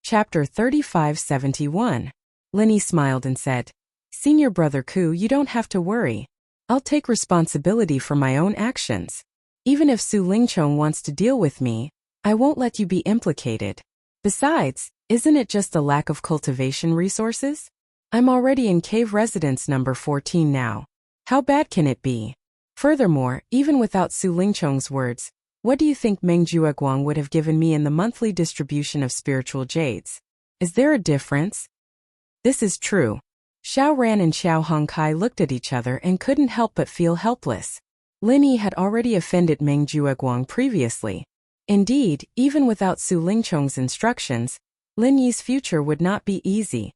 Chapter 3571. Linny smiled and said, "Senior Brother Ku, you don't have to worry. I'll take responsibility for my own actions. Even if Su Lingchong wants to deal with me, I won't let you be implicated. Besides, isn't it just a lack of cultivation resources? I'm already in cave residence number 14 now. How bad can it be? Furthermore, even without Su Lingchong's words, what do you think Meng Jueguang would have given me in the monthly distribution of spiritual jades? Is there a difference?" This is true. Xiao Ran and Xiao Hongkai looked at each other and couldn't help but feel helpless. Linny had already offended Meng Jueguang previously. Indeed, even without Su Lingchong's instructions, Lin Yi's future would not be easy.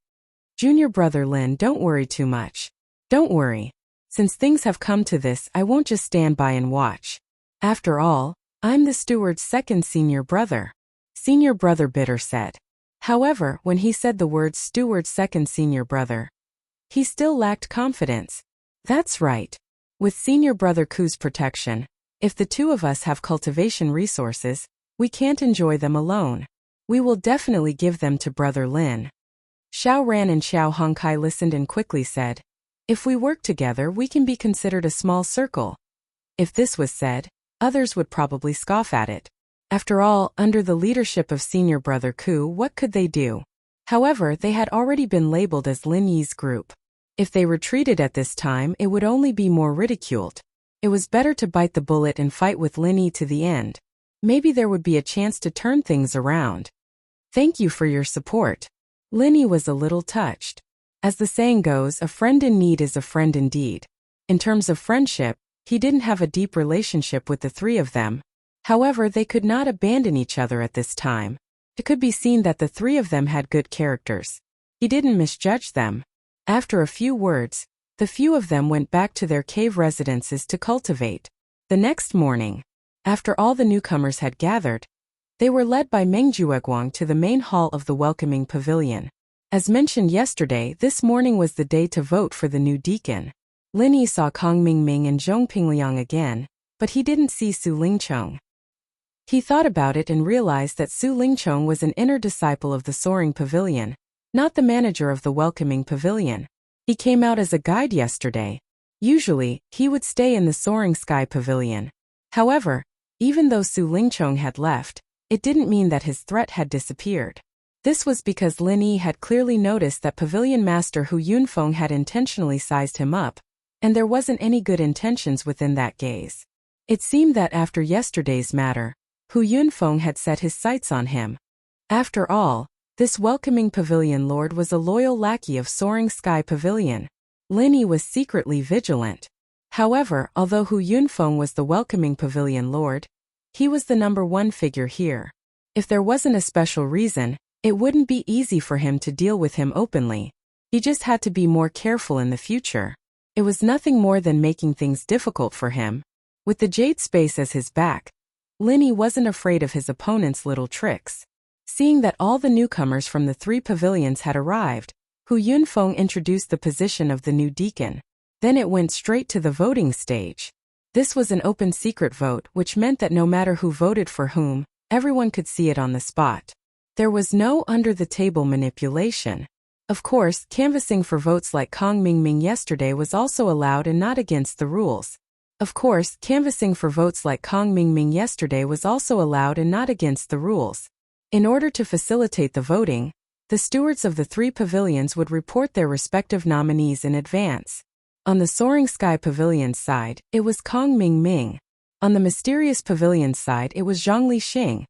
"Junior brother Lin, don't worry too much. Don't worry. Since things have come to this, I won't just stand by and watch. After all, I'm the steward's second senior brother," Senior Brother Bitter said. However, when he said the words steward's second senior brother, he still lacked confidence. "That's right. With Senior Brother Ku's protection, if the two of us have cultivation resources, we can't enjoy them alone. We will definitely give them to Brother Lin." Xiao Ran and Xiao Hongkai listened and quickly said, "If we work together, we can be considered a small circle." If this was said, others would probably scoff at it. After all, under the leadership of Senior Brother Ku, what could they do? However, they had already been labeled as Lin Yi's group. If they retreated at this time, it would only be more ridiculed. It was better to bite the bullet and fight with Lin Yi to the end. Maybe there would be a chance to turn things around. "Thank you for your support." Lin Yi was a little touched. As the saying goes, a friend in need is a friend indeed. In terms of friendship, he didn't have a deep relationship with the three of them. However, they could not abandon each other at this time. It could be seen that the three of them had good characters. He didn't misjudge them. After a few words, the few of them went back to their cave residences to cultivate. The next morning, after all the newcomers had gathered, they were led by Meng Jueguang to the main hall of the welcoming pavilion. As mentioned yesterday, this morning was the day to vote for the new deacon. Lin Yi saw Kong Mingming and Zhong Pingliang again, but he didn't see Su Lingchong. He thought about it and realized that Su Lingchong was an inner disciple of the Soaring Pavilion, not the manager of the Welcoming Pavilion. He came out as a guide yesterday. Usually, he would stay in the Soaring Sky Pavilion. However, even though Su Lingchong had left, it didn't mean that his threat had disappeared. This was because Lin Yi had clearly noticed that Pavilion Master Hu Yunfeng had intentionally sized him up, and there wasn't any good intentions within that gaze. It seemed that after yesterday's matter, Hu Yunfeng had set his sights on him. After all, this welcoming pavilion lord was a loyal lackey of Soaring Sky Pavilion. Lin Yi was secretly vigilant. However, although Hu Yunfeng was the welcoming pavilion lord, he was the number one figure here. If there wasn't a special reason, it wouldn't be easy for him to deal with him openly. He just had to be more careful in the future. It was nothing more than making things difficult for him. With the jade space as his back, Lin Yi wasn't afraid of his opponent's little tricks. Seeing that all the newcomers from the three pavilions had arrived, Hu Yunfeng introduced the position of the new deacon. Then it went straight to the voting stage. This was an open secret vote, which meant that no matter who voted for whom, everyone could see it on the spot. There was no under-the-table manipulation. Of course, canvassing for votes like Kong Mingming yesterday was also allowed and not against the rules. In order to facilitate the voting, the stewards of the three pavilions would report their respective nominees in advance. On the Soaring Sky Pavilion's side, it was Kong Mingming. On the Mysterious Pavilion's side, it was Zhang Lixing,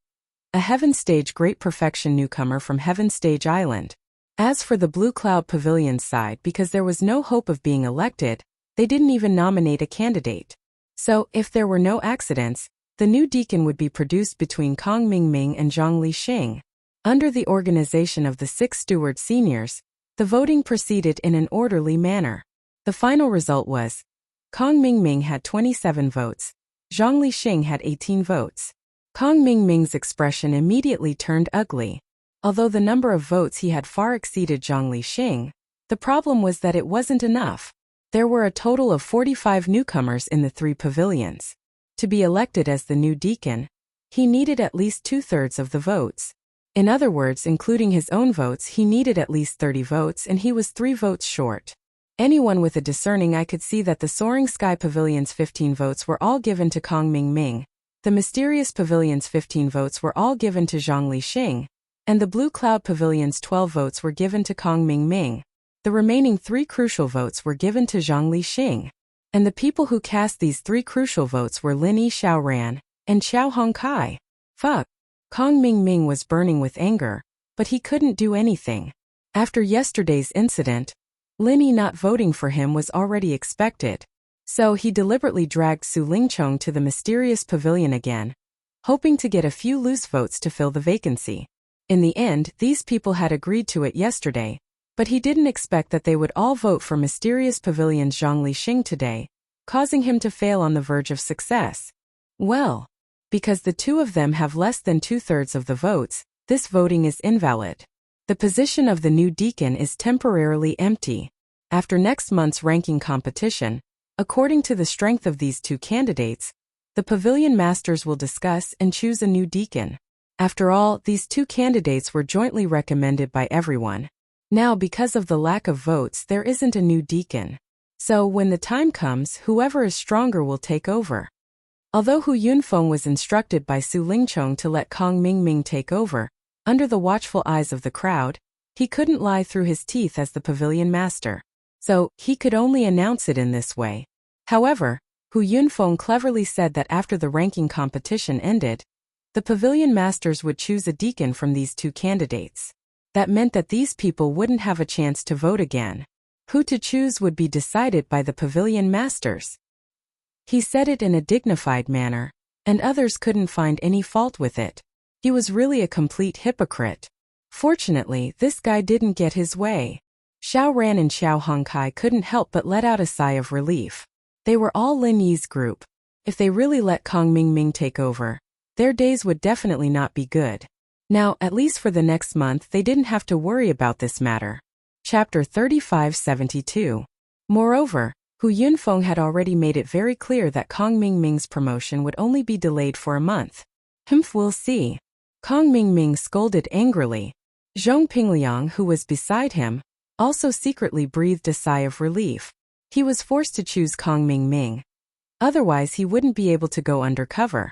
a Heaven Stage Great Perfection newcomer from Heaven Stage Island. As for the Blue Cloud Pavilion's side, because there was no hope of being elected, they didn't even nominate a candidate. So, if there were no accidents, the new deacon would be produced between Kong Mingming and Zhang Lixing. Under the organization of the 6 steward seniors, the voting proceeded in an orderly manner. The final result was, Kong Mingming had 27 votes, Zhang Lixing had 18 votes. Kong Mingming's expression immediately turned ugly. Although the number of votes he had far exceeded Zhang Lixing, the problem was that it wasn't enough. There were a total of 45 newcomers in the 3 pavilions. To be elected as the new deacon, he needed at least 2/3 of the votes. In other words, including his own votes, he needed at least 30 votes and he was 3 votes short. Anyone with a discerning eye could see that the Soaring Sky Pavilion's 15 votes were all given to Kong Ming. The Mysterious Pavilion's 15 votes were all given to Zhang Lixing, and the Blue Cloud Pavilion's 12 votes were given to Kong Ming. The remaining 3 crucial votes were given to Zhang Lixing, and the people who cast these 3 crucial votes were Lin Yi, Xiaoran, and Xiao Hongkai. Fuck. Kong Ming was burning with anger, but he couldn't do anything. After yesterday's incident, Lin Yi not voting for him was already expected. So he deliberately dragged Su Lingchong to the Mysterious Pavilion again, hoping to get a few loose votes to fill the vacancy. In the end, these people had agreed to it yesterday, but he didn't expect that they would all vote for Mysterious Pavilion's Zhang Lixing today, causing him to fail on the verge of success. Well, because the 2 of them have less than 2/3 of the votes, this voting is invalid. The position of the new deacon is temporarily empty. After next month's ranking competition, according to the strength of these 2 candidates, the pavilion masters will discuss and choose a new deacon. After all, these 2 candidates were jointly recommended by everyone. Now, because of the lack of votes, there isn't a new deacon. So when the time comes, whoever is stronger will take over. Although Hu Yunfeng was instructed by Su Lingchong to let Kong Ming take over, under the watchful eyes of the crowd, he couldn't lie through his teeth as the pavilion master. So, he could only announce it in this way. However, Hu Yunfeng cleverly said that after the ranking competition ended, the pavilion masters would choose a deacon from these 2 candidates. That meant that these people wouldn't have a chance to vote again. Who to choose would be decided by the pavilion masters. He said it in a dignified manner, and others couldn't find any fault with it. He was really a complete hypocrite. Fortunately, this guy didn't get his way. Xiao Ran and Xiao Hongkai couldn't help but let out a sigh of relief. They were all Lin Yi's group. If they really let Kong Ming take over, their days would definitely not be good. Now, at least for the next month, they didn't have to worry about this matter. Chapter 3572. Moreover, Hu Yunfeng had already made it very clear that Kong Ming's promotion would only be delayed for a month. We'll see. Kong Ming scolded angrily. Zhong Pingliang, who was beside him, also secretly breathed a sigh of relief. He was forced to choose Kong Ming. Otherwise, he wouldn't be able to go undercover.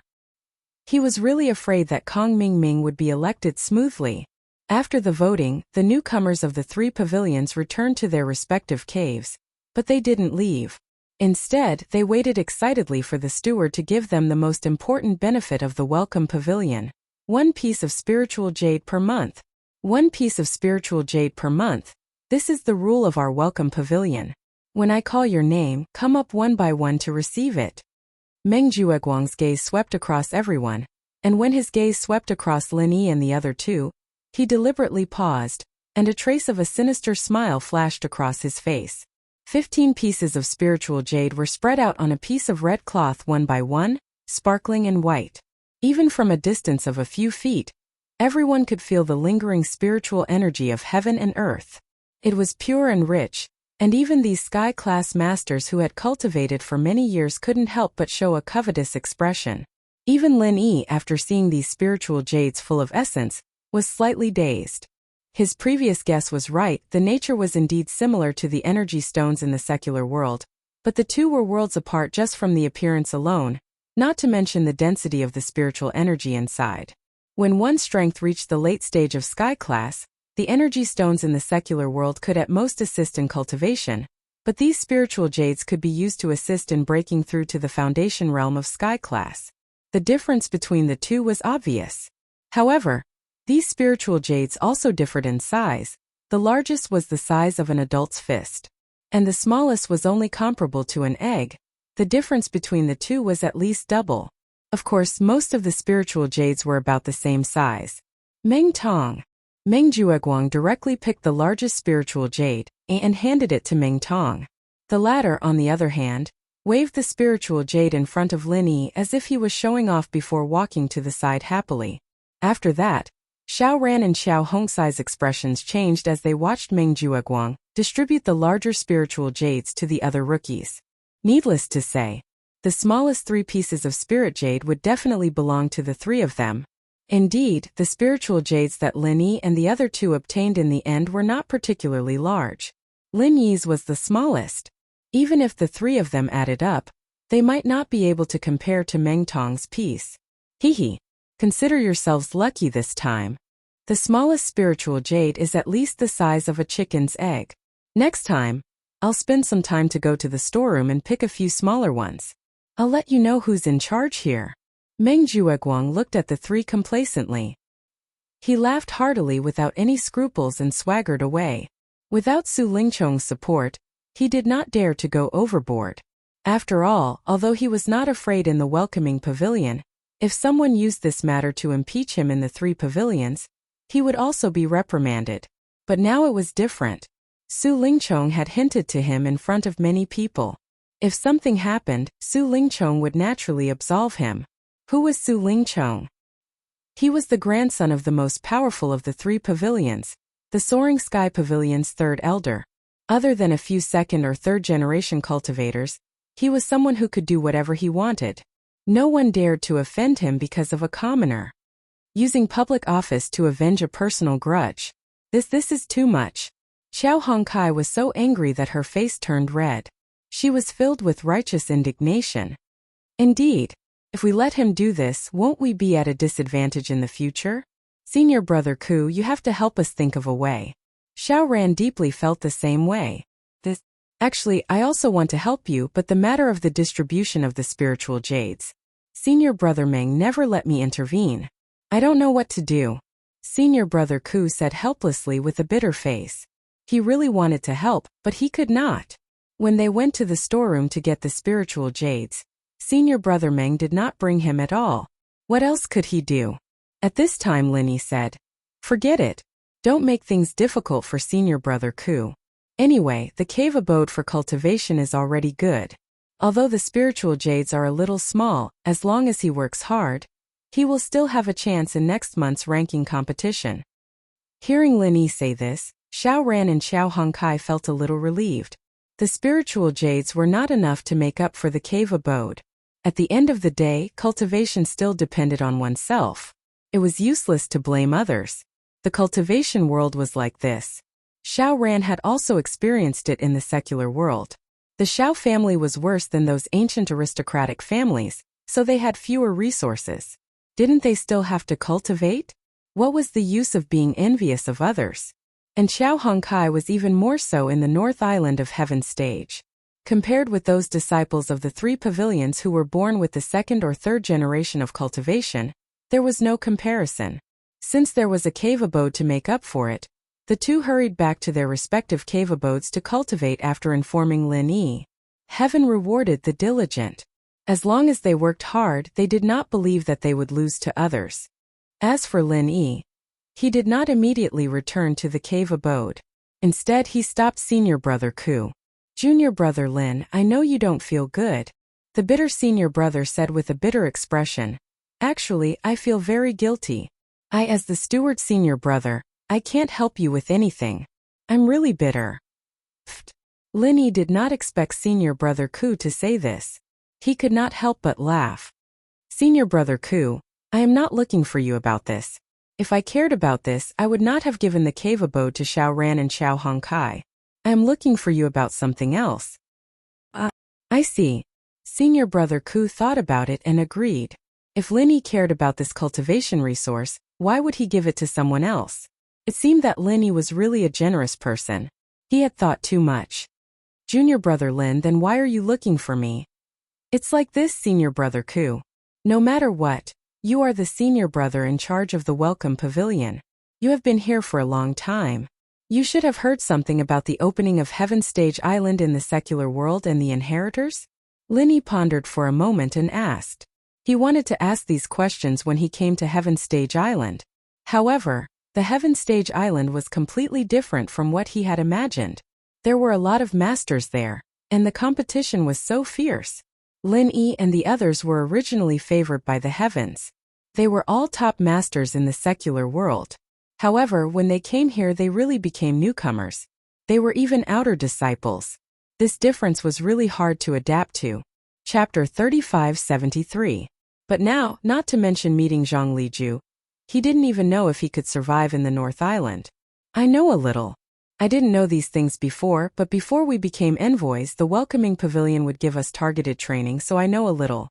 He was really afraid that Kong Ming would be elected smoothly. After the voting, the newcomers of the 3 pavilions returned to their respective caves. But they didn't leave. Instead, they waited excitedly for the steward to give them the most important benefit of the welcome pavilion. 1 piece of spiritual jade per month. 1 piece of spiritual jade per month. This is the rule of our welcome pavilion. When I call your name, come up one by one to receive it. Meng Jueguang's gaze swept across everyone, and when his gaze swept across Lin Yi and the other 2, he deliberately paused, and a trace of a sinister smile flashed across his face. 15 pieces of spiritual jade were spread out on a piece of red cloth one by one, sparkling and white. Even from a distance of a few feet, everyone could feel the lingering spiritual energy of heaven and earth. It was pure and rich, and even these sky-class masters who had cultivated for many years couldn't help but show a covetous expression. Even Lin Yi, after seeing these spiritual jades full of essence, was slightly dazed. His previous guess was right, the nature was indeed similar to the energy stones in the secular world, but the 2 were worlds apart just from the appearance alone, not to mention the density of the spiritual energy inside. When one's strength reached the late stage of sky class, the energy stones in the secular world could at most assist in cultivation, but these spiritual jades could be used to assist in breaking through to the foundation realm of sky class. The difference between the 2 was obvious. However, these spiritual jades also differed in size. The largest was the size of an adult's fist, and the smallest was only comparable to an egg. The difference between the 2 was at least double. Of course, most of the spiritual jades were about the same size. Meng Jueguang directly picked the largest spiritual jade and handed it to Meng Tong. The latter, on the other hand, waved the spiritual jade in front of Lin Yi as if he was showing off before walking to the side happily. After that, Xiao Ran and Xiao Hongxi's expressions changed as they watched Meng Jueguang distribute the larger spiritual jades to the other rookies. Needless to say, the smallest 3 pieces of spirit jade would definitely belong to the 3 of them, Indeed, the spiritual jades that Lin Yi and the other two obtained in the end were not particularly large. Lin Yi's was the smallest. Even if the three of them added up, they might not be able to compare to Meng Tong's piece. Hehe. Consider yourselves lucky this time. The smallest spiritual jade is at least the size of a chicken's egg. Next time, I'll spend some time to go to the storeroom and pick a few smaller ones. I'll let you know who's in charge here. Meng Jueguang looked at the three complacently. He laughed heartily without any scruples and swaggered away. Without Su Lingchong's support, he did not dare to go overboard. After all, although he was not afraid in the welcoming pavilion, if someone used this matter to impeach him in the three pavilions, he would also be reprimanded. But now it was different. Su Lingchong had hinted to him in front of many people. If something happened, Su Lingchong would naturally absolve him. Who was Su Lingchong? He was the grandson of the most powerful of the three pavilions, the Soaring Sky Pavilion's third elder. Other than a few second or third generation cultivators, he was someone who could do whatever he wanted. No one dared to offend him because of a commoner. Using public office to avenge a personal grudge. This is too much. Xiao Hongkai was so angry that her face turned red. She was filled with righteous indignation. Indeed, if we let him do this, won't we be at a disadvantage in the future? Senior brother Ku, you have to help us think of a way. Xiao Ran deeply felt the same way. Actually, I also want to help you, but the matter of the distribution of the spiritual jades. Senior brother Meng never let me intervene. I don't know what to do. Senior brother Ku said helplessly with a bitter face. He really wanted to help, but he could not. When they went to the storeroom to get the spiritual jades, senior brother Meng did not bring him at all. What else could he do? At this time Lin Yi said, "Forget it. Don't make things difficult for senior brother Ku. Anyway, the cave abode for cultivation is already good. Although the spiritual jades are a little small, as long as he works hard, he will still have a chance in next month's ranking competition." Hearing Lin Yi say this, Xiao Ran and Xiao Hongkai felt a little relieved. The spiritual jades were not enough to make up for the cave abode. At the end of the day, cultivation still depended on oneself. It was useless to blame others. The cultivation world was like this. Xiao Ran had also experienced it in the secular world. The Xiao family was worse than those ancient aristocratic families, so they had fewer resources. Didn't they still have to cultivate? What was the use of being envious of others? And Xiao Hongkai was even more so in the North Island of Heaven stage. Compared with those disciples of the three pavilions who were born with the second or third generation of cultivation, there was no comparison. Since there was a cave abode to make up for it, the two hurried back to their respective cave abodes to cultivate after informing Lin Yi. Heaven rewarded the diligent. As long as they worked hard, they did not believe that they would lose to others. As for Lin Yi, he did not immediately return to the cave abode. Instead, he stopped senior brother Ku. "Junior brother Lin, I know you don't feel good." The bitter senior brother said with a bitter expression. "Actually, I feel very guilty. As the steward senior brother, I can't help you with anything. I'm really bitter." Pfft. Lin Yi did not expect senior brother Ku to say this. He could not help but laugh. "Senior brother Ku, I am not looking for you about this. If I cared about this, I would not have given the cave abode to Xiao Ran and Xiao Hongkai. I am looking for you about something else." I see." Senior brother Ku thought about it and agreed. If Lin Yi cared about this cultivation resource, why would he give it to someone else? It seemed that Lin Yi was really a generous person. He had thought too much. "Junior brother Lin, then why are you looking for me?" "It's like this, senior brother Ku. No matter what, you are the senior brother in charge of the Welcome Pavilion. You have been here for a long time. You should have heard something about the opening of Heaven Stage Island in the secular world and the inheritors?" Lin Yi pondered for a moment and asked. He wanted to ask these questions when he came to Heaven Stage Island. However, the Heaven Stage Island was completely different from what he had imagined. There were a lot of masters there, and the competition was so fierce. Lin Yi and the others were originally favored by the heavens. They were all top masters in the secular world. However, when they came here they really became newcomers. They were even outer disciples. This difference was really hard to adapt to. Chapter 3573. But now, not to mention meeting Zhang Liju, He didn't even know if he could survive in the North Island. I know a little. I didn't know these things before, but before we became envoys, the welcoming pavilion would give us targeted training, so I know a little.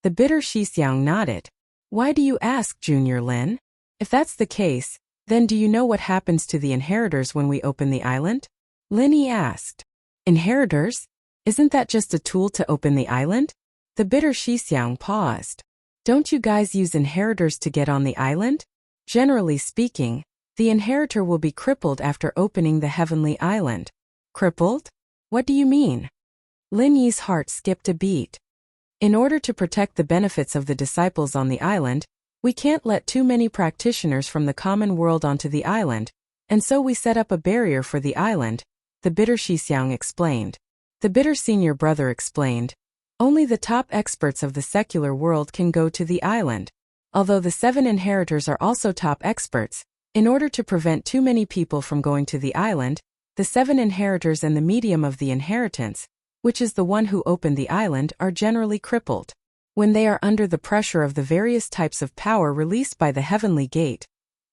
The bitter Shixiang nodded. Why do you ask, Junior Lin? If that's the case, then do you know what happens to the inheritors when we open the island? Linny asked. Inheritors? Isn't that just a tool to open the island? The bitter Shixiang paused. Don't you guys use inheritors to get on the island? Generally speaking, the inheritor will be crippled after opening the heavenly island. Crippled? What do you mean? Lin Yi's heart skipped a beat. In order to protect the benefits of the disciples on the island, we can't let too many practitioners from the common world onto the island, and so we set up a barrier for the island, the bitter Shixiang explained. The bitter senior brother explained. Only the top experts of the secular world can go to the island. Although the 7 inheritors are also top experts, in order to prevent too many people from going to the island, the 7 inheritors and the medium of the inheritance, which is the one who opened the island, are generally crippled. When they are under the pressure of the various types of power released by the heavenly gate,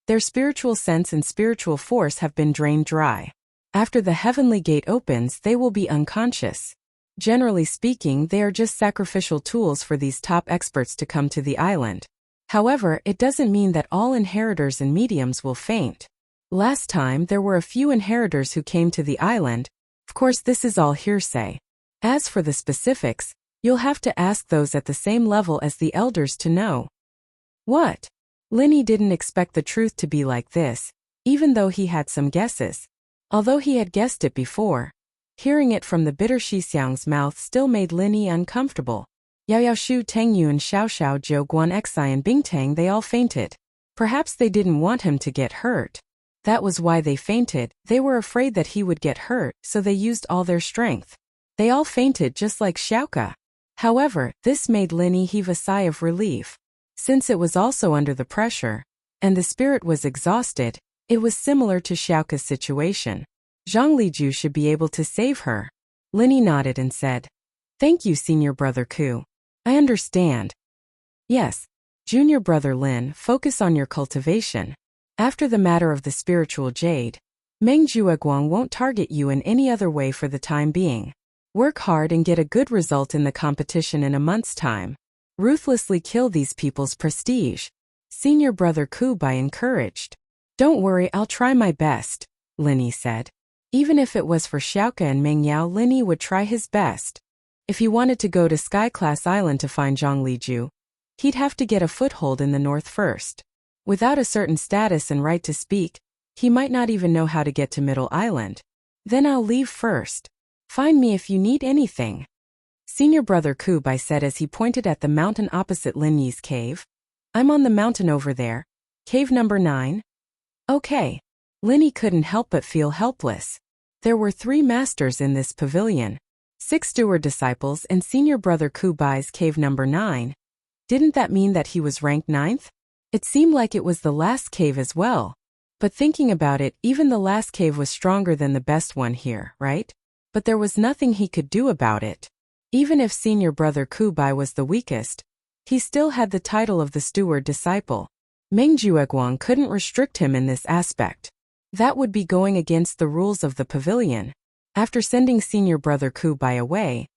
their spiritual sense and spiritual force have been drained dry. After the heavenly gate opens, they will be unconscious. Generally speaking, they are just sacrificial tools for these top experts to come to the island. However, it doesn't mean that all inheritors and mediums will faint. Last time, there were a few inheritors who came to the island. Of course, this is all hearsay. As for the specifics, you'll have to ask those at the same level as the elders to know. What? Linny didn't expect the truth to be like this, even though he had some guesses. Although he had guessed it before, hearing it from the bitter Shixiang's mouth still made Linny uncomfortable. Yao Yao Shu Teng Yuan Xiao Xiao Zhou Guan Xi and Bing Tang, they all fainted. Perhaps they didn't want him to get hurt. That was why they fainted. They were afraid that he would get hurt, so they used all their strength. They all fainted just like Xiaoka. However, this made Linny heave a sigh of relief. Since it was also under the pressure, and the spirit was exhausted, it was similar to Xiaoka's situation. Zhang Liju should be able to save her. Linny nodded and said, Thank you, Senior Brother Ku. I understand. Yes, Junior Brother Lin, focus on your cultivation. After the matter of the spiritual jade, Meng Jueguang won't target you in any other way for the time being. Work hard and get a good result in the competition in a month's time. Ruthlessly kill these people's prestige. Senior Brother Kubai encouraged. Don't worry, I'll try my best, Linny said. Even if it was for Xiaoka and Meng Yao, Linny would try his best. If he wanted to go to Sky Class Island to find Zhang Liju, he'd have to get a foothold in the north first. Without a certain status and right to speak, he might not even know how to get to Middle Island. Then I'll leave first. Find me if you need anything. Senior Brother Kubai said as he pointed at the mountain opposite Lin Yi's cave. I'm on the mountain over there. Cave number 9. Okay. Linny couldn't help but feel helpless. There were 3 masters in this pavilion. 6 steward disciples and Senior Brother Kubai's cave number 9. Didn't that mean that he was ranked 9th? It seemed like it was the last cave as well. But thinking about it, even the last cave was stronger than the best one here, right? But there was nothing he could do about it. Even if Senior Brother Kubai was the weakest, he still had the title of the steward disciple. Meng Jueguang couldn't restrict him in this aspect. That would be going against the rules of the pavilion. After sending Senior Brother Kubai away,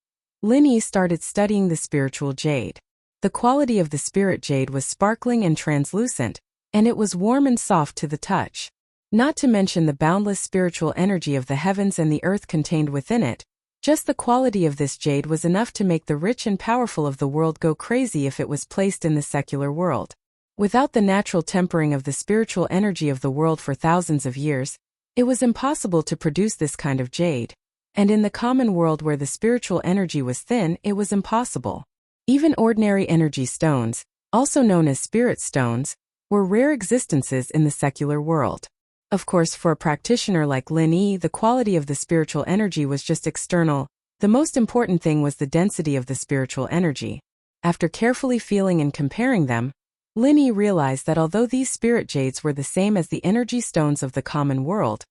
Linny started studying the spiritual jade. The quality of the spirit jade was sparkling and translucent, and it was warm and soft to the touch. Not to mention the boundless spiritual energy of the heavens and the earth contained within it. Just the quality of this jade was enough to make the rich and powerful of the world go crazy if it was placed in the secular world. Without the natural tempering of the spiritual energy of the world for thousands of years, it was impossible to produce this kind of jade. And in the common world where the spiritual energy was thin, it was impossible. Even ordinary energy stones, also known as spirit stones, were rare existences in the secular world. Of course, for a practitioner like Lin Yi, the quality of the spiritual energy was just external. The most important thing was the density of the spiritual energy. After carefully feeling and comparing them, Lin Yi realized that although these spirit jades were the same as the energy stones of the common world,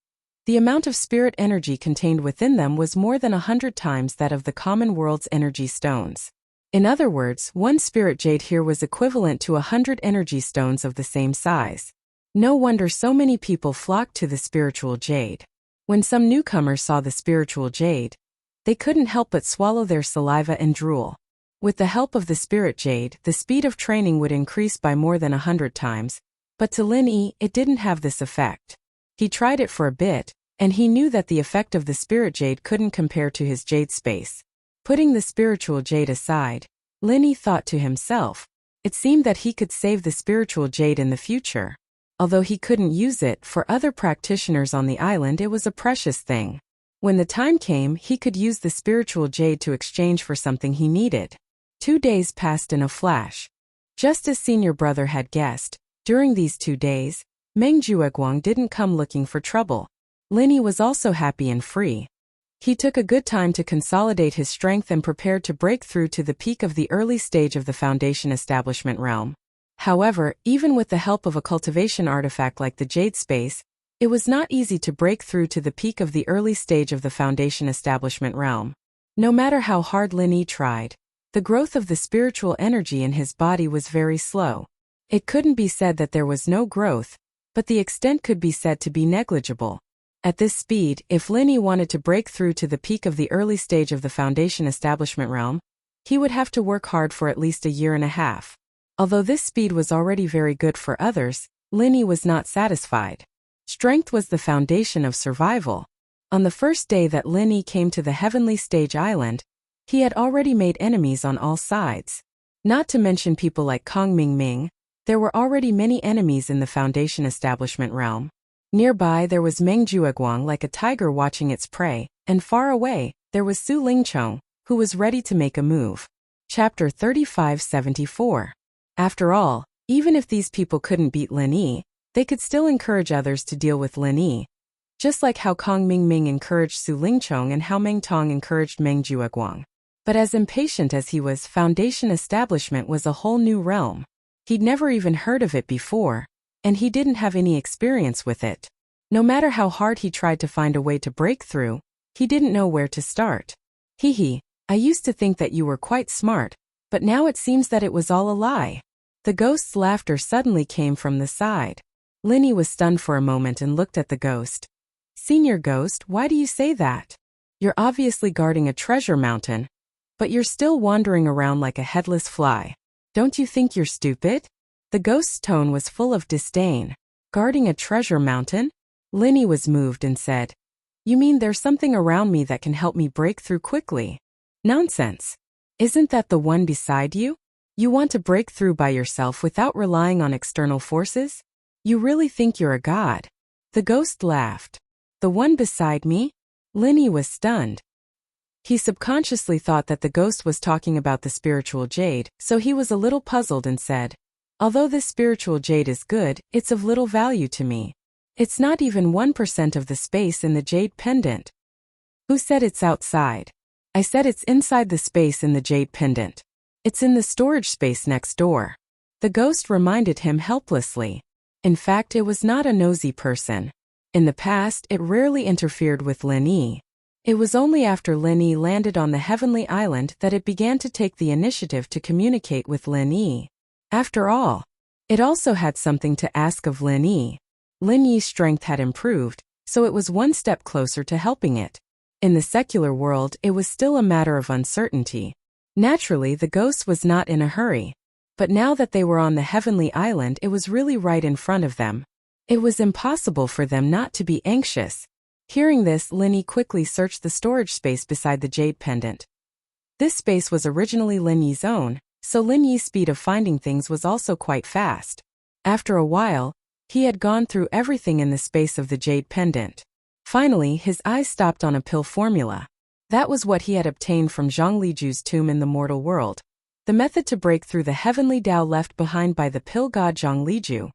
the amount of spirit energy contained within them was more than 100 times that of the common world's energy stones. In other words, one spirit jade here was equivalent to 100 energy stones of the same size. No wonder so many people flocked to the spiritual jade. When some newcomers saw the spiritual jade, they couldn't help but swallow their saliva and drool. With the help of the spirit jade, the speed of training would increase by more than 100 times, but to Lin Yi, it didn't have this effect. He tried it for a bit, and he knew that the effect of the spirit jade couldn't compare to his jade space. Putting the spiritual jade aside, Lin Yi thought to himself, it seemed that he could save the spiritual jade in the future. Although he couldn't use it, for other practitioners on the island it was a precious thing. When the time came, he could use the spiritual jade to exchange for something he needed. 2 days passed in a flash. Just as senior brother had guessed, during these 2 days, Meng Jueguang didn't come looking for trouble. Lin Yi was also happy and free. He took a good time to consolidate his strength and prepared to break through to the peak of the early stage of the Foundation Establishment realm. However, even with the help of a cultivation artifact like the Jade Space, it was not easy to break through to the peak of the early stage of the Foundation Establishment realm. No matter how hard Lin Yi tried, the growth of the spiritual energy in his body was very slow. It couldn't be said that there was no growth, but the extent could be said to be negligible. At this speed, if Lin Yi wanted to break through to the peak of the early stage of the Foundation Establishment realm, he would have to work hard for at least a year and a half. Although this speed was already very good for others, Lin Yi was not satisfied. Strength was the foundation of survival. On the first day that Lin Yi came to the Heavenly Stage Island, he had already made enemies on all sides. Not to mention people like Kong Ming, there were already many enemies in the Foundation Establishment realm. Nearby there was Meng Jueguang like a tiger watching its prey, and far away, there was Su Lingchong, who was ready to make a move. Chapter 3574. After all, even if these people couldn't beat Lin Yi, they could still encourage others to deal with Lin Yi, just like how Kong Ming encouraged Su Lingchong and how Meng Tong encouraged Meng Jueguang. But as impatient as he was, Foundation Establishment was a whole new realm. He'd never even heard of it before, and he didn't have any experience with it. No matter how hard he tried to find a way to break through, he didn't know where to start. Hee, I used to think that you were quite smart, but now it seems that it was all a lie. The ghost's laughter suddenly came from the side. Lin Yi was stunned for a moment and looked at the ghost. Senior Ghost, why do you say that? You're obviously guarding a treasure mountain, but you're still wandering around like a headless fly. Don't you think you're stupid? The ghost's tone was full of disdain. Guarding a treasure mountain? Lin Yi was moved and said, You mean there's something around me that can help me break through quickly? Nonsense. Isn't that the one beside you? You want to break through by yourself without relying on external forces? You really think you're a god? The ghost laughed. The one beside me? Lin Yi was stunned. He subconsciously thought that the ghost was talking about the spiritual jade, so he was a little puzzled and said, Although this spiritual jade is good, it's of little value to me. It's not even 1% of the space in the jade pendant. Who said it's outside? I said it's inside the space in the jade pendant. It's in the storage space next door. The ghost reminded him helplessly. In fact, it was not a nosy person. In the past, it rarely interfered with Lin Yi. It was only after Lin Yi landed on the Heavenly Island that it began to take the initiative to communicate with Lin Yi. After all, it also had something to ask of Lin Yi. Lin Yi's strength had improved, so it was one step closer to helping it. In the secular world, it was still a matter of uncertainty. Naturally, the ghost was not in a hurry. But now that they were on the Heavenly Island, it was really right in front of them. It was impossible for them not to be anxious. Hearing this, Lin Yi quickly searched the storage space beside the jade pendant. This space was originally Lin Yi's own, so Lin Yi's speed of finding things was also quite fast. After a while, he had gone through everything in the space of the jade pendant. Finally, his eyes stopped on a pill formula. That was what he had obtained from Zhang Liju's tomb in the mortal world. The method to break through the heavenly Tao left behind by the pill god Zhang Liju.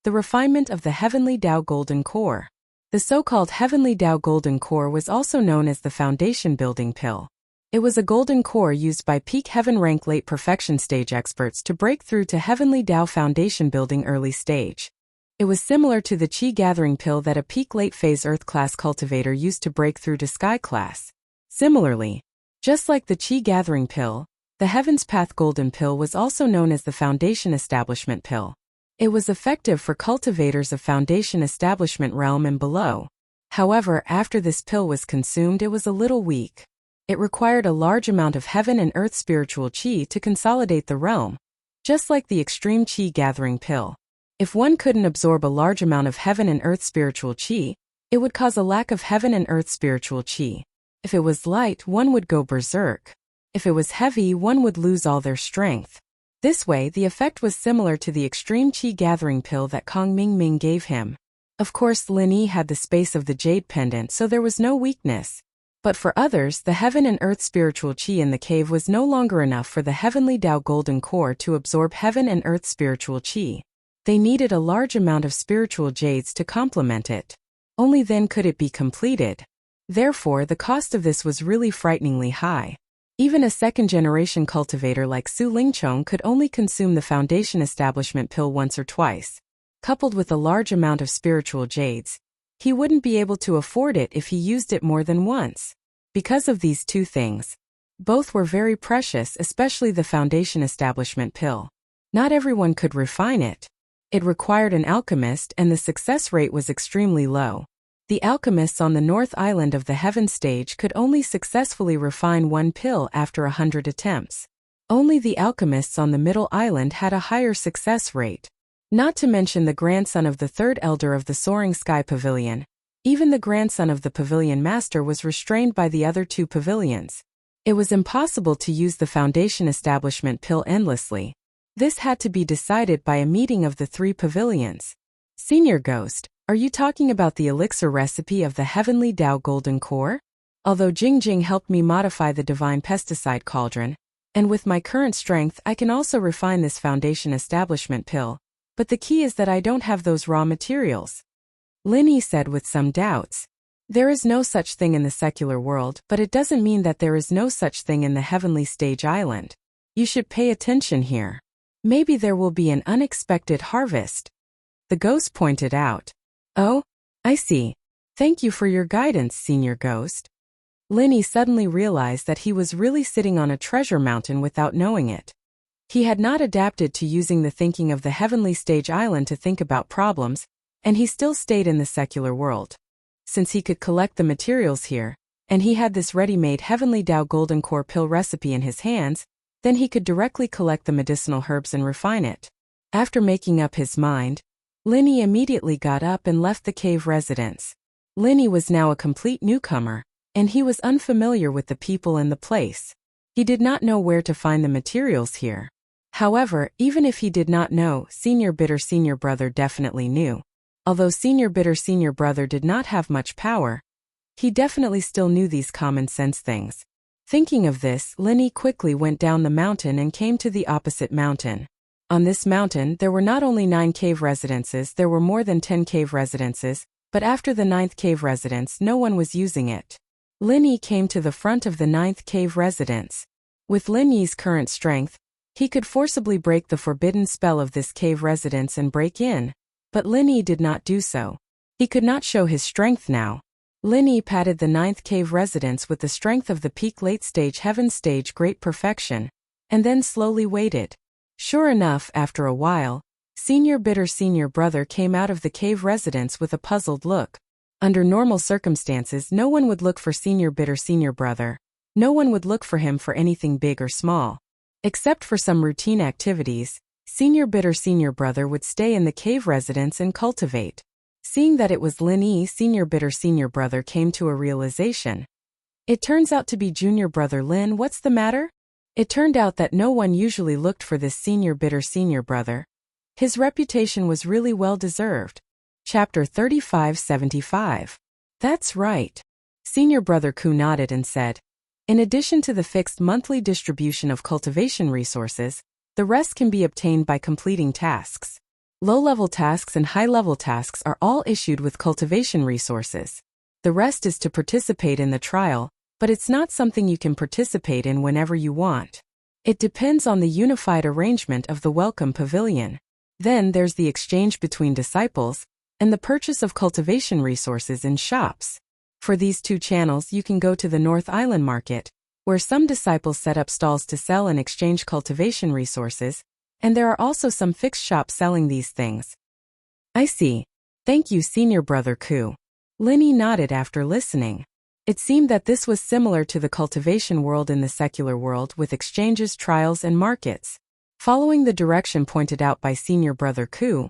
The refinement of the heavenly Tao golden core. The so-called heavenly Tao golden core was also known as the foundation building pill. It was a golden core used by peak heaven rank late perfection stage experts to break through to heavenly Tao foundation building early stage. It was similar to the Qi gathering pill that a peak late phase earth class cultivator used to break through to sky class. Similarly, just like the Qi gathering pill, The Heaven's Path Golden Pill was also known as the Foundation Establishment Pill. It was effective for cultivators of Foundation Establishment realm and below. However, after this pill was consumed, it was a little weak. It required a large amount of heaven and earth spiritual chi to consolidate the realm, just like the extreme chi gathering pill. If one couldn't absorb a large amount of heaven and earth spiritual chi, it would cause a lack of heaven and earth spiritual chi. If it was light, one would go berserk. If it was heavy, one would lose all their strength. This way, the effect was similar to the extreme chi gathering pill that Kong Ming gave him. Of course, Lin Yi had the space of the jade pendant, so there was no weakness. But for others, the heaven and earth spiritual chi in the cave was no longer enough for the heavenly Tao golden core to absorb heaven and earth spiritual chi. They needed a large amount of spiritual jades to complement it. Only then could it be completed. Therefore, the cost of this was really frighteningly high. Even a second-generation cultivator like Su Lingchong could only consume the Foundation Establishment Pill once or twice. Coupled with a large amount of spiritual jades, he wouldn't be able to afford it if he used it more than once. Because of these two things, both were very precious, especially the Foundation Establishment Pill. Not everyone could refine it. It required an alchemist, and the success rate was extremely low. The alchemists on the North Island of the Heaven stage could only successfully refine one pill after 100 attempts. Only the alchemists on the Middle Island had a higher success rate. Not to mention the grandson of the third elder of the Soaring Sky Pavilion. Even the grandson of the Pavilion Master was restrained by the other two pavilions. It was impossible to use the Foundation Establishment Pill endlessly. This had to be decided by a meeting of the three pavilions. Senior Ghost, are you talking about the elixir recipe of the Heavenly Tao Golden Core? Although Jing helped me modify the Divine Pesticide Cauldron, and with my current strength I can also refine this Foundation Establishment Pill, but the key is that I don't have those raw materials. Lin Yi said with some doubts. There is no such thing in the secular world, but it doesn't mean that there is no such thing in the Heavenly Stage Island. You should pay attention here. Maybe there will be an unexpected harvest. The ghost pointed out. Oh, I see. Thank you for your guidance, Senior Ghost. Lin Yi suddenly realized that he was really sitting on a treasure mountain without knowing it. He had not adapted to using the thinking of the Heavenly Stage Island to think about problems, and he still stayed in the secular world. Since he could collect the materials here, and he had this ready-made Heavenly Tao Golden Core pill recipe in his hands, then he could directly collect the medicinal herbs and refine it. After making up his mind, Lin Yi immediately got up and left the cave residence. Lin Yi was now a complete newcomer, and he was unfamiliar with the people and the place. He did not know where to find the materials here. However, even if he did not know, Senior Brother definitely knew. Although Senior Brother did not have much power, he definitely still knew these common sense things. Thinking of this, Lin Yi quickly went down the mountain and came to the opposite mountain. On this mountain, there were not only 9 cave residences, there were more than 10 cave residences, but after the 9th cave residence, no one was using it. Lin Yi came to the front of the 9th cave residence. With Lin Yi's current strength, he could forcibly break the forbidden spell of this cave residence and break in, but Lin Yi did not do so. He could not show his strength now. Lin Yi patted the 9th cave residence with the strength of the peak late stage heaven stage great perfection, and then slowly waited. Sure enough, after a while, Senior Brother came out of the cave residence with a puzzled look. Under normal circumstances, no one would look for Senior Brother. No one would look for him for anything big or small. Except for some routine activities, Senior Brother would stay in the cave residence and cultivate. Seeing that it was Lin Yi, Senior Brother came to a realization. It turns out to be Junior Brother Lin. What's the matter? It turned out that no one usually looked for this Senior Brother. His reputation was really well deserved. Chapter 3575. That's right. Senior Brother Ku nodded and said, in addition to the fixed monthly distribution of cultivation resources, the rest can be obtained by completing tasks. Low-level tasks and high-level tasks are all issued with cultivation resources. The rest is to participate in the trial, but it's not something you can participate in whenever you want. It depends on the unified arrangement of the Welcome Pavilion. Then there's the exchange between disciples, and the purchase of cultivation resources in shops. For these two channels you can go to the North Island Market, where some disciples set up stalls to sell and exchange cultivation resources, and there are also some fixed shops selling these things. I see. Thank you, Senior Brother Ku. Linny nodded after listening. It seemed that this was similar to the cultivation world in the secular world, with exchanges, trials, and markets. Following the direction pointed out by Senior Brother Ku,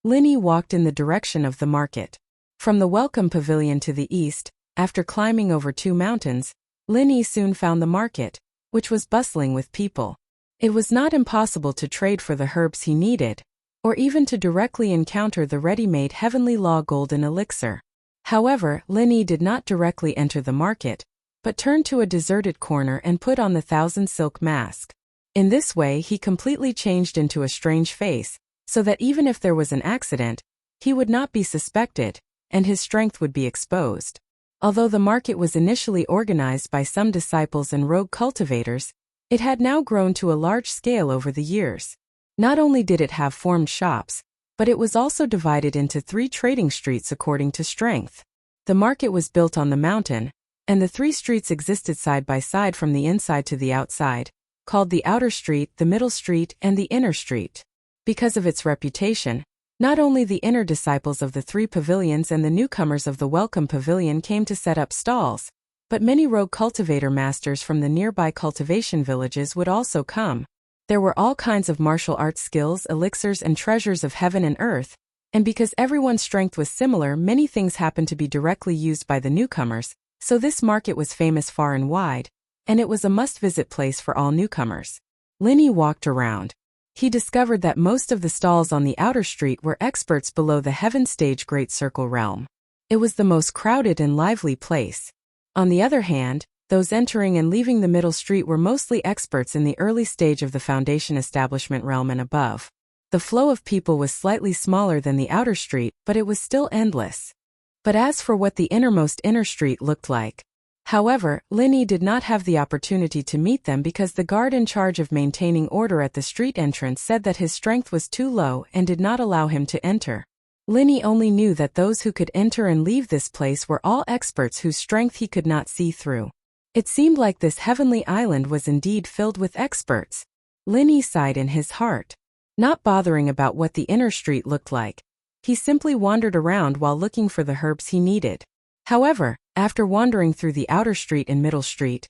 Linny walked in the direction of the market. From the welcome pavilion to the east, after climbing over 2 mountains, Linny soon found the market, which was bustling with people. It was not impossible to trade for the herbs he needed, or even to directly encounter the ready-made Heavenly Law golden elixir. However, Linny did not directly enter the market, but turned to a deserted corner and put on the 1,000 silk mask. In this way he completely changed into a strange face, so that even if there was an accident, he would not be suspected, and his strength would be exposed. Although the market was initially organized by some disciples and rogue cultivators, it had now grown to a large scale over the years. Not only did it have formed shops, but it was also divided into 3 trading streets according to strength. The market was built on the mountain, and the 3 streets existed side by side from the inside to the outside, called the outer street, the middle street, and the inner street. Because of its reputation, not only the inner disciples of the 3 pavilions and the newcomers of the welcome pavilion came to set up stalls, but many rogue cultivator masters from the nearby cultivation villages would also come. There were all kinds of martial arts skills, elixirs, and treasures of heaven and earth, and because everyone's strength was similar, many things happened to be directly used by the newcomers, so this market was famous far and wide, and it was a must-visit place for all newcomers. Linny walked around. He discovered that most of the stalls on the outer street were experts below the heaven stage Great Circle realm. It was the most crowded and lively place. On the other hand, those entering and leaving the middle street were mostly experts in the early stage of the foundation establishment realm and above. The flow of people was slightly smaller than the outer street, but it was still endless. But as for what the innermost inner street looked like, however, Linny did not have the opportunity to meet them because the guard in charge of maintaining order at the street entrance said that his strength was too low and did not allow him to enter. Linny only knew that those who could enter and leave this place were all experts whose strength he could not see through. It seemed like this heavenly island was indeed filled with experts. Linny sighed in his heart. Not bothering about what the inner street looked like, he simply wandered around while looking for the herbs he needed. However, after wandering through the outer street and middle street,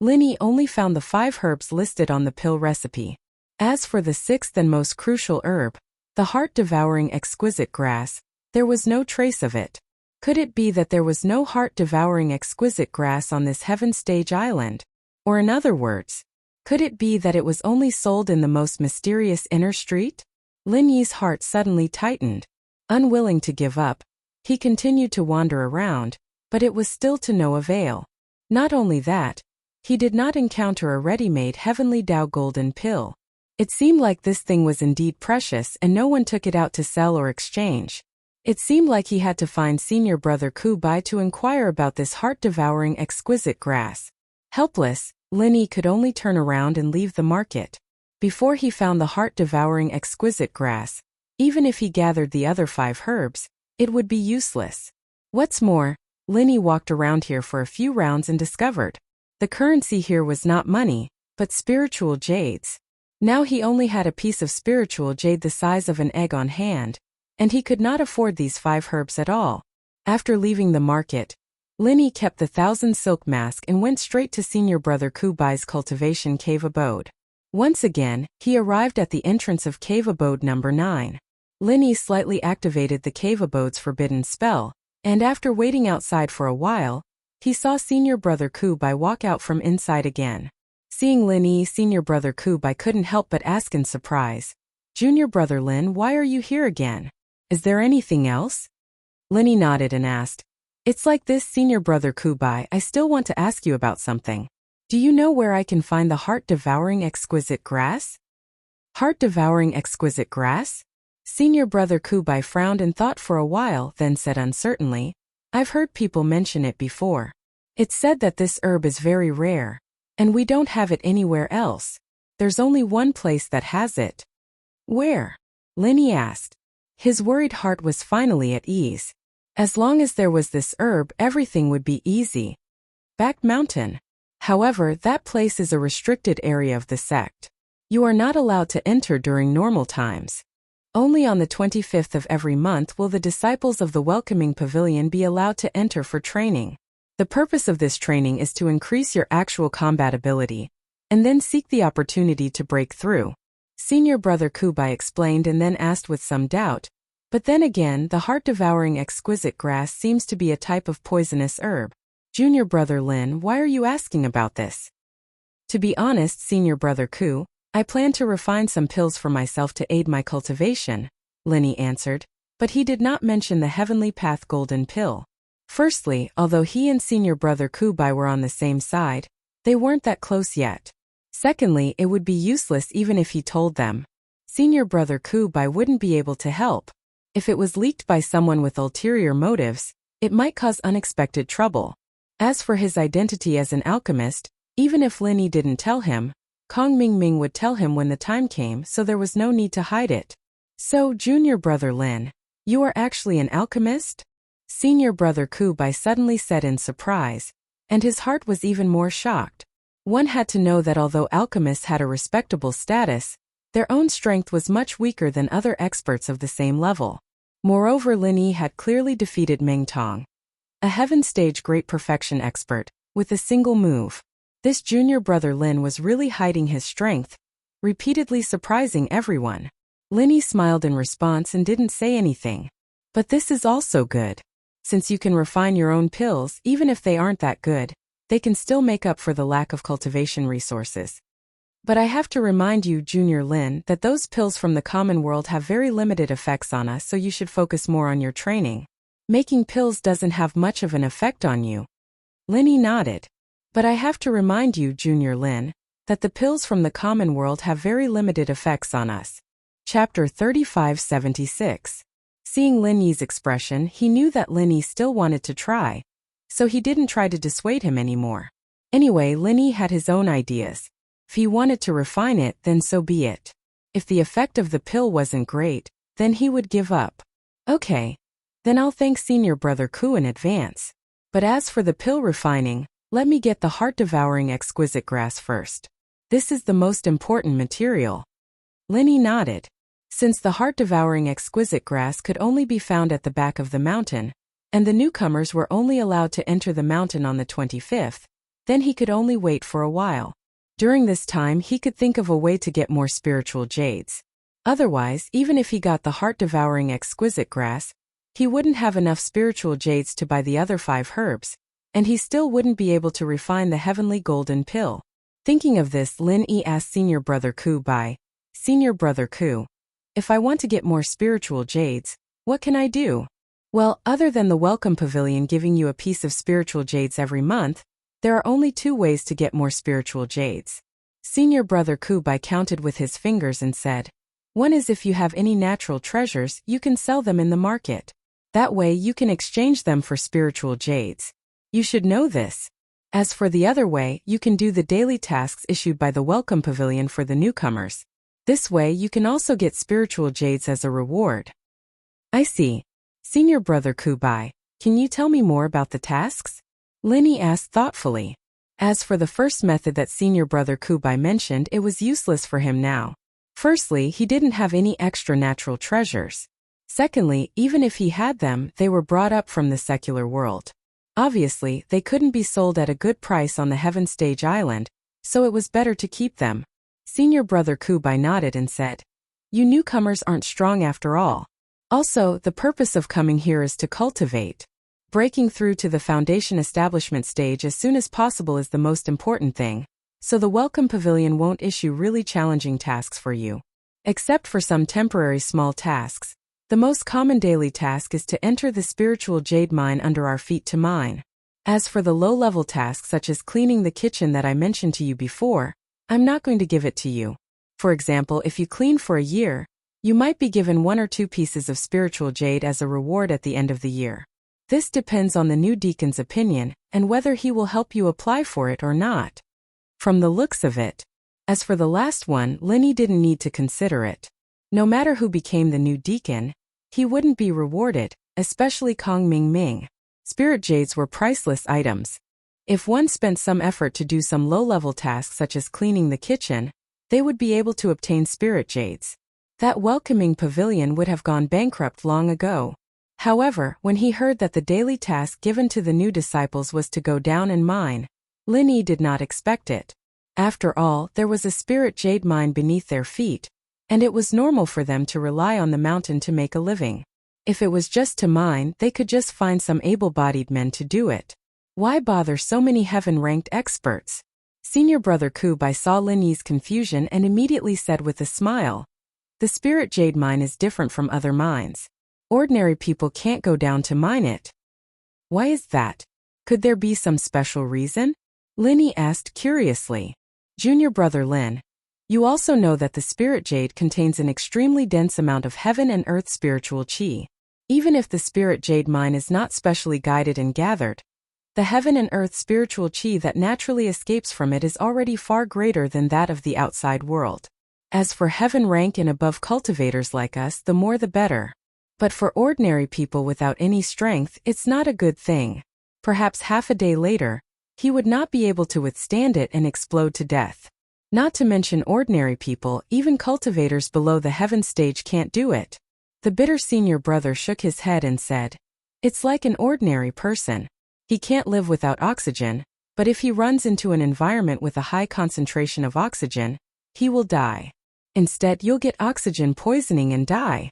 Linny only found the 5 herbs listed on the pill recipe. As for the 6th and most crucial herb, the heart-devouring exquisite grass, there was no trace of it. Could it be that there was no heart-devouring exquisite grass on this heaven stage island? Or in other words, could it be that it was only sold in the most mysterious inner street? Linny's heart suddenly tightened. Unwilling to give up, he continued to wander around, but it was still to no avail. Not only that, he did not encounter a ready-made Heavenly Tao golden pill. It seemed like this thing was indeed precious and no one took it out to sell or exchange. It seemed like he had to find Senior Brother Ku Bai to inquire about this heart-devouring exquisite grass. Helpless, Linny could only turn around and leave the market. Before he found the heart-devouring exquisite grass, even if he gathered the other 5 herbs, it would be useless. What's more, Linny walked around here for a few rounds and discovered the currency here was not money, but spiritual jades. Now he only had a piece of spiritual jade the size of an egg on hand, and he could not afford these 5 herbs at all. After leaving the market, Linny kept the 1,000 silk mask and went straight to Senior Brother Ku Bai's cultivation cave abode. Once again, he arrived at the entrance of cave abode number 9. Linny slightly activated the cave abode's forbidden spell, and after waiting outside for a while, he saw Senior Brother Ku Bai walk out from inside again. Seeing Linny, Senior Brother Ku Bai couldn't help but ask in surprise, "Junior Brother Lin, why are you here again? Is there anything else?" Linny nodded and asked, "It's like this, Senior Brother Ku Bai, I still want to ask you about something. Do you know where I can find the heart-devouring exquisite grass?" "Heart-devouring exquisite grass?" Senior Brother Ku Bai frowned and thought for a while, then said uncertainly, "I've heard people mention it before. It's said that this herb is very rare, and we don't have it anywhere else. There's only one place that has it." "Where?" Linny asked. His worried heart was finally at ease. As long as there was this herb, everything would be easy. Back Mountain. However, that place is a restricted area of the sect. You are not allowed to enter during normal times. Only on the 25th of every month will the disciples of the welcoming pavilion be allowed to enter for training. The purpose of this training is to increase your actual combat ability, and then seek the opportunity to break through. Senior Brother Kubai explained and then asked with some doubt, but then again, the heart-devouring exquisite grass seems to be a type of poisonous herb. Junior Brother Lin, why are you asking about this? To be honest, Senior Brother Ku, I plan to refine some pills for myself to aid my cultivation, Linny answered, but he did not mention the Heavenly Path Golden Pill. Firstly, although he and Senior Brother Kubai were on the same side, they weren't that close yet. Secondly, it would be useless even if he told them. Senior Brother Kubai wouldn't be able to help. If it was leaked by someone with ulterior motives, it might cause unexpected trouble. As for his identity as an alchemist, even if Linny didn't tell him, Kong Mingming would tell him when the time came, so there was no need to hide it. So, Junior Brother Lin, you are actually an alchemist? Senior Brother Kubai suddenly said in surprise, and his heart was even more shocked. One had to know that although alchemists had a respectable status, their own strength was much weaker than other experts of the same level. Moreover, Linny had clearly defeated Meng Tong, a heaven stage great perfection expert, with a single move. This Junior Brother Lin was really hiding his strength, repeatedly surprising everyone. Linny smiled in response and didn't say anything. But this is also good. Since you can refine your own pills, even if they aren't that good, they can still make up for the lack of cultivation resources. But I have to remind you, Junior Lin, that those pills from the common world have very limited effects on us, so you should focus more on your training. Making pills doesn't have much of an effect on you. Linny nodded. But I have to remind you, Junior Lin, that the pills from the common world have very limited effects on us. Chapter 3576. Seeing Linny's expression, he knew that Linny still wanted to try, so he didn't try to dissuade him anymore. Anyway, Linny had his own ideas. If he wanted to refine it, then so be it. If the effect of the pill wasn't great, then he would give up. Okay. Then I'll thank Senior Brother Ku in advance. But as for the pill refining, let me get the heart-devouring exquisite grass first. This is the most important material. Linny nodded. Since the heart-devouring exquisite grass could only be found at the back of the mountain, and the newcomers were only allowed to enter the mountain on the 25th, then he could only wait for a while. During this time, he could think of a way to get more spiritual jades. Otherwise, even if he got the heart-devouring exquisite grass, he wouldn't have enough spiritual jades to buy the other 5 herbs, and he still wouldn't be able to refine the heavenly golden pill. Thinking of this, Lin Yi asked Senior Brother Ku Bai, Senior Brother Ku, if I want to get more spiritual jades, what can I do? Well, other than the welcome pavilion giving you a piece of spiritual jades every month, there are only 2 ways to get more spiritual jades. Senior Brother Ku Bai counted with his fingers and said, one is if you have any natural treasures, you can sell them in the market. That way you can exchange them for spiritual jades. You should know this. As for the other way, you can do the daily tasks issued by the welcome pavilion for the newcomers. This way you can also get spiritual jades as a reward. I see. Senior Brother Ku Bai, can you tell me more about the tasks? Linny asked thoughtfully. As for the first method that Senior Brother Ku Bai mentioned, it was useless for him now. Firstly, he didn't have any extra natural treasures. Secondly, even if he had them, they were brought up from the secular world. Obviously, they couldn't be sold at a good price on the Heaven Stage Island, so it was better to keep them. Senior Brother Ku Bai nodded and said, you newcomers aren't strong after all. Also, the purpose of coming here is to cultivate. Breaking through to the foundation establishment stage as soon as possible is the most important thing, so the welcome pavilion won't issue really challenging tasks for you. Except for some temporary small tasks, the most common daily task is to enter the spiritual jade mine under our feet to mine. As for the low-level tasks such as cleaning the kitchen that I mentioned to you before, I'm not going to give it to you. For example, if you clean for a year, you might be given 1 or 2 pieces of spiritual jade as a reward at the end of the year. This depends on the new deacon's opinion and whether he will help you apply for it or not. From the looks of it. As for the last one, Linny didn't need to consider it. No matter who became the new deacon, he wouldn't be rewarded, especially Kong Ming Ming. Spirit jades were priceless items. If one spent some effort to do some low-level tasks such as cleaning the kitchen, they would be able to obtain spirit jades. That welcoming pavilion would have gone bankrupt long ago. However, when he heard that the daily task given to the new disciples was to go down and mine, Lin Yi did not expect it. After all, there was a spirit jade mine beneath their feet, and it was normal for them to rely on the mountain to make a living. If it was just to mine, they could just find some able-bodied men to do it. Why bother so many heaven-ranked experts? Senior brother Kubai saw Lin Yi's confusion and immediately said with a smile, "The spirit jade mine is different from other mines. Ordinary people can't go down to mine it." "Why is that? Could there be some special reason?" Lin Yi asked curiously. "Junior brother Lin, you also know that the spirit jade contains an extremely dense amount of heaven and earth spiritual qi. Even if the spirit jade mine is not specially guided and gathered, the heaven and earth spiritual qi that naturally escapes from it is already far greater than that of the outside world. As for heaven rank and above cultivators like us, the more the better. But for ordinary people without any strength, it's not a good thing. Perhaps half a day later, he would not be able to withstand it and explode to death. Not to mention ordinary people, even cultivators below the heaven stage can't do it." The bitter senior brother shook his head and said, "It's like an ordinary person. He can't live without oxygen, but if he runs into an environment with a high concentration of oxygen, he will die. Instead, you'll get oxygen poisoning and die."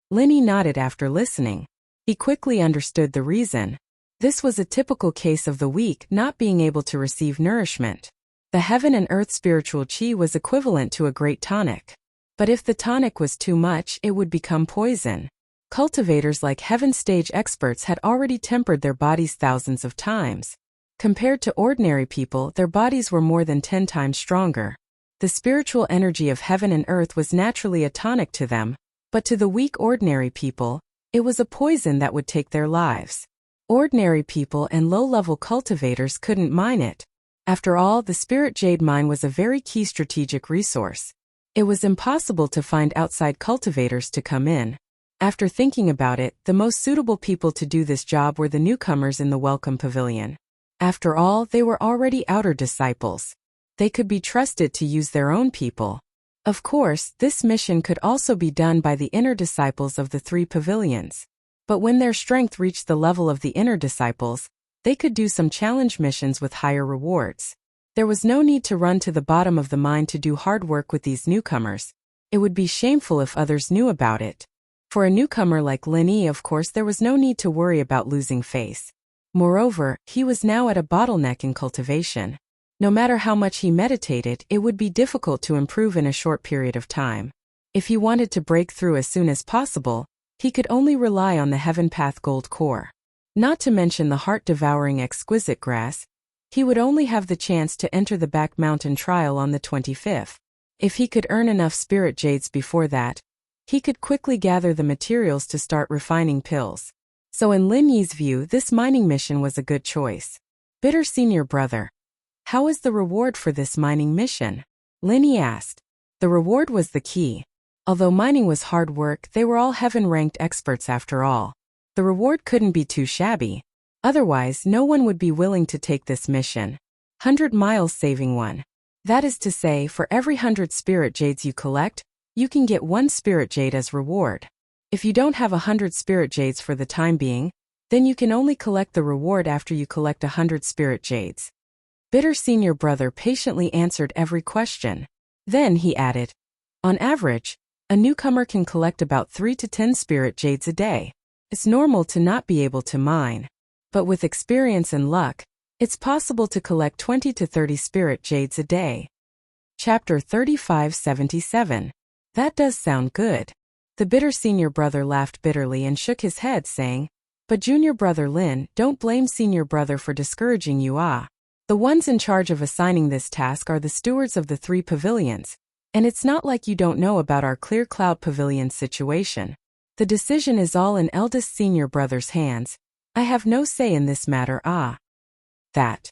Lin Yi nodded after listening. He quickly understood the reason. This was a typical case of the weak not being able to receive nourishment. The heaven and earth spiritual qi was equivalent to a great tonic. But if the tonic was too much, it would become poison. Cultivators like heaven stage experts had already tempered their bodies thousands of times. Compared to ordinary people, their bodies were more than 10 times stronger. The spiritual energy of heaven and earth was naturally a tonic to them, but to the weak ordinary people, it was a poison that would take their lives. Ordinary people and low-level cultivators couldn't mine it. After all, the spirit jade mine was a very key strategic resource. It was impossible to find outside cultivators to come in. After thinking about it, the most suitable people to do this job were the newcomers in the welcome pavilion. After all, they were already outer disciples. They could be trusted to use their own people. Of course, this mission could also be done by the inner disciples of the 3 pavilions. But when their strength reached the level of the inner disciples, they could do some challenge missions with higher rewards. There was no need to run to the bottom of the mine to do hard work with these newcomers. It would be shameful if others knew about it. For a newcomer like Lin Yi, of course, there was no need to worry about losing face. Moreover, he was now at a bottleneck in cultivation. No matter how much he meditated, it would be difficult to improve in a short period of time. If he wanted to break through as soon as possible, he could only rely on the Heaven Path Gold Core. Not to mention the heart-devouring exquisite grass, he would only have the chance to enter the back mountain trial on the 25th. If he could earn enough spirit jades before that, he could quickly gather the materials to start refining pills. So in Lin Yi's view, this mining mission was a good choice. Bitter senior brother, how is the reward for this mining mission? Lin Yi asked. The reward was the key. Although mining was hard work, they were all heaven-ranked experts after all. The reward couldn't be too shabby. Otherwise, no one would be willing to take this mission. 100 miles saving one. That is to say, for every 100 spirit jades you collect, you can get 1 spirit jade as reward. If you don't have 100 spirit jades for the time being, then you can only collect the reward after you collect 100 spirit jades. Bitter senior brother patiently answered every question. Then he added, on average, a newcomer can collect about 3 to 10 spirit jades a day. It's normal to not be able to mine. But with experience and luck, it's possible to collect 20 to 30 spirit jades a day. Chapter 3577. That does sound good. The bitter senior brother laughed bitterly and shook his head, saying, but junior brother Lin, don't blame senior brother for discouraging you. The ones in charge of assigning this task are the stewards of the 3 pavilions, and it's not like you don't know about our Clear Cloud Pavilion situation. The decision is all in eldest senior brother's hands. I have no say in this matter. That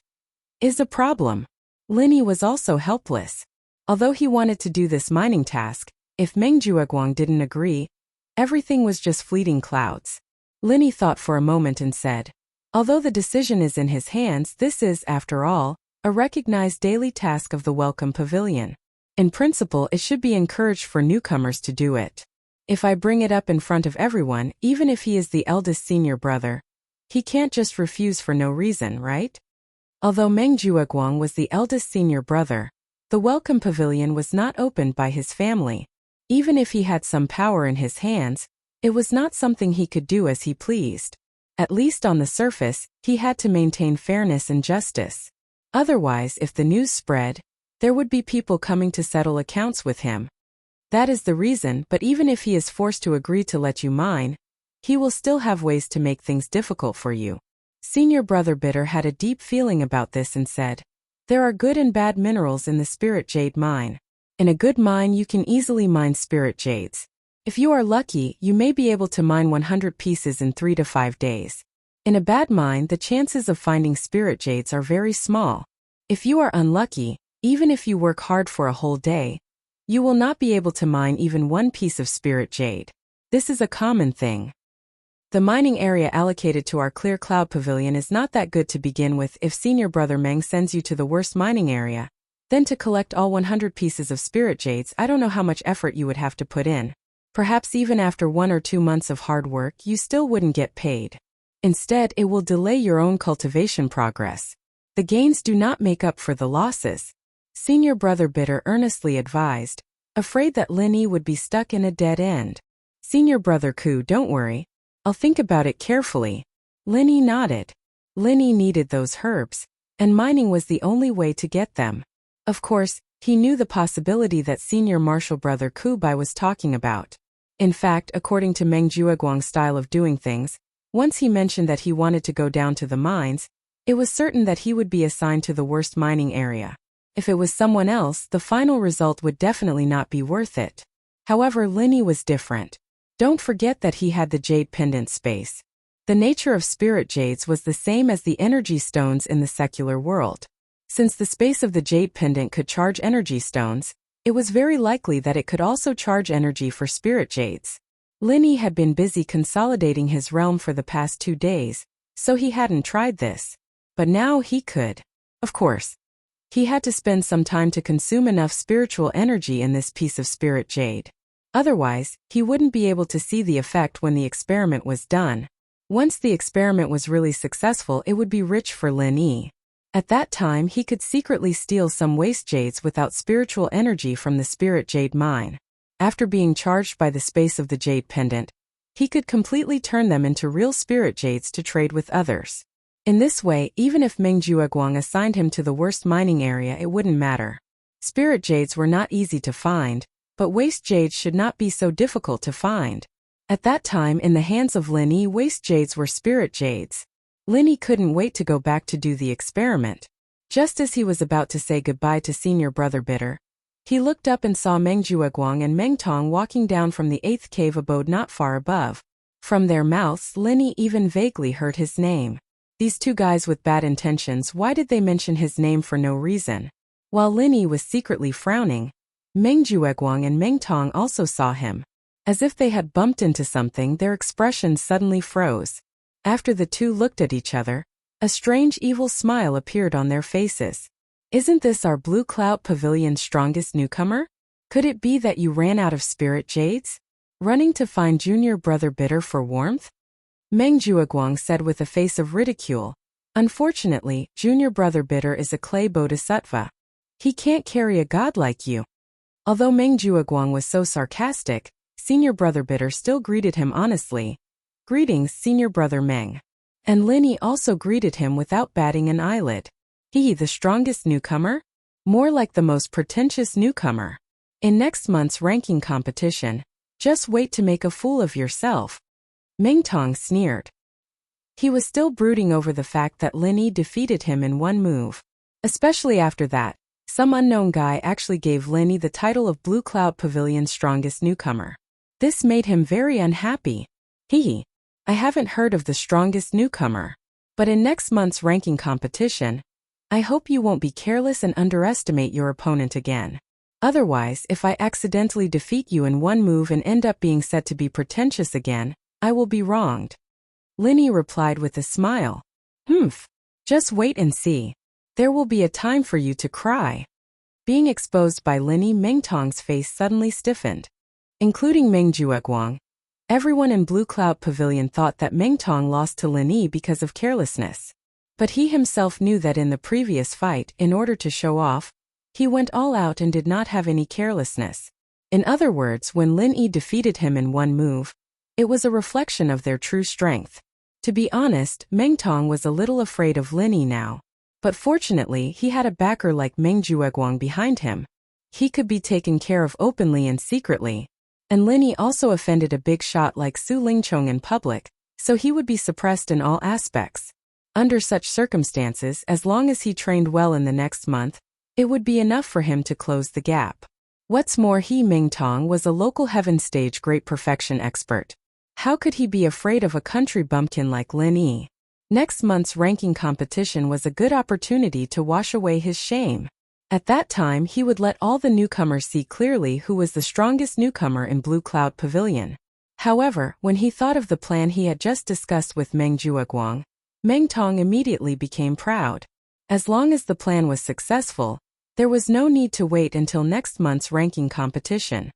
is a problem. Lin Yi was also helpless. Although he wanted to do this mining task, if Meng Jueguang didn't agree, everything was just fleeting clouds. Lin Yi thought for a moment and said, Although the decision is in his hands, this is, after all, a recognized daily task of the Welcome Pavilion. In principle, it should be encouraged for newcomers to do it. If I bring it up in front of everyone, even if he is the eldest senior brother, he can't just refuse for no reason, right? Although Meng Jueguang was the eldest senior brother, the Welcome Pavilion was not opened by his family. Even if he had some power in his hands, it was not something he could do as he pleased. At least on the surface, he had to maintain fairness and justice. Otherwise, if the news spread, there would be people coming to settle accounts with him. That is the reason, but even if he is forced to agree to let you mine, he will still have ways to make things difficult for you. Senior brother Bitter had a deep feeling about this and said, there are good and bad minerals in the spirit jade mine. In a good mine you can easily mine spirit jades. If you are lucky, you may be able to mine 100 pieces in 3 to 5 days. In a bad mine, the chances of finding spirit jades are very small. If you are unlucky, even if you work hard for a whole day, you will not be able to mine even one piece of spirit jade. This is a common thing. The mining area allocated to our Clear Cloud Pavilion is not that good to begin with. If senior brother Meng sends you to the worst mining area, then to collect all 100 pieces of spirit jades, I don't know how much effort you would have to put in. Perhaps even after 1 or 2 months of hard work, you still wouldn't get paid. Instead, it will delay your own cultivation progress. The gains do not make up for the losses. Senior brother Bitter earnestly advised, afraid that Lin Yi would be stuck in a dead end. Senior brother Ku, don't worry. I'll think about it carefully. Lin Yi nodded. Lin Yi needed those herbs, and mining was the only way to get them. Of course, he knew the possibility that senior martial brother Ku Bai was talking about. In fact, according to Meng Jueguang's style of doing things, once he mentioned that he wanted to go down to the mines, it was certain that he would be assigned to the worst mining area. If it was someone else, the final result would definitely not be worth it. However, Lin Yi was different. Don't forget that he had the jade pendant space. The nature of spirit jades was the same as the energy stones in the secular world. Since the space of the jade pendant could charge energy stones, it was very likely that it could also charge energy for spirit jades. Lin Yi had been busy consolidating his realm for the past 2 days, so he hadn't tried this. But now he could. Of course, he had to spend some time to consume enough spiritual energy in this piece of spirit jade. Otherwise, he wouldn't be able to see the effect when the experiment was done. Once the experiment was really successful, it would be rich for Lin Yi. At that time, he could secretly steal some waste jades without spiritual energy from the spirit jade mine. After being charged by the space of the jade pendant, he could completely turn them into real spirit jades to trade with others. In this way, even if Meng Jueguang assigned him to the worst mining area, it wouldn't matter. Spirit jades were not easy to find, but waste jades should not be so difficult to find. At that time, in the hands of Lin Yi, waste jades were spirit jades. Lin Yi couldn't wait to go back to do the experiment. Just as he was about to say goodbye to senior brother Bitter, he looked up and saw Meng Jueguang and Meng Tong walking down from the 8th cave abode not far above. From their mouths, Lin Yi even vaguely heard his name. These 2 guys with bad intentions, why did they mention his name for no reason? While Lin Yi was secretly frowning, Meng Jueguang and Meng Tong also saw him. As if they had bumped into something, their expressions suddenly froze. After the 2 looked at each other, a strange evil smile appeared on their faces. Isn't this our Blue Cloud Pavilion's strongest newcomer? Could it be that you ran out of spirit jades? Running to find junior brother Bitter for warmth? Meng Jueguang said with a face of ridicule. Unfortunately, junior brother Bitter is a clay bodhisattva. He can't carry a god like you. Although Meng Jueguang was so sarcastic, senior brother Bitter still greeted him honestly. Greetings, senior brother Meng. And Lin Yi also greeted him without batting an eyelid. He, the strongest newcomer? More like the most pretentious newcomer. In next month's ranking competition, just wait to make a fool of yourself. Meng Tong sneered. He was still brooding over the fact that Lin Yi defeated him in 1 move. Especially after that, some unknown guy actually gave Lin Yi the title of Blue Cloud Pavilion's strongest newcomer. This made him very unhappy. I haven't heard of the strongest newcomer. But in next month's ranking competition, I hope you won't be careless and underestimate your opponent again. Otherwise, if I accidentally defeat you in 1 move and end up being said to be pretentious again, I will be wronged. Lin Yi replied with a smile. Humph. Just wait and see. There will be a time for you to cry. Being exposed by Lini, Mengtong's face suddenly stiffened. Including Meng Jueguang. Everyone in Blue Cloud Pavilion thought that Mengtong lost to Lini because of carelessness. But he himself knew that in the previous fight, in order to show off, he went all out and did not have any carelessness. In other words, when Lin Yi defeated him in one move, it was a reflection of their true strength. To be honest, Mengtong was a little afraid of Lin Yi now. But fortunately, he had a backer like Meng Jueguang behind him. He could be taken care of openly and secretly. And Lin Yi also offended a big shot like Su Lingchong in public, so he would be suppressed in all aspects. Under such circumstances, as long as he trained well in the next month, it would be enough for him to close the gap. What's more, Mengtong was a local heaven stage great perfection expert. How could he be afraid of a country bumpkin like Lin Yi? Next month's ranking competition was a good opportunity to wash away his shame. At that time, he would let all the newcomers see clearly who was the strongest newcomer in Blue Cloud Pavilion. However, when he thought of the plan he had just discussed with Meng Jueguang, Mengtong immediately became proud. As long as the plan was successful, there was no need to wait until next month's ranking competition.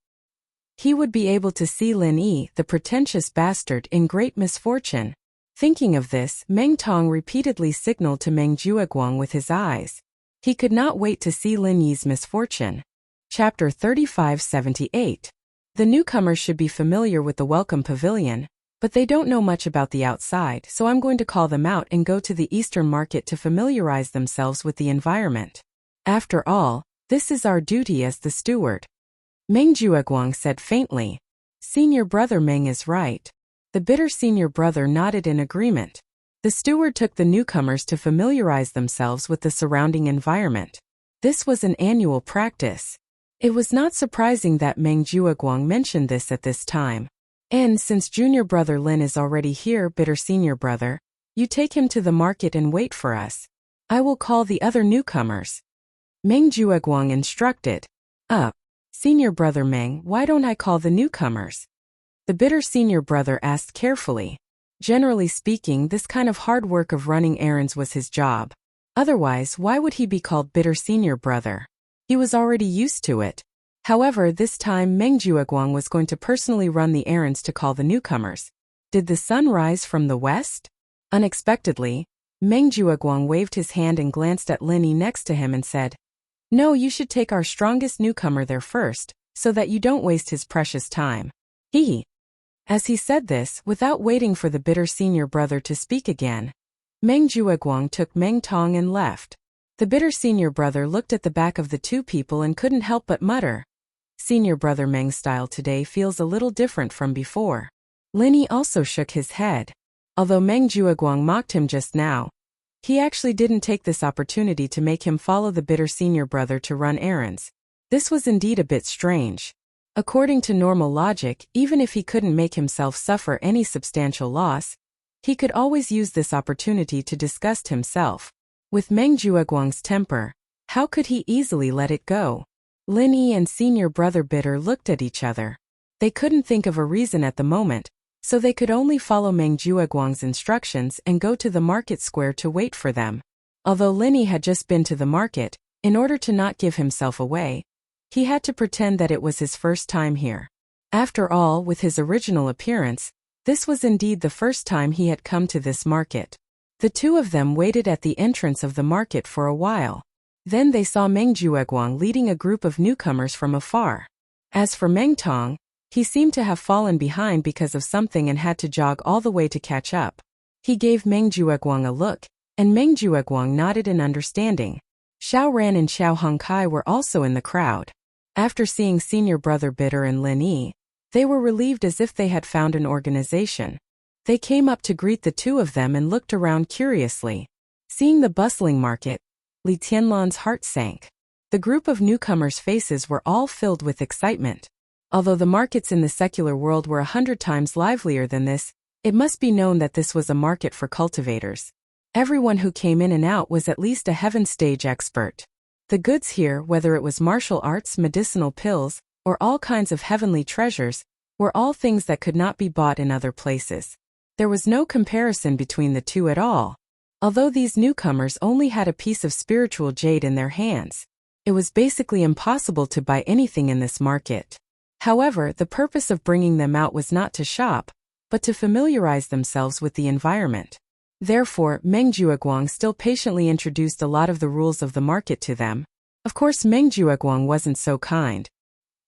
He would be able to see Lin Yi, the pretentious bastard, in great misfortune. Thinking of this, Mengtong repeatedly signaled to Meng Jueguang with his eyes. He could not wait to see Lin Yi's misfortune. Chapter 3578. The newcomers should be familiar with the Welcome Pavilion, but they don't know much about the outside, so I'm going to call them out and go to the Eastern Market to familiarize themselves with the environment. After all, this is our duty as the steward. Meng Jueguang said faintly. Senior brother Meng is right. The bitter senior brother nodded in agreement. The steward took the newcomers to familiarize themselves with the surrounding environment. This was an annual practice. It was not surprising that Meng Jueguang mentioned this at this time. And since junior brother Lin is already here, bitter senior brother, you take him to the market and wait for us. I will call the other newcomers. Meng Jueguang instructed. Senior brother Meng, why don't I call the newcomers? The bitter senior brother asked carefully. Generally speaking, this kind of hard work of running errands was his job. Otherwise, why would he be called bitter senior brother? He was already used to it. However, this time Meng Jueguang was going to personally run the errands to call the newcomers. Did the sun rise from the west? Unexpectedly, Meng Jueguang waved his hand and glanced at Lin Yi next to him and said, No, you should take our strongest newcomer there first, so that you don't waste his precious time. As he said this, without waiting for the bitter senior brother to speak again, Meng Jueguang took Mengtong and left. The bitter senior brother looked at the back of the two people and couldn't help but mutter. Senior brother Meng's style today feels a little different from before. Lin Yi also shook his head. Although Meng Jueguang mocked him just now, he actually didn't take this opportunity to make him follow the bitter senior brother to run errands. This was indeed a bit strange. According to normal logic, even if he couldn't make himself suffer any substantial loss, he could always use this opportunity to disgust himself. With Meng Jueguang's temper, how could he easily let it go? Lin Yi and senior brother Bitter looked at each other. They couldn't think of a reason at the moment, so they could only follow Meng Jueguang's instructions and go to the market square to wait for them. Although Lin Yi had just been to the market, in order to not give himself away, he had to pretend that it was his first time here. After all, with his original appearance, this was indeed the first time he had come to this market. The two of them waited at the entrance of the market for a while. Then they saw Meng Jueguang leading a group of newcomers from afar. As for Mengtong, he seemed to have fallen behind because of something and had to jog all the way to catch up. He gave Meng Jueguang a look, and Meng Jueguang nodded in understanding. Xiao Ran and Xiao Hongkai were also in the crowd. After seeing senior brother Bitter and Lin Yi, they were relieved as if they had found an organization. They came up to greet the two of them and looked around curiously. Seeing the bustling market, Li Tianlan's heart sank. The group of newcomers' faces were all filled with excitement. Although the markets in the secular world were 100 times livelier than this, it must be known that this was a market for cultivators. Everyone who came in and out was at least a heaven stage expert. The goods here, whether it was martial arts, medicinal pills, or all kinds of heavenly treasures, were all things that could not be bought in other places. There was no comparison between the two at all. Although these newcomers only had a piece of spiritual jade in their hands, it was basically impossible to buy anything in this market. However, the purpose of bringing them out was not to shop, but to familiarize themselves with the environment. Therefore, Meng Jueguang still patiently introduced a lot of the rules of the market to them. Of course, Meng Jueguang wasn't so kind.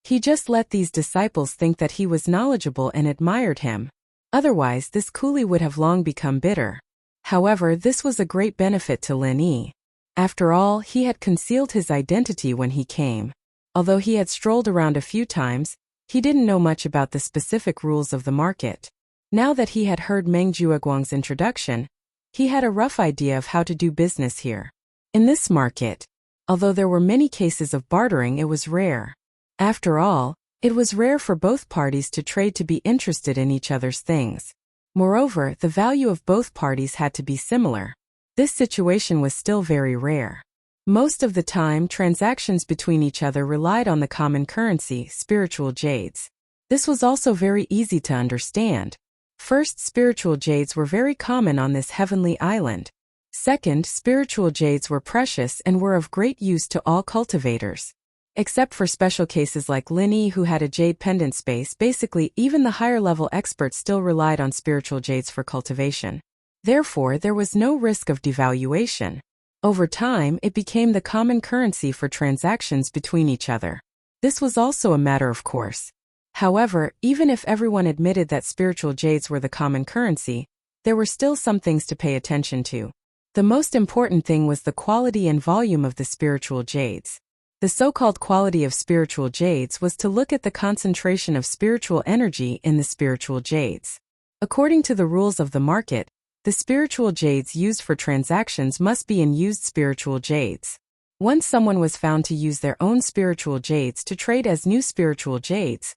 He just let these disciples think that he was knowledgeable and admired him. Otherwise, this coolie would have long become bitter. However, this was a great benefit to Lin Yi. After all, he had concealed his identity when he came. Although he had strolled around a few times, he didn't know much about the specific rules of the market. Now that he had heard Meng Jueguang's introduction, he had a rough idea of how to do business here. In this market, although there were many cases of bartering, it was rare. After all, it was rare for both parties to trade to be interested in each other's things. Moreover, the value of both parties had to be similar. This situation was still very rare. Most of the time, transactions between each other relied on the common currency, spiritual jades. This was also very easy to understand. First, spiritual jades were very common on this heavenly island. Second, spiritual jades were precious and were of great use to all cultivators. Except for special cases like Lin Yi, who had a jade pendant space, basically even the higher-level experts still relied on spiritual jades for cultivation. Therefore, there was no risk of devaluation. Over time, it became the common currency for transactions between each other. This was also a matter of course. However, even if everyone admitted that spiritual jades were the common currency, there were still some things to pay attention to. The most important thing was the quality and volume of the spiritual jades. The so-called quality of spiritual jades was to look at the concentration of spiritual energy in the spiritual jades. According to the rules of the market, the spiritual jades used for transactions must be in used spiritual jades. Once someone was found to use their own spiritual jades to trade as new spiritual jades,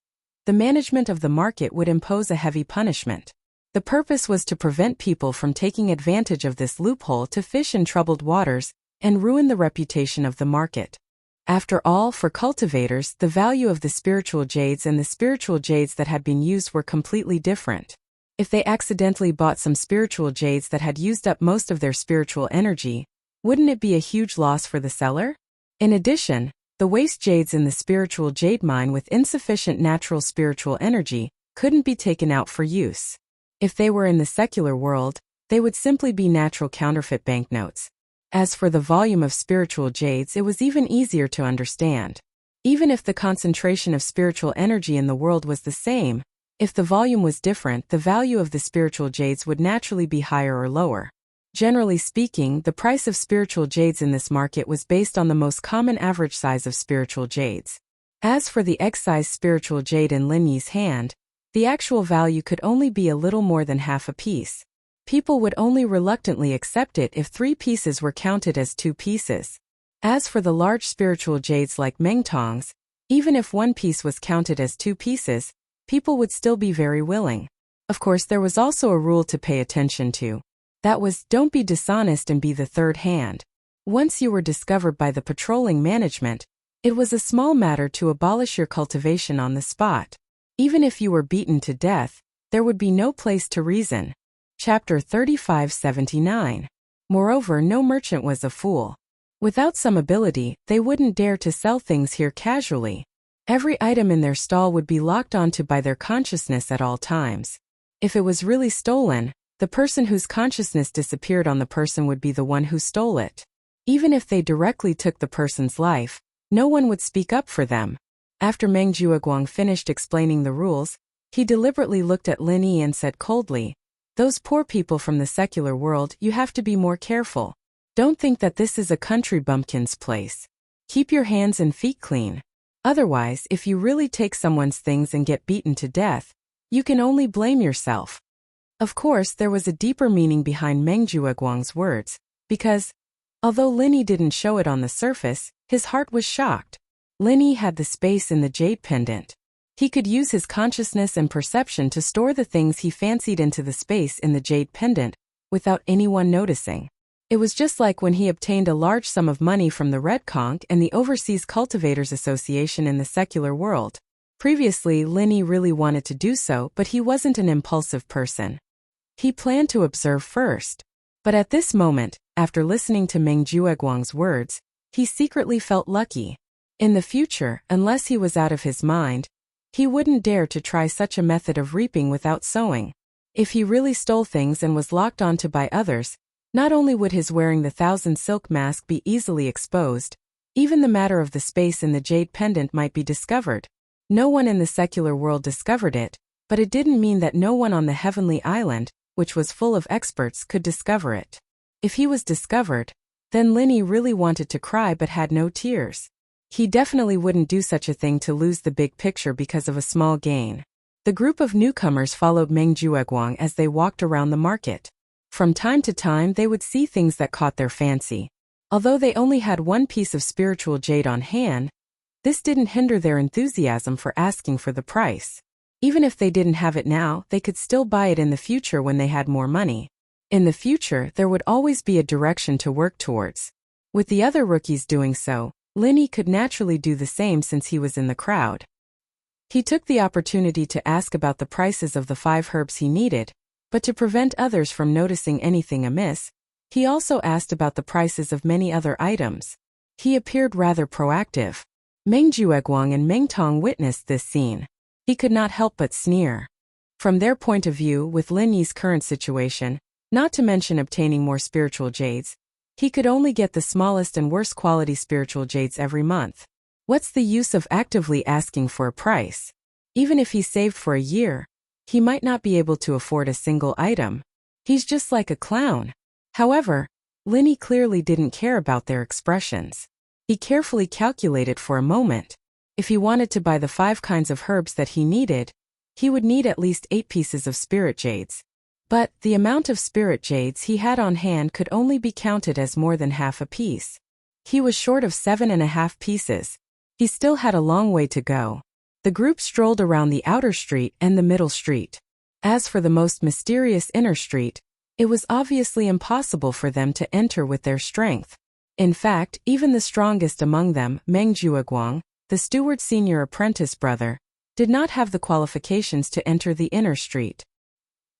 the management of the market would impose a heavy punishment. The purpose was to prevent people from taking advantage of this loophole to fish in troubled waters and ruin the reputation of the market. After all, for cultivators, the value of the spiritual jades and the spiritual jades that had been used were completely different. If they accidentally bought some spiritual jades that had used up most of their spiritual energy, wouldn't it be a huge loss for the seller? In addition, the waste jades in the spiritual jade mine with insufficient natural spiritual energy couldn't be taken out for use. If they were in the secular world, they would simply be natural counterfeit banknotes. As for the volume of spiritual jades, it was even easier to understand. Even if the concentration of spiritual energy in the world was the same, if the volume was different, the value of the spiritual jades would naturally be higher or lower. Generally speaking, the price of spiritual jades in this market was based on the most common average size of spiritual jades. As for the egg-sized spiritual jade in Lin Yi's hand, the actual value could only be a little more than half a piece. People would only reluctantly accept it if 3 pieces were counted as 2 pieces. As for the large spiritual jades like Mengtongs, even if 1 piece was counted as 2 pieces, people would still be very willing. Of course, there was also a rule to pay attention to. That was, don't be dishonest and be the third hand. Once you were discovered by the patrolling management, it was a small matter to abolish your cultivation on the spot. Even if you were beaten to death, there would be no place to reason. Chapter 3579. Moreover, no merchant was a fool. Without some ability, they wouldn't dare to sell things here casually. Every item in their stall would be locked onto by their consciousness at all times. If it was really stolen, the person whose consciousness disappeared on the person would be the one who stole it. Even if they directly took the person's life, no one would speak up for them. After Meng Jueguang finished explaining the rules, he deliberately looked at Lin Yi and said coldly, "Those poor people from the secular world, you have to be more careful. Don't think that this is a country bumpkin's place. Keep your hands and feet clean. Otherwise, if you really take someone's things and get beaten to death, you can only blame yourself." Of course, there was a deeper meaning behind Meng Jueguang's words, because, although Lin Yi didn't show it on the surface, his heart was shocked. Lin Yi had the space in the jade pendant. He could use his consciousness and perception to store the things he fancied into the space in the jade pendant, without anyone noticing. It was just like when he obtained a large sum of money from the Red Conch and the Overseas Cultivators Association in the secular world. Previously, Lin Yi really wanted to do so, but he wasn't an impulsive person. He planned to observe first. But at this moment, after listening to Meng Jueguang's words, he secretly felt lucky. In the future, unless he was out of his mind, he wouldn't dare to try such a method of reaping without sowing. If he really stole things and was locked onto by others, not only would his wearing the 1,000 silk mask be easily exposed, even the matter of the space in the jade pendant might be discovered. No one in the secular world discovered it, but it didn't mean that no one on the heavenly island, which was full of experts, could discover it. If he was discovered, then Linny really wanted to cry but had no tears. He definitely wouldn't do such a thing to lose the big picture because of a small gain. The group of newcomers followed Meng Jueguang as they walked around the market. From time to time they would see things that caught their fancy. Although they only had one piece of spiritual jade on hand, this didn't hinder their enthusiasm for asking for the price. Even if they didn't have it now, they could still buy it in the future when they had more money. In the future, there would always be a direction to work towards. With the other rookies doing so, Linny could naturally do the same since he was in the crowd. He took the opportunity to ask about the prices of the 5 herbs he needed, but to prevent others from noticing anything amiss, he also asked about the prices of many other items. He appeared rather proactive. Meng Jueguang and Meng Tong witnessed this scene. He could not help but sneer. From their point of view, with Lin Yi's current situation, not to mention obtaining more spiritual jades, he could only get the smallest and worst quality spiritual jades every month. What's the use of actively asking for a price? Even if he saved for a year, he might not be able to afford a single item. He's just like a clown. However, Lin Yi clearly didn't care about their expressions. He carefully calculated for a moment. If he wanted to buy the 5 kinds of herbs that he needed, he would need at least 8 pieces of spirit jades. But the amount of spirit jades he had on hand could only be counted as more than half a piece. He was short of 7.5 pieces. He still had a long way to go. The group strolled around the outer street and the middle street. As for the most mysterious inner street, it was obviously impossible for them to enter with their strength. In fact, even the strongest among them, Meng Jueguang, the steward's senior apprentice brother, did not have the qualifications to enter the inner street.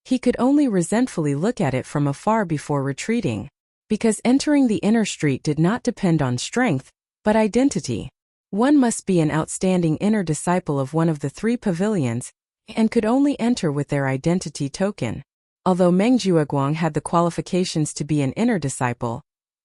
He could only resentfully look at it from afar before retreating, because entering the inner street did not depend on strength, but identity. One must be an outstanding inner disciple of one of the 3 pavilions, and could only enter with their identity token. Although Meng Jueguang had the qualifications to be an inner disciple,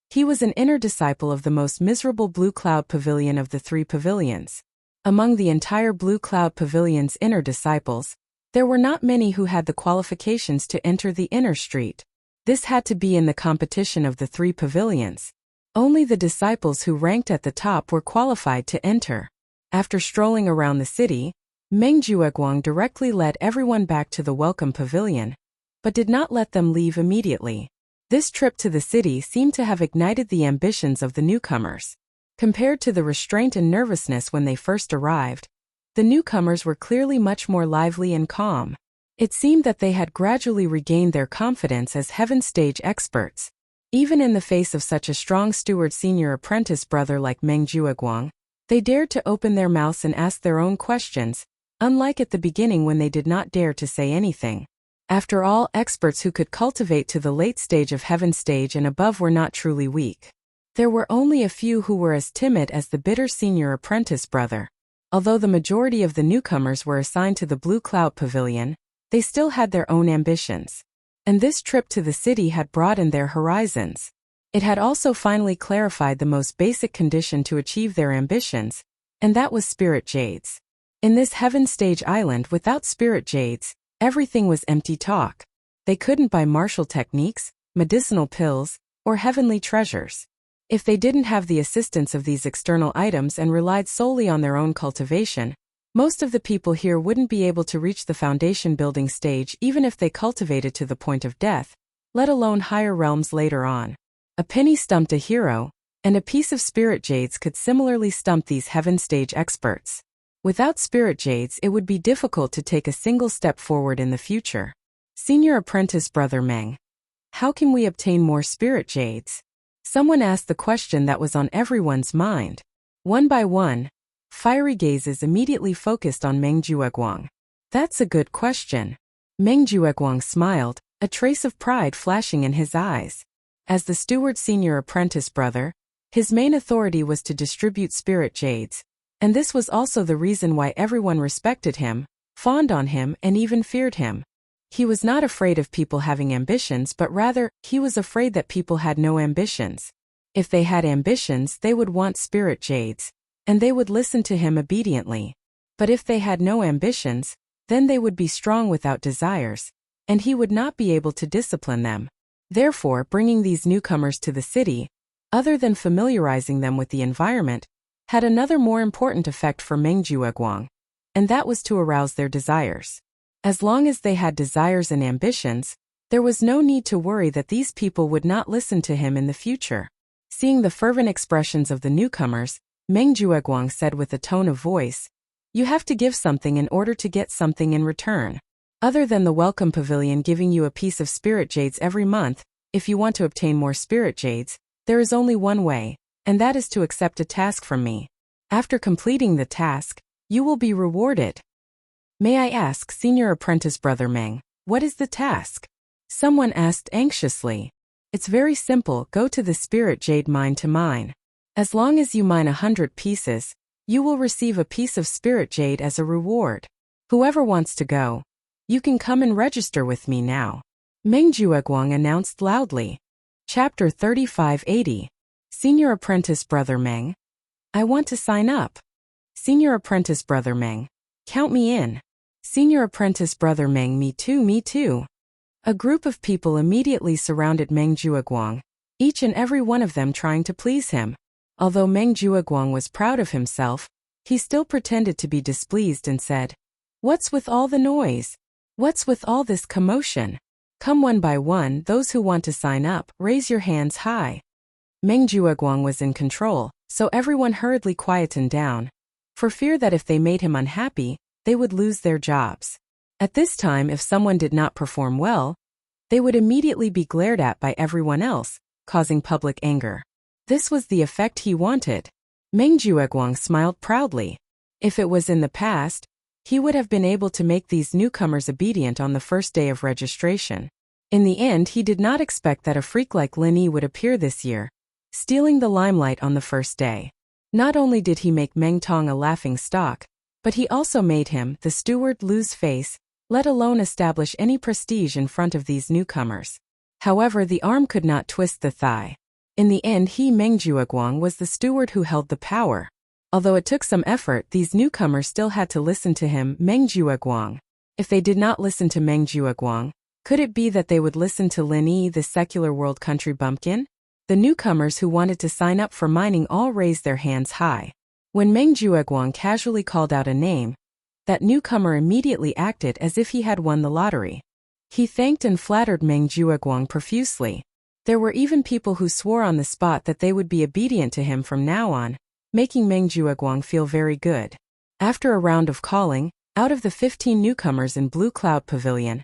he was an inner disciple of the most miserable Blue Cloud Pavilion of the 3 pavilions. Among the entire Blue Cloud Pavilion's inner disciples, there were not many who had the qualifications to enter the inner street. This had to be in the competition of the 3 pavilions. Only the disciples who ranked at the top were qualified to enter. After strolling around the city, Meng Jueguang directly led everyone back to the Welcome Pavilion, but did not let them leave immediately. This trip to the city seemed to have ignited the ambitions of the newcomers. Compared to the restraint and nervousness when they first arrived, the newcomers were clearly much more lively and calm. It seemed that they had gradually regained their confidence as heaven stage experts. Even in the face of such a strong steward senior apprentice brother like Meng Jueguang, they dared to open their mouths and ask their own questions, unlike at the beginning when they did not dare to say anything. After all, experts who could cultivate to the late stage of heaven stage and above were not truly weak. There were only a few who were as timid as the bitter senior apprentice brother. Although the majority of the newcomers were assigned to the Blue Cloud Pavilion, they still had their own ambitions. And this trip to the city had broadened their horizons. It had also finally clarified the most basic condition to achieve their ambitions, and that was spirit jades. In this heaven stage island without spirit jades, everything was empty talk. They couldn't buy martial techniques, medicinal pills, or heavenly treasures. If they didn't have the assistance of these external items and relied solely on their own cultivation, most of the people here wouldn't be able to reach the foundation building stage even if they cultivated to the point of death, let alone higher realms later on. A penny stumped a hero, and a piece of spirit jades could similarly stump these heaven stage experts. Without spirit jades, it would be difficult to take a single step forward in the future. Senior apprentice brother Meng, how can we obtain more spirit jades? Someone asked the question that was on everyone's mind. One by one, fiery gazes immediately focused on Meng Jueguang. That's a good question. Meng Jueguang smiled, a trace of pride flashing in his eyes. As the steward's senior apprentice brother, his main authority was to distribute spirit jades, and this was also the reason why everyone respected him, fawned on him, and even feared him. He was not afraid of people having ambitions, but rather, he was afraid that people had no ambitions. If they had ambitions, they would want spirit jades, and they would listen to him obediently. But if they had no ambitions, then they would be strong without desires, and he would not be able to discipline them. Therefore, bringing these newcomers to the city, other than familiarizing them with the environment, had another more important effect for Meng Jueguang, and that was to arouse their desires. As long as they had desires and ambitions, there was no need to worry that these people would not listen to him in the future. Seeing the fervent expressions of the newcomers, Meng Jueguang said with a tone of voice, "You have to give something in order to get something in return. Other than the welcome pavilion giving you a piece of spirit jades every month, if you want to obtain more spirit jades, there is only one way, and that is to accept a task from me. After completing the task, you will be rewarded." "May I ask, senior apprentice brother Meng, what is the task?" someone asked anxiously. "It's very simple, go to the spirit jade mine to mine. As long as you mine 100 pieces, you will receive a piece of spirit jade as a reward. Whoever wants to go, you can come and register with me now," Meng Jueguang announced loudly. Chapter 3580. Senior Apprentice Brother Meng. "I want to sign up." Senior Apprentice Brother Meng. "Count me in." Senior Apprentice Brother Meng. "Me too, me too." A group of people immediately surrounded Meng Jueguang, each and every one of them trying to please him. Although Meng Jueguang was proud of himself, he still pretended to be displeased and said, "What's with all the noise? What's with all this commotion? Come one by one, those who want to sign up, raise your hands high." Meng Jueguang was in control, so everyone hurriedly quietened down, for fear that if they made him unhappy, they would lose their jobs. At this time, if someone did not perform well, they would immediately be glared at by everyone else, causing public anger. This was the effect he wanted. Meng Jueguang smiled proudly. If it was in the past, he would have been able to make these newcomers obedient on the first day of registration. In the end, he did not expect that a freak like Lin Yi would appear this year, stealing the limelight on the first day. Not only did he make Meng Tong a laughing stock, but he also made him, the steward, lose face, let alone establish any prestige in front of these newcomers. However, the arm could not twist the thigh. In the end, he, Meng Jueguang, was the steward who held the power. Although it took some effort, these newcomers still had to listen to him, Meng Jueguang. If they did not listen to Meng Jueguang, could it be that they would listen to Lin Yi, the secular world country bumpkin? The newcomers who wanted to sign up for mining all raised their hands high. When Meng Jueguang casually called out a name, that newcomer immediately acted as if he had won the lottery. He thanked and flattered Meng Jueguang profusely. There were even people who swore on the spot that they would be obedient to him from now on, making Meng Jueguang feel very good. After a round of calling, out of the 15 newcomers in Blue Cloud Pavilion,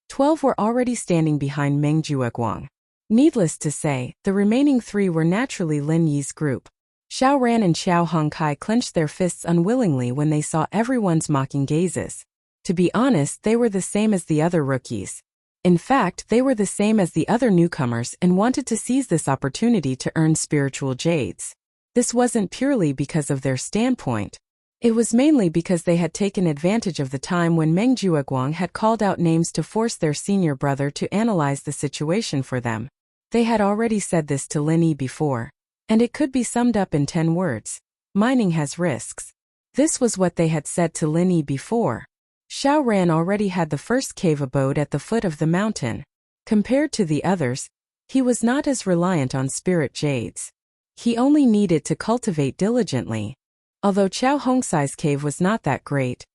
12 were already standing behind Meng Jueguang. Needless to say, the remaining 3 were naturally Lin Yi's group. Xiao Ran and Xiao Hongkai clenched their fists unwillingly when they saw everyone's mocking gazes. To be honest, they were the same as the other rookies. In fact, they were the same as the other newcomers and wanted to seize this opportunity to earn spiritual jades. This wasn't purely because of their standpoint. It was mainly because they had taken advantage of the time when Meng Jueguang had called out names to force their senior brother to analyze the situation for them. They had already said this to Lin Yi before, and it could be summed up in 10 words. Mining has risks. This was what they had said to Lin Yi before. Xiao Ran already had the first cave abode at the foot of the mountain. Compared to the others, he was not as reliant on spirit jades. He only needed to cultivate diligently. Although Qiao Hongsai's cave was not that great,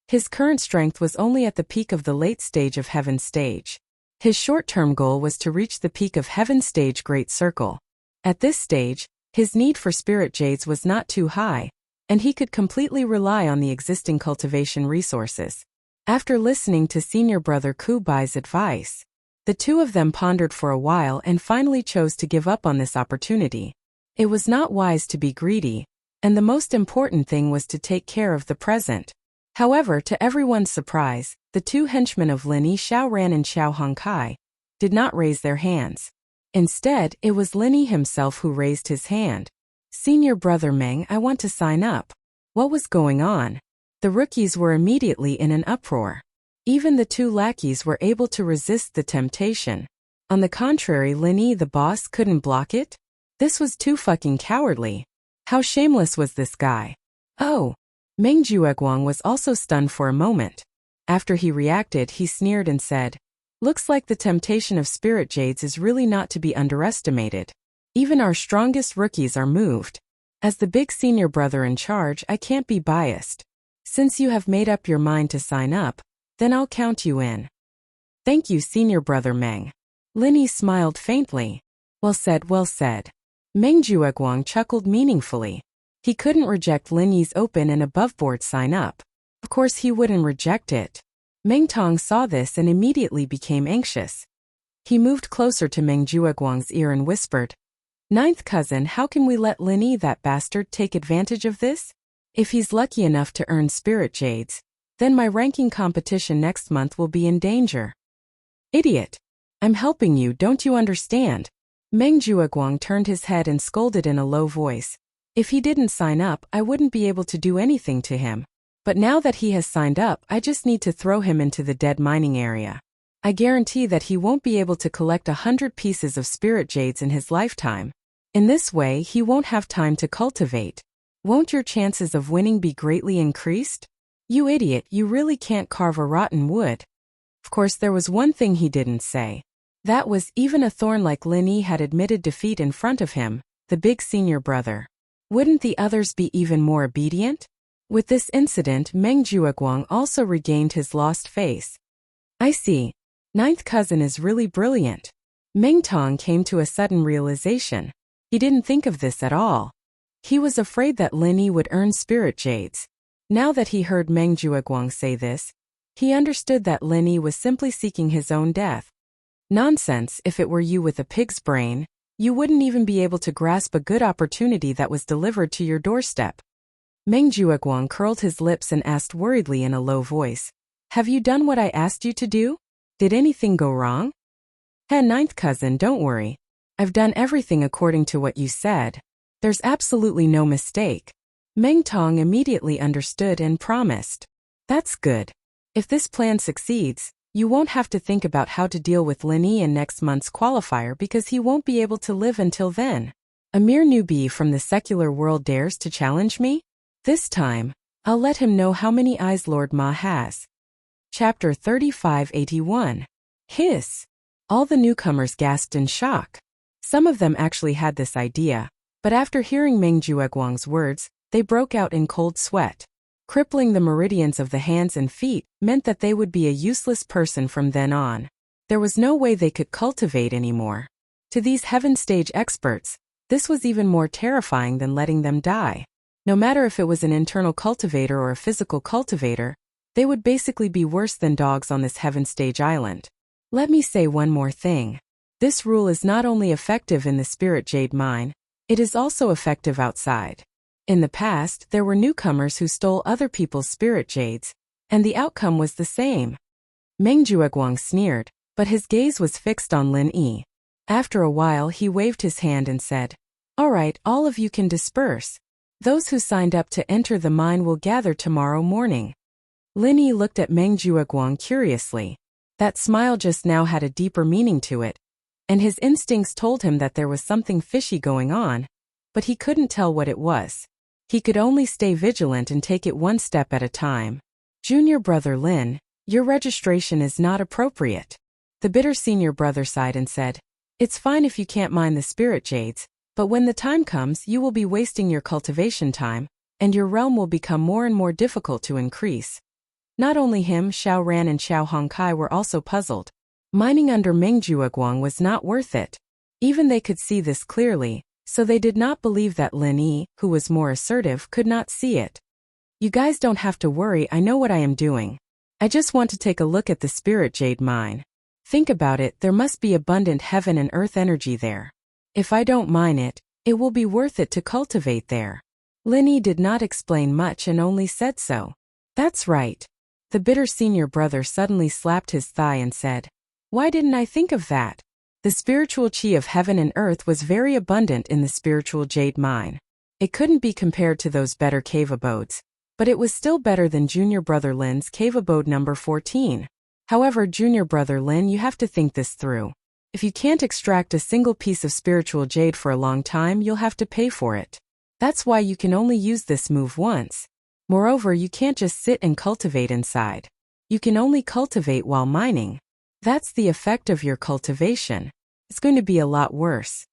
his current strength was only at the peak of the late stage of Heaven Stage. His short-term goal was to reach the peak of Heaven Stage Great Circle. At this stage, his need for spirit jades was not too high, and he could completely rely on the existing cultivation resources. After listening to senior brother Ku Bai's advice, the two of them pondered for a while and finally chose to give up on this opportunity. It was not wise to be greedy, and the most important thing was to take care of the present. However, to everyone's surprise, the 2 henchmen of Lin Yi, Xiao Ran and Xiao Hongkai, did not raise their hands. Instead, it was Linny himself who raised his hand. Senior brother Meng, I want to sign up. What was going on? The rookies were immediately in an uproar. Even the two lackeys were able to resist the temptation. On the contrary, Linny, the boss, couldn't block it? This was too fucking cowardly. How shameless was this guy? Oh. Meng Jueguang was also stunned for a moment. After he reacted, he sneered and said, "Looks like the temptation of spirit jades is really not to be underestimated. Even our strongest rookies are moved. As the big senior brother in charge, I can't be biased. Since you have made up your mind to sign up, then I'll count you in." "Thank you, senior brother Meng." Linny smiled faintly. Well said, well said. Meng Jueguang chuckled meaningfully. He couldn't reject Linny's open and above-board sign-up. Of course he wouldn't reject it. Meng Tong saw this and immediately became anxious. He moved closer to Meng Jueguang's ear and whispered, "Ninth cousin, how can we let Linny, that bastard, take advantage of this? If he's lucky enough to earn spirit jades, then my ranking competition next month will be in danger." "Idiot! I'm helping you, don't you understand?" Meng Jueguang turned his head and scolded in a low voice. "If he didn't sign up, I wouldn't be able to do anything to him. But now that he has signed up, I just need to throw him into the dead mining area. I guarantee that he won't be able to collect 100 pieces of spirit jades in his lifetime. In this way, he won't have time to cultivate. Won't your chances of winning be greatly increased? You idiot, you really can't carve a rotten wood." Of course, there was one thing he didn't say. That was, even a thorn like Linny had admitted defeat in front of him, the big senior brother. Wouldn't the others be even more obedient? With this incident, Meng Jueguang also regained his lost face. "I see. Ninth cousin is really brilliant." Meng Tong came to a sudden realization. He didn't think of this at all. He was afraid that Linny would earn spirit jades. Now that he heard Meng Jueguang say this, he understood that Linny was simply seeking his own death. Nonsense, if it were you with a pig's brain, you wouldn't even be able to grasp a good opportunity that was delivered to your doorstep. Meng Jueguang curled his lips and asked worriedly in a low voice, "Have you done what I asked you to do? Did anything go wrong?" Ninth cousin, don't worry. I've done everything according to what you said. There's absolutely no mistake." Meng Tong immediately understood and promised. "That's good. If this plan succeeds, you won't have to think about how to deal with Linny in next month's qualifier because he won't be able to live until then. A mere newbie from the secular world dares to challenge me? This time, I'll let him know how many eyes Lord Ma has." Chapter 3581. Hiss! All the newcomers gasped in shock. Some of them actually had this idea, but after hearing Meng Jueguang's words, they broke out in cold sweat. Crippling the meridians of the hands and feet meant that they would be a useless person from then on. There was no way they could cultivate anymore. To these heaven stage experts, this was even more terrifying than letting them die. No matter if it was an internal cultivator or a physical cultivator, they would basically be worse than dogs on this heaven stage island. Let me say one more thing. This rule is not only effective in the spirit jade mine, it is also effective outside. In the past, there were newcomers who stole other people's spirit jades, and the outcome was the same. Meng Jueguang sneered, but his gaze was fixed on Lin Yi. After a while, he waved his hand and said, "All right, all of you can disperse. Those who signed up to enter the mine will gather tomorrow morning." Lin Yi looked at Meng Jueguang curiously. That smile just now had a deeper meaning to it, and his instincts told him that there was something fishy going on, but he couldn't tell what it was. He could only stay vigilant and take it one step at a time. "Junior brother Lin, your registration is not appropriate." The bitter senior brother sighed and said, "It's fine if you can't mine the spirit jades, but when the time comes, you will be wasting your cultivation time, and your realm will become more and more difficult to increase." Not only him, Xiao Ran and Xiao Hongkai were also puzzled. Mining under Meng Jueguang was not worth it. Even they could see this clearly, so they did not believe that Lin Yi, who was more assertive, could not see it. "You guys don't have to worry, I know what I am doing. I just want to take a look at the spirit jade mine. Think about it, there must be abundant heaven and earth energy there. If I don't mine it, it will be worth it to cultivate there." Lin Yi did not explain much and only said so. "That's right." The bitter senior brother suddenly slapped his thigh and said, "Why didn't I think of that? The spiritual qi of heaven and earth was very abundant in the spiritual jade mine. It couldn't be compared to those better cave abodes, but it was still better than Junior Brother Lin's cave abode number 14. However, Junior Brother Lin, you have to think this through. If you can't extract a single piece of spiritual jade for a long time, you'll have to pay for it. That's why you can only use this move once. Moreover, you can't just sit and cultivate inside. You can only cultivate while mining. That's the effect of your cultivation. It's going to be a lot worse.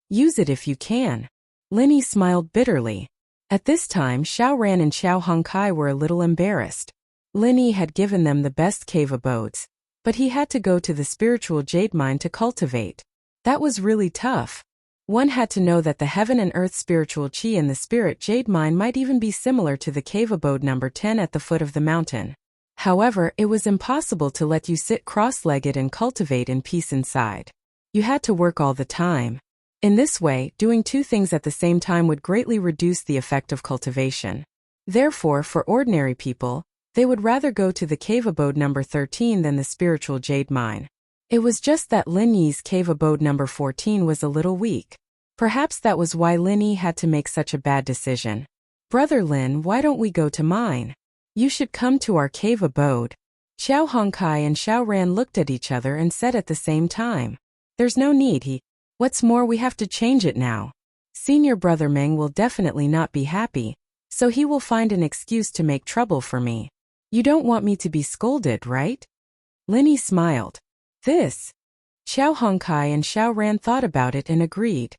Use it if you can. Linny smiled bitterly. At this time, Xiao Ran and Xiao Hongkai were a little embarrassed. Linny had given them the best cave abodes, but he had to go to the spiritual jade mine to cultivate. That was really tough. One had to know that the heaven and earth spiritual qi in the spirit jade mine might even be similar to the cave abode number 10 at the foot of the mountain. However, it was impossible to let you sit cross-legged and cultivate in peace inside. You had to work all the time. In this way, doing two things at the same time would greatly reduce the effect of cultivation. Therefore, for ordinary people, they would rather go to the cave abode number 13 than the spiritual jade mine. It was just that Lin Yi's cave abode number 14 was a little weak. Perhaps that was why Lin Yi had to make such a bad decision. Brother Lin, why don't we go to mine? You should come to our cave abode. Xiao Hongkai and Xiao Ran looked at each other and said at the same time. There's no need, What's more, we have to change it now. Senior Brother Meng will definitely not be happy, so he will find an excuse to make trouble for me. You don't want me to be scolded, right? Linny smiled. This. Xiao Hongkai and Xiao Ran thought about it and agreed.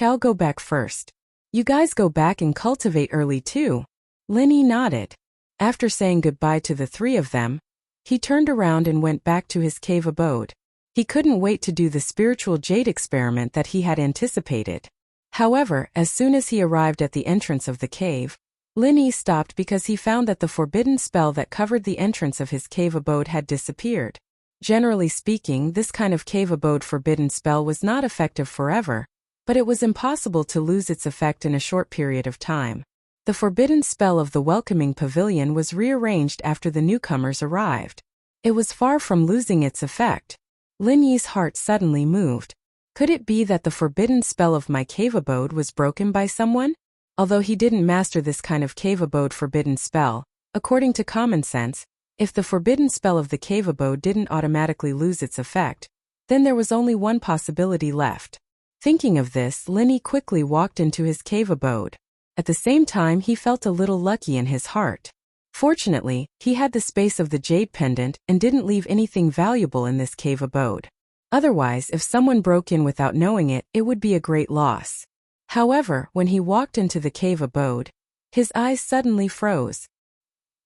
I'll go back first. You guys go back and cultivate early too. Linny nodded. After saying goodbye to the three of them, he turned around and went back to his cave abode. He couldn't wait to do the spiritual jade experiment that he had anticipated. However, as soon as he arrived at the entrance of the cave, Linny stopped because he found that the forbidden spell that covered the entrance of his cave abode had disappeared. Generally speaking, this kind of cave abode forbidden spell was not effective forever, but it was impossible to lose its effect in a short period of time. The forbidden spell of the welcoming pavilion was rearranged after the newcomers arrived. It was far from losing its effect. Lin Yi's heart suddenly moved. Could it be that the forbidden spell of my cave abode was broken by someone? Although he didn't master this kind of cave abode forbidden spell, according to common sense, if the forbidden spell of the cave abode didn't automatically lose its effect, then there was only one possibility left. Thinking of this, Linny quickly walked into his cave abode. At the same time, he felt a little lucky in his heart. Fortunately, he had the space of the jade pendant and didn't leave anything valuable in this cave abode. Otherwise, if someone broke in without knowing it, it would be a great loss. However, when he walked into the cave abode, his eyes suddenly froze.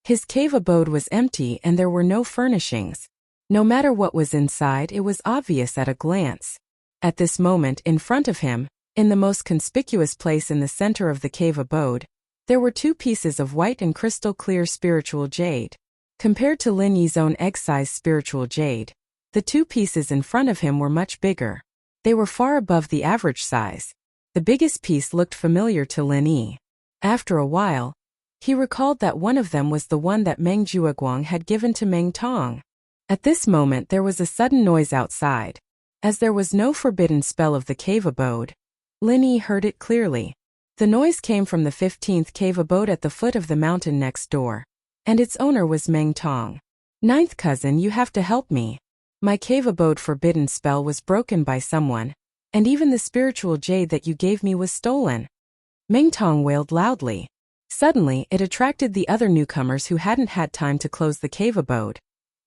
His cave abode was empty and there were no furnishings. No matter what was inside, it was obvious at a glance. At this moment, in front of him, in the most conspicuous place in the center of the cave abode, there were two pieces of white and crystal clear spiritual jade. Compared to Lin Yi's own egg-sized spiritual jade, the two pieces in front of him were much bigger. They were far above the average size. The biggest piece looked familiar to Lin Yi. After a while, he recalled that one of them was the one that Meng Jueguang had given to Meng Tong. At this moment there was a sudden noise outside. As there was no forbidden spell of the cave abode, Lin Yi heard it clearly. The noise came from the 15th cave abode at the foot of the mountain next door, and its owner was Meng Tong. Ninth cousin, you have to help me. My cave abode forbidden spell was broken by someone, and even the spiritual jade that you gave me was stolen. Meng Tong wailed loudly. Suddenly, it attracted the other newcomers who hadn't had time to close the cave abode,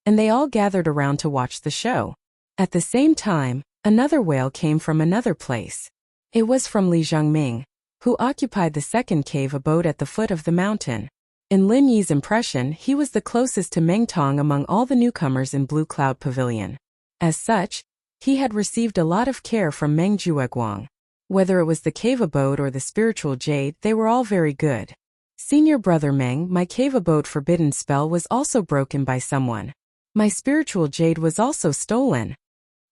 and they all gathered around to watch the show. At the same time, another wail came from another place. It was from Li Zhengming, who occupied the second cave abode at the foot of the mountain. In Lin Yi's impression, he was the closest to Meng Tong among all the newcomers in Blue Cloud Pavilion. As such, he had received a lot of care from Meng Jueguang. Whether it was the cave abode or the spiritual jade, they were all very good. Senior Brother Meng, my cave abode forbidden spell was also broken by someone. My spiritual jade was also stolen.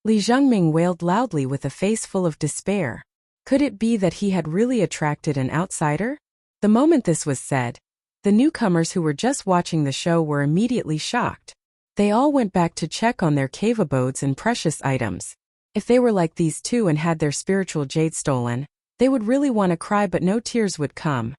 Li Zhengming wailed loudly with a face full of despair. Could it be that he had really attracted an outsider? The moment this was said, the newcomers who were just watching the show were immediately shocked. They all went back to check on their cave abodes and precious items. If they were like these two and had their spiritual jade stolen, they would really want to cry but no tears would come.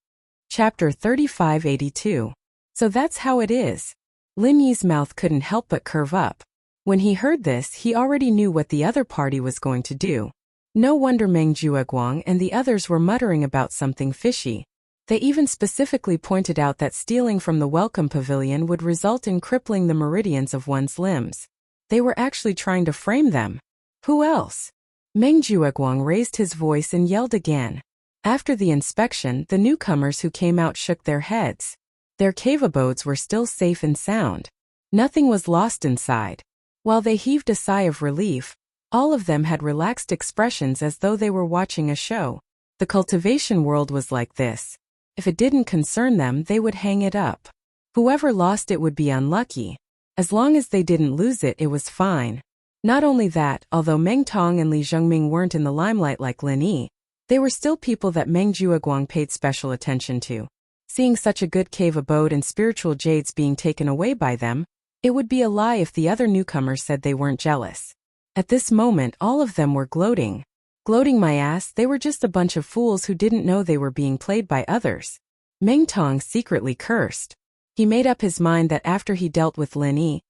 Chapter 3582. So that's how it is. Lin Yi's mouth couldn't help but curve up. When he heard this, he already knew what the other party was going to do. No wonder Meng Jueguang and the others were muttering about something fishy. They even specifically pointed out that stealing from the welcome pavilion would result in crippling the meridians of one's limbs. They were actually trying to frame them. Who else? Meng Jueguang raised his voice and yelled again. After the inspection, the newcomers who came out shook their heads. Their cave abodes were still safe and sound. Nothing was lost inside. While they heaved a sigh of relief, all of them had relaxed expressions as though they were watching a show. The cultivation world was like this. If it didn't concern them, they would hang it up. Whoever lost it would be unlucky. As long as they didn't lose it, it was fine. Not only that, although Meng Tong and Li Zhengming weren't in the limelight like Lin Yi, they were still people that Meng Jueguang paid special attention to. Seeing such a good cave abode and spiritual jades being taken away by them, it would be a lie if the other newcomers said they weren't jealous. At this moment, all of them were gloating. Gloating my ass, they were just a bunch of fools who didn't know they were being played by others. Meng Tong secretly cursed. He made up his mind that after he dealt with Lin Yi,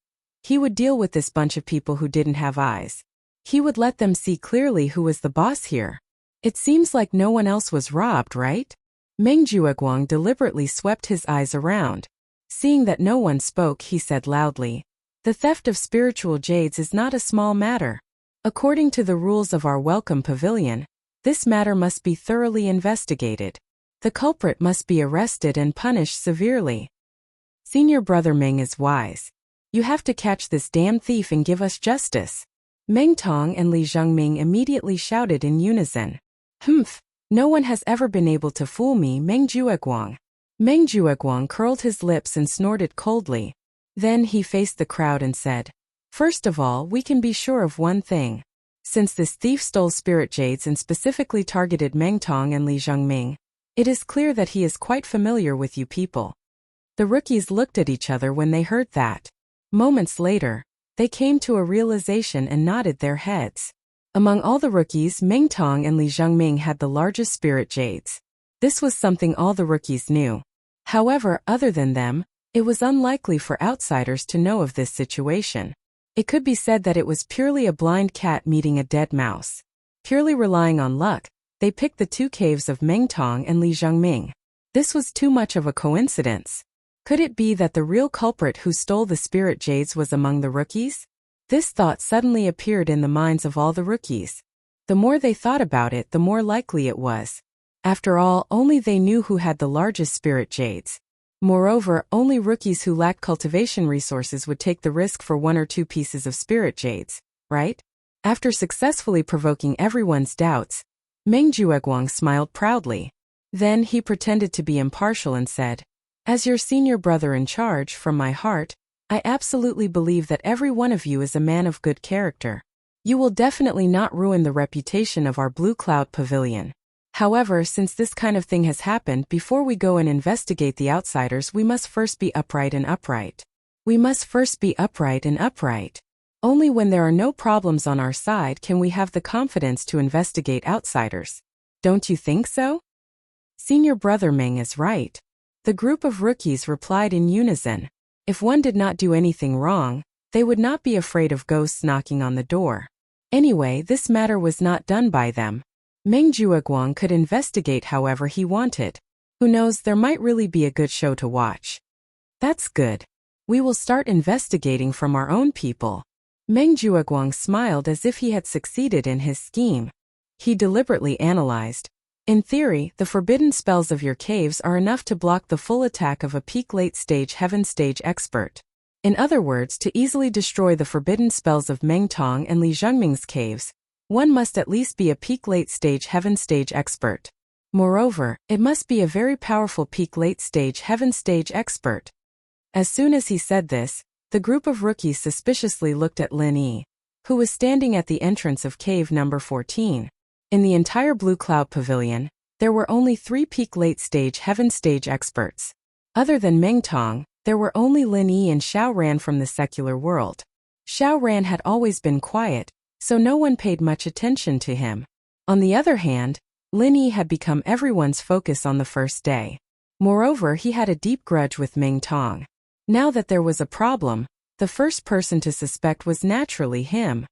he would deal with this bunch of people who didn't have eyes. He would let them see clearly who was the boss here. It seems like no one else was robbed, right? Meng Jueguang deliberately swept his eyes around. Seeing that no one spoke, he said loudly, "The theft of spiritual jades is not a small matter. According to the rules of our welcome pavilion, this matter must be thoroughly investigated. The culprit must be arrested and punished severely. Senior brother Meng is wise. You have to catch this damn thief and give us justice." Meng Tong and Li Zhengming immediately shouted in unison. "Humph, no one has ever been able to fool me, Meng Jueguang." Meng Jueguang curled his lips and snorted coldly. Then he faced the crowd and said, "First of all, we can be sure of one thing. Since this thief stole spirit jades and specifically targeted Meng Tong and Li Zhengming, it is clear that he is quite familiar with you people." The rookies looked at each other when they heard that. Moments later, they came to a realization and nodded their heads. Among all the rookies, Meng Tong and Li Zhengming had the largest spirit jades. This was something all the rookies knew. However, other than them, it was unlikely for outsiders to know of this situation. It could be said that it was purely a blind cat meeting a dead mouse. Purely relying on luck, they picked the two caves of Meng Tong and Li Zhengming. This was too much of a coincidence. Could it be that the real culprit who stole the spirit jades was among the rookies? This thought suddenly appeared in the minds of all the rookies. The more they thought about it, the more likely it was. After all, only they knew who had the largest spirit jades. Moreover, only rookies who lacked cultivation resources would take the risk for one or two pieces of spirit jades, right? After successfully provoking everyone's doubts, Meng Jueguang smiled proudly. Then he pretended to be impartial and said, "As your senior brother in charge, from my heart, I absolutely believe that every one of you is a man of good character. You will definitely not ruin the reputation of our Blue Cloud Pavilion. However, since this kind of thing has happened, before we go and investigate the outsiders, we must first be upright and upright. We must first be upright and upright. Only when there are no problems on our side can we have the confidence to investigate outsiders. Don't you think so?" Senior brother Meng is right. The group of rookies replied in unison. If one did not do anything wrong, they would not be afraid of ghosts knocking on the door. Anyway, this matter was not done by them. Meng Jueguang could investigate however he wanted. Who knows, there might really be a good show to watch. That's good. We will start investigating from our own people. Meng Jueguang smiled as if he had succeeded in his scheme. He deliberately analyzed. In theory, the forbidden spells of your caves are enough to block the full attack of a peak late-stage heaven stage expert. In other words, to easily destroy the forbidden spells of Meng Tong and Li Zhengming's caves, one must at least be a peak late-stage heaven stage expert. Moreover, it must be a very powerful peak late-stage heaven stage expert. As soon as he said this, the group of rookies suspiciously looked at Lin Yi, who was standing at the entrance of cave number 14. In the entire Blue Cloud Pavilion, there were only 3 peak late-stage heaven stage experts. Other than Meng Tong, there were only Lin Yi and Xiao Ran from the secular world. Xiao Ran had always been quiet, so no one paid much attention to him. On the other hand, Lin Yi had become everyone's focus on the first day. Moreover, he had a deep grudge with Meng Tong. Now that there was a problem, the first person to suspect was naturally him.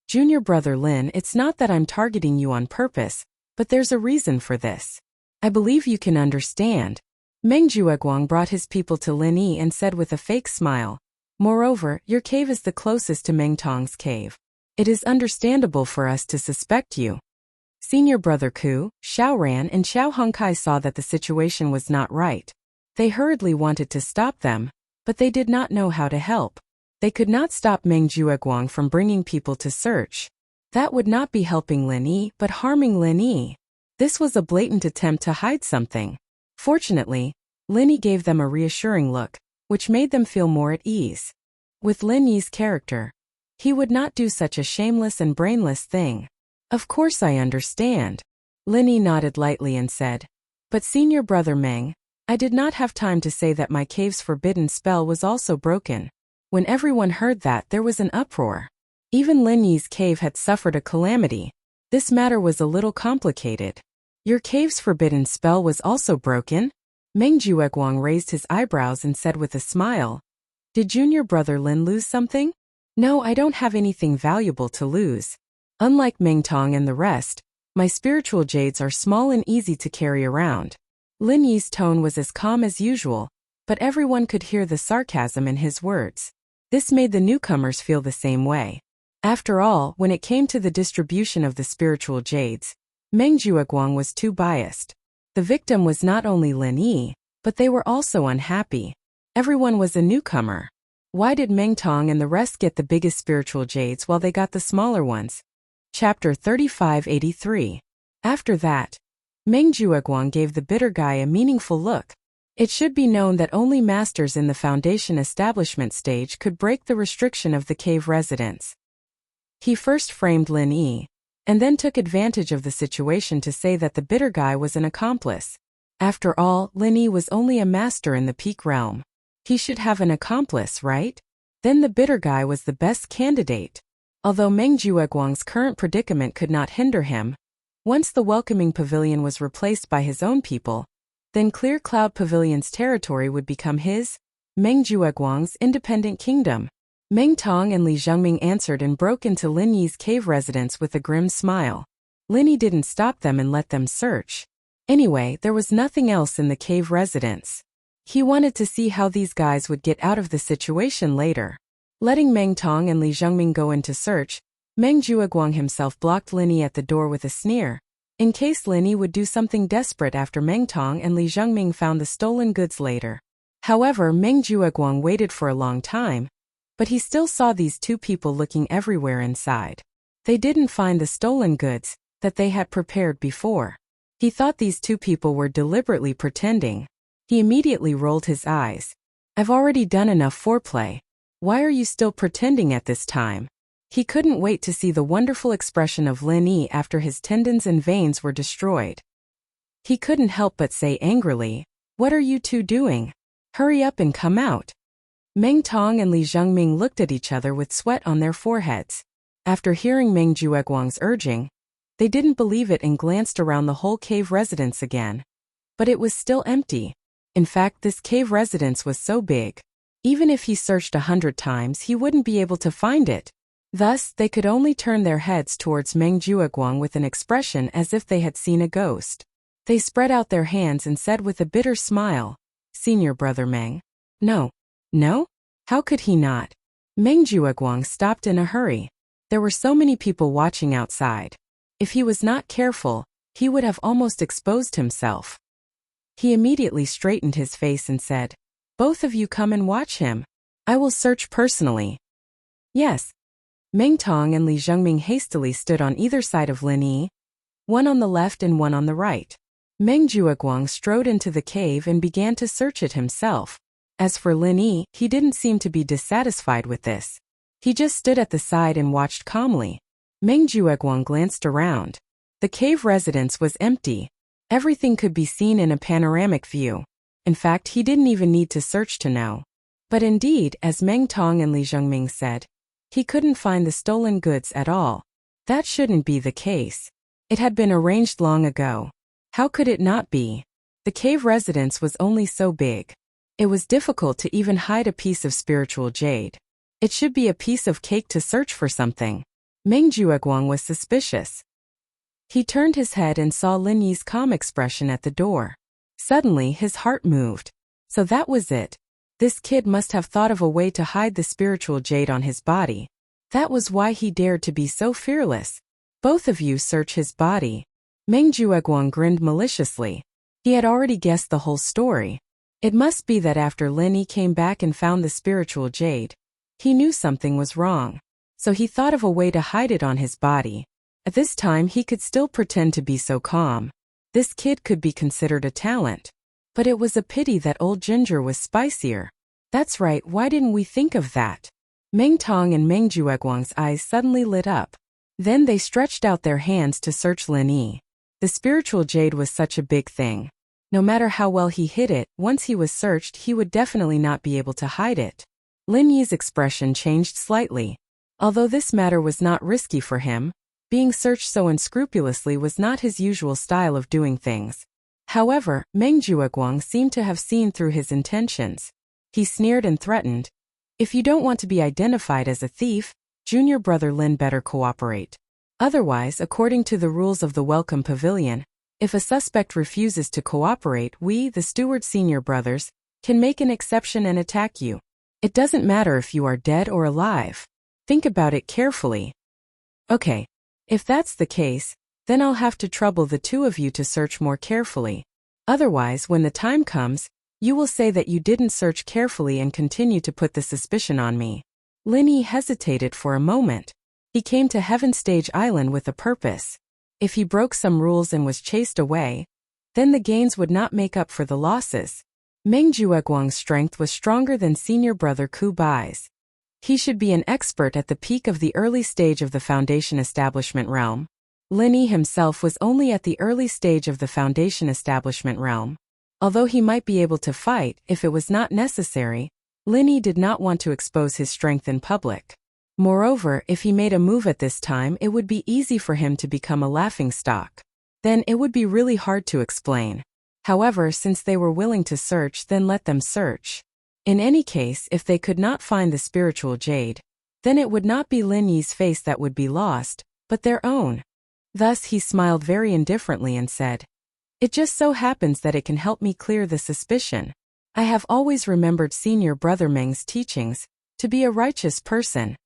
Junior brother Lin, it's not that I'm targeting you on purpose, but there's a reason for this. I believe you can understand. Meng Jueguang brought his people to Lin Yi and said with a fake smile, moreover, your cave is the closest to Meng Tong's cave. It is understandable for us to suspect you. Senior brother Ku, Xiaoran and Xiao Hongkai saw that the situation was not right. They hurriedly wanted to stop them, but they did not know how to help. They could not stop Meng Jueguang from bringing people to search. That would not be helping Lin Yi, but harming Lin Yi. This was a blatant attempt to hide something. Fortunately, Lin Yi gave them a reassuring look, which made them feel more at ease. With Lin Yi's character, he would not do such a shameless and brainless thing. Of course I understand. Lin Yi nodded lightly and said, but senior brother Meng, I did not have time to say that my cave's forbidden spell was also broken. When everyone heard that, there was an uproar. Even Lin Yi's cave had suffered a calamity. This matter was a little complicated. Your cave's forbidden spell was also broken? Meng Jueguang raised his eyebrows and said with a smile, did junior brother Lin lose something? No, I don't have anything valuable to lose. Unlike Meng Tong and the rest, my spiritual jades are small and easy to carry around. Lin Yi's tone was as calm as usual, but everyone could hear the sarcasm in his words. This made the newcomers feel the same way. After all, when it came to the distribution of the spiritual jades, Meng Jueguang was too biased. The victim was not only Lin Yi, but they were also unhappy. Everyone was a newcomer. Why did Meng Tong and the rest get the biggest spiritual jades while they got the smaller ones? Chapter 3583. After that, Meng Jueguang gave the bitter guy a meaningful look. It should be known that only masters in the foundation establishment stage could break the restriction of the cave residents. He first framed Lin Yi, and then took advantage of the situation to say that the bitter guy was an accomplice. After all, Lin Yi was only a master in the peak realm. He should have an accomplice, right? Then the bitter guy was the best candidate. Although Meng Jueguang's current predicament could not hinder him, once the welcoming pavilion was replaced by his own people, then Clear Cloud Pavilion's territory would become his, Meng Jueguang's independent kingdom. Meng Tong and Li Zhengming answered and broke into Lin Yi's cave residence with a grim smile. Lin Yi didn't stop them and let them search. Anyway, there was nothing else in the cave residence. He wanted to see how these guys would get out of the situation later. Letting Meng Tong and Li Zhengming go in to search, Meng Jueguang himself blocked Lin Yi at the door with a sneer, in case Lin Yi would do something desperate after Meng Tong and Li Zhengming found the stolen goods later. However, Meng Jueguang waited for a long time, but he still saw these two people looking everywhere inside. They didn't find the stolen goods that they had prepared before. He thought these two people were deliberately pretending. He immediately rolled his eyes. I've already done enough foreplay. Why are you still pretending at this time? He couldn't wait to see the wonderful expression of Lin Yi after his tendons and veins were destroyed. He couldn't help but say angrily, what are you two doing? Hurry up and come out. Meng Tong and Li Zhengming looked at each other with sweat on their foreheads. After hearing Meng Jueguang's urging, they didn't believe it and glanced around the whole cave residence again. But it was still empty. In fact, this cave residence was so big. Even if he searched 100 times, he wouldn't be able to find it. Thus, they could only turn their heads towards Meng Jueguang with an expression as if they had seen a ghost. They spread out their hands and said with a bitter smile, Senior brother Meng. No. No? How could he not? Meng Jueguang stopped in a hurry. There were so many people watching outside. If he was not careful, he would have almost exposed himself. He immediately straightened his face and said, both of you come and watch him. I will search personally. Yes. Meng Tong and Li Zhengming hastily stood on either side of Lin Yi, one on the left and one on the right. Meng Jueguang strode into the cave and began to search it himself. As for Lin Yi, he didn't seem to be dissatisfied with this. He just stood at the side and watched calmly. Meng Jueguang glanced around. The cave residence was empty. Everything could be seen in a panoramic view. In fact, he didn't even need to search to know. But indeed, as Meng Tong and Li Zhengming said, he couldn't find the stolen goods at all. That shouldn't be the case. It had been arranged long ago. How could it not be? The cave residence was only so big. It was difficult to even hide a piece of spiritual jade. It should be a piece of cake to search for something. Meng Jueguang was suspicious. He turned his head and saw Lin Yi's calm expression at the door. Suddenly his heart moved. So that was it. This kid must have thought of a way to hide the spiritual jade on his body. That was why he dared to be so fearless. Both of you search his body. Meng Jueguang grinned maliciously. He had already guessed the whole story. It must be that after Lin Yi came back and found the spiritual jade, he knew something was wrong. So he thought of a way to hide it on his body. At this time he could still pretend to be so calm. This kid could be considered a talent. But it was a pity that old ginger was spicier. That's right, why didn't we think of that? Meng Tong and Meng Jueguang's eyes suddenly lit up. Then they stretched out their hands to search Lin Yi. The spiritual jade was such a big thing. No matter how well he hid it, once he was searched he would definitely not be able to hide it. Lin Yi's expression changed slightly. Although this matter was not risky for him, being searched so unscrupulously was not his usual style of doing things. However, Meng Jueguang seemed to have seen through his intentions. He sneered and threatened, "If you don't want to be identified as a thief, junior brother Lin better cooperate. Otherwise, according to the rules of the Welcome Pavilion, if a suspect refuses to cooperate, we, the steward senior brothers, can make an exception and attack you. It doesn't matter if you are dead or alive. Think about it carefully." Okay. If that's the case, then I'll have to trouble the two of you to search more carefully. Otherwise, when the time comes, you will say that you didn't search carefully and continue to put the suspicion on me. Lin Yi hesitated for a moment. He came to Heaven Stage Island with a purpose. If he broke some rules and was chased away, then the gains would not make up for the losses. Meng Jueguang's strength was stronger than senior brother Ku Bai's. He should be an expert at the peak of the early stage of the Foundation Establishment realm. Lin Yi himself was only at the early stage of the Foundation Establishment realm. Although he might be able to fight if it was not necessary, Lin Yi did not want to expose his strength in public. Moreover, if he made a move at this time, it would be easy for him to become a laughingstock. Then it would be really hard to explain. However, since they were willing to search, then let them search. In any case, if they could not find the spiritual jade, then it would not be Lin Yi's face that would be lost, but their own. Thus he smiled very indifferently and said, "It just so happens that it can help me clear the suspicion. I have always remembered senior brother Meng's teachings, to be a righteous person."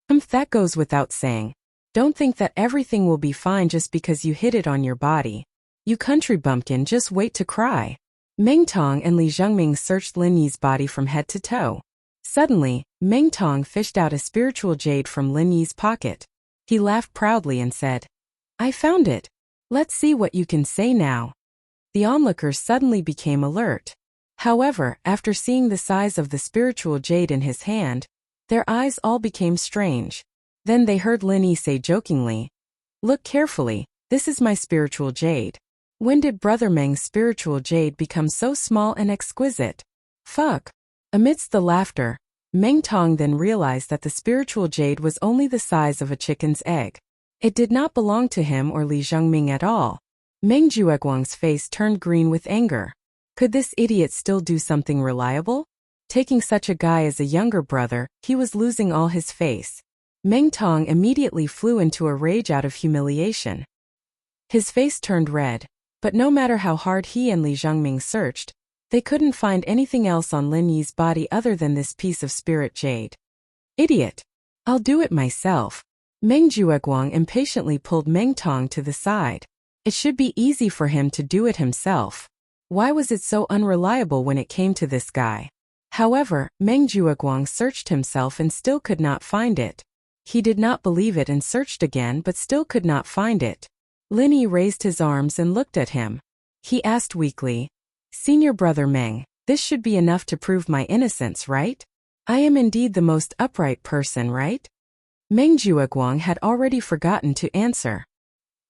That goes without saying. Don't think that everything will be fine just because you hid it on your body. You country bumpkin, just wait to cry. Meng Tong and Li Zhengming searched Lin Yi's body from head to toe. Suddenly, Meng Tong fished out a spiritual jade from Lin Yi's pocket. He laughed proudly and said, "I found it. Let's see what you can say now." The onlookers suddenly became alert. However, after seeing the size of the spiritual jade in his hand, their eyes all became strange. Then they heard Lin Yi say jokingly, "Look carefully, this is my spiritual jade. When did Brother Meng's spiritual jade become so small and exquisite? Fuck." Amidst the laughter, Meng Tong then realized that the spiritual jade was only the size of a chicken's egg. It did not belong to him or Li Zhengming at all. Meng Jueguang's face turned green with anger. Could this idiot still do something reliable? Taking such a guy as a younger brother, he was losing all his face. Meng Tong immediately flew into a rage out of humiliation. His face turned red, but no matter how hard he and Li Zhengming searched, they couldn't find anything else on Lin Yi's body other than this piece of spirit jade. "Idiot! I'll do it myself." Meng Jueguang impatiently pulled Meng Tong to the side. It should be easy for him to do it himself. Why was it so unreliable when it came to this guy? However, Meng Jueguang searched himself and still could not find it. He did not believe it and searched again but still could not find it. Lin Yi raised his arms and looked at him. He asked weakly, "Senior brother Meng, this should be enough to prove my innocence, right? I am indeed the most upright person, right?" Meng Jueguang had already forgotten to answer.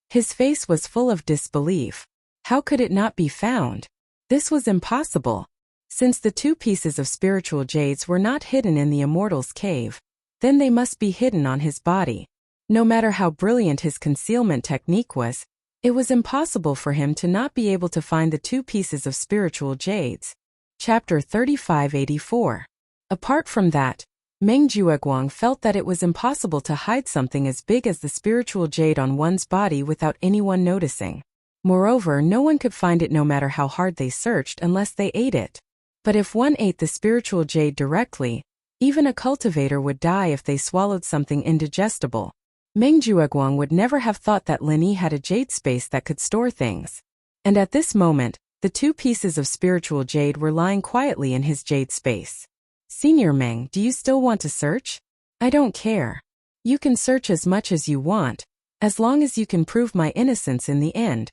His face was full of disbelief. How could it not be found? This was impossible. Since the two pieces of spiritual jades were not hidden in the immortal's cave, then they must be hidden on his body. No matter how brilliant his concealment technique was, it was impossible for him to not be able to find the 2 pieces of spiritual jades. Chapter 3584. Apart from that, Meng Jueguang felt that it was impossible to hide something as big as the spiritual jade on one's body without anyone noticing. Moreover, no one could find it no matter how hard they searched unless they ate it. But if one ate the spiritual jade directly, even a cultivator would die if they swallowed something indigestible. Meng Jueguang would never have thought that Lin Yi had a jade space that could store things. And at this moment, the 2 pieces of spiritual jade were lying quietly in his jade space. Senior Meng, do you still want to search? I don't care. You can search as much as you want, as long as you can prove my innocence in the end.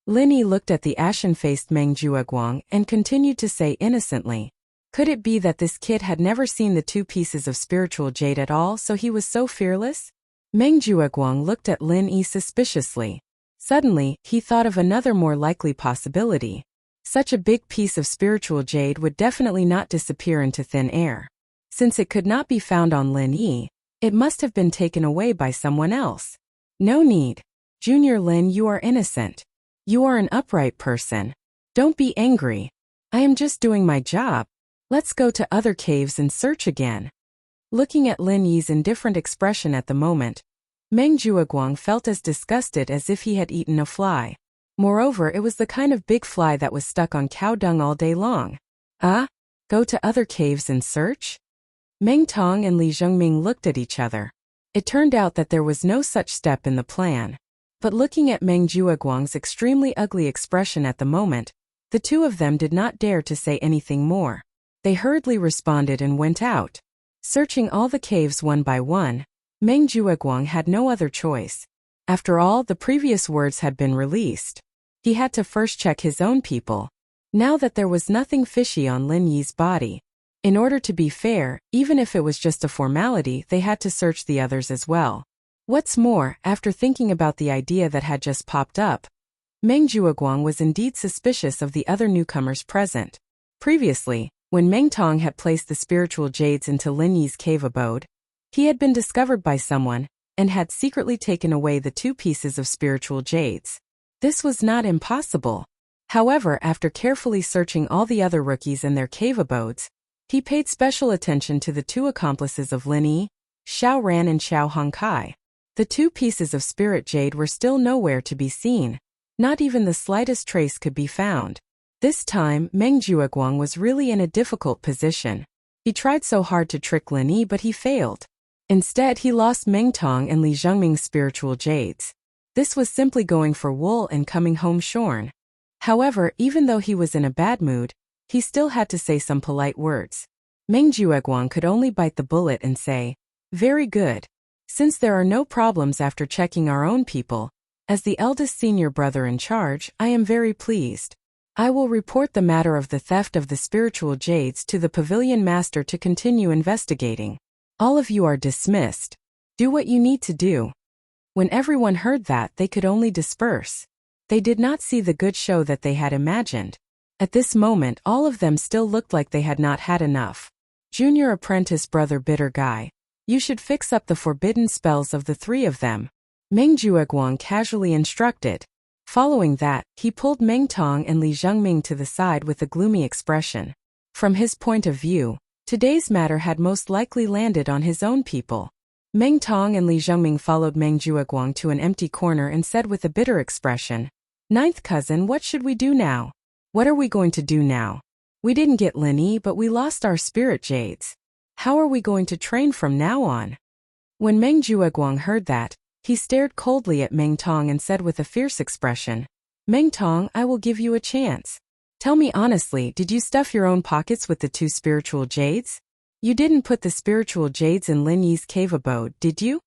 Lin Yi looked at the ashen-faced Meng Jueguang and continued to say innocently. Could it be that this kid had never seen the 2 pieces of spiritual jade at all, so he was so fearless? Meng Jueguang looked at Lin Yi suspiciously. Suddenly, he thought of another more likely possibility. Such a big piece of spiritual jade would definitely not disappear into thin air. Since it could not be found on Lin Yi, it must have been taken away by someone else. No need. Junior Lin, you are innocent. You are an upright person. Don't be angry. I am just doing my job. Let's go to other caves and search again. Looking at Lin Yi's indifferent expression at the moment, Meng Jueguang felt as disgusted as if he had eaten a fly. Moreover, it was the kind of big fly that was stuck on cow dung all day long. Go to other caves and search? Meng Tong and Li Zhengming looked at each other. It turned out that there was no such step in the plan. But looking at Meng Jueguang's extremely ugly expression at the moment, the 2 of them did not dare to say anything more. They hurriedly responded and went out. Searching all the caves one by one, Meng Jueguang had no other choice. After all, the previous words had been released. He had to first check his own people. Now that there was nothing fishy on Lin Yi's body, in order to be fair, even if it was just a formality, they had to search the others as well. What's more, after thinking about the idea that had just popped up, Meng Jueguang was indeed suspicious of the other newcomers present. Previously, when Meng Tong had placed the spiritual jades into Lin Yi's cave abode, he had been discovered by someone and had secretly taken away the 2 pieces of spiritual jades. This was not impossible. However, after carefully searching all the other rookies and their cave abodes, he paid special attention to the 2 accomplices of Lin Yi, Xiao Ran and Xiao Hongkai. The 2 pieces of spirit jade were still nowhere to be seen. Not even the slightest trace could be found. This time, Meng Jueguang was really in a difficult position. He tried so hard to trick Lin Yi, but he failed. Instead, he lost Meng Tong and Li Zhengming's spiritual jades. This was simply going for wool and coming home shorn. However, even though he was in a bad mood, he still had to say some polite words. Meng Jueguang could only bite the bullet and say, "Very good. Since there are no problems after checking our own people, as the eldest senior brother in charge, I am very pleased. I will report the matter of the theft of the spiritual jades to the pavilion master to continue investigating. All of you are dismissed. Do what you need to do." When everyone heard that, they could only disperse. They did not see the good show that they had imagined. At this moment, all of them still looked like they had not had enough. Junior apprentice brother Bitter Guy, you should fix up the forbidden spells of the 3 of them, Meng Jueguang casually instructed. Following that, he pulled Meng Tong and Li Zhengming to the side with a gloomy expression. From his point of view, today's matter had most likely landed on his own people. Meng Tong and Li Zhengming followed Meng Jueguang to an empty corner and said with a bitter expression, "Ninth cousin, what should we do now? What are we going to do now? We didn't get Lin Yi, but we lost our spirit jades. How are we going to train from now on?" When Meng Jueguang heard that, he stared coldly at Meng Tong and said with a fierce expression, "Meng Tong, I will give you a chance. Tell me honestly, did you stuff your own pockets with the 2 spiritual jades? You didn't put the spiritual jades in Lin Yi's cave abode, did you?"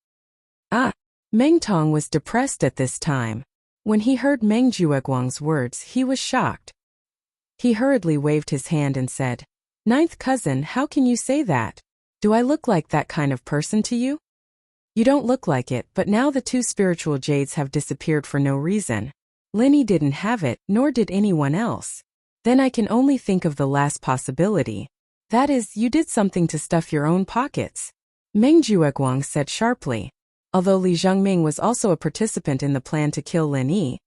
Meng Tong was depressed at this time. When he heard Meng Jueguang's words, he was shocked. He hurriedly waved his hand and said, "Ninth cousin, how can you say that? Do I look like that kind of person to you? You don't look like it, but now the 2 spiritual jades have disappeared for no reason. Lin Yi didn't have it, nor did anyone else. Then I can only think of the last possibility. That is, you did something to stuff your own pockets," Meng Jueguang said sharply. Although Li Zhengming was also a participant in the plan to kill Lin Yi,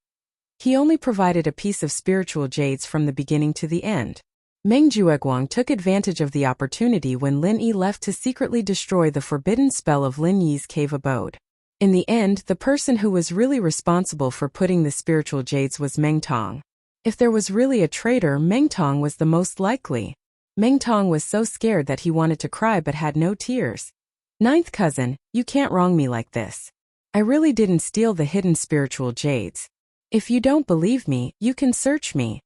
he only provided a piece of spiritual jades from the beginning to the end. Meng Jueguang took advantage of the opportunity when Lin Yi left to secretly destroy the forbidden spell of Lin Yi's cave abode. In the end, the person who was really responsible for putting the spiritual jades was Meng Tong. If there was really a traitor, Meng Tong was the most likely. Meng Tong was so scared that he wanted to cry but had no tears. Ninth cousin, you can't wrong me like this. I really didn't steal the hidden spiritual jades. If you don't believe me, you can search me.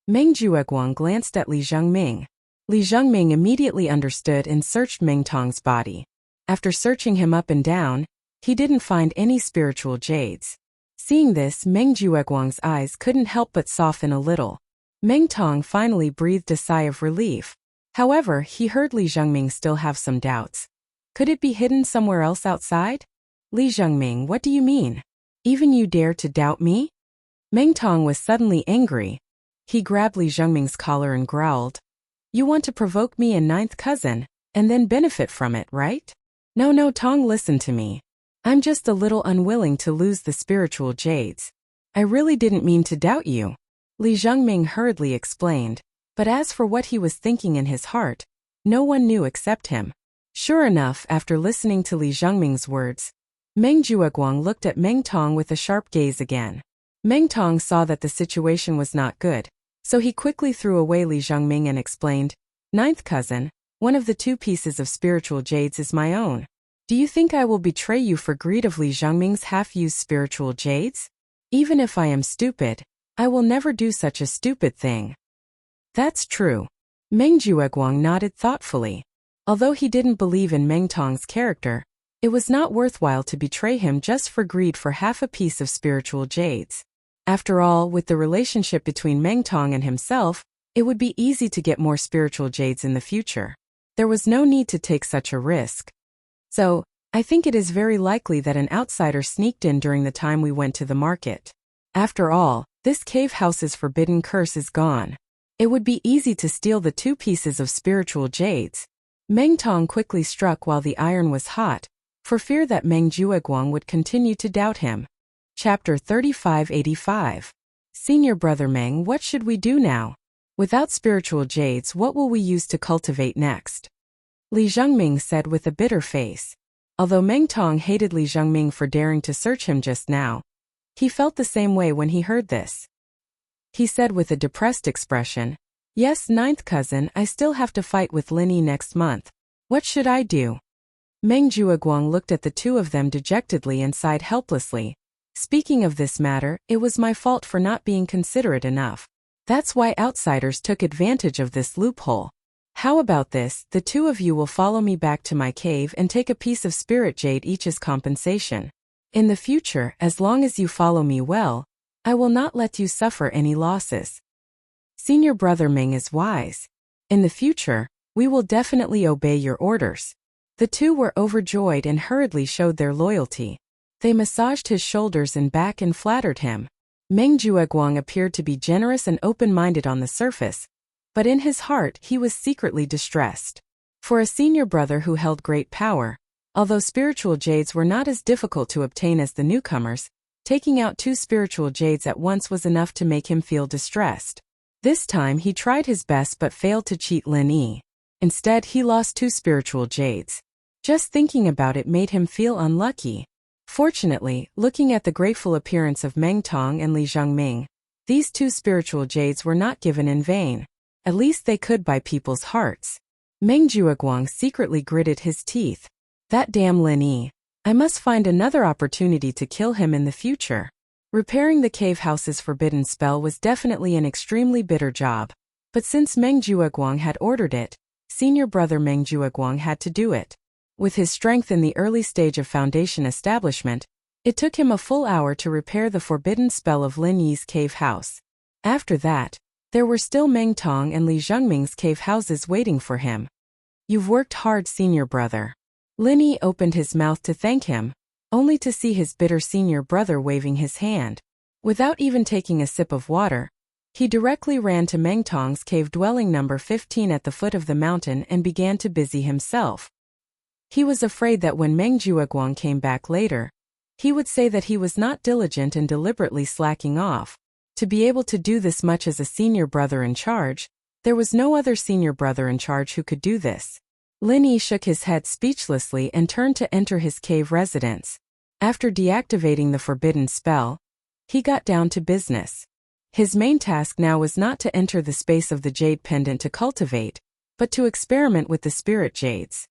Meng Jueguang glanced at Li Zhengming. Li Zhengming immediately understood and searched Meng Tong's body. After searching him up and down, he didn't find any spiritual jades. Seeing this, Meng Jueguang's eyes couldn't help but soften a little. Meng Tong finally breathed a sigh of relief. However, he heard Li Zhengming still have some doubts. Could it be hidden somewhere else outside? Li Zhengming, what do you mean? Even you dare to doubt me? Meng Tong was suddenly angry. He grabbed Li Zhengming's collar and growled. You want to provoke me and ninth cousin, and then benefit from it, right? No, Tong, listen to me. I'm just a little unwilling to lose the spiritual jades. I really didn't mean to doubt you. Li Zhengming hurriedly explained, but as for what he was thinking in his heart, no one knew except him. Sure enough, after listening to Li Zhengming's words, Meng Jueguang looked at Meng Tong with a sharp gaze again. Meng Tong saw that the situation was not good, so he quickly threw away Li Zhengming and explained, Ninth cousin, one of the 2 pieces of spiritual jades is my own. Do you think I will betray you for greed of Li Zhengming's half-used spiritual jades? Even if I am stupid, I will never do such a stupid thing. That's true. Meng Jueguang nodded thoughtfully. Although he didn't believe in Meng Tong's character, it was not worthwhile to betray him just for greed for half a piece of spiritual jades. After all, with the relationship between Meng Tong and himself, it would be easy to get more spiritual jades in the future. There was no need to take such a risk. So, I think it is very likely that an outsider sneaked in during the time we went to the market. After all, this cave house's forbidden curse is gone. It would be easy to steal the 2 pieces of spiritual jades. Meng Tong quickly struck while the iron was hot, for fear that Meng Jueguang would continue to doubt him. Chapter 3585. Senior brother Meng, what should we do now? Without spiritual jades, what will we use to cultivate next? Li Zhengming said with a bitter face. Although Meng Tong hated Li Zhengming for daring to search him just now, he felt the same way when he heard this. He said with a depressed expression, Yes, ninth cousin, I still have to fight with Lin Yi next month. What should I do? Meng Jueguang looked at the 2 of them dejectedly and sighed helplessly. Speaking of this matter, it was my fault for not being considerate enough. That's why outsiders took advantage of this loophole. How about this, the 2 of you will follow me back to my cave and take a piece of spirit jade each as compensation. In the future, as long as you follow me well, I will not let you suffer any losses. Senior brother Meng is wise. In the future, we will definitely obey your orders. The 2 were overjoyed and hurriedly showed their loyalty. They massaged his shoulders and back and flattered him. Meng Jueguang appeared to be generous and open-minded on the surface, but in his heart he was secretly distressed. For a senior brother who held great power, although spiritual jades were not as difficult to obtain as the newcomers, taking out 2 spiritual jades at once was enough to make him feel distressed. This time he tried his best but failed to cheat Lin Yi. Instead, he lost 2 spiritual jades. Just thinking about it made him feel unlucky. Fortunately, looking at the grateful appearance of Meng Tong and Li Zhengming, these 2 spiritual jades were not given in vain. At least they could buy people's hearts. Meng Jueguang secretly gritted his teeth. That damn Lin Yi. I must find another opportunity to kill him in the future. Repairing the cave house's forbidden spell was definitely an extremely bitter job. But since Meng Jueguang had ordered it, senior brother Meng Jueguang had to do it. With his strength in the early stage of foundation establishment, it took him a full hour to repair the forbidden spell of Lin Yi's cave house. After that, there were still Meng Tong and Li Zhengming's cave houses waiting for him. You've worked hard, senior brother. Lin Yi opened his mouth to thank him, only to see his bitter senior brother waving his hand. Without even taking a sip of water, he directly ran to Meng Tong's cave dwelling number 15 at the foot of the mountain and began to busy himself. He was afraid that when Meng Jueguang came back later, he would say that he was not diligent and deliberately slacking off. To be able to do this much as a senior brother in charge, there was no other senior brother in charge who could do this. Lin Yi shook his head speechlessly and turned to enter his cave residence. After deactivating the forbidden spell, he got down to business. His main task now was not to enter the space of the jade pendant to cultivate, but to experiment with the spirit jades.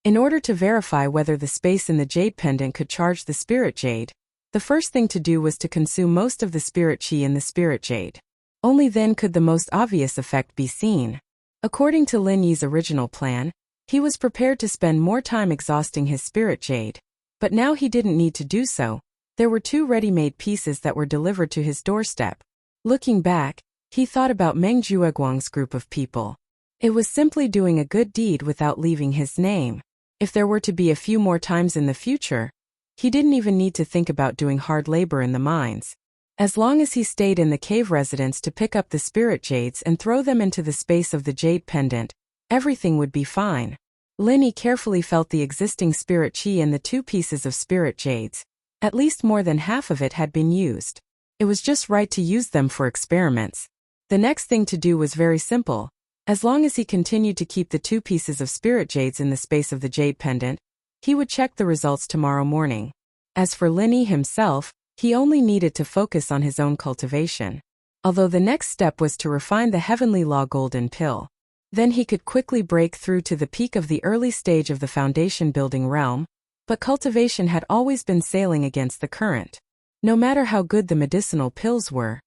In order to verify whether the space in the jade pendant could charge the spirit jade, the first thing to do was to consume most of the spirit chi in the spirit jade. Only then could the most obvious effect be seen. According to Lin Yi's original plan, he was prepared to spend more time exhausting his spirit jade. But now he didn't need to do so. There were 2 ready-made pieces that were delivered to his doorstep. Looking back, he thought about Meng Jueguang's group of people. It was simply doing a good deed without leaving his name. If there were to be a few more times in the future, he didn't even need to think about doing hard labor in the mines. As long as he stayed in the cave residence to pick up the spirit jades and throw them into the space of the jade pendant, everything would be fine. Lin Yi carefully felt the existing spirit chi in the 2 pieces of spirit jades. At least more than half of it had been used. It was just right to use them for experiments. The next thing to do was very simple. As long as he continued to keep the 2 pieces of spirit jades in the space of the jade pendant, he would check the results tomorrow morning. As for Lin Yi himself, he only needed to focus on his own cultivation. Although the next step was to refine the heavenly law golden pill. Then he could quickly break through to the peak of the early stage of the foundation building realm, but cultivation had always been sailing against the current. No matter how good the medicinal pills were,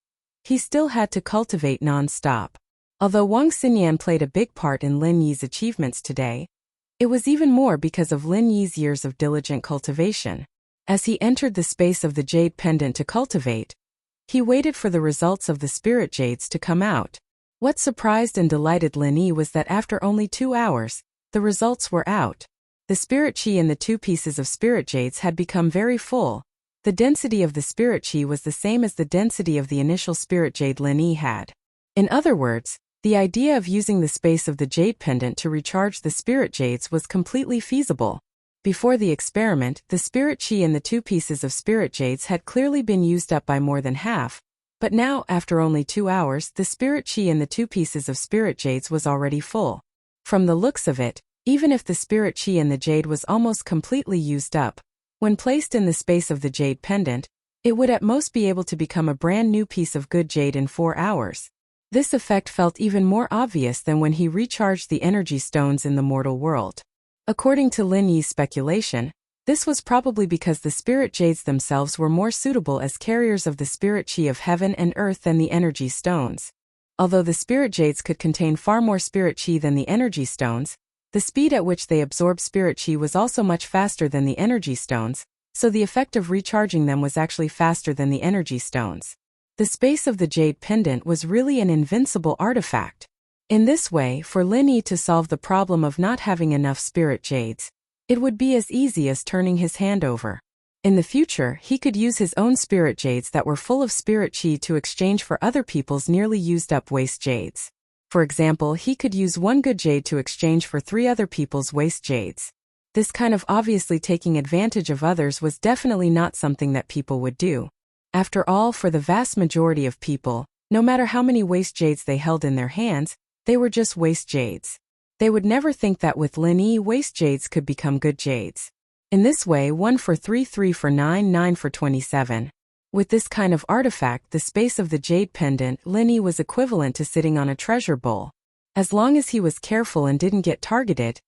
he still had to cultivate non-stop. Although Wang Xinyan played a big part in Lin Yi's achievements today, it was even more because of Lin Yi's years of diligent cultivation. As he entered the space of the jade pendant to cultivate, he waited for the results of the spirit jades to come out. What surprised and delighted Lin Yi was that after only 2 hours, the results were out. The spirit chi in the 2 pieces of spirit jades had become very full. The density of the spirit chi was the same as the density of the initial spirit jade Lin Yi had. In other words, the idea of using the space of the jade pendant to recharge the spirit jades was completely feasible. Before the experiment, the spirit chi in the 2 pieces of spirit jades had clearly been used up by more than half. But now, after only 2 hours, the spirit chi in the 2 pieces of spirit jades was already full. From the looks of it, even if the spirit chi in the jade was almost completely used up, when placed in the space of the jade pendant, it would at most be able to become a brand new piece of good jade in 4 hours. This effect felt even more obvious than when he recharged the energy stones in the mortal world. According to Lin Yi's speculation, this was probably because the spirit jades themselves were more suitable as carriers of the spirit chi of heaven and earth than the energy stones. Although the spirit jades could contain far more spirit chi than the energy stones, the speed at which they absorbed spirit chi was also much faster than the energy stones, so the effect of recharging them was actually faster than the energy stones. The space of the jade pendant was really an invincible artifact. In this way, for Lin Yi to solve the problem of not having enough spirit jades, it would be as easy as turning his hand over. In the future, he could use his own spirit jades that were full of spirit chi to exchange for other people's nearly used up waste jades. For example, he could use 1 good jade to exchange for 3 other people's waste jades. This kind of obviously taking advantage of others was definitely not something that people would do. After all, for the vast majority of people, no matter how many waste jades they held in their hands, they were just waste jades. They would never think that with Lin Yi, waste jades could become good jades. In this way, 1 for 3, 3 for 9, 9 for 27. With this kind of artifact, the space of the jade pendant, Lin Yi was equivalent to sitting on a treasure bowl. As long as he was careful and didn't get targeted,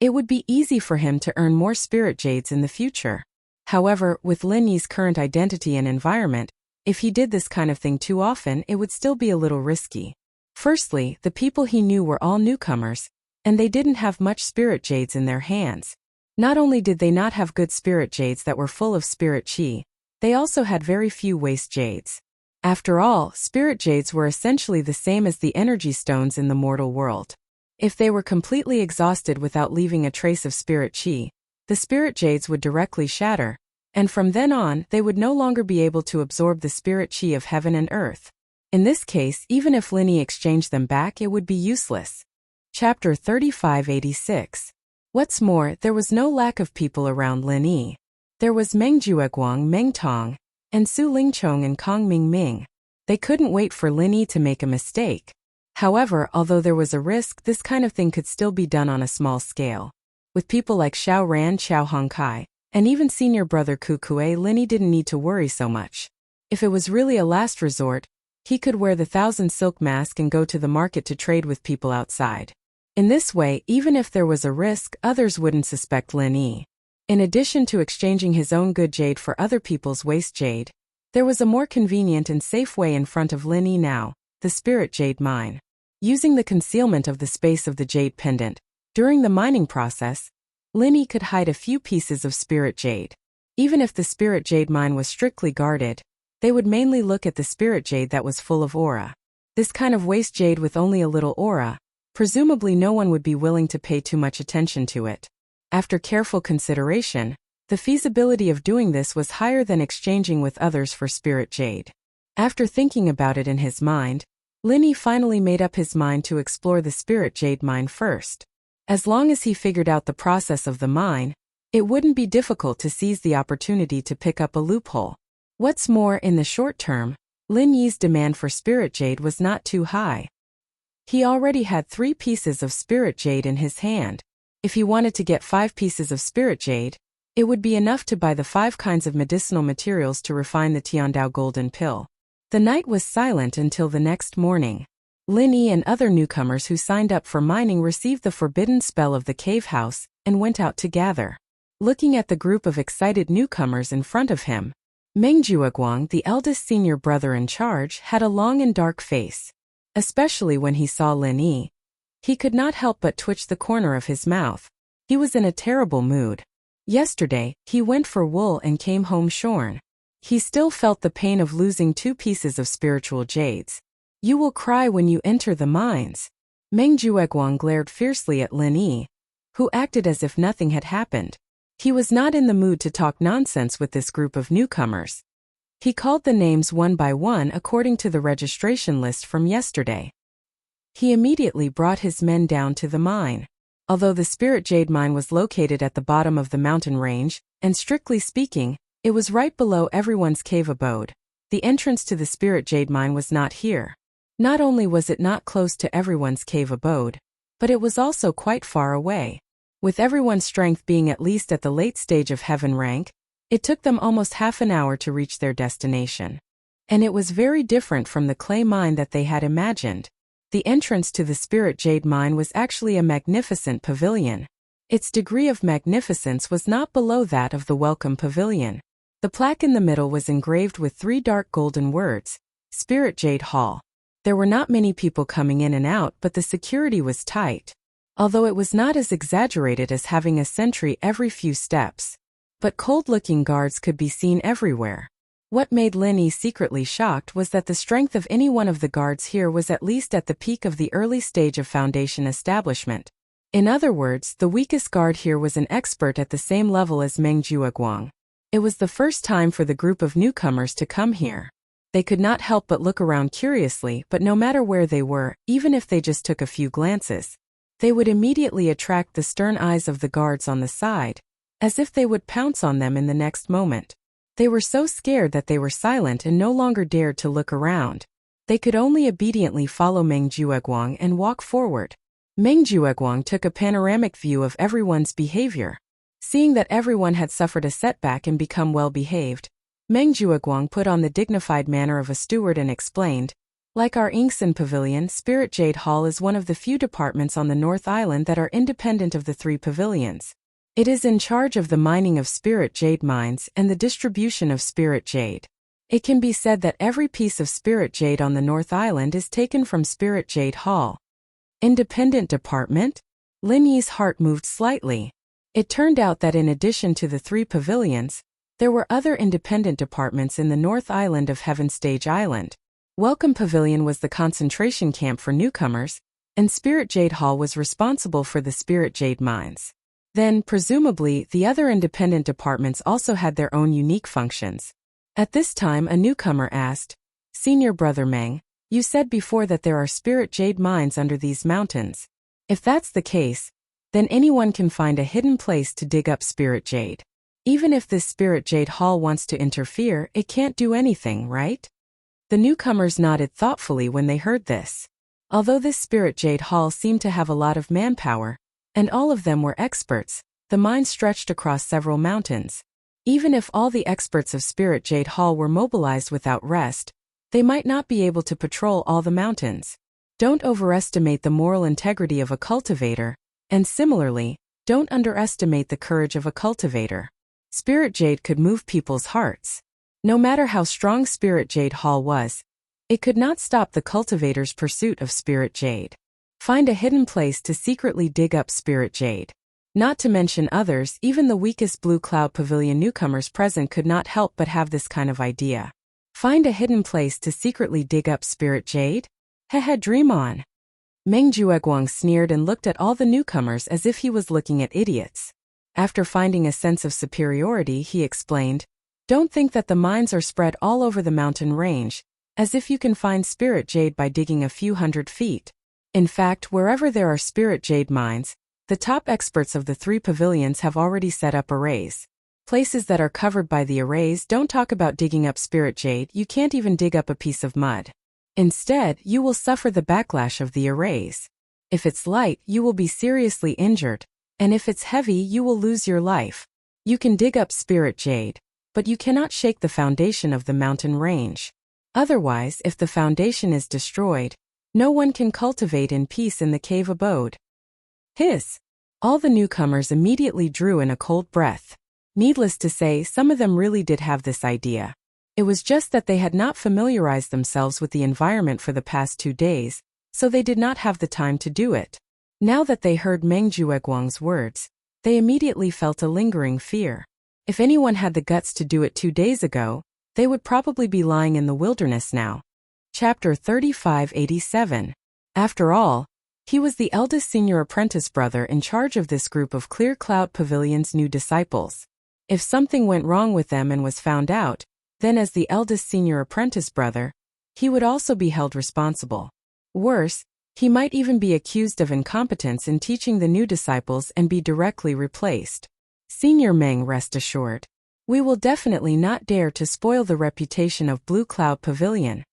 it would be easy for him to earn more spirit jades in the future. However, with Lin Yi's current identity and environment, if he did this kind of thing too often, it would still be a little risky. Firstly, the people he knew were all newcomers, and they didn't have much spirit jades in their hands. Not only did they not have good spirit jades that were full of spirit chi, they also had very few waste jades. After all, spirit jades were essentially the same as the energy stones in the mortal world. If they were completely exhausted without leaving a trace of spirit chi, the spirit jades would directly shatter, and from then on, they would no longer be able to absorb the spirit chi of heaven and earth. In this case, even if Lin Yi exchanged them back, it would be useless. Chapter 3586. What's more, there was no lack of people around Linyi. There was Meng Jueguang, Meng Tong, and Su Lingchong and Kong Mingming. They couldn't wait for Linyi to make a mistake. However, although there was a risk, this kind of thing could still be done on a small scale. With people like Xiao Ran, Xiao Hongkai, and even senior brother Ku Kue, Linyi didn't need to worry so much. If it was really a last resort, he could wear the 1,000 silk mask and go to the market to trade with people outside. In this way, even if there was a risk, others wouldn't suspect Linyi. In addition to exchanging his own good jade for other people's waste jade, there was a more convenient and safe way in front of Linyi now, the spirit jade mine. Using the concealment of the space of the jade pendant, during the mining process, Linyi could hide a few pieces of spirit jade. Even if the spirit jade mine was strictly guarded, they would mainly look at the spirit jade that was full of aura. This kind of waste jade with only a little aura, presumably no one would be willing to pay too much attention to it. After careful consideration, the feasibility of doing this was higher than exchanging with others for spirit jade. After thinking about it in his mind, Linyi finally made up his mind to explore the spirit jade mine first. As long as he figured out the process of the mine, it wouldn't be difficult to seize the opportunity to pick up a loophole. What's more, in the short term, Linyi's demand for spirit jade was not too high. He already had 3 pieces of spirit jade in his hand. If he wanted to get 5 pieces of spirit jade, it would be enough to buy the 5 kinds of medicinal materials to refine the Tiandao golden pill. The night was silent until the next morning. Linyi and other newcomers who signed up for mining received the forbidden spell of the cave house and went out to gather. Looking at the group of excited newcomers in front of him, Meng Jueguang, the eldest senior brother in charge, had a long and dark face. Especially when he saw Linyi, he could not help but twitch the corner of his mouth. He was in a terrible mood. Yesterday, he went for wool and came home shorn. He still felt the pain of losing 2 pieces of spiritual jades. You will cry when you enter the mines. Meng Jueguang glared fiercely at Linyi, who acted as if nothing had happened. He was not in the mood to talk nonsense with this group of newcomers. He called the names one by one according to the registration list from yesterday. He immediately brought his men down to the mine. Although the spirit jade mine was located at the bottom of the mountain range, and strictly speaking, it was right below everyone's cave abode, the entrance to the spirit jade mine was not here. Not only was it not close to everyone's cave abode, but it was also quite far away. With everyone's strength being at least at the late stage of heaven rank, it took them almost half an hour to reach their destination. And it was very different from the clay mine that they had imagined. The entrance to the spirit jade mine was actually a magnificent pavilion. Its degree of magnificence was not below that of the welcome pavilion. The plaque in the middle was engraved with 3 dark golden words, Spirit Jade Hall. There were not many people coming in and out, but the security was tight. Although it was not as exaggerated as having a sentry every few steps. But cold-looking guards could be seen everywhere. What made Linyi secretly shocked was that the strength of any one of the guards here was at least at the peak of the early stage of foundation establishment. In other words, the weakest guard here was an expert at the same level as Meng Jueguang. It was the first time for the group of newcomers to come here. They could not help but look around curiously, but no matter where they were, even if they just took a few glances, they would immediately attract the stern eyes of the guards on the side, as if they would pounce on them in the next moment. They were so scared that they were silent and no longer dared to look around. They could only obediently follow Meng Jueguang and walk forward. Meng Jueguang took a panoramic view of everyone's behavior. Seeing that everyone had suffered a setback and become well-behaved, Meng Jueguang put on the dignified manner of a steward and explained, like our Inkson Pavilion, Spirit Jade Hall is one of the few departments on the North Island that are independent of the 3 pavilions. It is in charge of the mining of spirit jade mines and the distribution of spirit jade. It can be said that every piece of spirit jade on the North Island is taken from Spirit Jade Hall. Independent department? Linyi's heart moved slightly. It turned out that in addition to the 3 pavilions, there were other independent departments in the North Island of Heaven Stage Island. Welcome Pavilion was the concentration camp for newcomers, and Spirit Jade Hall was responsible for the spirit jade mines. Then, presumably, the other independent departments also had their own unique functions. At this time, a newcomer asked, Senior Brother Meng, you said before that there are spirit jade mines under these mountains. If that's the case, then anyone can find a hidden place to dig up spirit jade. Even if this spirit jade hall wants to interfere, it can't do anything, right? The newcomers nodded thoughtfully when they heard this. Although this spirit jade hall seemed to have a lot of manpower, and all of them were experts, the mine stretched across several mountains. Even if all the experts of Spirit Jade Hall were mobilized without rest, they might not be able to patrol all the mountains. Don't overestimate the moral integrity of a cultivator, and similarly, don't underestimate the courage of a cultivator. Spirit Jade could move people's hearts. No matter how strong Spirit Jade Hall was, it could not stop the cultivator's pursuit of Spirit Jade. Find a hidden place to secretly dig up Spirit Jade. Not to mention others, even the weakest Blue Cloud Pavilion newcomers present could not help but have this kind of idea. Find a hidden place to secretly dig up Spirit Jade? Hehe, dream on. Meng Jueguang sneered and looked at all the newcomers as if he was looking at idiots. After finding a sense of superiority, he explained, "Don't think that the mines are spread all over the mountain range, as if you can find Spirit Jade by digging a few hundred feet. In fact, wherever there are Spirit Jade mines, the top experts of the 3 pavilions have already set up arrays. Places that are covered by the arrays don't talk about digging up Spirit Jade, you can't even dig up a piece of mud. Instead, you will suffer the backlash of the arrays. If it's light, you will be seriously injured, and if it's heavy, you will lose your life. You can dig up Spirit Jade, but you cannot shake the foundation of the mountain range. Otherwise, if the foundation is destroyed, no one can cultivate in peace in the cave abode." Hiss! All the newcomers immediately drew in a cold breath. Needless to say, some of them really did have this idea. It was just that they had not familiarized themselves with the environment for the past 2 days, so they did not have the time to do it. Now that they heard Meng Jueguang's words, they immediately felt a lingering fear. If anyone had the guts to do it 2 days ago, they would probably be lying in the wilderness now. Chapter 3587. After all, he was the eldest senior apprentice brother in charge of this group of Clear Cloud Pavilion's new disciples. If something went wrong with them and was found out, then as the eldest senior apprentice brother, he would also be held responsible. Worse, he might even be accused of incompetence in teaching the new disciples and be directly replaced. Senior Meng, rest assured, we will definitely not dare to spoil the reputation of Blue Cloud Pavilion.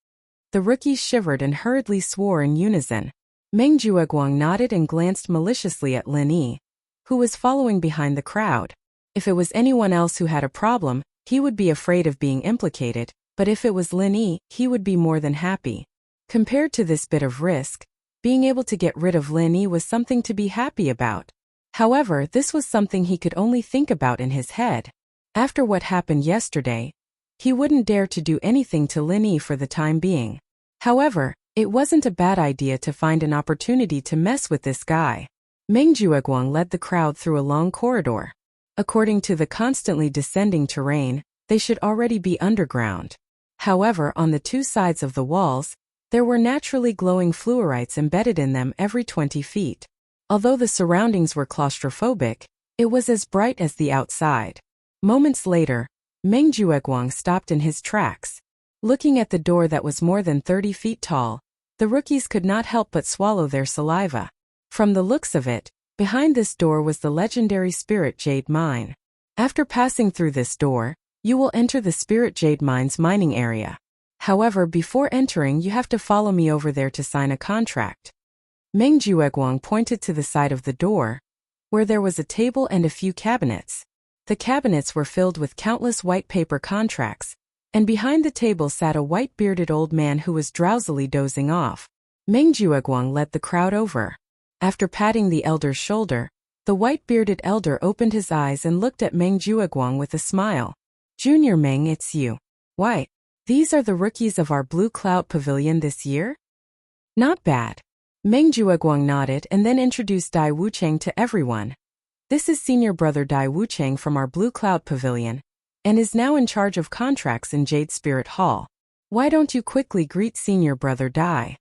The rookies shivered and hurriedly swore in unison. Meng Jueguang nodded and glanced maliciously at Lin Yi, who was following behind the crowd. If it was anyone else who had a problem, he would be afraid of being implicated, but if it was Lin Yi, he would be more than happy. Compared to this bit of risk, being able to get rid of Lin Yi was something to be happy about. However, this was something he could only think about in his head. After what happened yesterday, he wouldn't dare to do anything to Lin Yi for the time being. However, it wasn't a bad idea to find an opportunity to mess with this guy. Meng Jueguang led the crowd through a long corridor. According to the constantly descending terrain, they should already be underground. However, on the 2 sides of the walls, there were naturally glowing fluorites embedded in them every 20 feet. Although the surroundings were claustrophobic, it was as bright as the outside. Moments later, Meng Jueguang stopped in his tracks. Looking at the door that was more than 30 feet tall, the rookies could not help but swallow their saliva. From the looks of it, behind this door was the legendary Spirit Jade Mine. After passing through this door, you will enter the Spirit Jade Mine's mining area. However, before entering, you have to follow me over there to sign a contract. Meng Jueguang pointed to the side of the door, where there was a table and a few cabinets. The cabinets were filled with countless white paper contracts, and behind the table sat a white-bearded old man who was drowsily dozing off. Meng Jueguang led the crowd over. After patting the elder's shoulder, the white-bearded elder opened his eyes and looked at Meng Jueguang with a smile. "Junior Meng, it's you. Why, these are the rookies of our Blue Cloud Pavilion this year? Not bad." Meng Jueguang nodded and then introduced Dai Wucheng to everyone. "This is senior brother Dai Wucheng from our Blue Cloud Pavilion, and is now in charge of contracts in Jade Spirit Hall. Why don't you quickly greet senior brother Dai?"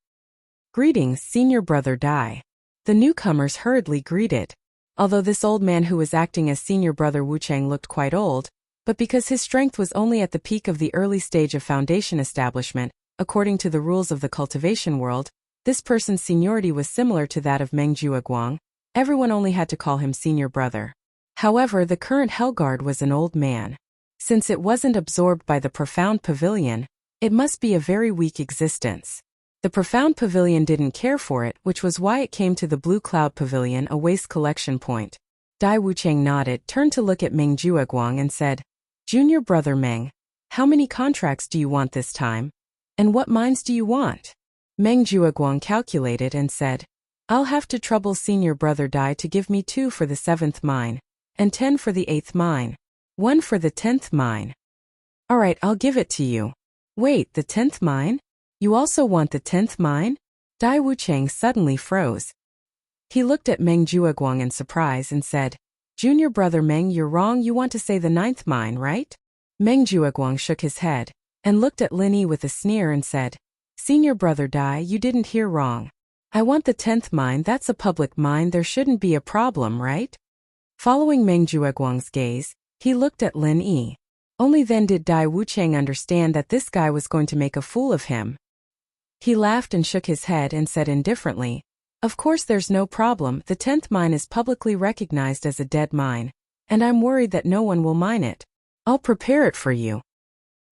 "Greetings, senior brother Dai." The newcomers hurriedly greeted. Although this old man who was acting as senior brother Wucheng looked quite old, but because his strength was only at the peak of the early stage of foundation establishment, according to the rules of the cultivation world, this person's seniority was similar to that of Meng Jueguang, Everyone only had to call him senior brother. However, the current Hellguard was an old man. Since it wasn't absorbed by the profound pavilion, it must be a very weak existence. The profound pavilion didn't care for it, which was why it came to the Blue Cloud Pavilion, a waste collection point. Dai Wucheng nodded, turned to look at Meng Jueguang and said, Junior brother Meng, how many contracts do you want this time? And what mines do you want? Meng Jueguang calculated and said, I'll have to trouble senior brother Dai to give me 2 for the 7th mine, and 10 for the 8th mine, 1 for the 10th mine. Alright, I'll give it to you. Wait, the 10th mine? You also want the 10th mine? Dai Wucheng suddenly froze. He looked at Meng Jueguang in surprise and said, Junior brother Meng, you're wrong, you want to say the 9th mine, right? Meng Jueguang shook his head, and looked at Lin Yi with a sneer and said, Senior brother Dai, you didn't hear wrong. I want the 10th mine, that's a public mine, there shouldn't be a problem, right? Following Meng Jueguang's gaze, he looked at Lin Yi. Only then did Dai Wucheng understand that this guy was going to make a fool of him. He laughed and shook his head and said indifferently, Of course there's no problem, the 10th mine is publicly recognized as a dead mine, and I'm worried that no one will mine it. I'll prepare it for you.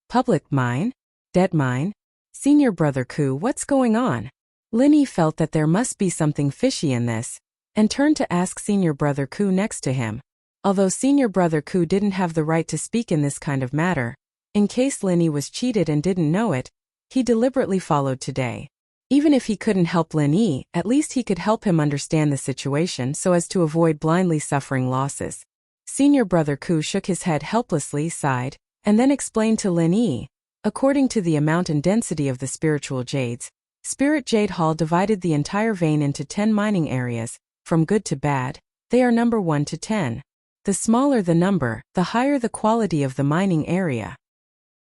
Public mine? Dead mine? Senior brother Ku, what's going on? Lin Yi felt that there must be something fishy in this, and turned to ask senior brother Ku next to him. Although senior brother Ku didn't have the right to speak in this kind of matter, in case Lin Yi was cheated and didn't know it, he deliberately followed today. Even if he couldn't help Lin Yi, at least he could help him understand the situation so as to avoid blindly suffering losses. Senior brother Ku shook his head helplessly, sighed, and then explained to Lin Yi, according to the amount and density of the spiritual jades, Spirit Jade Hall divided the entire vein into 10 mining areas, from good to bad, they are number 1 to 10. The smaller the number, the higher the quality of the mining area.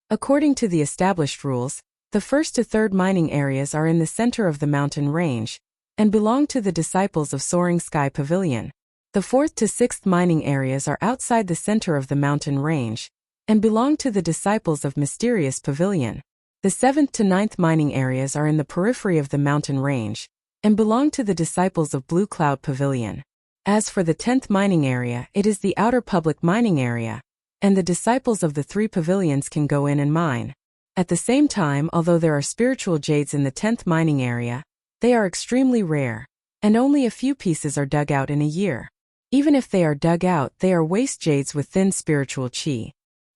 According to the established rules, the 1st to 3rd mining areas are in the center of the mountain range, and belong to the disciples of Soaring Sky Pavilion. The 4th to 6th mining areas are outside the center of the mountain range, and belong to the disciples of Mysterious Pavilion. The 7th to 9th mining areas are in the periphery of the mountain range, and belong to the disciples of Blue Cloud Pavilion. As for the 10th mining area, it is the outer public mining area, and the disciples of the 3 pavilions can go in and mine. At the same time, although there are spiritual jades in the 10th mining area, they are extremely rare, and only a few pieces are dug out in a year. Even if they are dug out, they are waste jades with thin spiritual chi.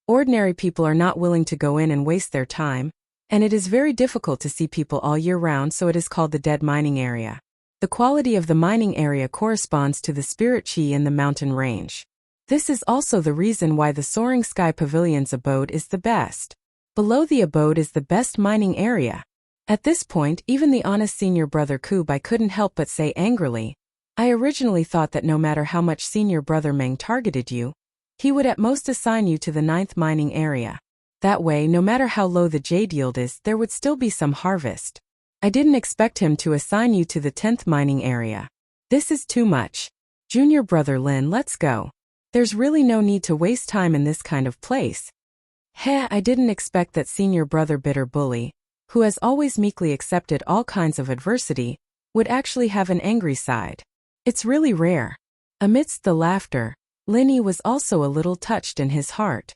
Ordinary people are not willing to go in and waste their time, and it is very difficult to see people all year round, so it is called the dead mining area. The quality of the mining area corresponds to the spirit chi in the mountain range. This is also the reason why the Soaring Sky Pavilion's abode is the best. Below the abode is the best mining area. At this point, even the honest senior brother Kubai couldn't help but say angrily, I originally thought that no matter how much senior brother Meng targeted you, he would at most assign you to the 9th mining area. That way, no matter how low the jade yield is, there would still be some harvest. I didn't expect him to assign you to the 10th mining area. This is too much. Junior brother Lin, let's go. There's really no need to waste time in this kind of place. Heh, I didn't expect that senior brother Bitter Bully, who has always meekly accepted all kinds of adversity, would actually have an angry side. It's really rare. Amidst the laughter, Lin Yi was also a little touched in his heart.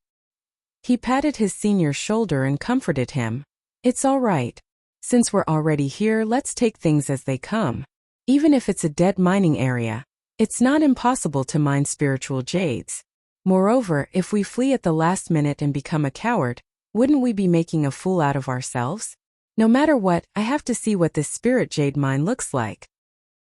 He patted his senior's shoulder and comforted him. It's all right. Since we're already here, let's take things as they come. Even if it's a dead mining area, it's not impossible to mine spiritual jades. Moreover, if we flee at the last minute and become a coward, wouldn't we be making a fool out of ourselves? No matter what, I have to see what this spirit jade mine looks like.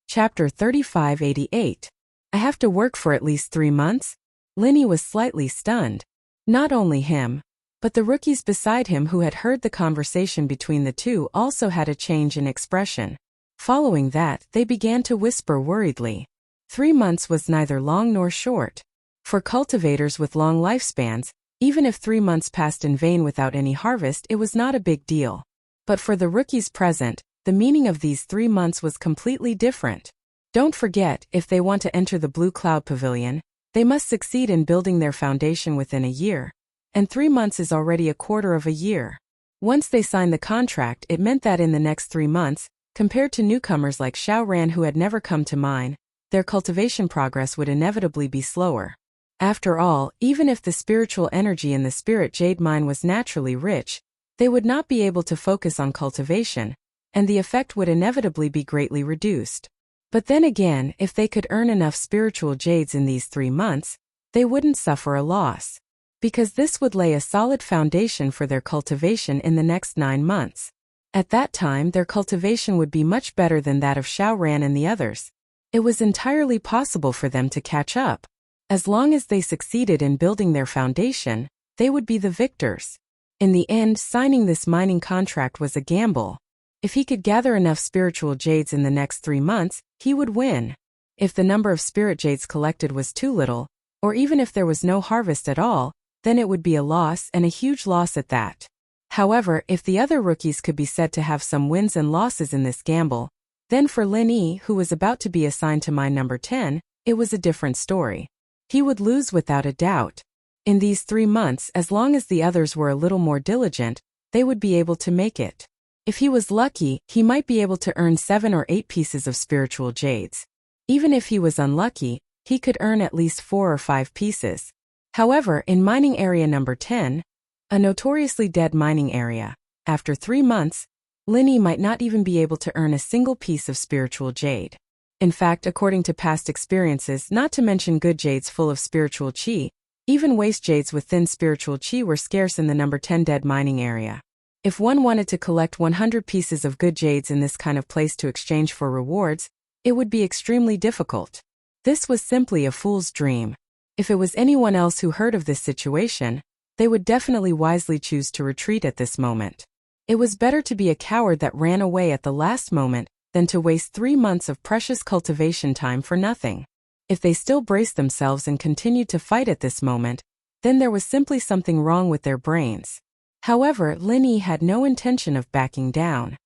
Chapter 3588. I have to work for at least 3 months? Lin Yi was slightly stunned. Not only him, but the rookies beside him who had heard the conversation between the two also had a change in expression. Following that, they began to whisper worriedly. 3 months was neither long nor short. For cultivators with long lifespans, even if 3 months passed in vain without any harvest, it was not a big deal. But for the rookies present, the meaning of these 3 months was completely different. Don't forget, if they want to enter the Blue Cloud Pavilion, they must succeed in building their foundation within a year. And 3 months is already a quarter of a year. Once they signed the contract, it meant that in the next 3 months, compared to newcomers like Xiao Ran who had never come to mine, their cultivation progress would inevitably be slower. After all, even if the spiritual energy in the spirit jade mine was naturally rich, they would not be able to focus on cultivation, and the effect would inevitably be greatly reduced. But then again, if they could earn enough spiritual jades in these 3 months, they wouldn't suffer a loss, because this would lay a solid foundation for their cultivation in the next 9 months. At that time, their cultivation would be much better than that of Xiaoran and the others. It was entirely possible for them to catch up. As long as they succeeded in building their foundation, they would be the victors. In the end, signing this mining contract was a gamble. If he could gather enough spiritual jades in the next 3 months, he would win. If the number of spirit jades collected was too little, or even if there was no harvest at all, then it would be a loss, and a huge loss at that. However, if the other rookies could be said to have some wins and losses in this gamble, then for Lin Yi, who was about to be assigned to mine number 10, it was a different story. He would lose without a doubt. In these 3 months, as long as the others were a little more diligent, they would be able to make it. If he was lucky, he might be able to earn 7 or 8 pieces of spiritual jades. Even if he was unlucky, he could earn at least 4 or 5 pieces. However, in mining area number 10, a notoriously dead mining area, after 3 months, Lin Yi might not even be able to earn a single piece of spiritual jade. In fact, according to past experiences, not to mention good jades full of spiritual qi, even waste jades with thin spiritual qi were scarce in the number 10 dead mining area. If one wanted to collect 100 pieces of good jades in this kind of place to exchange for rewards, it would be extremely difficult. This was simply a fool's dream. If it was anyone else who heard of this situation, they would definitely wisely choose to retreat at this moment. It was better to be a coward that ran away at the last moment than to waste 3 months of precious cultivation time for nothing. If they still braced themselves and continued to fight at this moment, then there was simply something wrong with their brains. However, Lin Yi had no intention of backing down.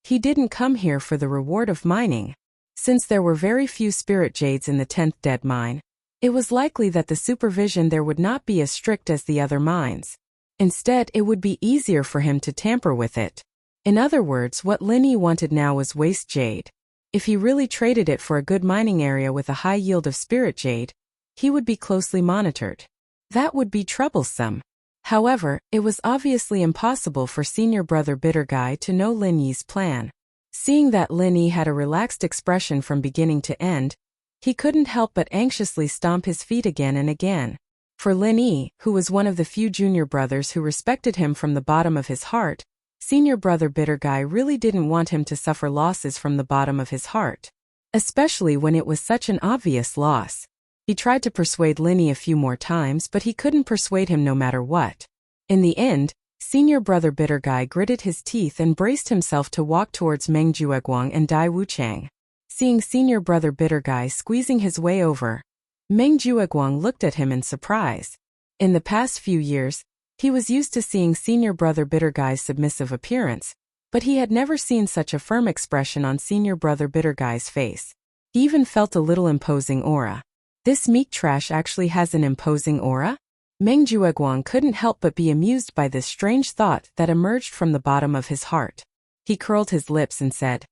He didn't come here for the reward of mining. Since there were very few spirit jades in the 10th dead mine, it was likely that the supervision there would not be as strict as the other mines. Instead, it would be easier for him to tamper with it. In other words, what Lin Yi wanted now was waste jade. If he really traded it for a good mining area with a high yield of spirit jade, he would be closely monitored. That would be troublesome. However, it was obviously impossible for senior brother Bitter Guy to know Lin Yi's plan. Seeing that Lin Yi had a relaxed expression from beginning to end, he couldn't help but anxiously stomp his feet again and again. For Lin Yi, who was one of the few junior brothers who respected him from the bottom of his heart, senior brother Bitter Guy really didn't want him to suffer losses from the bottom of his heart. Especially when it was such an obvious loss. He tried to persuade Lin Yi a few more times, but he couldn't persuade him no matter what. In the end, senior brother Bitter Guy gritted his teeth and braced himself to walk towards Meng Jueguang and Dai Wuchang. Seeing senior brother Bitter Guy squeezing his way over, Meng Jueguang looked at him in surprise. In the past few years, he was used to seeing senior brother Bitter Guy's submissive appearance, but he had never seen such a firm expression on senior brother Bitter Guy's face. He even felt a little imposing aura. This meek trash actually has an imposing aura? Meng Jueguang couldn't help but be amused by this strange thought that emerged from the bottom of his heart. He curled his lips and said,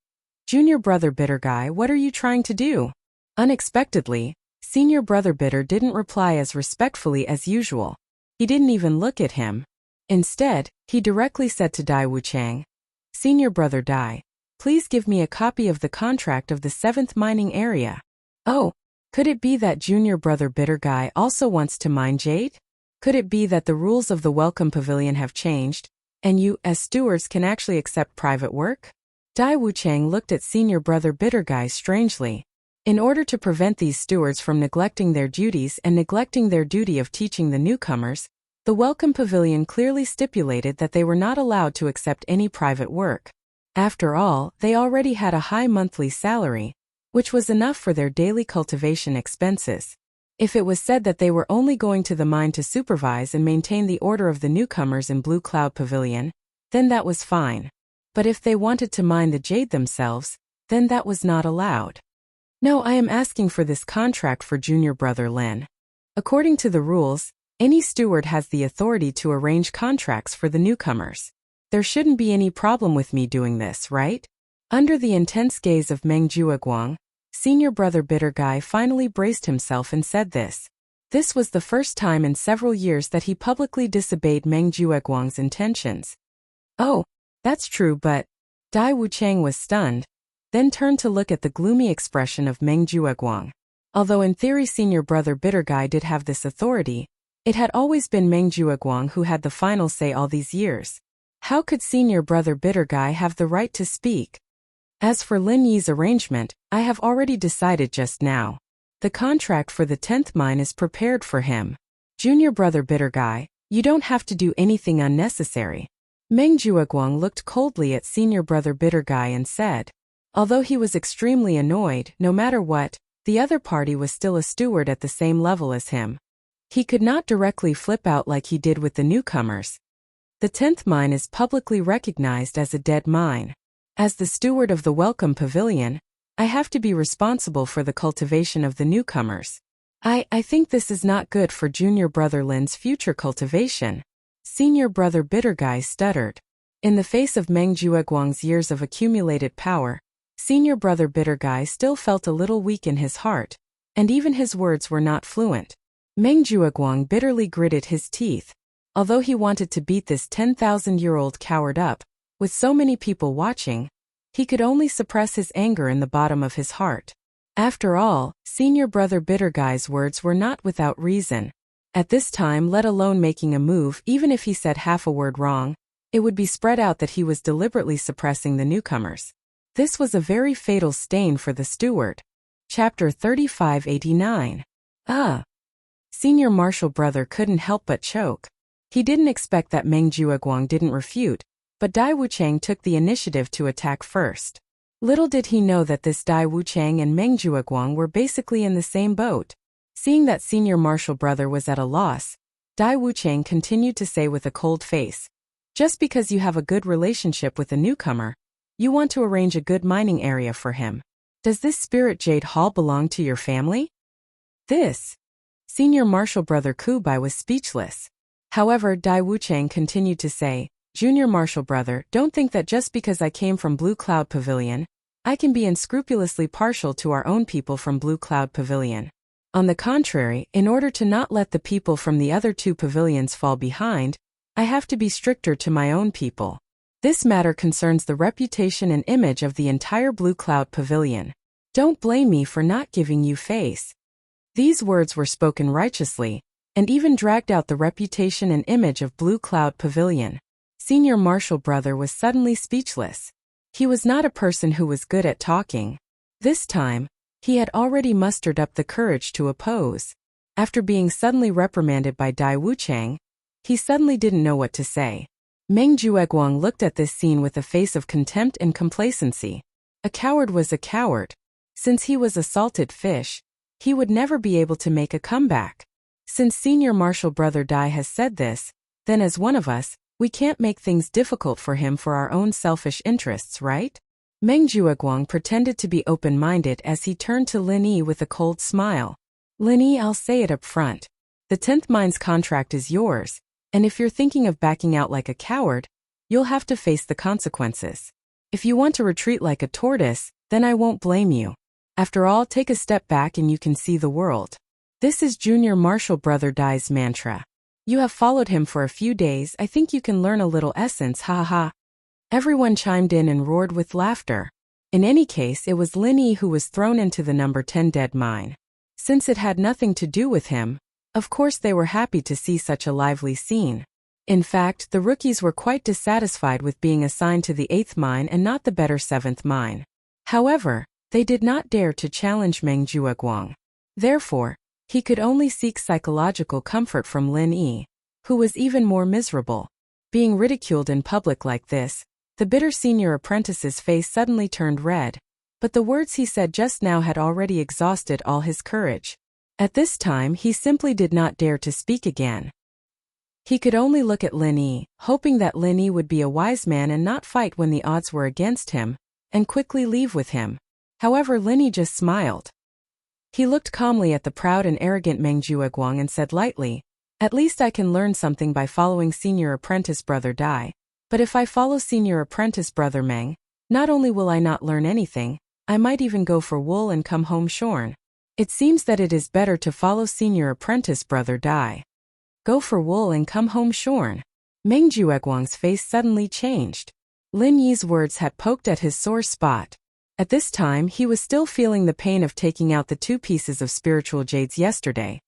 "Junior brother Bitter Guy, what are you trying to do?" Unexpectedly, senior brother Bitter didn't reply as respectfully as usual. He didn't even look at him. Instead, he directly said to Dai Wuchang, "Senior brother Dai, please give me a copy of the contract of the 7th mining area." Oh, could it be that junior brother Bitter Guy also wants to mine jade? Could it be that the rules of the Welcome Pavilion have changed, and you, as stewards, can actually accept private work? Dai Wuchang looked at senior brother Bitter Guy strangely. In order to prevent these stewards from neglecting their duties and neglecting their duty of teaching the newcomers, the Welcome Pavilion clearly stipulated that they were not allowed to accept any private work. After all, they already had a high monthly salary, which was enough for their daily cultivation expenses. If it was said that they were only going to the mine to supervise and maintain the order of the newcomers in Blue Cloud Pavilion, then that was fine. But if they wanted to mine the jade themselves, then that was not allowed. "No, I am asking for this contract for junior brother Lin. According to the rules, any steward has the authority to arrange contracts for the newcomers. There shouldn't be any problem with me doing this, right?" Under the intense gaze of Meng Jueguang, Senior brother Bitter Guy finally braced himself and said this. This was the first time in several years that he publicly disobeyed Meng Jueguang's intentions. Oh, that's true, but Dai Wuchang was stunned, then turned to look at the gloomy expression of Meng Jueguang. Although in theory Senior brother Bitter Guy did have this authority, it had always been Meng Jueguang who had the final say all these years. How could Senior brother Bitter Guy have the right to speak? As for Lin Yi's arrangement, I have already decided just now. The contract for the 10th mine is prepared for him. Junior brother Bitter Guy, you don't have to do anything unnecessary. Meng Jueguang looked coldly at Senior brother Bitter Guy and said. Although he was extremely annoyed, no matter what, the other party was still a steward at the same level as him. He could not directly flip out like he did with the newcomers. The 10th mine is publicly recognized as a dead mine. As the steward of the Welcome Pavilion, I have to be responsible for the cultivation of the newcomers. I think this is not good for Junior brother Lin's future cultivation. Senior brother Bitter Guy stuttered. In the face of Meng Jueguang's years of accumulated power, Senior brother Bitter Guy still felt a little weak in his heart, and even his words were not fluent. Meng Jueguang bitterly gritted his teeth. Although he wanted to beat this 10,000-year-old coward up, with so many people watching, he could only suppress his anger in the bottom of his heart. After all, Senior brother Bitter Guy's words were not without reason. At this time, let alone making a move, even if he said half a word wrong, it would be spread out that he was deliberately suppressing the newcomers. This was a very fatal stain for the steward. Chapter 3589. Senior marshal brother couldn't help but choke. He didn't expect that Meng Jueguang didn't refute, but Dai Wuchang took the initiative to attack first. Little did he know that this Dai Wuchang and Meng Jueguang were basically in the same boat. Seeing that Senior marshal brother was at a loss, Dai Wuchang continued to say with a cold face, just because you have a good relationship with a newcomer, you want to arrange a good mining area for him. Does this Spirit Jade Hall belong to your family? Senior marshal brother Kubai was speechless. However, Dai Wuchang continued to say, Junior marshal brother, don't think that just because I came from Blue Cloud Pavilion, I can be unscrupulously partial to our own people from Blue Cloud Pavilion. On the contrary, in order to not let the people from the other two pavilions fall behind, I have to be stricter to my own people. This matter concerns the reputation and image of the entire Blue Cloud Pavilion. Don't blame me for not giving you face. These words were spoken righteously, and even dragged out the reputation and image of Blue Cloud Pavilion. Senior marshal brother was suddenly speechless. He was not a person who was good at talking. This time, he had already mustered up the courage to oppose. After being suddenly reprimanded by Dai Wuchang, he suddenly didn't know what to say. Meng Jueguang looked at this scene with a face of contempt and complacency. A coward was a coward. Since he was a salted fish, he would never be able to make a comeback. Since Senior marshal brother Dai has said this, then as one of us, we can't make things difficult for him for our own selfish interests, right? Meng Jueguang pretended to be open-minded as he turned to Lin Yi with a cold smile. Lin Yi, I'll say it up front. The 10th mine's contract is yours, and if you're thinking of backing out like a coward, you'll have to face the consequences. If you want to retreat like a tortoise, then I won't blame you. After all, take a step back and you can see the world. This is Junior marshal brother Dai's mantra. You have followed him for a few days, I think you can learn a little essence, ha ha ha. Everyone chimed in and roared with laughter. In any case, it was Lin Yi who was thrown into the number 10 dead mine. Since it had nothing to do with him, of course they were happy to see such a lively scene. In fact, the rookies were quite dissatisfied with being assigned to the 8th mine and not the better 7th mine. However, they did not dare to challenge Meng Jueguang. Therefore, he could only seek psychological comfort from Lin Yi, who was even more miserable. Being ridiculed in public like this, the bitter senior apprentice's face suddenly turned red, but the words he said just now had already exhausted all his courage. At this time, he simply did not dare to speak again. He could only look at Lin Yi, hoping that Lin Yi would be a wise man and not fight when the odds were against him, and quickly leave with him. However, Lin Yi just smiled. He looked calmly at the proud and arrogant Meng Jueguang and said lightly, At least I can learn something by following senior apprentice brother Dai. But if I follow senior apprentice brother Meng, not only will I not learn anything, I might even go for wool and come home shorn. It seems that it is better to follow senior apprentice brother Dai. Go for wool and come home shorn. Meng Jueguang's face suddenly changed. Lin Yi's words had poked at his sore spot. At this time he was still feeling the pain of taking out the 2 pieces of spiritual jades yesterday.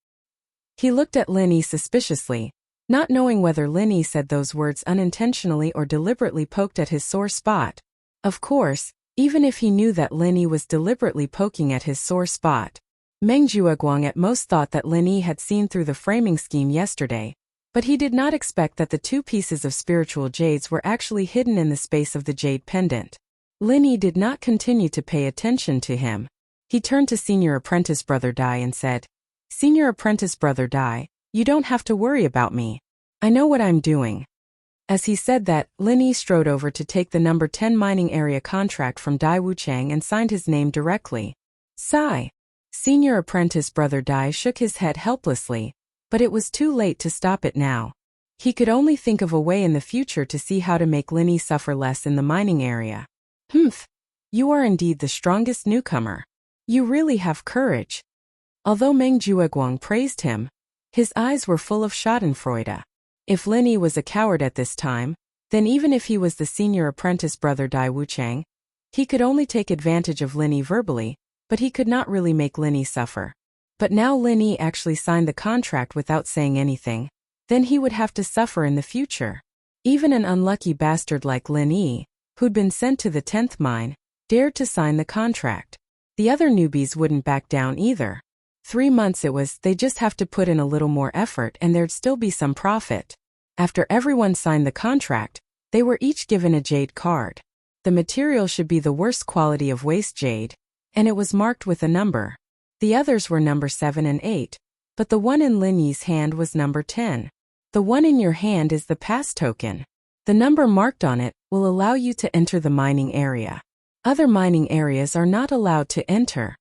He looked at Lin Yi suspiciously, not knowing whether Lin Yi said those words unintentionally or deliberately poked at his sore spot. Of course, even if he knew that Lin Yi was deliberately poking at his sore spot, Meng Jueguang at most thought that Lin Yi had seen through the framing scheme yesterday, but he did not expect that the 2 pieces of spiritual jades were actually hidden in the space of the jade pendant. Lin Yi did not continue to pay attention to him. He turned to senior apprentice brother Dai and said, "Senior apprentice brother Dai, you don't have to worry about me. I know what I'm doing." As he said that, Lin Yi strode over to take the number 10 mining area contract from Dai Wuchang and signed his name directly. Sigh. Senior apprentice brother Dai shook his head helplessly, but it was too late to stop it now. He could only think of a way in the future to see how to make Lin Yi suffer less in the mining area. Humph. You are indeed the strongest newcomer. You really have courage. Although Meng Jueguang praised him, his eyes were full of schadenfreude. If Lin Yi was a coward at this time, then even if he was the senior apprentice brother Dai Wuchang, he could only take advantage of Lin Yi verbally, but he could not really make Lin Yi suffer. But now Lin Yi actually signed the contract without saying anything, then he would have to suffer in the future. Even an unlucky bastard like Lin Yi, who'd been sent to the 10th mine, dared to sign the contract. The other newbies wouldn't back down either. 3 months it was, they just have to put in a little more effort and there'd still be some profit. After everyone signed the contract, they were each given a jade card. The material should be the worst quality of waste jade, and it was marked with a number. The others were number 7 and 8, but the one in Lin Yi's hand was number 10. The one in your hand is the pass token. The number marked on it will allow you to enter the mining area. Other mining areas are not allowed to enter.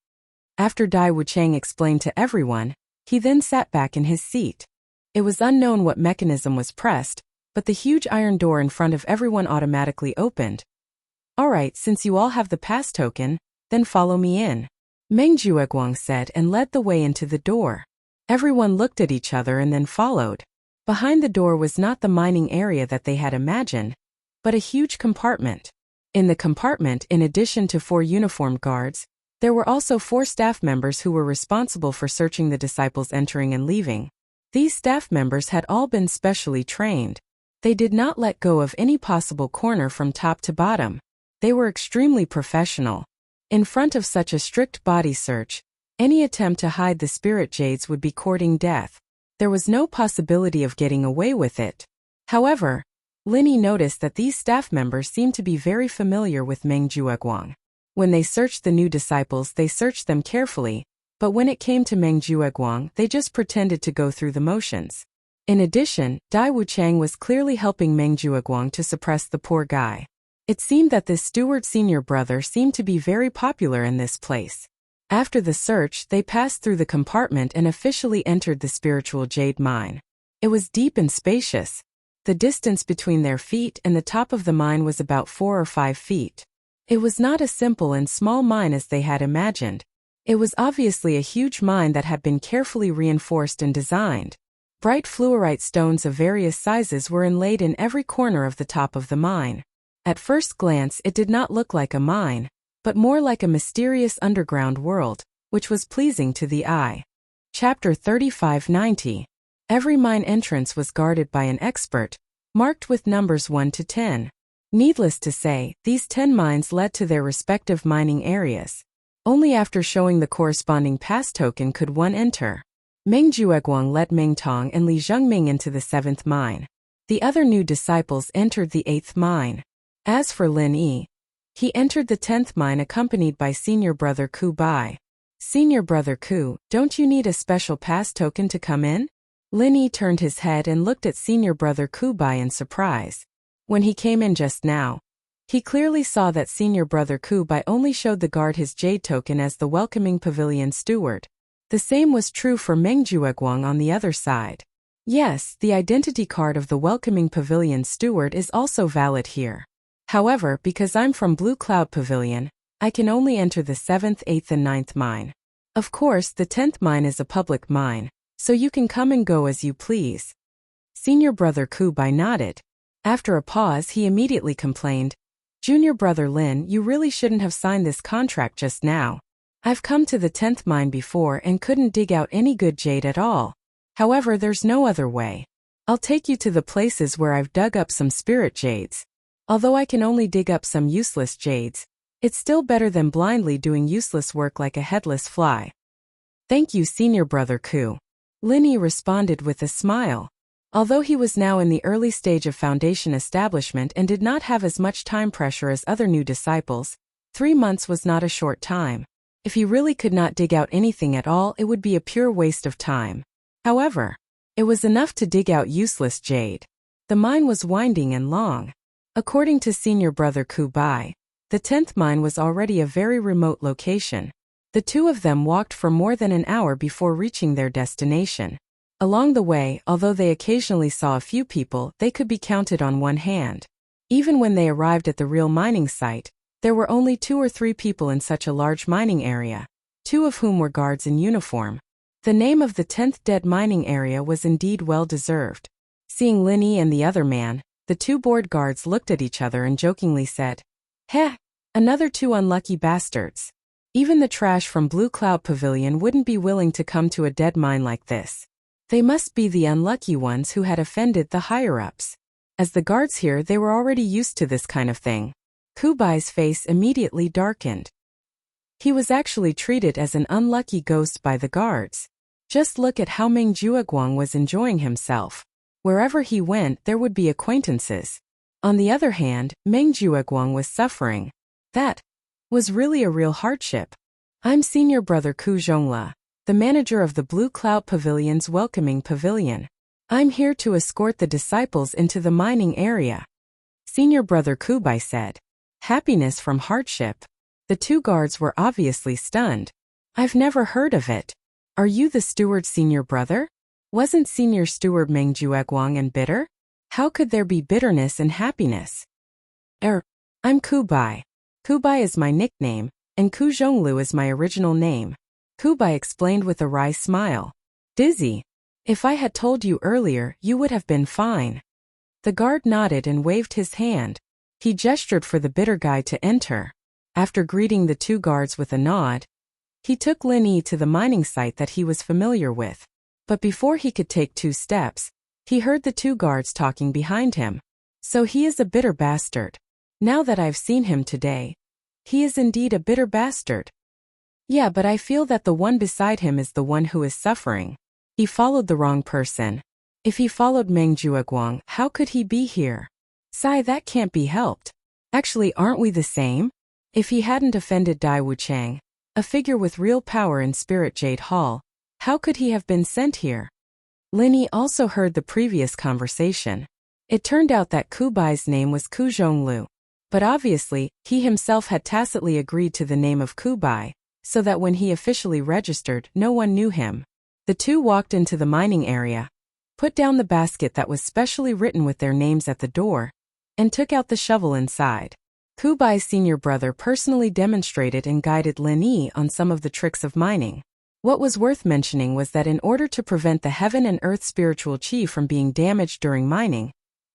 After Dai Wuchang explained to everyone, he then sat back in his seat. It was unknown what mechanism was pressed, but the huge iron door in front of everyone automatically opened. "Alright, since you all have the pass token, then follow me in," Meng Jueguang said and led the way into the door. Everyone looked at each other and then followed. Behind the door was not the mining area that they had imagined, but a huge compartment. In the compartment, in addition to 4 uniformed guards, there were also 4 staff members who were responsible for searching the disciples entering and leaving. These staff members had all been specially trained. They did not let go of any possible corner from top to bottom. They were extremely professional. In front of such a strict body search, any attempt to hide the spirit jades would be courting death. There was no possibility of getting away with it. However, Lin Yi noticed that these staff members seemed to be very familiar with Meng Jueguang. When they searched the new disciples, they searched them carefully, but when it came to Meng Jueguang, they just pretended to go through the motions. In addition, Dai Wuchang was clearly helping Meng Jueguang to suppress the poor guy. It seemed that this steward senior brother seemed to be very popular in this place. After the search, they passed through the compartment and officially entered the spiritual jade mine. It was deep and spacious. The distance between their feet and the top of the mine was about 4 or 5 feet. It was not a simple and small mine as they had imagined. It was obviously a huge mine that had been carefully reinforced and designed. Bright fluorite stones of various sizes were inlaid in every corner of the top of the mine. At first glance it did not look like a mine, but more like a mysterious underground world, which was pleasing to the eye. Chapter 3590. Every mine entrance was guarded by an expert, marked with numbers 1 to 10. Needless to say, these 10 mines led to their respective mining areas. Only after showing the corresponding pass token could one enter. Meng Jueguang led Meng Tong and Li Zhengming into the 7th mine. The other new disciples entered the 8th mine. As for Lin Yi, he entered the 10th mine accompanied by senior brother Ku Bai. "Senior brother Ku, don't you need a special pass token to come in?" Lin Yi turned his head and looked at senior brother Ku Bai in surprise. When he came in just now, he clearly saw that senior brother Ku Bai only showed the guard his jade token as the welcoming pavilion steward. The same was true for Meng Jueguang on the other side. Yes, the identity card of the welcoming pavilion steward is also valid here. However, because I'm from Blue Cloud Pavilion, I can only enter the 7th, 8th and 9th mine. Of course, the 10th mine is a public mine, so you can come and go as you please. Senior brother Kubai nodded. After a pause, he immediately complained, Junior brother Lin, you really shouldn't have signed this contract just now. I've come to the 10th mine before and couldn't dig out any good jade at all. However, there's no other way. I'll take you to the places where I've dug up some spirit jades. Although I can only dig up some useless jades, it's still better than blindly doing useless work like a headless fly. Thank you, senior brother Ku. Linny responded with a smile. Although he was now in the early stage of foundation establishment and did not have as much time pressure as other new disciples, 3 months was not a short time. If he really could not dig out anything at all, it would be a pure waste of time. However, it was enough to dig out useless jade. The mine was winding and long. According to senior brother Kubai, the 10th mine was already a very remote location. The two of them walked for more than an hour before reaching their destination. Along the way, although they occasionally saw a few people, they could be counted on one hand. Even when they arrived at the real mining site, there were only 2 or 3 people in such a large mining area, 2 of whom were guards in uniform. The name of the 10th dead mining area was indeed well deserved. Seeing Linny and the other man, the 2 bored guards looked at each other and jokingly said, Heh, another 2 unlucky bastards. Even the trash from Blue Cloud Pavilion wouldn't be willing to come to a dead mine like this. They must be the unlucky ones who had offended the higher-ups. As the guards here, they were already used to this kind of thing. Kubai's face immediately darkened. He was actually treated as an unlucky ghost by the guards. Just look at how Meng Jueguang was enjoying himself. Wherever he went, there would be acquaintances. On the other hand, Meng Jueguang was suffering. That was really a real hardship. I'm senior brother Ku Zhongla, the manager of the Blue Cloud Pavilion's welcoming pavilion. I'm here to escort the disciples into the mining area. Senior brother Kubai said. Happiness from hardship. The 2 guards were obviously stunned. I've never heard of it. Are you the steward senior brother? Wasn't senior steward Meng Jueguang and bitter? How could there be bitterness and happiness? I'm Kubai. Kubai is my nickname, and Ku Zhonglu is my original name. Kubai explained with a wry smile. Dizzy. If I had told you earlier, you would have been fine. The guard nodded and waved his hand. He gestured for the bitter guy to enter. After greeting the 2 guards with a nod, he took Linny to the mining site that he was familiar with. But before he could take 2 steps, he heard the 2 guards talking behind him. So he is a bitter bastard. Now that I've seen him today, he is indeed a bitter bastard. Yeah, but I feel that the one beside him is the one who is suffering. He followed the wrong person. If he followed Meng Jueguang, how could he be here? Sai, that can't be helped. Actually, aren't we the same? If he hadn't offended Dai Wuchang, a figure with real power in Spirit Jade Hall, how could he have been sent here? Linny also heard the previous conversation. It turned out that Kubai's name was Ku Zhonglu. But obviously, he himself had tacitly agreed to the name of Kubai, so that when he officially registered, no one knew him. The 2 walked into the mining area, put down the basket that was specially written with their names at the door, and took out the shovel inside. Kubai's senior brother personally demonstrated and guided Linny on some of the tricks of mining. What was worth mentioning was that in order to prevent the heaven and earth spiritual chi from being damaged during mining,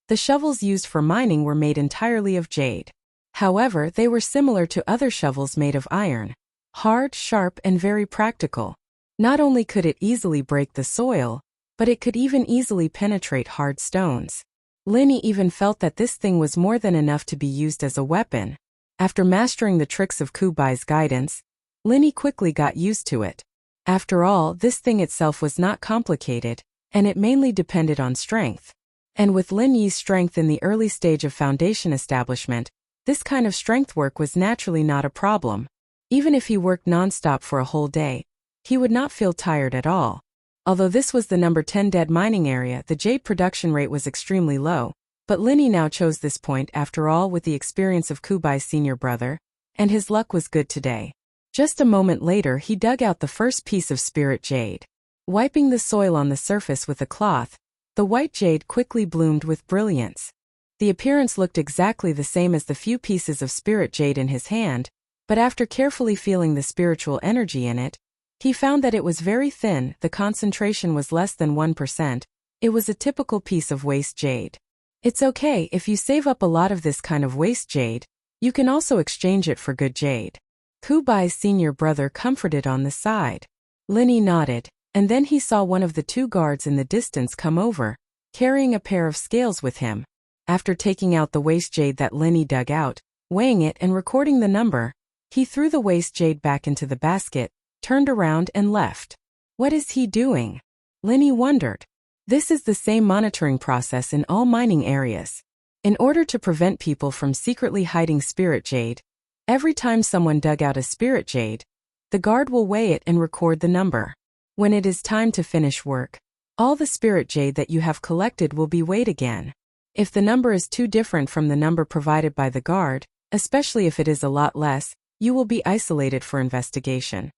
the shovels used for mining were made entirely of jade. However, they were similar to other shovels made of iron. Hard, sharp, and very practical. Not only could it easily break the soil, but it could even easily penetrate hard stones. Linny even felt that this thing was more than enough to be used as a weapon. After mastering the tricks of Kubai's guidance, Linny quickly got used to it. After all, this thing itself was not complicated, and it mainly depended on strength. And with Lin Yi's strength in the early stage of foundation establishment, this kind of strength work was naturally not a problem. Even if he worked non-stop for a whole day, he would not feel tired at all. Although this was the number 10 dead mining area, the jade production rate was extremely low, but Linny now chose this point after all with the experience of Kubai's senior brother, and his luck was good today. Just a moment later he dug out the first piece of spirit jade. Wiping the soil on the surface with a cloth, the white jade quickly bloomed with brilliance. The appearance looked exactly the same as the few pieces of spirit jade in his hand, But after carefully feeling the spiritual energy in it, he found that it was very thin, the concentration was less than 1%, it was a typical piece of waste jade. It's okay if you save up a lot of this kind of waste jade, you can also exchange it for good jade. Kubai's senior brother comforted on the side. Linny nodded, and then he saw one of the two guards in the distance come over, carrying a pair of scales with him. After taking out the waste jade that Linny dug out, weighing it and recording the number, he threw the waste jade back into the basket, turned around and left. What is he doing? Linny wondered. This is the same monitoring process in all mining areas. In order to prevent people from secretly hiding spirit jade, every time someone dug out a spirit jade, the guard will weigh it and record the number. When it is time to finish work, all the spirit jade that you have collected will be weighed again. If the number is too different from the number provided by the guard, especially if it is a lot less, you will be isolated for investigation.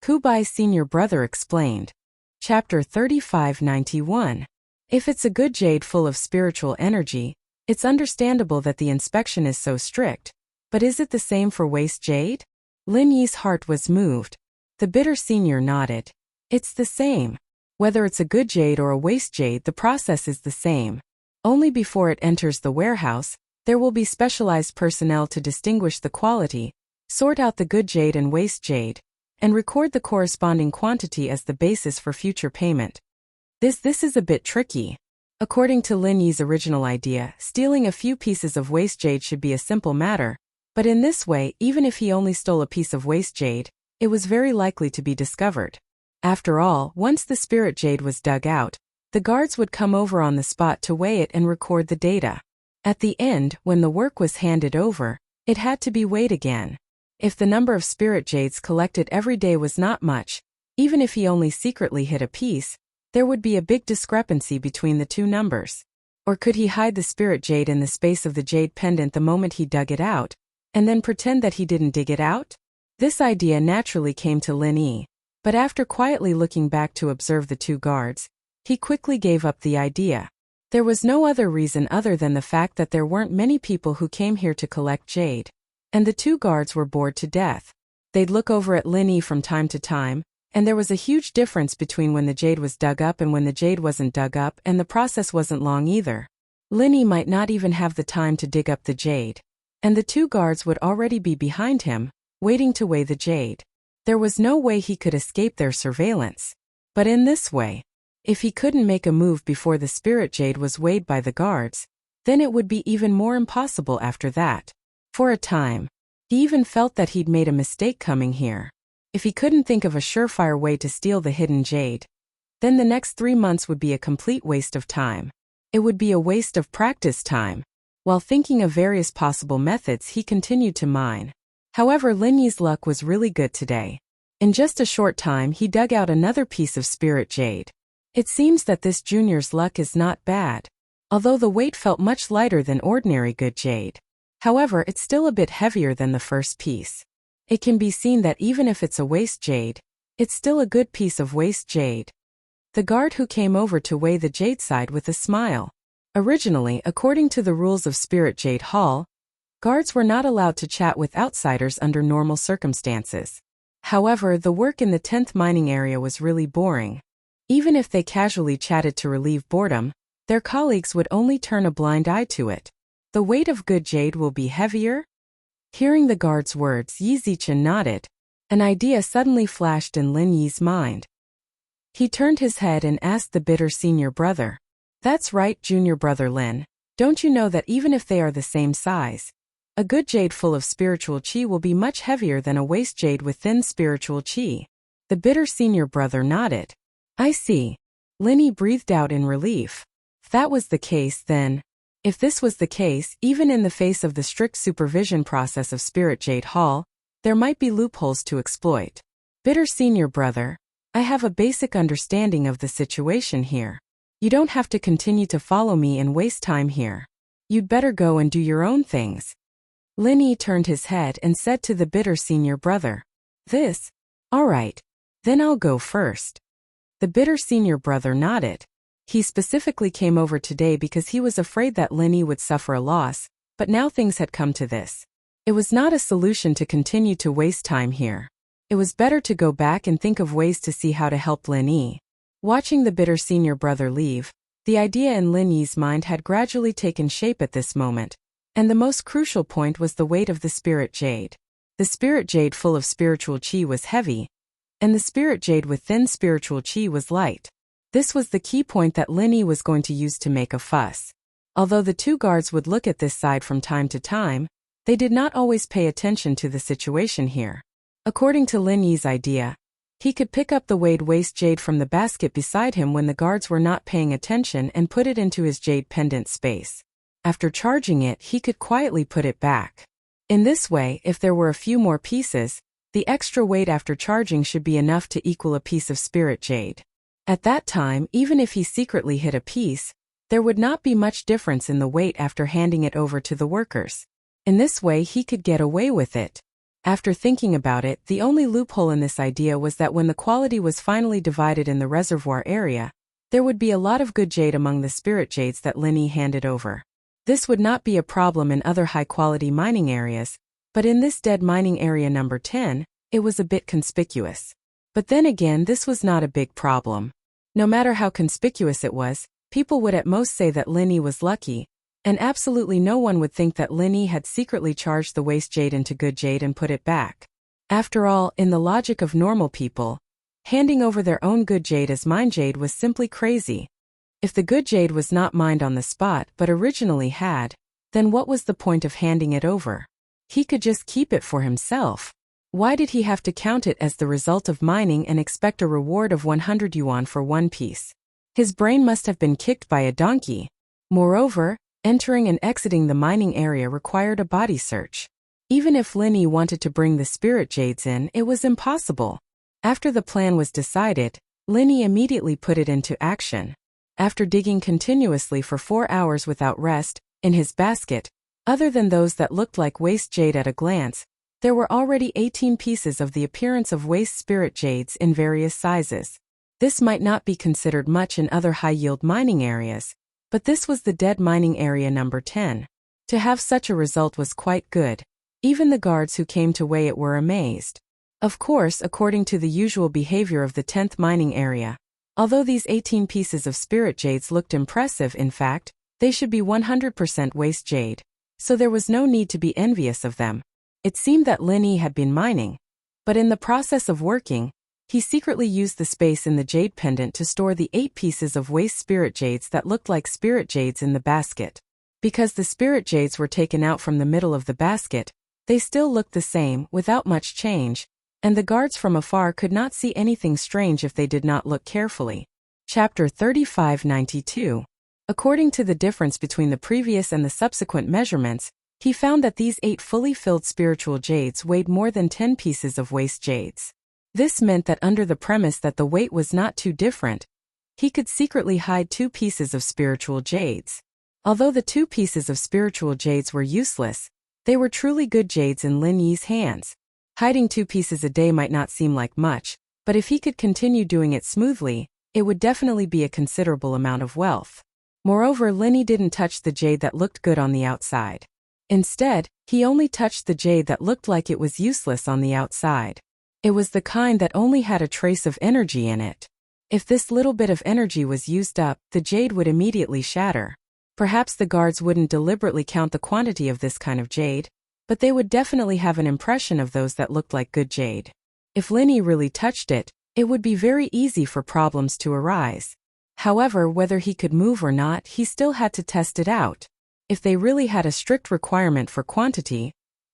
Kubai's senior brother explained. Chapter 3591. If it's a good jade full of spiritual energy, it's understandable that the inspection is so strict, but is it the same for waste jade? Lin Yi's heart was moved. The bitter senior nodded. It's the same. Whether it's a good jade or a waste jade, the process is the same. Only before it enters the warehouse, there will be specialized personnel to distinguish the quality, sort out the good jade and waste jade, and record the corresponding quantity as the basis for future payment. This is a bit tricky. According to Lin Yi's original idea, stealing a few pieces of waste jade should be a simple matter, but in this way, even if he only stole a piece of waste jade, it was very likely to be discovered. After all, once the spirit jade was dug out, the guards would come over on the spot to weigh it and record the data. At the end, when the work was handed over, it had to be weighed again. If the number of spirit jades collected every day was not much, even if he only secretly hid a piece, there would be a big discrepancy between the two numbers. Or could he hide the spirit jade in the space of the jade pendant the moment he dug it out, and then pretend that he didn't dig it out? This idea naturally came to Lin Yi, but after quietly looking back to observe the two guards, he quickly gave up the idea. There was no other reason other than the fact that there weren't many people who came here to collect jade, and the two guards were bored to death. They'd look over at Lin Yi from time to time, and there was a huge difference between when the jade was dug up and when the jade wasn't dug up, and the process wasn't long either. Lin Yi might not even have the time to dig up the jade, and the two guards would already be behind him, waiting to weigh the jade. There was no way he could escape their surveillance. But in this way, if he couldn't make a move before the spirit jade was weighed by the guards, then it would be even more impossible after that. For a time, he even felt that he'd made a mistake coming here. If he couldn't think of a surefire way to steal the hidden jade, then the next 3 months would be a complete waste of time. It would be a waste of practice time. While thinking of various possible methods, he continued to mine. However, Lin Yi's luck was really good today. In just a short time, he dug out another piece of spirit jade. It seems that this junior's luck is not bad, although the weight felt much lighter than ordinary good jade. However, it's still a bit heavier than the first piece. It can be seen that even if it's a waste jade, it's still a good piece of waste jade. The guard who came over to weigh the jade sighed with a smile. Originally, according to the rules of Spirit Jade Hall, guards were not allowed to chat with outsiders under normal circumstances. However, the work in the 10th mining area was really boring. Even if they casually chatted to relieve boredom, their colleagues would only turn a blind eye to it. The weight of good jade will be heavier? Hearing the guard's words, Yi Zichen nodded. An idea suddenly flashed in Lin Yi's mind. He turned his head and asked the bitter senior brother. That's right, junior brother Lin. Don't you know that even if they are the same size, a good jade full of spiritual qi will be much heavier than a waste jade with thin spiritual qi? The bitter senior brother nodded. I see. Lin Yi breathed out in relief. If that was the case, then... If this was the case, even in the face of the strict supervision process of Spirit Jade Hall, there might be loopholes to exploit. Bitter senior brother, I have a basic understanding of the situation here. You don't have to continue to follow me and waste time here. You'd better go and do your own things. Lin Yi turned his head and said to the bitter senior brother. This? All right. Then I'll go first. The bitter senior brother nodded. He specifically came over today because he was afraid that Lin Yi would suffer a loss, but now things had come to this. It was not a solution to continue to waste time here. It was better to go back and think of ways to see how to help Lin Yi. Watching the bitter senior brother leave, the idea in Lin Yi's mind had gradually taken shape at this moment, and the most crucial point was the weight of the spirit jade. The spirit jade full of spiritual qi was heavy, and the spirit jade with thin spiritual qi was light. This was the key point that Lin Yi was going to use to make a fuss. Although the two guards would look at this side from time to time, they did not always pay attention to the situation here. According to Lin Yi's idea, he could pick up the weighed waste jade from the basket beside him when the guards were not paying attention and put it into his jade pendant space. After charging it, he could quietly put it back. In this way, if there were a few more pieces, the extra weight after charging should be enough to equal a piece of spirit jade. At that time, even if he secretly hid a piece, there would not be much difference in the weight after handing it over to the workers. In this way, he could get away with it. After thinking about it, the only loophole in this idea was that when the quality was finally divided in the reservoir area, there would be a lot of good jade among the spirit jades that Lin Yi handed over. This would not be a problem in other high-quality mining areas, but in this dead mining area number 10, it was a bit conspicuous. But then again, this was not a big problem. No matter how conspicuous it was, people would at most say that Lin Yi was lucky, and absolutely no one would think that Lin Yi had secretly charged the waste jade into good jade and put it back. After all, in the logic of normal people, handing over their own good jade as mine jade was simply crazy. If the good jade was not mined on the spot but originally had, then what was the point of handing it over? He could just keep it for himself. Why did he have to count it as the result of mining and expect a reward of 100 yuan for one piece? His brain must have been kicked by a donkey. Moreover, entering and exiting the mining area required a body search. Even if Lin Yi wanted to bring the spirit jades in, it was impossible. After the plan was decided, Lin Yi immediately put it into action. After digging continuously for 4 hours without rest, in his basket, other than those that looked like waste jade at a glance, there were already 18 pieces of the appearance of waste spirit jades in various sizes. This might not be considered much in other high-yield mining areas, but this was the dead mining area number 10. To have such a result was quite good. Even the guards who came to weigh it were amazed. Of course, according to the usual behavior of the 10th mining area, although these 18 pieces of spirit jades looked impressive, in fact, they should be 100% waste jade, so there was no need to be envious of them. It seemed that Lin Yi had been mining, but in the process of working, he secretly used the space in the jade pendant to store the 8 pieces of waste spirit jades that looked like spirit jades in the basket. Because the spirit jades were taken out from the middle of the basket, they still looked the same, without much change, and the guards from afar could not see anything strange if they did not look carefully. Chapter 3592. According to the difference between the previous and the subsequent measurements, he found that these 8 fully filled spiritual jades weighed more than 10 pieces of waste jades. This meant that under the premise that the weight was not too different, he could secretly hide 2 pieces of spiritual jades. Although the 2 pieces of spiritual jades were useless, they were truly good jades in Lin Yi's hands. Hiding 2 pieces a day might not seem like much, but if he could continue doing it smoothly, it would definitely be a considerable amount of wealth. Moreover, Lin Yi didn't touch the jade that looked good on the outside. Instead, he only touched the jade that looked like it was useless on the outside. It was the kind that only had a trace of energy in it. If this little bit of energy was used up, the jade would immediately shatter. Perhaps the guards wouldn't deliberately count the quantity of this kind of jade, but they would definitely have an impression of those that looked like good jade. If Lin Yi really touched it, it would be very easy for problems to arise. However, whether he could move or not, he still had to test it out. If they really had a strict requirement for quantity,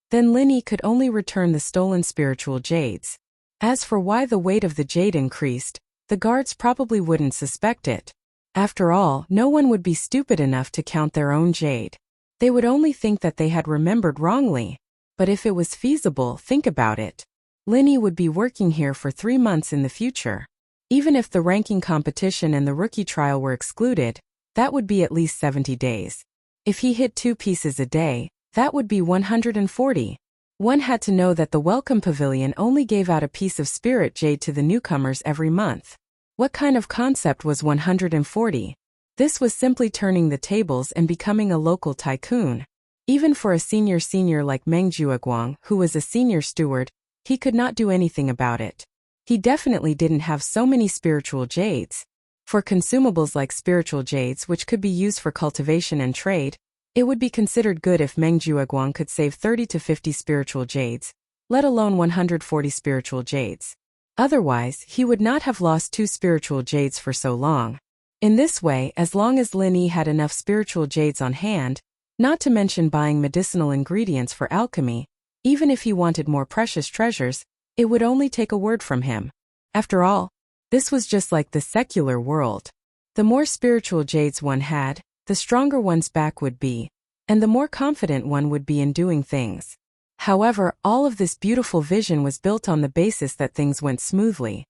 then Lin Yi could only return the stolen spiritual jades. As for why the weight of the jade increased, the guards probably wouldn't suspect it. After all, no one would be stupid enough to count their own jade. They would only think that they had remembered wrongly. But if it was feasible, think about it. Lin Yi would be working here for 3 months in the future. Even if the ranking competition and the rookie trial were excluded, that would be at least 70 days. If he hit 2 pieces a day, that would be 140. One had to know that the Welcome Pavilion only gave out a piece of spirit jade to the newcomers every month. What kind of concept was 140? This was simply turning the tables and becoming a local tycoon. Even for a senior like Meng Jueguang, who was a senior steward, he could not do anything about it. He definitely didn't have so many spiritual jades. For consumables like spiritual jades which could be used for cultivation and trade, it would be considered good if Meng Jueguang could save 30 to 50 spiritual jades, let alone 140 spiritual jades. Otherwise, he would not have lost 2 spiritual jades for so long. In this way, as long as Lin Yi had enough spiritual jades on hand, not to mention buying medicinal ingredients for alchemy, even if he wanted more precious treasures, it would only take a word from him. After all, this was just like the secular world. The more spiritual jades one had, the stronger one's back would be, and the more confident one would be in doing things. However, all of this beautiful vision was built on the basis that things went smoothly.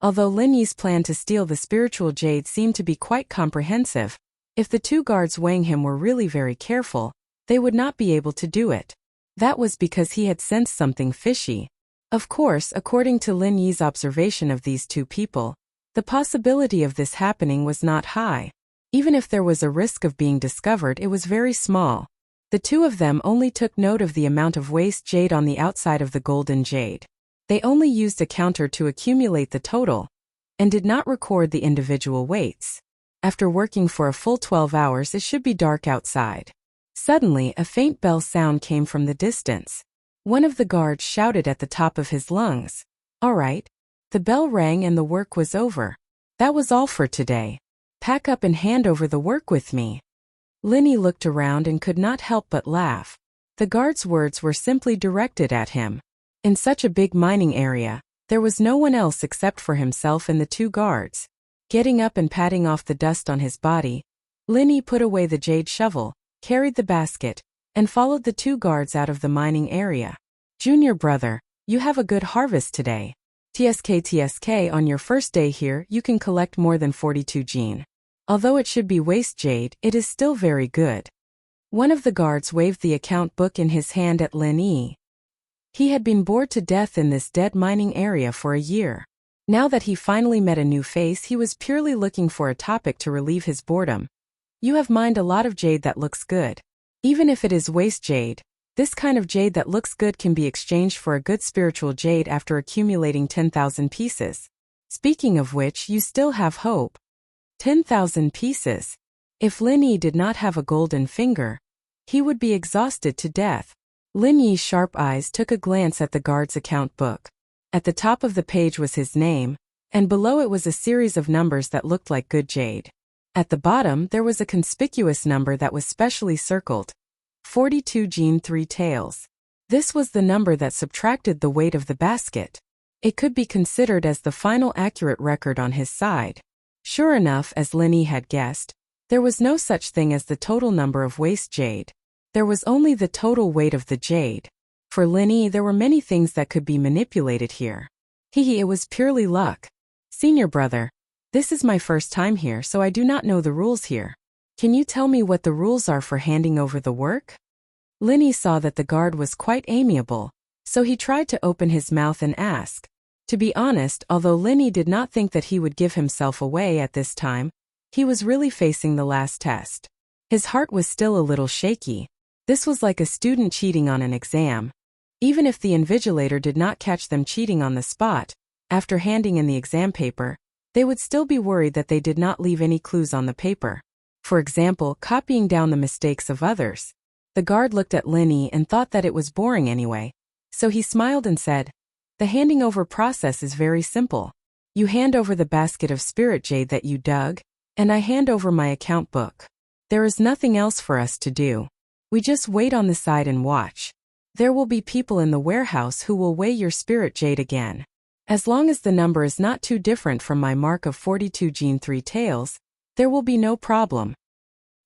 Although Lin Yi's plan to steal the spiritual jade seemed to be quite comprehensive, if the 2 guards weighing him were really very careful, they would not be able to do it. That was because he had sensed something fishy. Of course, according to Lin Yi's observation of these 2 people, the possibility of this happening was not high. Even if there was a risk of being discovered, it was very small. The 2 of them only took note of the amount of waste jade on the outside of the golden jade. They only used a counter to accumulate the total, and did not record the individual weights. After working for a full 12 hours, it should be dark outside. Suddenly, a faint bell sound came from the distance. One of the guards shouted at the top of his lungs. "All right." The bell rang and the work was over. That was all for today. Pack up and hand over the work with me. Lin Yi looked around and could not help but laugh. The guard's words were simply directed at him. In such a big mining area, there was no one else except for himself and the 2 guards. Getting up and patting off the dust on his body, Lin Yi put away the jade shovel, carried the basket, and followed the 2 guards out of the mining area. "Junior brother, you have a good harvest today. TSK, on your first day here, you can collect more than 42 jin. Although it should be waste jade, it is still very good." One of the guards waved the account book in his hand at Lin Yi. He had been bored to death in this dead mining area for a year. Now that he finally met a new face, he was purely looking for a topic to relieve his boredom. "You have mined a lot of jade that looks good. Even if it is waste jade, this kind of jade that looks good can be exchanged for a good spiritual jade after accumulating 10,000 pieces. Speaking of which, you still have hope." 10,000 pieces. If Lin Yi did not have a golden finger, he would be exhausted to death. Lin Yi's sharp eyes took a glance at the guard's account book. At the top of the page was his name, and below it was a series of numbers that looked like good jade. At the bottom, there was a conspicuous number that was specially circled. 42 jin 3 taels. This was the number that subtracted the weight of the basket. It could be considered as the final accurate record on his side. Sure enough, as Lin Yi had guessed, there was no such thing as the total number of waste jade. There was only the total weight of the jade. For Lin Yi, there were many things that could be manipulated here. It was purely luck. "Senior brother, this is my first time here, so I do not know the rules here. Can you tell me what the rules are for handing over the work?" Lin Yi saw that the guard was quite amiable, so he tried to open his mouth and ask. To be honest, although Lin Yi did not think that he would give himself away at this time, he was really facing the last test. His heart was still a little shaky. This was like a student cheating on an exam. Even if the invigilator did not catch them cheating on the spot, after handing in the exam paper, they would still be worried that they did not leave any clues on the paper. For example, copying down the mistakes of others. The guard looked at Lin Yi and thought that it was boring anyway, so he smiled and said, "The handing over process is very simple. You hand over the basket of spirit jade that you dug, and I hand over my account book. There is nothing else for us to do. We just wait on the side and watch. There will be people in the warehouse who will weigh your spirit jade again. As long as the number is not too different from my mark of 42 jin 3 taels, there will be no problem."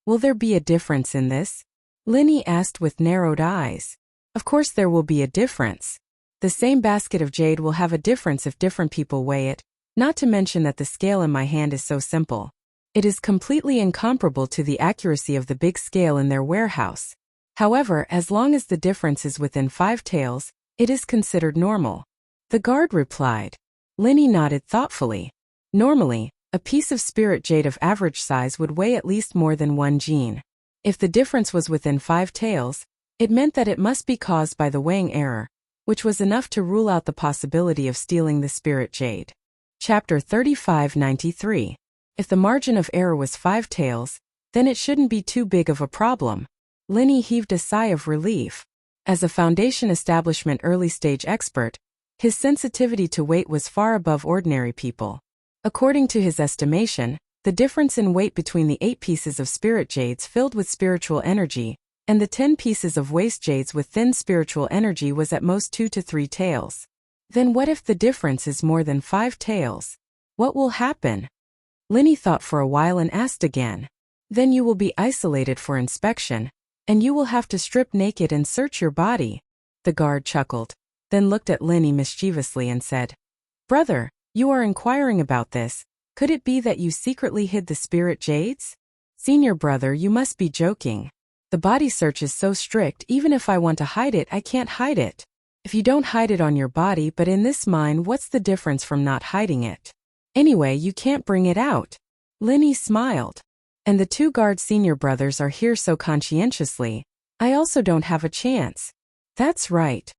"Will there be a difference in this?" Lin Yi asked with narrowed eyes. "Of course there will be a difference. The same basket of jade will have a difference if different people weigh it, not to mention that the scale in my hand is so simple. It is completely incomparable to the accuracy of the big scale in their warehouse. However, as long as the difference is within 5 taels, it is considered normal." The guard replied. Lin Yi nodded thoughtfully. Normally, a piece of spirit jade of average size would weigh at least more than 1 jin. If the difference was within 5 taels, It meant that it must be caused by the weighing error, which was enough to rule out the possibility of stealing the spirit jade. Chapter 3593. If the margin of error was 5 taels, then it shouldn't be too big of a problem. Linny heaved a sigh of relief. As a Foundation Establishment early-stage expert, his sensitivity to weight was far above ordinary people. According to his estimation, the difference in weight between the 8 pieces of spirit jades filled with spiritual energy and the 10 pieces of waste jades with thin spiritual energy was at most 2 to 3 taels. Then what if the difference is more than 5 taels? What will happen? Linny thought for a while and asked again. Then you will be isolated for inspection, and you will have to strip naked and search your body. The guard chuckled, then looked at Linny mischievously and said, Brother, you are inquiring about this. Could it be that you secretly hid the spirit jades? Senior brother, you must be joking. The body search is so strict, even if I want to hide it, I can't hide it. If you don't hide it on your body but in this mine, what's the difference from not hiding it? Anyway, you can't bring it out. Linny smiled. And the 2 guard senior brothers are here so conscientiously. I also don't have a chance. That's right.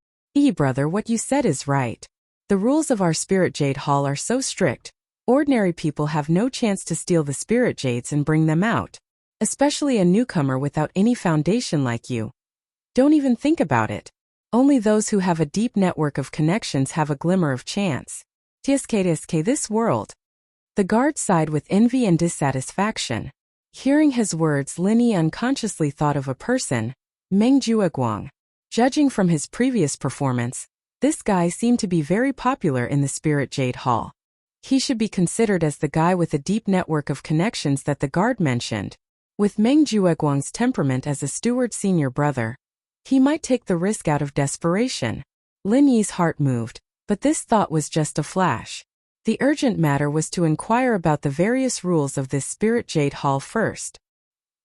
Brother, what you said is right. The rules of our spirit jade hall are so strict, ordinary people have no chance to steal the spirit jades and bring them out. Especially a newcomer without any foundation like you. Don't even think about it. Only those who have a deep network of connections have a glimmer of chance. TSK this world. The guard sighed with envy and dissatisfaction. Hearing his words, Linny unconsciously thought of a person, Meng Jueguang. Judging from his previous performance, this guy seemed to be very popular in the Spirit Jade Hall. He should be considered as the guy with a deep network of connections that the guard mentioned. With Meng Jueguang's temperament as a steward senior brother, he might take the risk out of desperation. Lin Yi's heart moved, but this thought was just a flash. The urgent matter was to inquire about the various rules of this Spirit Jade Hall first.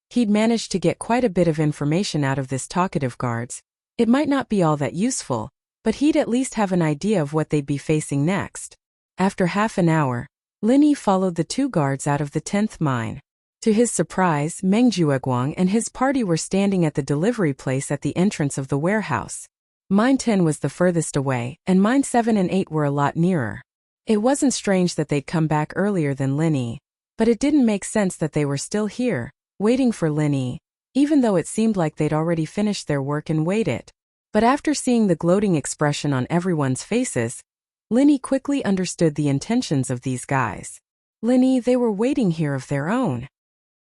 He'd managed to get quite a bit of information out of this talkative guards. It might not be all that useful, but he'd at least have an idea of what they'd be facing next. After half an hour, Lin Yi followed the 2 guards out of the 10th mine. To his surprise, Meng Jueguang and his party were standing at the delivery place at the entrance of the warehouse. Mine 10 was the furthest away, and mine 7 and 8 were a lot nearer. It wasn't strange that they'd come back earlier than Lin Yi, but it didn't make sense that they were still here, waiting for Lin Yi, even though it seemed like they'd already finished their work and waited. But after seeing the gloating expression on everyone's faces, Lin Yi quickly understood the intentions of these guys. Lin Yi, they were waiting here of their own.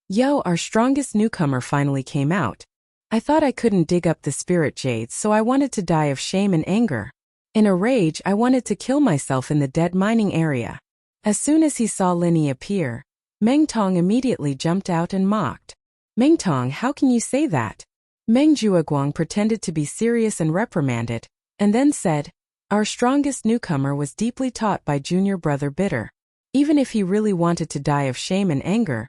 Yo, our strongest newcomer finally came out. I thought I couldn't dig up the spirit jades, so I wanted to die of shame and anger. In a rage, I wanted to kill myself in the dead mining area. As soon as he saw Lin Yi appear, Meng Tong immediately jumped out and mocked. Meng Tong, how can you say that? Meng Jueguang pretended to be serious and reprimanded, and then said, Our strongest newcomer was deeply taught by junior brother Bitter. Even if he really wanted to die of shame and anger,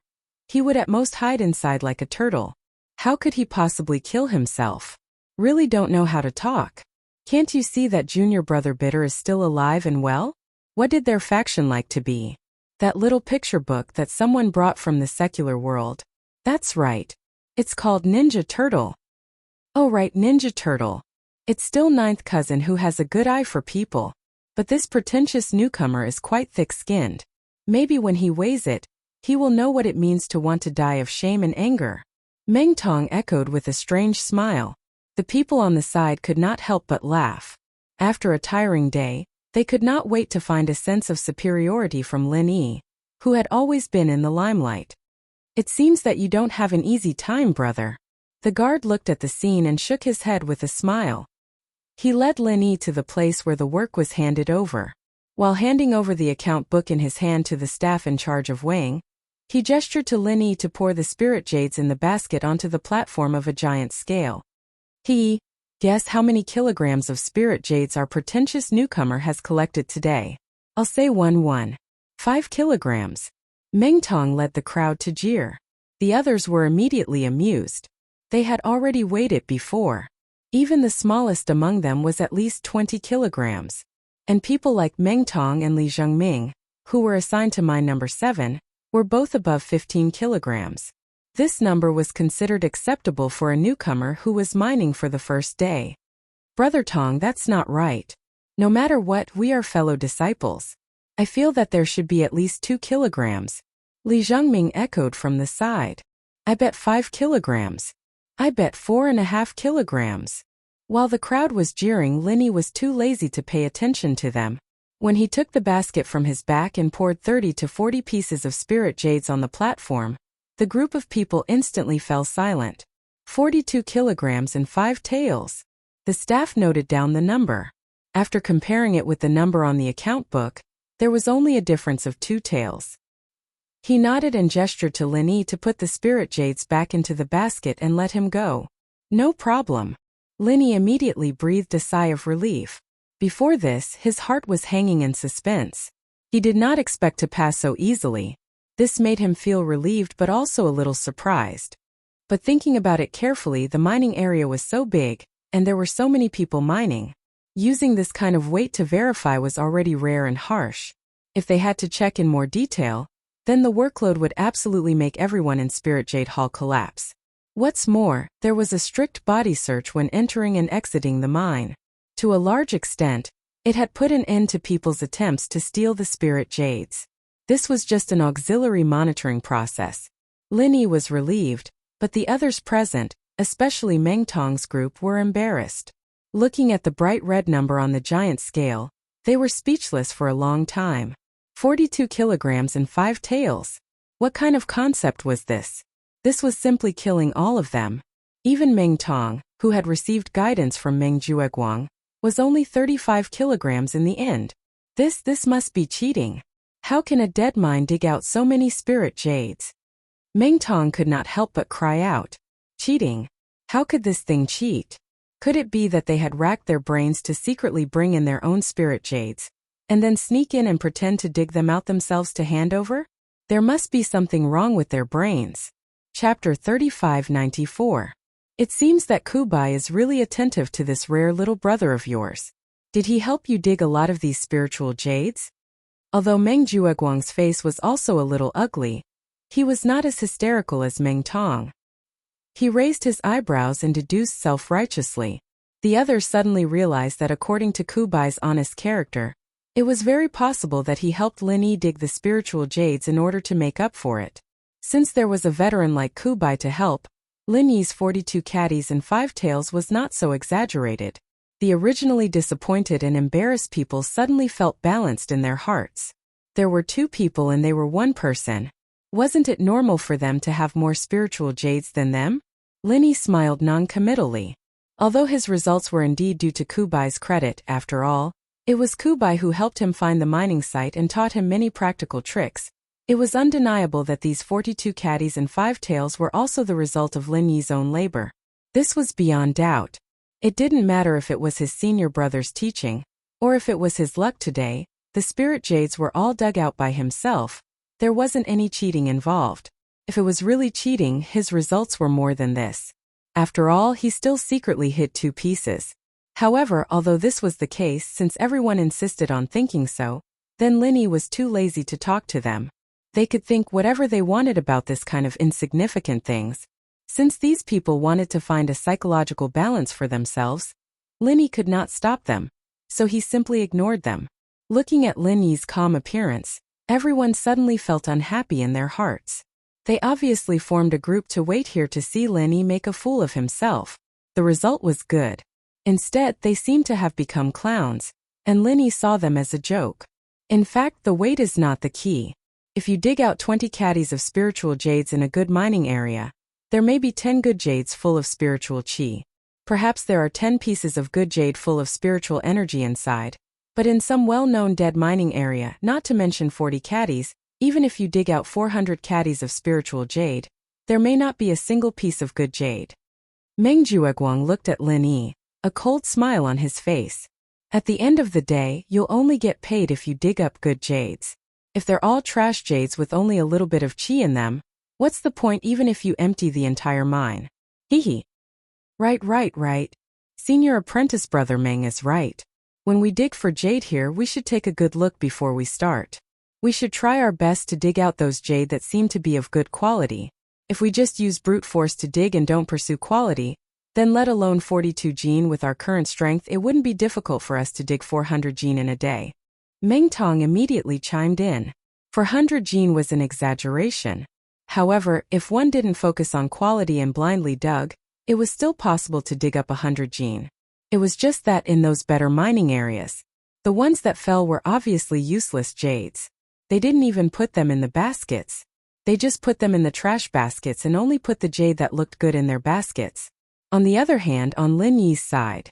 he would at most hide inside like a turtle. How could he possibly kill himself? Really don't know how to talk. Can't you see that junior brother Bitter is still alive and well? What did their faction like to be? That little picture book that someone brought from the secular world. That's right. It's called Ninja Turtle. Oh right, Ninja Turtle. It's still 9th cousin who has a good eye for people. But this pretentious newcomer is quite thick-skinned. Maybe when he weighs it, he will know what it means to want to die of shame and anger. Meng Tong echoed with a strange smile. The people on the side could not help but laugh. After a tiring day, they could not wait to find a sense of superiority from Lin Yi, who had always been in the limelight. It seems that you don't have an easy time, brother. The guard looked at the scene and shook his head with a smile. He led Lin Yi to the place where the work was handed over. While handing over the account book in his hand to the staff in charge of weighing, he gestured to Lin Yi to pour the spirit jades in the basket onto the platform of a giant scale. Guess how many kilograms of spirit jades our pretentious newcomer has collected today? I'll say 5 kilograms. Meng Tong led the crowd to jeer. The others were immediately amused. They had already weighed it before. Even the smallest among them was at least 20 kilograms. And people like Meng Tong and Li Zhengming, who were assigned to mine number 7, were both above 15 kilograms. This number was considered acceptable for a newcomer who was mining for the first day. Brother Tong, that's not right. No matter what, we are fellow disciples. I feel that there should be at least 2 kilograms. Li Zhengming echoed from the side. I bet 5 kilograms. I bet 4.5 kilograms. While the crowd was jeering, Linny was too lazy to pay attention to them. When he took the basket from his back and poured 30 to 40 pieces of spirit jades on the platform, the group of people instantly fell silent. 42 kilograms and 5 taels. The staff noted down the number. After comparing it with the number on the account book, there was only a difference of 2 taels. He nodded and gestured to Linny to put the spirit jades back into the basket and let him go. No problem. Linny immediately breathed a sigh of relief. Before this, his heart was hanging in suspense. He did not expect to pass so easily. This made him feel relieved but also a little surprised. But thinking about it carefully, the mining area was so big, and there were so many people mining. Using this kind of weight to verify was already rare and harsh. If they had to check in more detail, then the workload would absolutely make everyone in Spirit Jade Hall collapse. What's more, there was a strict body search when entering and exiting the mine. To a large extent, it had put an end to people's attempts to steal the spirit jades. This was just an auxiliary monitoring process. Linny was relieved, but the others present, especially Meng Tong's group, were embarrassed. Looking at the bright red number on the giant scale, they were speechless for a long time. 42 kilograms and 5 taels. What kind of concept was this? This was simply killing all of them. Even Meng Tong, who had received guidance from Meng Jueguang, was only 35 kilograms in the end. This must be cheating. How can a dead mine dig out so many spirit jades? Meng Tong could not help but cry out. Cheating? How could this thing cheat? Could it be that they had racked their brains to secretly bring in their own spirit jades, and then sneak in and pretend to dig them out themselves to hand over? There must be something wrong with their brains. Chapter 3594. It seems that Kubai is really attentive to this rare little brother of yours. Did he help you dig a lot of these spiritual jades? Although Meng Jueguang's face was also a little ugly, he was not as hysterical as Meng Tong. He raised his eyebrows and deduced self-righteously. The others suddenly realized that according to Kubai's honest character, it was very possible that he helped Linny dig the spiritual jades in order to make up for it. Since there was a veteran like Kubai to help, Linny's 42 caddies and 5 taels was not so exaggerated. The originally disappointed and embarrassed people suddenly felt balanced in their hearts. There were 2 people and they were 1 person. Wasn't it normal for them to have more spiritual jades than them? Linny smiled non-committally. Although his results were indeed due to Kubai's credit, after all, it was Kubai who helped him find the mining site and taught him many practical tricks. It was undeniable that these 42 caddies and 5 taels were also the result of Lin Yi's own labor. This was beyond doubt. It didn't matter if it was his senior brother's teaching, or if it was his luck today, the spirit jades were all dug out by himself. There wasn't any cheating involved. If it was really cheating, his results were more than this. After all, he still secretly hid 2 pieces. However, although this was the case since everyone insisted on thinking so, then Linny was too lazy to talk to them. They could think whatever they wanted about this kind of insignificant things. Since these people wanted to find a psychological balance for themselves, Linny could not stop them, so he simply ignored them. Looking at Linny's calm appearance, everyone suddenly felt unhappy in their hearts. They obviously formed a group to wait here to see Linny make a fool of himself. The result was good. Instead, they seemed to have become clowns, and Linny saw them as a joke. In fact, the weight is not the key. If you dig out 20 caddies of spiritual jades in a good mining area, there may be 10 good jades full of spiritual chi. Perhaps there are 10 pieces of good jade full of spiritual energy inside. But in some well-known dead mining area, not to mention 40 caddies, even if you dig out 400 caddies of spiritual jade, there may not be a single piece of good jade. Meng Jueguang looked at Lin Yi, a cold smile on his face. At the end of the day, you'll only get paid if you dig up good jades. If they're all trash jades with only a little bit of chi in them, what's the point even if you empty the entire mine? Hee. Right. Senior apprentice brother Meng is right. When we dig for jade here, we should take a good look before we start. We should try our best to dig out those jade that seem to be of good quality. If we just use brute force to dig and don't pursue quality, then let alone 42 gene with our current strength, it wouldn't be difficult for us to dig 400 gene in a day. Meng Tong immediately chimed in. 400 gene was an exaggeration. However, if one didn't focus on quality and blindly dug, it was still possible to dig up 100 gene. It was just that in those better mining areas, the ones that fell were obviously useless jades. They didn't even put them in the baskets. They just put them in the trash baskets and only put the jade that looked good in their baskets. On the other hand, on Lin Yi's side,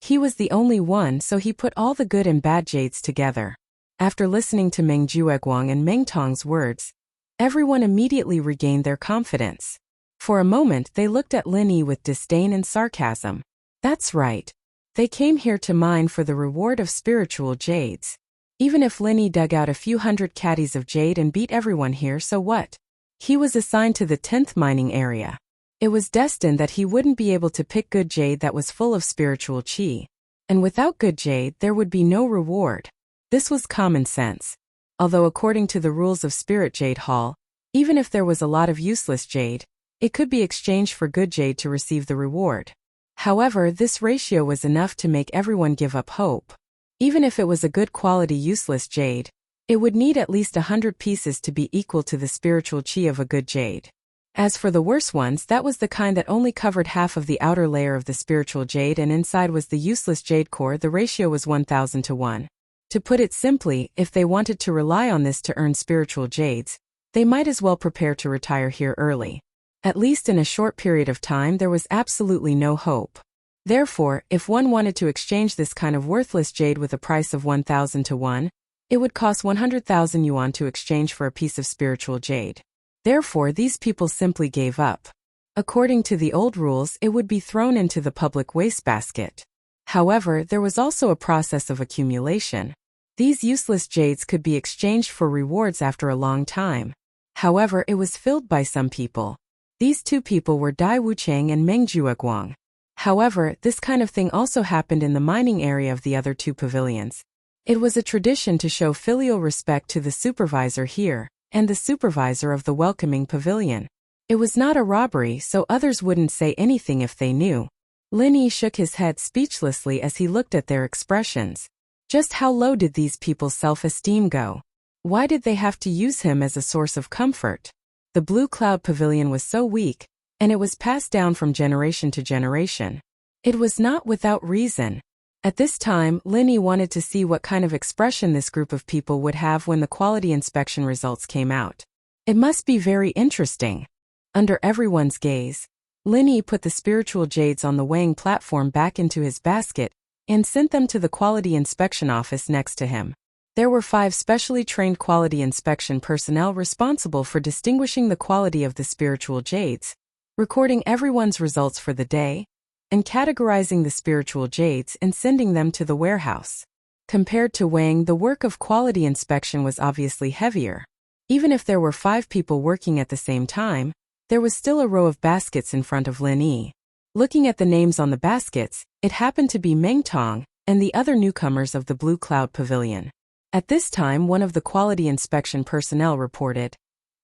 he was the only one, so he put all the good and bad jades together. After listening to Meng Jueguang and Meng Tong's words, everyone immediately regained their confidence. For a moment they looked at Lin Yi with disdain and sarcasm. That's right. They came here to mine for the reward of spiritual jades. Even if Lin Yi dug out a few hundred caddies of jade and beat everyone here, so what? He was assigned to the 10th mining area. It was destined that he wouldn't be able to pick good jade that was full of spiritual qi. And without good jade, there would be no reward. This was common sense. Although according to the rules of Spirit Jade Hall, even if there was a lot of useless jade, it could be exchanged for good jade to receive the reward. However, this ratio was enough to make everyone give up hope. Even if it was a good quality useless jade, it would need at least 100 pieces to be equal to the spiritual qi of a good jade. As for the worse ones, that was the kind that only covered half of the outer layer of the spiritual jade and inside was the useless jade core. The ratio was 1000 to 1. To put it simply, if they wanted to rely on this to earn spiritual jades, they might as well prepare to retire here early. At least in a short period of time there was absolutely no hope. Therefore, if one wanted to exchange this kind of worthless jade with a price of 1000 to 1, it would cost 100,000 yuan to exchange for a piece of spiritual jade. Therefore, these people simply gave up. According to the old rules, it would be thrown into the public wastebasket. However, there was also a process of accumulation. These useless jades could be exchanged for rewards after a long time. However, it was filled by some people. These two people were Dai Wuchang and Meng Jueguang. However, this kind of thing also happened in the mining area of the other two pavilions. It was a tradition to show filial respect to the supervisor here, and the supervisor of the welcoming pavilion. It was not a robbery, so others wouldn't say anything if they knew. Lin Yi shook his head speechlessly as he looked at their expressions. Just how low did these people's self-esteem go? Why did they have to use him as a source of comfort? The Blue Cloud Pavilion was so weak, and it was passed down from generation to generation. It was not without reason. At this time, Lin Yi wanted to see what kind of expression this group of people would have when the quality inspection results came out. It must be very interesting. Under everyone's gaze, Lin Yi put the spiritual jades on the weighing platform back into his basket and sent them to the quality inspection office next to him. There were 5 specially trained quality inspection personnel responsible for distinguishing the quality of the spiritual jades, recording everyone's results for the day, and categorizing the spiritual jades and sending them to the warehouse. Compared to weighing, the work of quality inspection was obviously heavier. Even if there were 5 people working at the same time, there was still a row of baskets in front of Lin Yi. Looking at the names on the baskets, it happened to be Meng Tong and the other newcomers of the Blue Cloud Pavilion. At this time, one of the quality inspection personnel reported,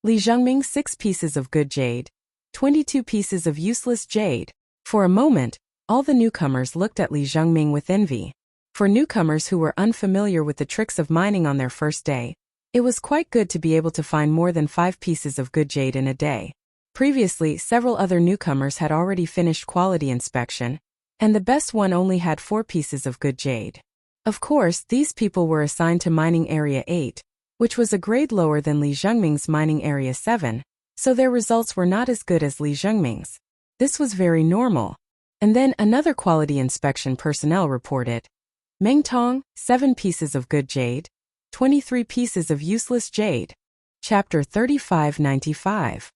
Li Zhengming 6 pieces of good jade, 22 pieces of useless jade. For a moment, all the newcomers looked at Li Zhengming with envy. For newcomers who were unfamiliar with the tricks of mining on their first day, it was quite good to be able to find more than 5 pieces of good jade in a day. Previously, several other newcomers had already finished quality inspection, and the best one only had 4 pieces of good jade. Of course, these people were assigned to mining area 8, which was a grade lower than Li Zhengming's mining area 7, so their results were not as good as Li Zhengming's. This was very normal. And then another quality inspection personnel reported, Meng Tong, 7 pieces of good jade, 23 pieces of useless jade. Chapter 3595.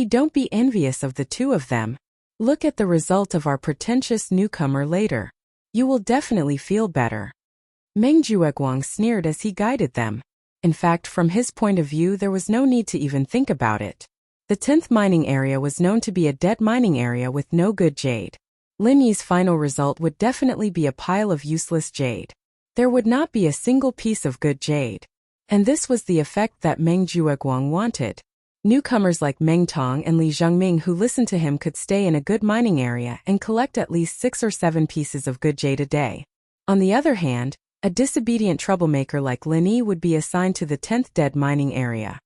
Don't be envious of the two of them. Look at the result of our pretentious newcomer later. You will definitely feel better. Meng Jueguang sneered as he guided them. In fact, from his point of view, there was no need to even think about it. The 10th mining area was known to be a dead mining area with no good jade. Lin Yi's final result would definitely be a pile of useless jade. There would not be a single piece of good jade. And this was the effect that Meng Jueguang wanted. Newcomers like Meng Tong and Li Zhengming who listened to him could stay in a good mining area and collect at least 6 or 7 pieces of good jade a day. On the other hand, a disobedient troublemaker like Lin Yi would be assigned to the 10th dead mining area.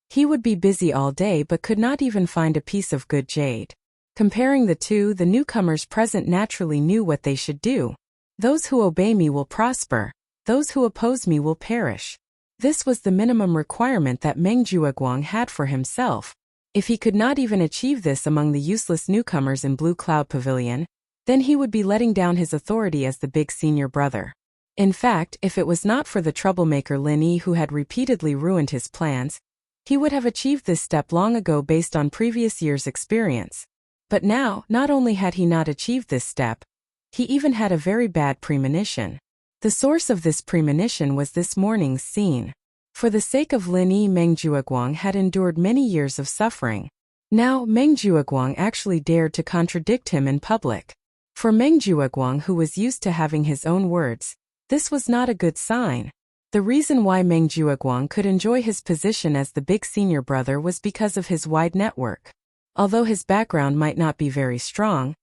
He would be busy all day but could not even find a piece of good jade. Comparing the two, the newcomers present naturally knew what they should do. Those who obey me will prosper. Those who oppose me will perish. This was the minimum requirement that Meng Jueguang had for himself. If he could not even achieve this among the useless newcomers in Blue Cloud Pavilion, then he would be letting down his authority as the big senior brother. In fact, if it was not for the troublemaker Lin Yi who had repeatedly ruined his plans, he would have achieved this step long ago based on previous years' experience. But now, not only had he not achieved this step, he even had a very bad premonition. The source of this premonition was this morning's scene. For the sake of Lin Yi, Meng Jueguang had endured many years of suffering. Now, Meng Jueguang actually dared to contradict him in public. For Meng Jueguang, who was used to having his own words, this was not a good sign. The reason why Meng Jueguang could enjoy his position as the big senior brother was because of his wide network. Although his background might not be very strong,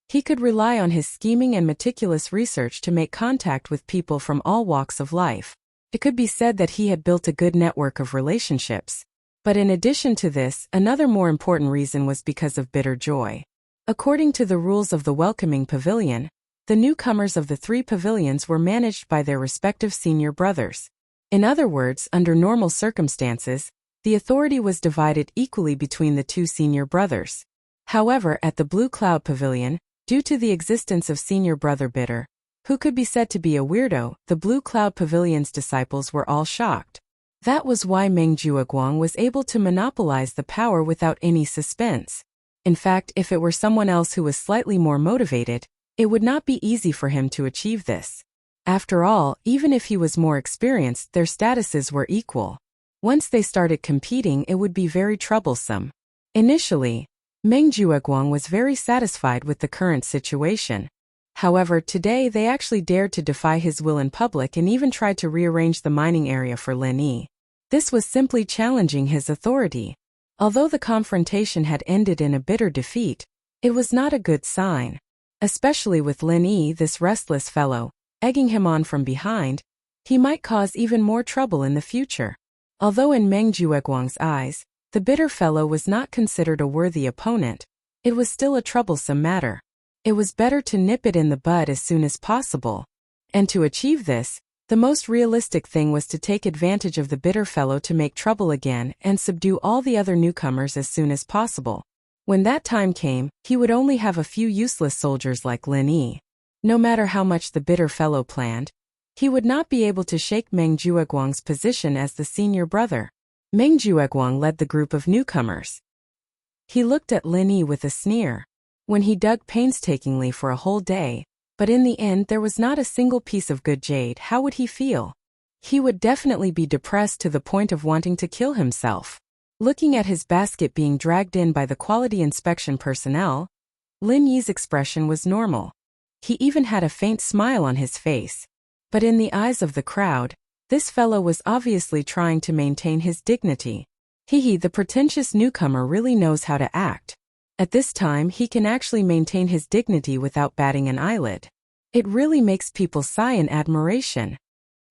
he could rely on his scheming and meticulous research to make contact with people from all walks of life. It could be said that he had built a good network of relationships. But in addition to this, another more important reason was because of bitter joy. According to the rules of the welcoming pavilion, the newcomers of the 3 pavilions were managed by their respective senior brothers. In other words, under normal circumstances, the authority was divided equally between the 2 senior brothers. However, at the Blue Cloud Pavilion, due to the existence of senior brother Bitter, who could be said to be a weirdo, the Blue Cloud Pavilion's disciples were all shocked. That was why Meng Jueguang was able to monopolize the power without any suspense. In fact, if it were someone else who was slightly more motivated, it would not be easy for him to achieve this. After all, even if he was more experienced, their statuses were equal. Once they started competing, it would be very troublesome. Initially, Meng Jueguang was very satisfied with the current situation. However, today they actually dared to defy his will in public and even tried to rearrange the mining area for Lin Yi. This was simply challenging his authority. Although the confrontation had ended in a bitter defeat, it was not a good sign. Especially with Lin Yi, this restless fellow, egging him on from behind, he might cause even more trouble in the future. Although in Meng Jueguang's eyes, the bitter fellow was not considered a worthy opponent, it was still a troublesome matter. It was better to nip it in the bud as soon as possible. And to achieve this, the most realistic thing was to take advantage of the bitter fellow to make trouble again and subdue all the other newcomers as soon as possible. When that time came, he would only have a few useless soldiers like Lin Yi. No matter how much the bitter fellow planned, he would not be able to shake Meng Jueguang's position as the senior brother. Meng Jueguang led the group of newcomers. He looked at Lin Yi with a sneer. When he dug painstakingly for a whole day, but in the end there was not a single piece of good jade, how would he feel? He would definitely be depressed to the point of wanting to kill himself. Looking at his basket being dragged in by the quality inspection personnel, Lin Yi's expression was normal. He even had a faint smile on his face. But in the eyes of the crowd, this fellow was obviously trying to maintain his dignity. The pretentious newcomer really knows how to act. At this time, he can actually maintain his dignity without batting an eyelid. It really makes people sigh in admiration.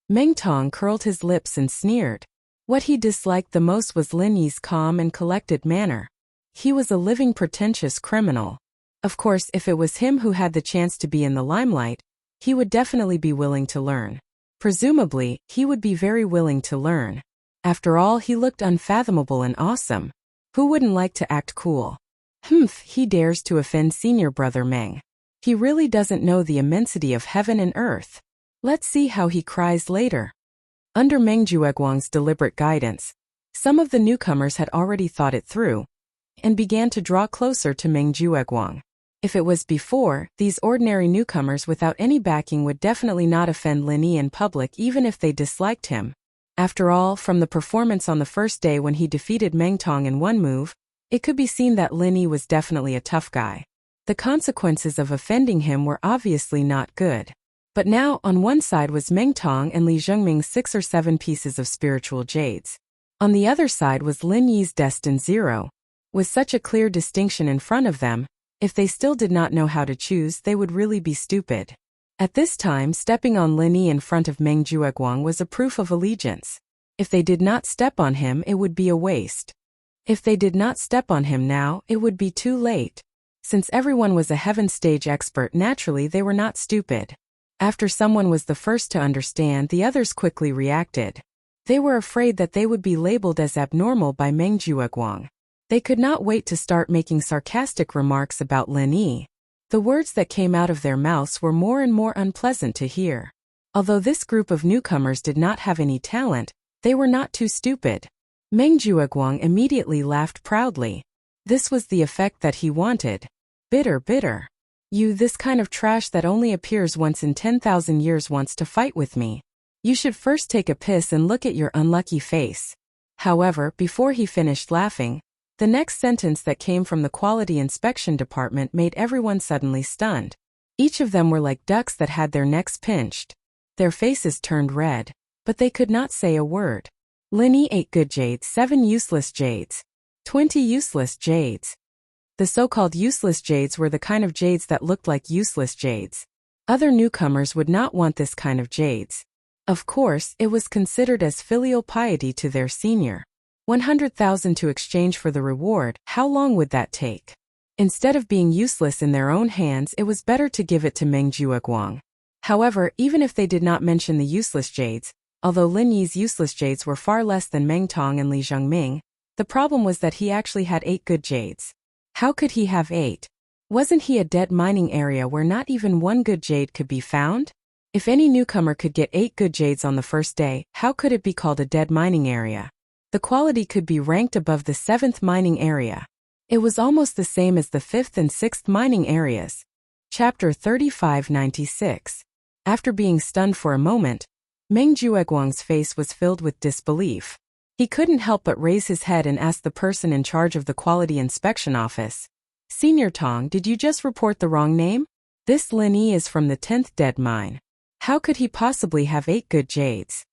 Meng Tong curled his lips and sneered. What he disliked the most was Lin Yi's calm and collected manner. He was a living pretentious criminal. Of course, if it was him who had the chance to be in the limelight, he would definitely be willing to learn. Presumably, he would be very willing to learn. After all, he looked unfathomable and awesome. Who wouldn't like to act cool? He dares to offend senior brother Meng. He really doesn't know the immensity of heaven and earth. Let's see how he cries later. Under Meng Jueguang's deliberate guidance, some of the newcomers had already thought it through and began to draw closer to Meng Jueguang. If it was before, these ordinary newcomers without any backing would definitely not offend Lin Yi in public even if they disliked him. After all, from the performance on the first day when he defeated Meng Tong in one move, it could be seen that Lin Yi was definitely a tough guy. The consequences of offending him were obviously not good. But now, on one side was Meng Tong and Li Zhengming's 6 or 7 pieces of spiritual jades. On the other side was Lin Yi's destined zero. With such a clear distinction in front of them, if they still did not know how to choose, they would really be stupid. At this time, stepping on Lin Yi in front of Meng Jueguang was a proof of allegiance. If they did not step on him, it would be a waste. If they did not step on him now, it would be too late. Since everyone was a heaven stage expert, naturally they were not stupid. After someone was the first to understand, the others quickly reacted. They were afraid that they would be labeled as abnormal by Meng Jueguang. They could not wait to start making sarcastic remarks about Lin Yi. The words that came out of their mouths were more and more unpleasant to hear. Although this group of newcomers did not have any talent, they were not too stupid. Meng Jueguang immediately laughed proudly. This was the effect that he wanted. Bitter, bitter. You, this kind of trash that only appears once in 10,000 years, wants to fight with me. You should first take a piss and look at your unlucky face. However, before he finished laughing, the next sentence that came from the quality inspection department made everyone suddenly stunned. Each of them were like ducks that had their necks pinched. Their faces turned red, but they could not say a word. Lin Yi 8 good jades, 7 useless jades, 20 useless jades. The so-called useless jades were the kind of jades that looked like useless jades. Other newcomers would not want this kind of jades. Of course, it was considered as filial piety to their senior. 100,000 to exchange for the reward, how long would that take? Instead of being useless in their own hands, it was better to give it to Meng Jueguang. However, even if they did not mention the useless jades, although Lin Yi's useless jades were far less than Meng Tong and Li Zhengming, the problem was that he actually had 8 good jades. How could he have 8? Wasn't he a dead mining area where not even 1 good jade could be found? If any newcomer could get 8 good jades on the first day, how could it be called a dead mining area? The quality could be ranked above the 7th mining area. It was almost the same as the 5th and 6th mining areas. Chapter 3596. After being stunned for a moment, Meng Jueguang's face was filled with disbelief. He couldn't help but raise his head and ask the person in charge of the quality inspection office, "Senior Tong, did you just report the wrong name? This Lin Yi is from the 10th dead mine. How could he possibly have 8 good jades?"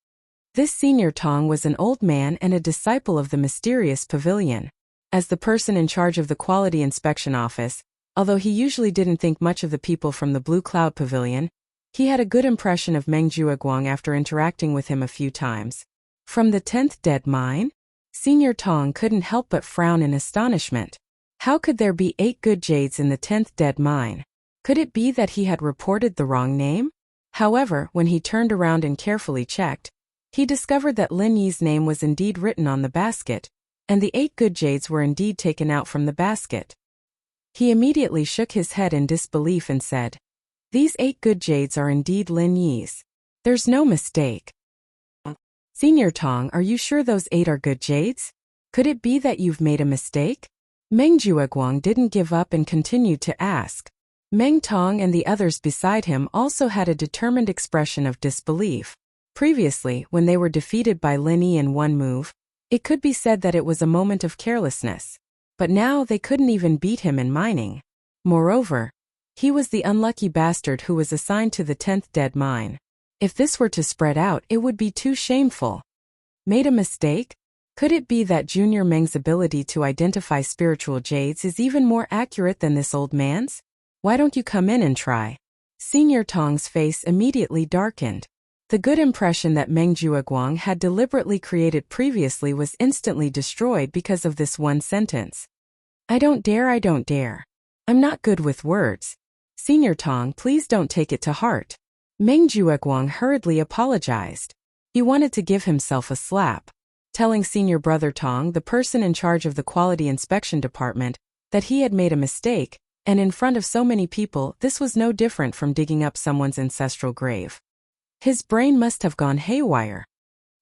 This Senior Tong was an old man and a disciple of the mysterious pavilion. As the person in charge of the quality inspection office, although he usually didn't think much of the people from the Blue Cloud Pavilion, he had a good impression of Meng Jueguang after interacting with him a few times. From the 10th dead mine? Senior Tong couldn't help but frown in astonishment. How could there be 8 good jades in the 10th dead mine? Could it be that he had reported the wrong name? However, when he turned around and carefully checked, he discovered that Lin Yi's name was indeed written on the basket, and the 8 good jades were indeed taken out from the basket. He immediately shook his head in disbelief and said, "These 8 good jades are indeed Lin Yi's. There's no mistake." "Senior Tong, are you sure those 8 are good jades? Could it be that you've made a mistake?" Meng Jueguang didn't give up and continued to ask. Meng Tong and the others beside him also had a determined expression of disbelief. Previously, when they were defeated by Lin Yi in one move, it could be said that it was a moment of carelessness. But now they couldn't even beat him in mining. Moreover, he was the unlucky bastard who was assigned to the 10th dead mine. If this were to spread out, it would be too shameful. Made a mistake? Could it be that Junior Meng's ability to identify spiritual jades is even more accurate than this old man's? Why don't you come in and try? Senior Tong's face immediately darkened. The good impression that Meng Jueguang had deliberately created previously was instantly destroyed because of this one sentence. I don't dare. I'm not good with words. Senior Tong, please don't take it to heart." Meng Jueguang hurriedly apologized. He wanted to give himself a slap. Telling Senior Brother Tong, the person in charge of the quality inspection department, that he had made a mistake, and in front of so many people, this was no different from digging up someone's ancestral grave. His brain must have gone haywire.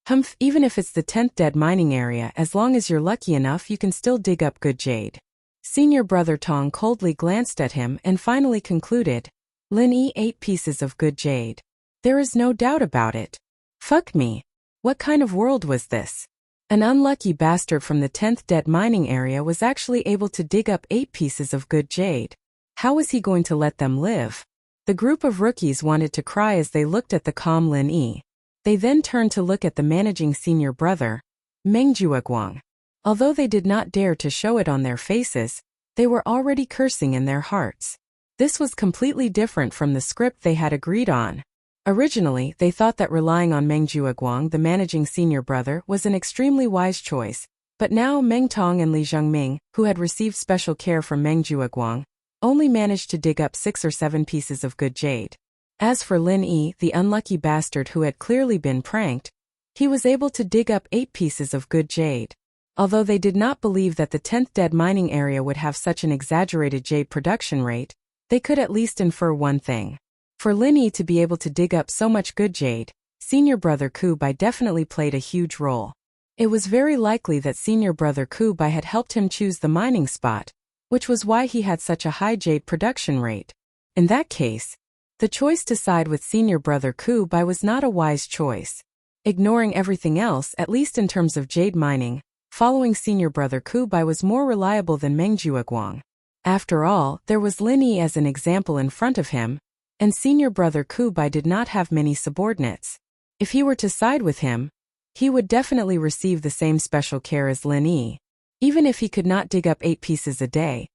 Humph, even if it's the 10th dead mining area, as long as you're lucky enough, you can still dig up good jade. Senior Brother Tong coldly glanced at him and finally concluded, Lin Yi 8 pieces of good jade. There is no doubt about it. Fuck me. What kind of world was this? An unlucky bastard from the 10th dead mining area was actually able to dig up 8 pieces of good jade. How was he going to let them live? The group of rookies wanted to cry as they looked at the calm Lin Yi. They then turned to look at the managing senior brother. Mengjuaguang. Although they did not dare to show it on their faces, they were already cursing in their hearts. This was completely different from the script they had agreed on. Originally, they thought that relying on Meng Jueguang, the managing senior brother, was an extremely wise choice, but now Meng Tong and Li Zhengming, who had received special care from Meng Jueguang, only managed to dig up 6 or 7 pieces of good jade. As for Lin Yi, the unlucky bastard who had clearly been pranked, he was able to dig up 8 pieces of good jade. Although they did not believe that the 10th dead mining area would have such an exaggerated jade production rate, they could at least infer one thing. For Lin Yi to be able to dig up so much good jade, senior brother Ku Bai definitely played a huge role. It was very likely that senior brother Ku Bai had helped him choose the mining spot, which was why he had such a high jade production rate. In that case, the choice to side with senior brother Ku Bai was not a wise choice. Ignoring everything else, at least in terms of jade mining, following senior brother Ku Bai was more reliable than Meng Jueguang. After all, there was Lin Yi as an example in front of him, and senior brother Ku Bai did not have many subordinates. If he were to side with him, he would definitely receive the same special care as Lin Yi. Even if he could not dig up 8 pieces a day,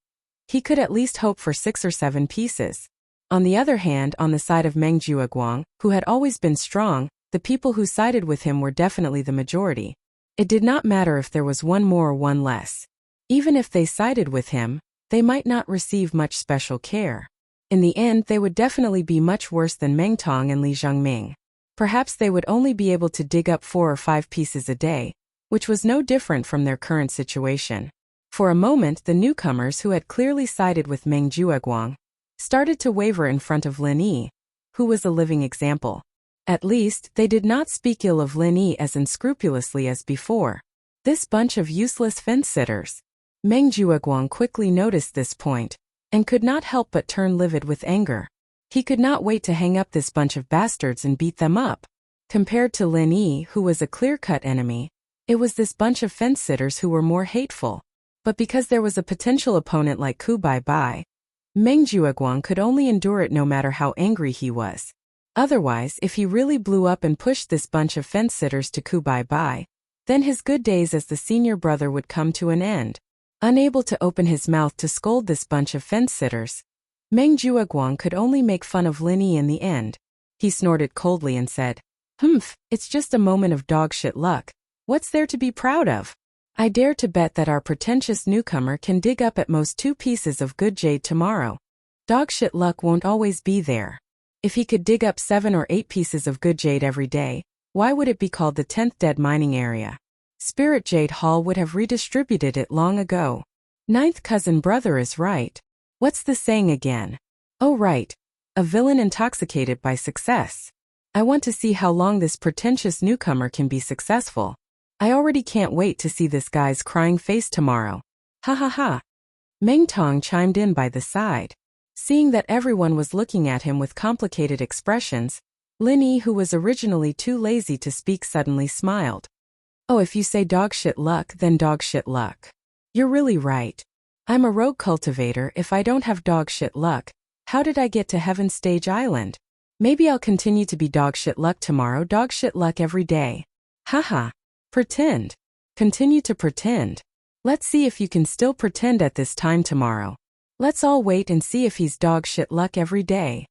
he could at least hope for 6 or 7 pieces. On the other hand, on the side of Meng Jueguang, who had always been strong, the people who sided with him were definitely the majority. It did not matter if there was one more or one less. Even if they sided with him, they might not receive much special care. In the end, they would definitely be much worse than Meng Tong and Li Zhengming. Perhaps they would only be able to dig up 4 or 5 pieces a day, which was no different from their current situation. For a moment, the newcomers who had clearly sided with Meng Jueguang started to waver in front of Lin Yi, who was a living example. At least, they did not speak ill of Lin Yi as unscrupulously as before. This bunch of useless fence-sitters. Meng Jueguang quickly noticed this point, and could not help but turn livid with anger. He could not wait to hang up this bunch of bastards and beat them up. Compared to Lin Yi, who was a clear-cut enemy, it was this bunch of fence-sitters who were more hateful. But because there was a potential opponent like Ku Bai, Meng Jueguang could only endure it no matter how angry he was. Otherwise, if he really blew up and pushed this bunch of fence-sitters to Ku Bai, then his good days as the senior brother would come to an end. Unable to open his mouth to scold this bunch of fence-sitters, Meng Jueguang could only make fun of Lin Yi in the end. He snorted coldly and said, "Humph, it's just a moment of dog-shit luck. What's there to be proud of? I dare to bet that our pretentious newcomer can dig up at most 2 pieces of good jade tomorrow. Dog-shit luck won't always be there. If he could dig up 7 or 8 pieces of good jade every day, why would it be called the 10th dead mining area? Spirit Jade Hall would have redistributed it long ago. 9th cousin brother is right. What's the saying again? Oh right, a villain intoxicated by success. I want to see how long this pretentious newcomer can be successful. I already can't wait to see this guy's crying face tomorrow. Ha ha ha." Meng Tong chimed in by the side. Seeing that everyone was looking at him with complicated expressions, Lin Yi, who was originally too lazy to speak, suddenly smiled. "Oh, if you say dog-shit luck, then dog-shit luck. You're really right. I'm a rogue cultivator. If I don't have dog-shit luck, how did I get to Heaven's Stage Island? Maybe I'll continue to be dog-shit luck tomorrow, dog-shit luck every day. Haha. Pretend. Continue to pretend. Let's see if you can still pretend at this time tomorrow. Let's all wait and see if he's dog-shit luck every day."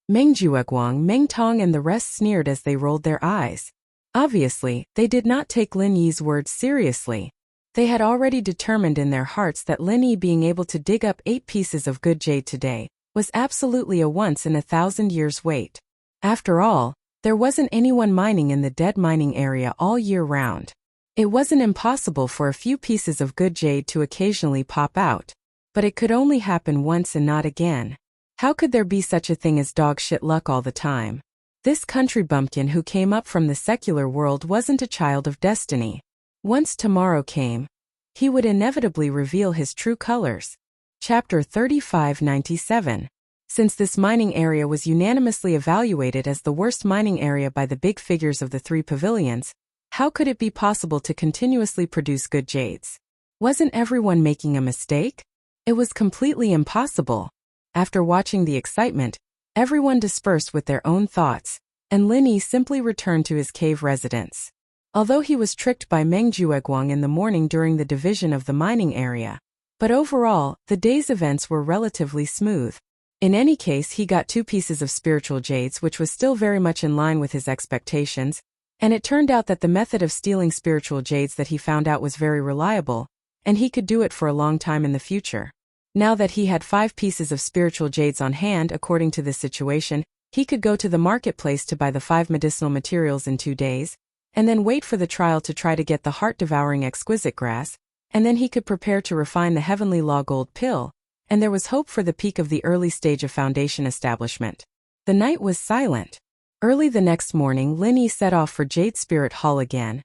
Meng Jueguang, Meng Tong and the rest sneered as they rolled their eyes. Obviously, they did not take Lin Yi's words seriously. They had already determined in their hearts that Lin Yi being able to dig up 8 pieces of good jade today was absolutely a once-in-a-thousand-years wait. After all, there wasn't anyone mining in the dead mining area all year round. It wasn't impossible for a few pieces of good jade to occasionally pop out, but it could only happen once and not again. How could there be such a thing as dog-shit luck all the time? This country bumpkin who came up from the secular world wasn't a child of destiny. Once tomorrow came, he would inevitably reveal his true colors. Chapter 3597. Since this mining area was unanimously evaluated as the worst mining area by the big figures of the 3 pavilions, how could it be possible to continuously produce good jades? Wasn't everyone making a mistake? It was completely impossible. After watching the excitement, everyone dispersed with their own thoughts, and Lin Yi simply returned to his cave residence. although he was tricked by Meng Jueguang in the morning during the division of the mining area. But overall, the day's events were relatively smooth. In any case, he got 2 pieces of spiritual jades, which was still very much in line with his expectations, and it turned out that the method of stealing spiritual jades that he found out was very reliable, and he could do it for a long time in the future. Now that he had 5 pieces of spiritual jades on hand according to this situation, he could go to the marketplace to buy the 5 medicinal materials in 2 days, and then wait for the trial to try to get the heart-devouring exquisite grass, and then he could prepare to refine the heavenly law gold pill, and there was hope for the peak of the early stage of foundation establishment. The night was silent. Early the next morning, Lin Yi set off for Jade Spirit Hall again,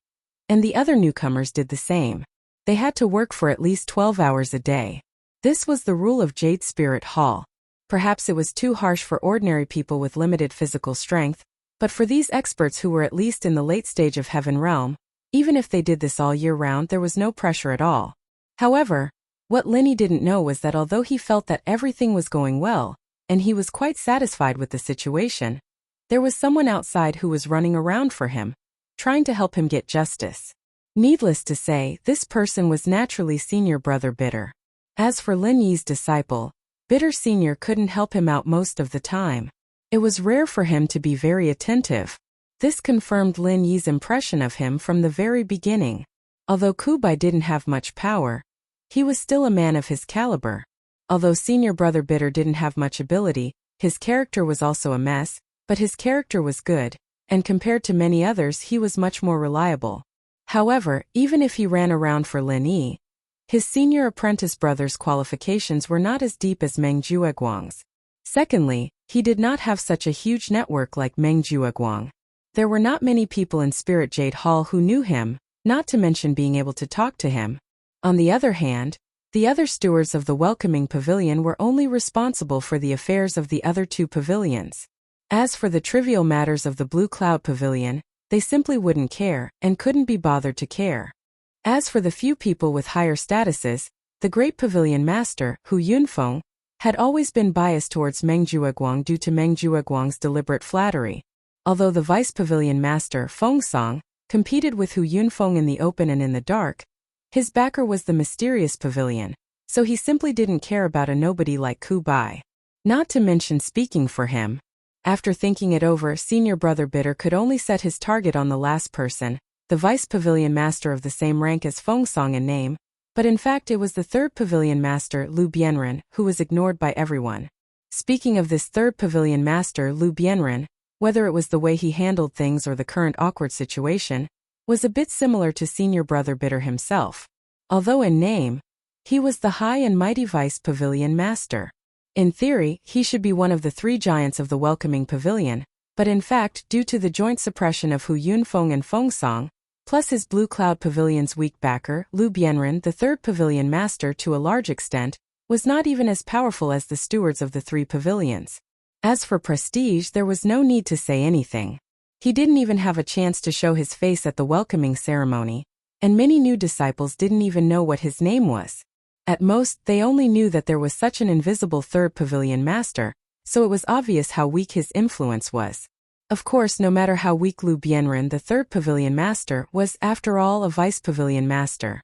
and the other newcomers did the same. They had to work for at least 12 hours a day. This was the rule of Jade Spirit Hall. Perhaps it was too harsh for ordinary people with limited physical strength, but for these experts who were at least in the late stage of Heaven Realm, even if they did this all year round, there was no pressure at all. However, what Lin Yi didn't know was that although he felt that everything was going well, and he was quite satisfied with the situation, there was someone outside who was running around for him, trying to help him get justice. Needless to say, this person was naturally Senior Brother Bitter. As for Lin Yi's disciple, Bitter Senior couldn't help him out most of the time. It was rare for him to be very attentive. This confirmed Lin Yi's impression of him from the very beginning. Although Kubai didn't have much power, he was still a man of his caliber. Although Senior Brother Bitter didn't have much ability, his character was also a mess, but his character was good, and compared to many others he was much more reliable. However, even if he ran around for Lin Yi, his senior apprentice brother's qualifications were not as deep as Meng Jueguang's. Secondly, he did not have such a huge network like Meng Jueguang. There were not many people in Spirit Jade Hall who knew him, not to mention being able to talk to him. On the other hand, the other stewards of the welcoming pavilion were only responsible for the affairs of the other 2 pavilions. As for the trivial matters of the Blue Cloud Pavilion, they simply wouldn't care, and couldn't be bothered to care. As for the few people with higher statuses, the Great Pavilion Master, Hu Yunfeng, had always been biased towards Meng Jueguang due to Meng Jueguang's deliberate flattery. Although the Vice Pavilion Master, Feng Song, competed with Hu Yunfeng in the open and in the dark, his backer was the Mysterious Pavilion, so he simply didn't care about a nobody like Kubai. Not to mention speaking for him. After thinking it over, Senior Brother Bitter could only set his target on the last person, the Vice Pavilion Master of the same rank as Feng Song in name, but in fact it was the 3rd Pavilion Master, Lu Bianren, who was ignored by everyone. Speaking of this 3rd Pavilion Master, Lu Bianren, whether it was the way he handled things or the current awkward situation, was a bit similar to Senior Brother Bitter himself. Although in name, he was the high and mighty Vice Pavilion Master. In theory, he should be one of the 3 giants of the welcoming pavilion, but in fact, due to the joint suppression of Hu Yunfeng and Feng Song, plus his Blue Cloud Pavilion's weak backer, Lu Bianren, the 3rd Pavilion Master to a large extent, was not even as powerful as the stewards of the 3 pavilions. As for prestige, there was no need to say anything. He didn't even have a chance to show his face at the welcoming ceremony, and many new disciples didn't even know what his name was. At most, they only knew that there was such an invisible 3rd Pavilion Master, so it was obvious how weak his influence was. Of course, no matter how weak Lu Bianren, the 3rd Pavilion Master, was, after all, a Vice Pavilion Master.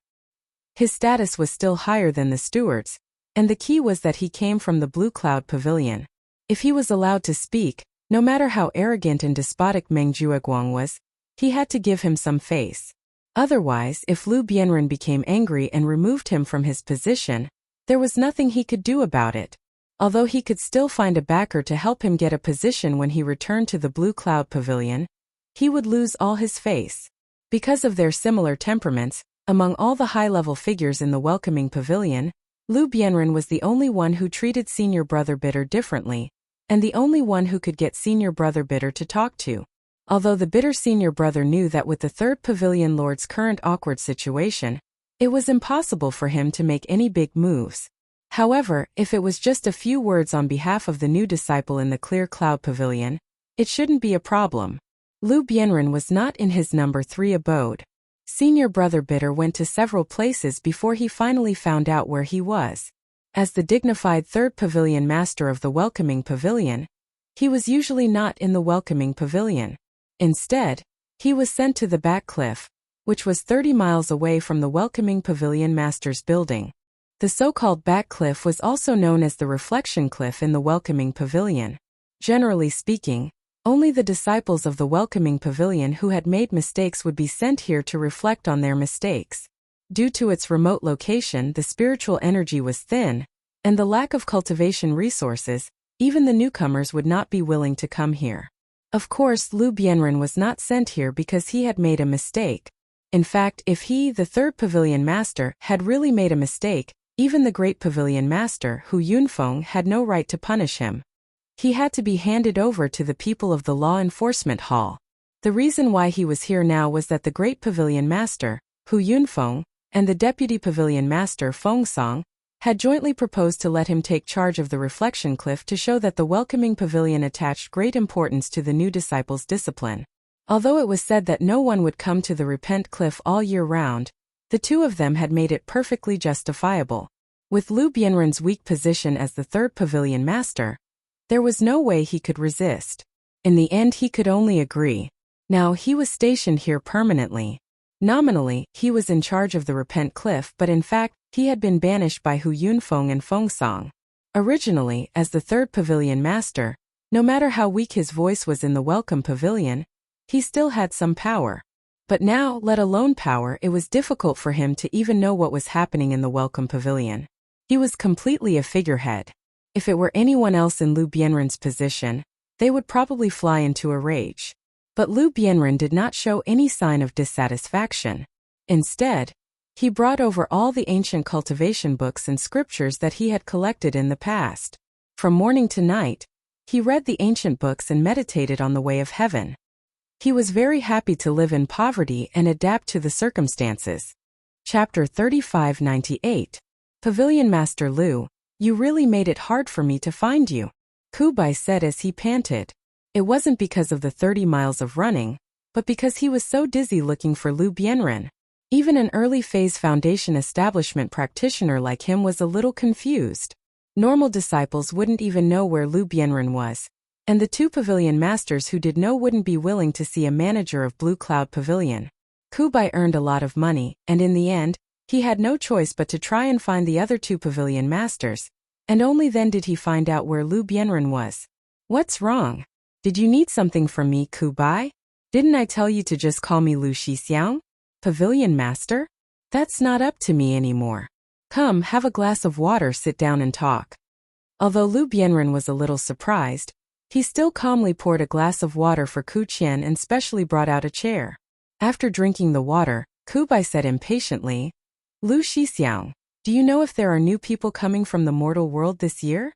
His status was still higher than the stewards, and the key was that he came from the Blue Cloud Pavilion. If he was allowed to speak, no matter how arrogant and despotic Meng Jueguang was, he had to give him some face. Otherwise, if Lu Bianren became angry and removed him from his position, there was nothing he could do about it. Although he could still find a backer to help him get a position when he returned to the Blue Cloud Pavilion, he would lose all his face. Because of their similar temperaments, among all the high-level figures in the welcoming pavilion, Lu Bianren was the only one who treated Senior Brother Bitter differently, and the only one who could get Senior Brother Bitter to talk to. Although the bitter senior brother knew that with the 3rd Pavilion Lord's current awkward situation, it was impossible for him to make any big moves. However, if it was just a few words on behalf of the new disciple in the Clear Cloud Pavilion, it shouldn't be a problem. Lu Bianren was not in his number 3 abode. Senior Brother Bitter went to several places before he finally found out where he was. As the dignified 3rd Pavilion Master of the welcoming pavilion, he was usually not in the welcoming pavilion. Instead, he was sent to the back cliff, which was 30 miles away from the welcoming pavilion master's building. The so-called back cliff was also known as the reflection cliff in the welcoming pavilion. Generally speaking, only the disciples of the welcoming pavilion who had made mistakes would be sent here to reflect on their mistakes. Due to its remote location, the spiritual energy was thin, and the lack of cultivation resources, even the newcomers would not be willing to come here. Of course, Lu Bianren was not sent here because he had made a mistake. In fact, if he, the third pavilion master, had really made a mistake, even the great pavilion master, Hu Yunfeng, had no right to punish him. He had to be handed over to the people of the law enforcement hall. The reason why he was here now was that the great pavilion master, Hu Yunfeng, and the deputy pavilion master, Feng Song, had jointly proposed to let him take charge of the reflection cliff to show that the welcoming pavilion attached great importance to the new disciples' discipline. Although it was said that no one would come to the Repent Cliff all year round, the two of them had made it perfectly justifiable. With Lu Bianren's weak position as the third pavilion master, there was no way he could resist. In the end, he could only agree. Now, he was stationed here permanently. Nominally, he was in charge of the Repent Cliff, but in fact, he had been banished by Hu Yunfeng and Feng Song. Originally, as the third pavilion master, no matter how weak his voice was in the welcome pavilion, he still had some power. But now, let alone power, it was difficult for him to even know what was happening in the welcome pavilion. He was completely a figurehead. If it were anyone else in Lu Bianren's position, they would probably fly into a rage. But Lu Bianren did not show any sign of dissatisfaction. Instead, he brought over all the ancient cultivation books and scriptures that he had collected in the past. From morning to night, he read the ancient books and meditated on the way of heaven. He was very happy to live in poverty and adapt to the circumstances. Chapter 3598. Pavilion Master Lu, you really made it hard for me to find you, Kubai said as he panted. It wasn't because of the 30 miles of running, but because he was so dizzy looking for Lu Bianren. Even an early-phase foundation establishment practitioner like him was a little confused. Normal disciples wouldn't even know where Lu Bianren was, and the two pavilion masters who did know wouldn't be willing to see a manager of Blue Cloud Pavilion. Kubai earned a lot of money, and in the end, he had no choice but to try and find the other two pavilion masters, and only then did he find out where Lu Bianren was. What's wrong? Did you need something from me, Kubai? Didn't I tell you to just call me Lu Shixiang? Pavilion Master? That's not up to me anymore. Come, have a glass of water, sit down and talk. Although Lu Bianren was a little surprised, he still calmly poured a glass of water for Ku Qian and specially brought out a chair. After drinking the water, Kubai said impatiently, Lu Shixiang, do you know if there are new people coming from the mortal world this year?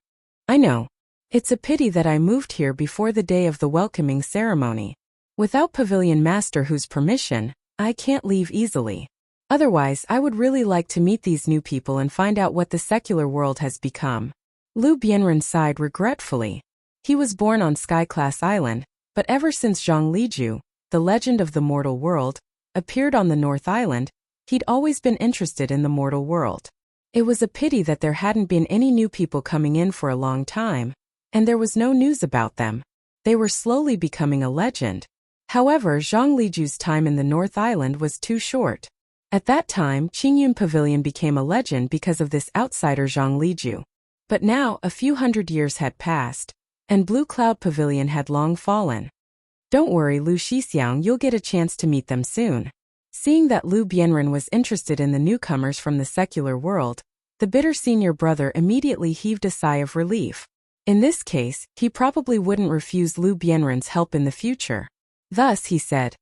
I know. It's a pity that I moved here before the day of the welcoming ceremony. Without Pavilion Master Hu's permission, I can't leave easily. Otherwise, I would really like to meet these new people and find out what the secular world has become. Lu Bianren sighed regretfully. He was born on Sky-class Island, but ever since Zhang Liju, the legend of the mortal world, appeared on the North Island, he'd always been interested in the mortal world. It was a pity that there hadn't been any new people coming in for a long time, and there was no news about them. They were slowly becoming a legend. However, Zhang Liju's time in the North Island was too short. At that time, Qingyun Pavilion became a legend because of this outsider Zhang Liju. But now, a few hundred years had passed, and Blue Cloud Pavilion had long fallen. Don't worry, Lu Shixiang, you'll get a chance to meet them soon. Seeing that Lu Bianren was interested in the newcomers from the secular world, the bitter senior brother immediately heaved a sigh of relief. In this case, he probably wouldn't refuse Lu Bianren's help in the future. Thus, he said,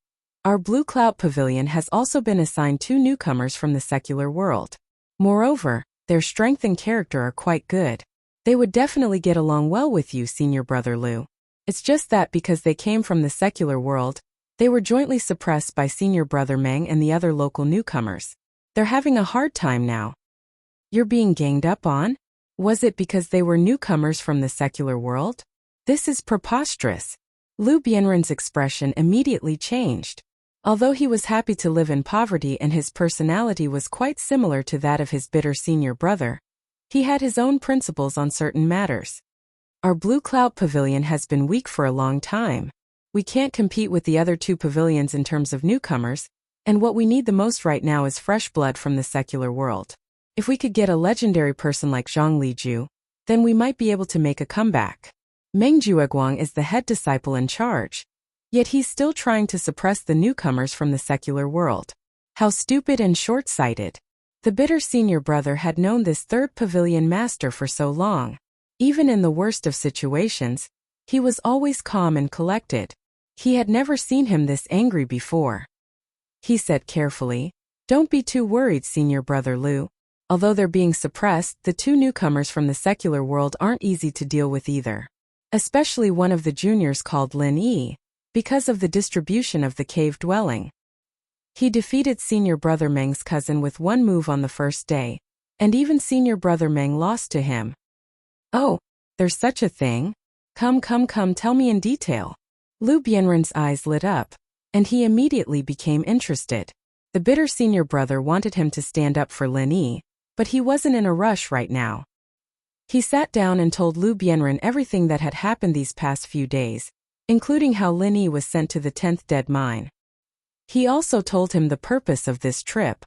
our Blue Cloud Pavilion has also been assigned two newcomers from the secular world. Moreover, their strength and character are quite good. They would definitely get along well with you, senior brother Lu. It's just that because they came from the secular world, they were jointly suppressed by senior brother Meng and the other local newcomers. They're having a hard time now. You're being ganged up on? Was it because they were newcomers from the secular world? This is preposterous. Lu Bianren's expression immediately changed. Although he was happy to live in poverty and his personality was quite similar to that of his bitter senior brother, he had his own principles on certain matters. Our Blue Cloud Pavilion has been weak for a long time. We can't compete with the other two pavilions in terms of newcomers, And what we need the most right now is fresh blood from the secular world. If we could get a legendary person like Zhang Liju, then we might be able to make a comeback. Meng Jueguang is the head disciple in charge. Yet he's still trying to suppress the newcomers from the secular world. How stupid and short-sighted. The bitter senior brother had known this third pavilion master for so long. Even in the worst of situations, he was always calm and collected. He had never seen him this angry before. He said carefully, "Don't be too worried, senior brother Lu. Although they're being suppressed, the two newcomers from the secular world aren't easy to deal with either. Especially one of the juniors called Lin Yi, because of the distribution of the cave dwelling. He defeated senior brother Meng's cousin with one move on the first day, and even senior brother Meng lost to him." "Oh, there's such a thing? Come, tell me in detail." Lu Bianren's eyes lit up, and he immediately became interested. The bitter senior brother wanted him to stand up for Lin Yi, but he wasn't in a rush right now. He sat down and told Lu Bianren everything that had happened these past few days, including how Lin Yi was sent to the 10th dead mine. He also told him the purpose of this trip.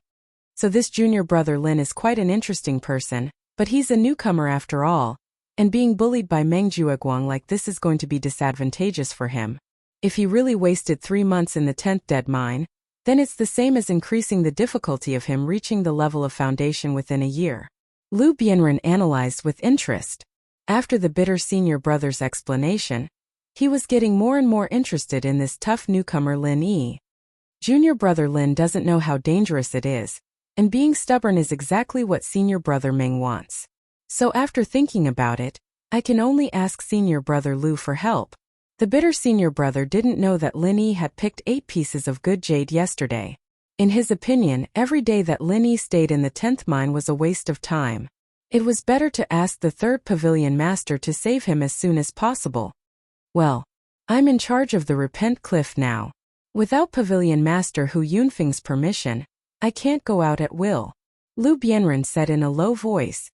So this junior brother Lin is quite an interesting person, but he's a newcomer after all, and being bullied by Meng Jueguang like this is going to be disadvantageous for him. If he really wasted 3 months in the 10th dead mine, then it's the same as increasing the difficulty of him reaching the level of foundation within a year. Lu Bianren analyzed with interest. After the bitter senior brother's explanation, he was getting more and more interested in this tough newcomer Lin Yi. Junior brother Lin doesn't know how dangerous it is, and being stubborn is exactly what senior brother Meng wants. So after thinking about it, I can only ask senior brother Lu for help. The bitter senior brother didn't know that Lin Yi had picked 8 pieces of good jade yesterday. In his opinion, every day that Lin Yi stayed in the 10th mine was a waste of time. It was better to ask the third pavilion master to save him as soon as possible. Well, I'm in charge of the Repent Cliff now. Without pavilion master Hu Yunfeng's permission, I can't go out at will, Lu Bianren said in a low voice.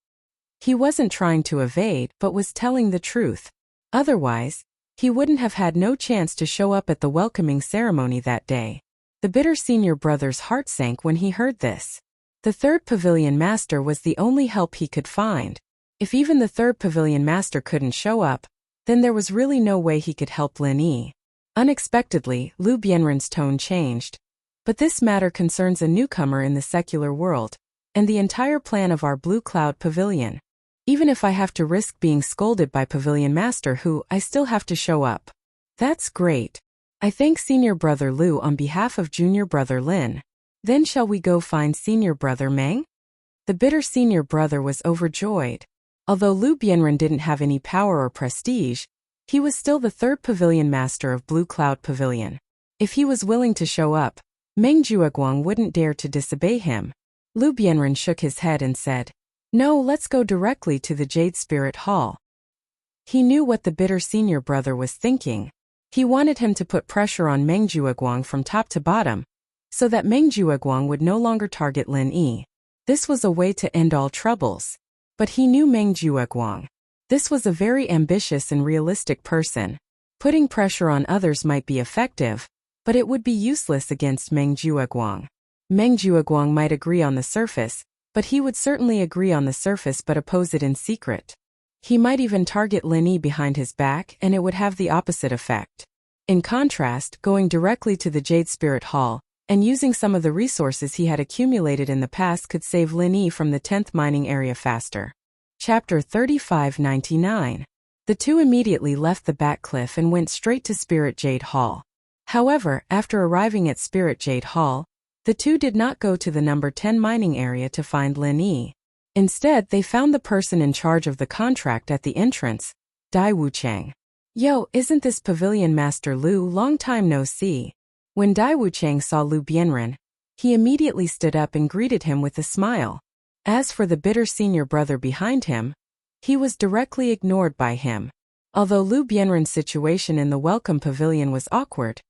He wasn't trying to evade but was telling the truth. Otherwise, he wouldn't have had no chance to show up at the welcoming ceremony that day. The bitter senior brother's heart sank when he heard this. The third pavilion master was the only help he could find. If even the third pavilion master couldn't show up, then there was really no way he could help Lin Yi. Unexpectedly, Lu Bianren's tone changed. But this matter concerns a newcomer in the secular world, and the entire plan of our Blue Cloud Pavilion. Even if I have to risk being scolded by Pavilion Master Hu, I still have to show up. That's great. I thank Senior Brother Lu on behalf of Junior Brother Lin. Then shall we go find Senior Brother Meng? The bitter senior brother was overjoyed. Although Lu Bianren didn't have any power or prestige, he was still the third pavilion master of Blue Cloud Pavilion. If he was willing to show up, Meng Jueguang wouldn't dare to disobey him. Lu Bianren shook his head and said, "No, let's go directly to the Jade Spirit Hall." He knew what the bitter senior brother was thinking. He wanted him to put pressure on Meng Jueguang from top to bottom, so that Meng Jueguang would no longer target Lin Yi. This was a way to end all troubles. But he knew Meng Jueguang. This was a very ambitious and realistic person. Putting pressure on others might be effective, but it would be useless against Meng Jueguang. Meng Jueguang might agree on the surface, but he would certainly agree on the surface but oppose it in secret. He might even target Lin Yi behind his back and it would have the opposite effect. In contrast, going directly to the Jade Spirit Hall, and using some of the resources he had accumulated in the past could save Lin Yi from the 10th mining area faster. Chapter 3599. The two immediately left the Bat Cliff and went straight to Spirit Jade Hall. However, after arriving at Spirit Jade Hall, the two did not go to the number 10 mining area to find Lin Yi. Instead, they found the person in charge of the contract at the entrance, Dai Wuchang. "Yo, isn't this Pavilion Master Lu? Long time no see." When Dai Wuchang saw Lu Bianren, he immediately stood up and greeted him with a smile. As for the bitter senior brother behind him, he was directly ignored by him. Although Lu Bianren's situation in the Welcome Pavilion was awkward,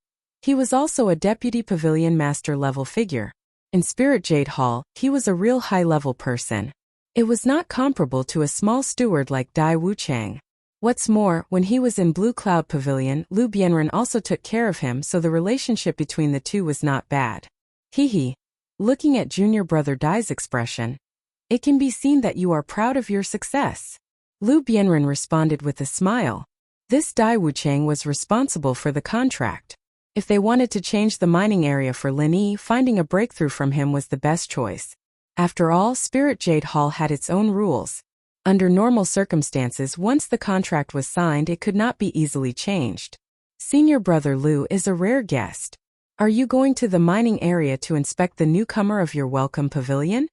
he was also a deputy pavilion master level figure. In Spirit Jade Hall, he was a real high-level person. It was not comparable to a small steward like Dai Wuchang. What's more, when he was in Blue Cloud Pavilion, Lu Bianren also took care of him, so the relationship between the two was not bad. Hee. Looking at junior brother Dai's expression, it can be seen that you are proud of your success. Lu Bianren responded with a smile. This Dai Wuchang was responsible for the contract. If they wanted to change the mining area for Lin Yi, finding a breakthrough from him was the best choice. After all, Spirit Jade Hall had its own rules. Under normal circumstances, once the contract was signed, it could not be easily changed. Senior brother Lu is a rare guest. Are you going to the mining area to inspect the newcomer of your welcome pavilion?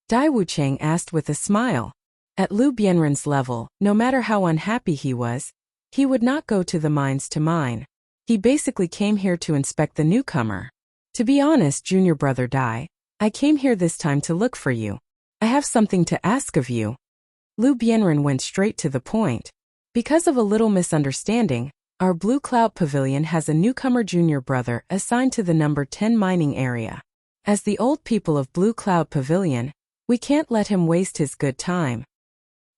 Dai Wuchang asked with a smile. At Lu Bianren's level, no matter how unhappy he was, he would not go to the mines to mine. He basically came here to inspect the newcomer. To be honest, junior brother Dai, I came here this time to look for you. I have something to ask of you. Lu Bianren went straight to the point. Because of a little misunderstanding, our Blue Cloud Pavilion has a newcomer junior brother assigned to the number 10 mining area. As the old people of Blue Cloud Pavilion, we can't let him waste his good time.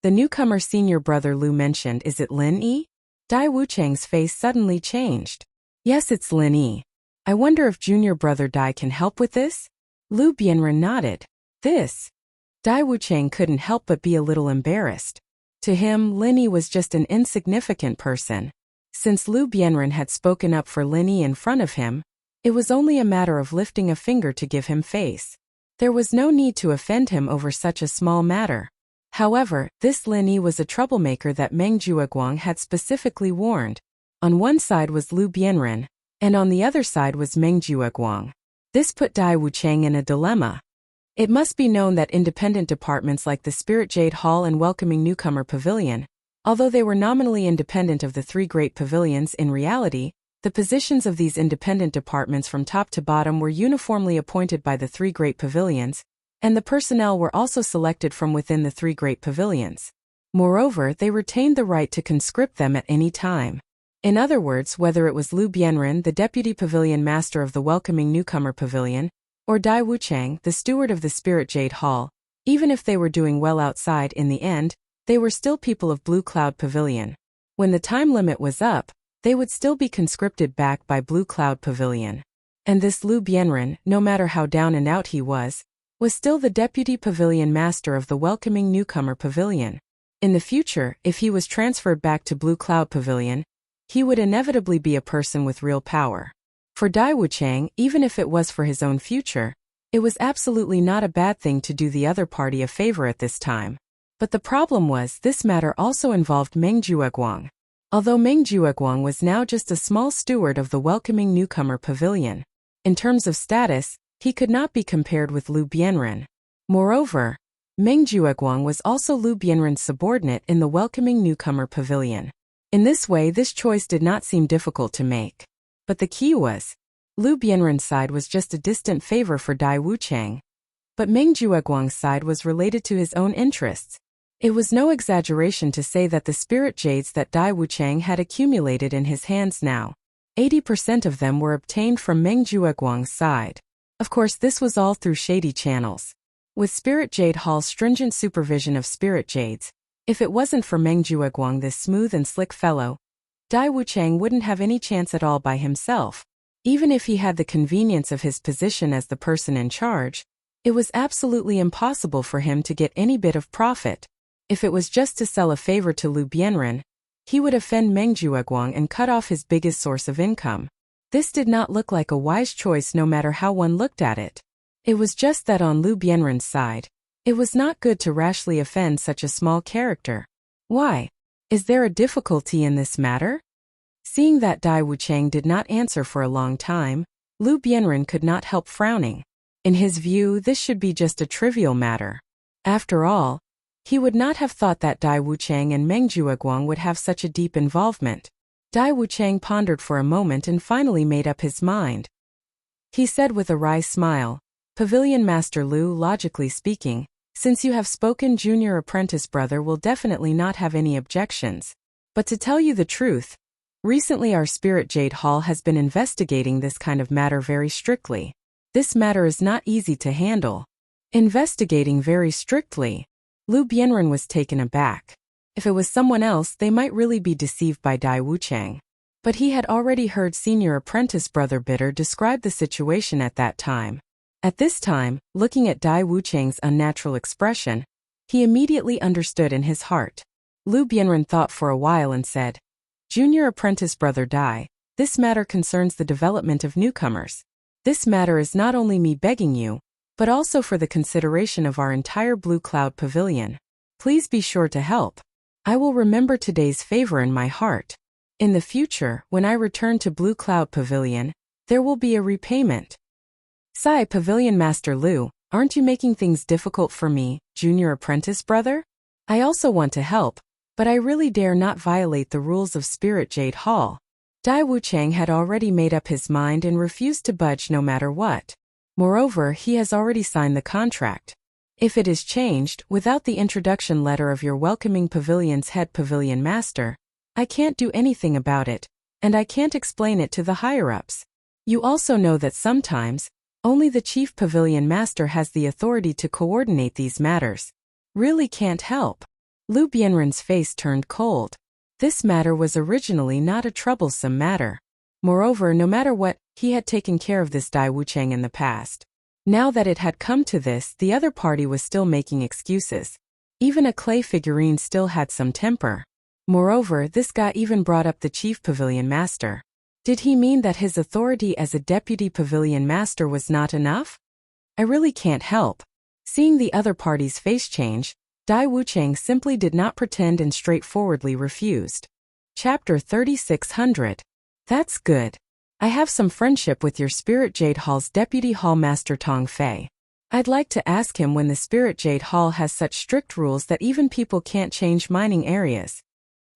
The newcomer senior brother Lu mentioned, is it Lin Yi? Dai Wuchang's face suddenly changed. Yes, it's Lin Yi. I wonder if junior brother Dai can help with this? Lu Bianren nodded. This? Dai Wuchang couldn't help but be a little embarrassed. To him, Lin Yi was just an insignificant person. Since Lu Bianren had spoken up for Lin Yi in front of him, it was only a matter of lifting a finger to give him face. There was no need to offend him over such a small matter. However, this Lin Yi was a troublemaker that Meng Jueguang had specifically warned. On one side was Lu Bianren, and on the other side was Meng Jueguang. This put Dai Wuchang in a dilemma. It must be known that independent departments like the Spirit Jade Hall and Welcoming Newcomer Pavilion, although they were nominally independent of the three great pavilions, in reality, the positions of these independent departments from top to bottom were uniformly appointed by the three great pavilions, and the personnel were also selected from within the three great pavilions. Moreover, they retained the right to conscript them at any time. In other words, whether it was Lu Bianren, the deputy pavilion master of the Welcoming Newcomer Pavilion, or Dai Wuchang, the steward of the Spirit Jade Hall, even if they were doing well outside, in the end, they were still people of Blue Cloud Pavilion. When the time limit was up, they would still be conscripted back by Blue Cloud Pavilion. And this Lu Bianren, no matter how down and out he was still the deputy pavilion master of the Welcoming Newcomer Pavilion. In the future, if he was transferred back to Blue Cloud Pavilion, he would inevitably be a person with real power. For Dai Wuchang, even if it was for his own future, it was absolutely not a bad thing to do the other party a favor at this time. But the problem was, this matter also involved Meng Jueguang. Although Meng Jueguang was now just a small steward of the Welcoming Newcomer Pavilion, in terms of status, he could not be compared with Lu Bianren. Moreover, Meng Jueguang was also Lu Bianren's subordinate in the Welcoming Newcomer Pavilion. In this way, this choice did not seem difficult to make. But the key was, Lu Bianren's side was just a distant favor for Dai Wuchang. But Meng Jueguang's side was related to his own interests. It was no exaggeration to say that the spirit jades that Dai Wuchang had accumulated in his hands now, 80% of them were obtained from Meng Jueguang's side. Of course, this was all through shady channels. With Spirit Jade Hall's stringent supervision of spirit jades, if it wasn't for Meng Jueguang, this smooth and slick fellow, Dai Wuchang wouldn't have any chance at all by himself. Even if he had the convenience of his position as the person in charge, it was absolutely impossible for him to get any bit of profit. If it was just to sell a favor to Lu Bianren, he would offend Meng Jueguang and cut off his biggest source of income. This did not look like a wise choice no matter how one looked at it. It was just that on Lu Bianren's side, it was not good to rashly offend such a small character. Why? Is there a difficulty in this matter? Seeing that Dai Wuchang did not answer for a long time, Lu Bianren could not help frowning. In his view, this should be just a trivial matter. After all, he would not have thought that Dai Wuchang and Meng Jueguang would have such a deep involvement. Dai Wuchang pondered for a moment and finally made up his mind. He said with a wry smile, Pavilion Master Lu, logically speaking, since you have spoken, junior apprentice brother will definitely not have any objections. But to tell you the truth, recently our Spirit Jade Hall has been investigating this kind of matter very strictly. This matter is not easy to handle. Investigating very strictly. Lu Bianren was taken aback. If it was someone else, they might really be deceived by Dai Wuchang. But he had already heard senior apprentice brother Bitter describe the situation at that time. At this time, looking at Dai Wuchang's unnatural expression, he immediately understood in his heart. Lu Bianren thought for a while and said, "Junior apprentice brother Dai, this matter concerns the development of newcomers. This matter is not only me begging you, but also for the consideration of our entire Blue Cloud Pavilion. Please be sure to help. I will remember today's favor in my heart. In the future, when I return to Blue Cloud Pavilion, there will be a repayment." "Sigh, Pavilion Master Lu, aren't you making things difficult for me, junior apprentice brother? I also want to help, but I really dare not violate the rules of Spirit Jade Hall." Dai Wuchang had already made up his mind and refused to budge no matter what. Moreover, he has already signed the contract. If it is changed, without the introduction letter of your welcoming pavilion's head pavilion master, I can't do anything about it, and I can't explain it to the higher-ups. You also know that sometimes, only the chief pavilion master has the authority to coordinate these matters. Really can't help. Lu Bianren's face turned cold. This matter was originally not a troublesome matter. Moreover, no matter what, he had taken care of this Dai Wuchang in the past. Now that it had come to this, the other party was still making excuses. Even a clay figurine still had some temper. Moreover, this guy even brought up the chief pavilion master. Did he mean that his authority as a deputy pavilion master was not enough? I really can't help. Seeing the other party's face change, Dai Wuchang simply did not pretend and straightforwardly refused. Chapter 3600. That's good. I have some friendship with your Spirit Jade Hall's Deputy Hall Master Tong Fei. I'd like to ask him when the Spirit Jade Hall has such strict rules that even people can't change mining areas.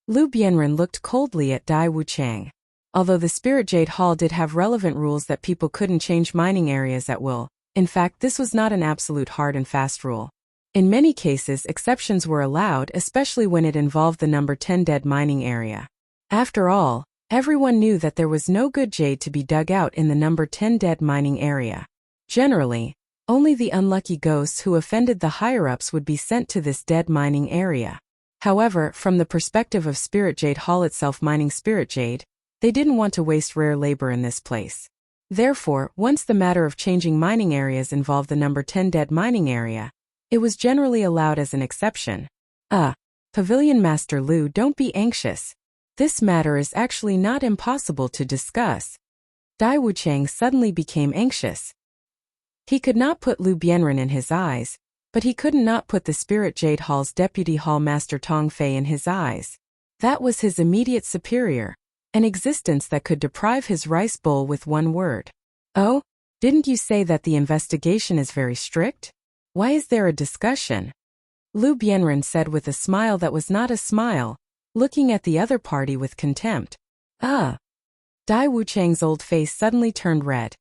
Lu Bianren looked coldly at Dai Wuchang. Although the Spirit Jade Hall did have relevant rules that people couldn't change mining areas at will, in fact this was not an absolute hard and fast rule. In many cases exceptions were allowed, especially when it involved the number 10 dead mining area. After all, everyone knew that there was no good jade to be dug out in the number 10 dead mining area. Generally, only the unlucky ghosts who offended the higher-ups would be sent to this dead mining area. However, from the perspective of Spirit Jade Hall itself mining spirit jade, they didn't want to waste rare labor in this place. Therefore, once the matter of changing mining areas involved the number 10 dead mining area, it was generally allowed as an exception. Pavilion Master Lu, don't be anxious. This matter is actually not impossible to discuss. Dai Wuchang suddenly became anxious. He could not put Lu Bianren in his eyes, but he could not put the Spirit Jade Hall's Deputy Hall Master Tong Fei in his eyes. That was his immediate superior, an existence that could deprive his rice bowl with one word. "Oh, didn't you say that the investigation is very strict? Why is there a discussion?" Lu Bianren said with a smile that was not a smile, looking at the other party with contempt. Dai Wuchang's old face suddenly turned red,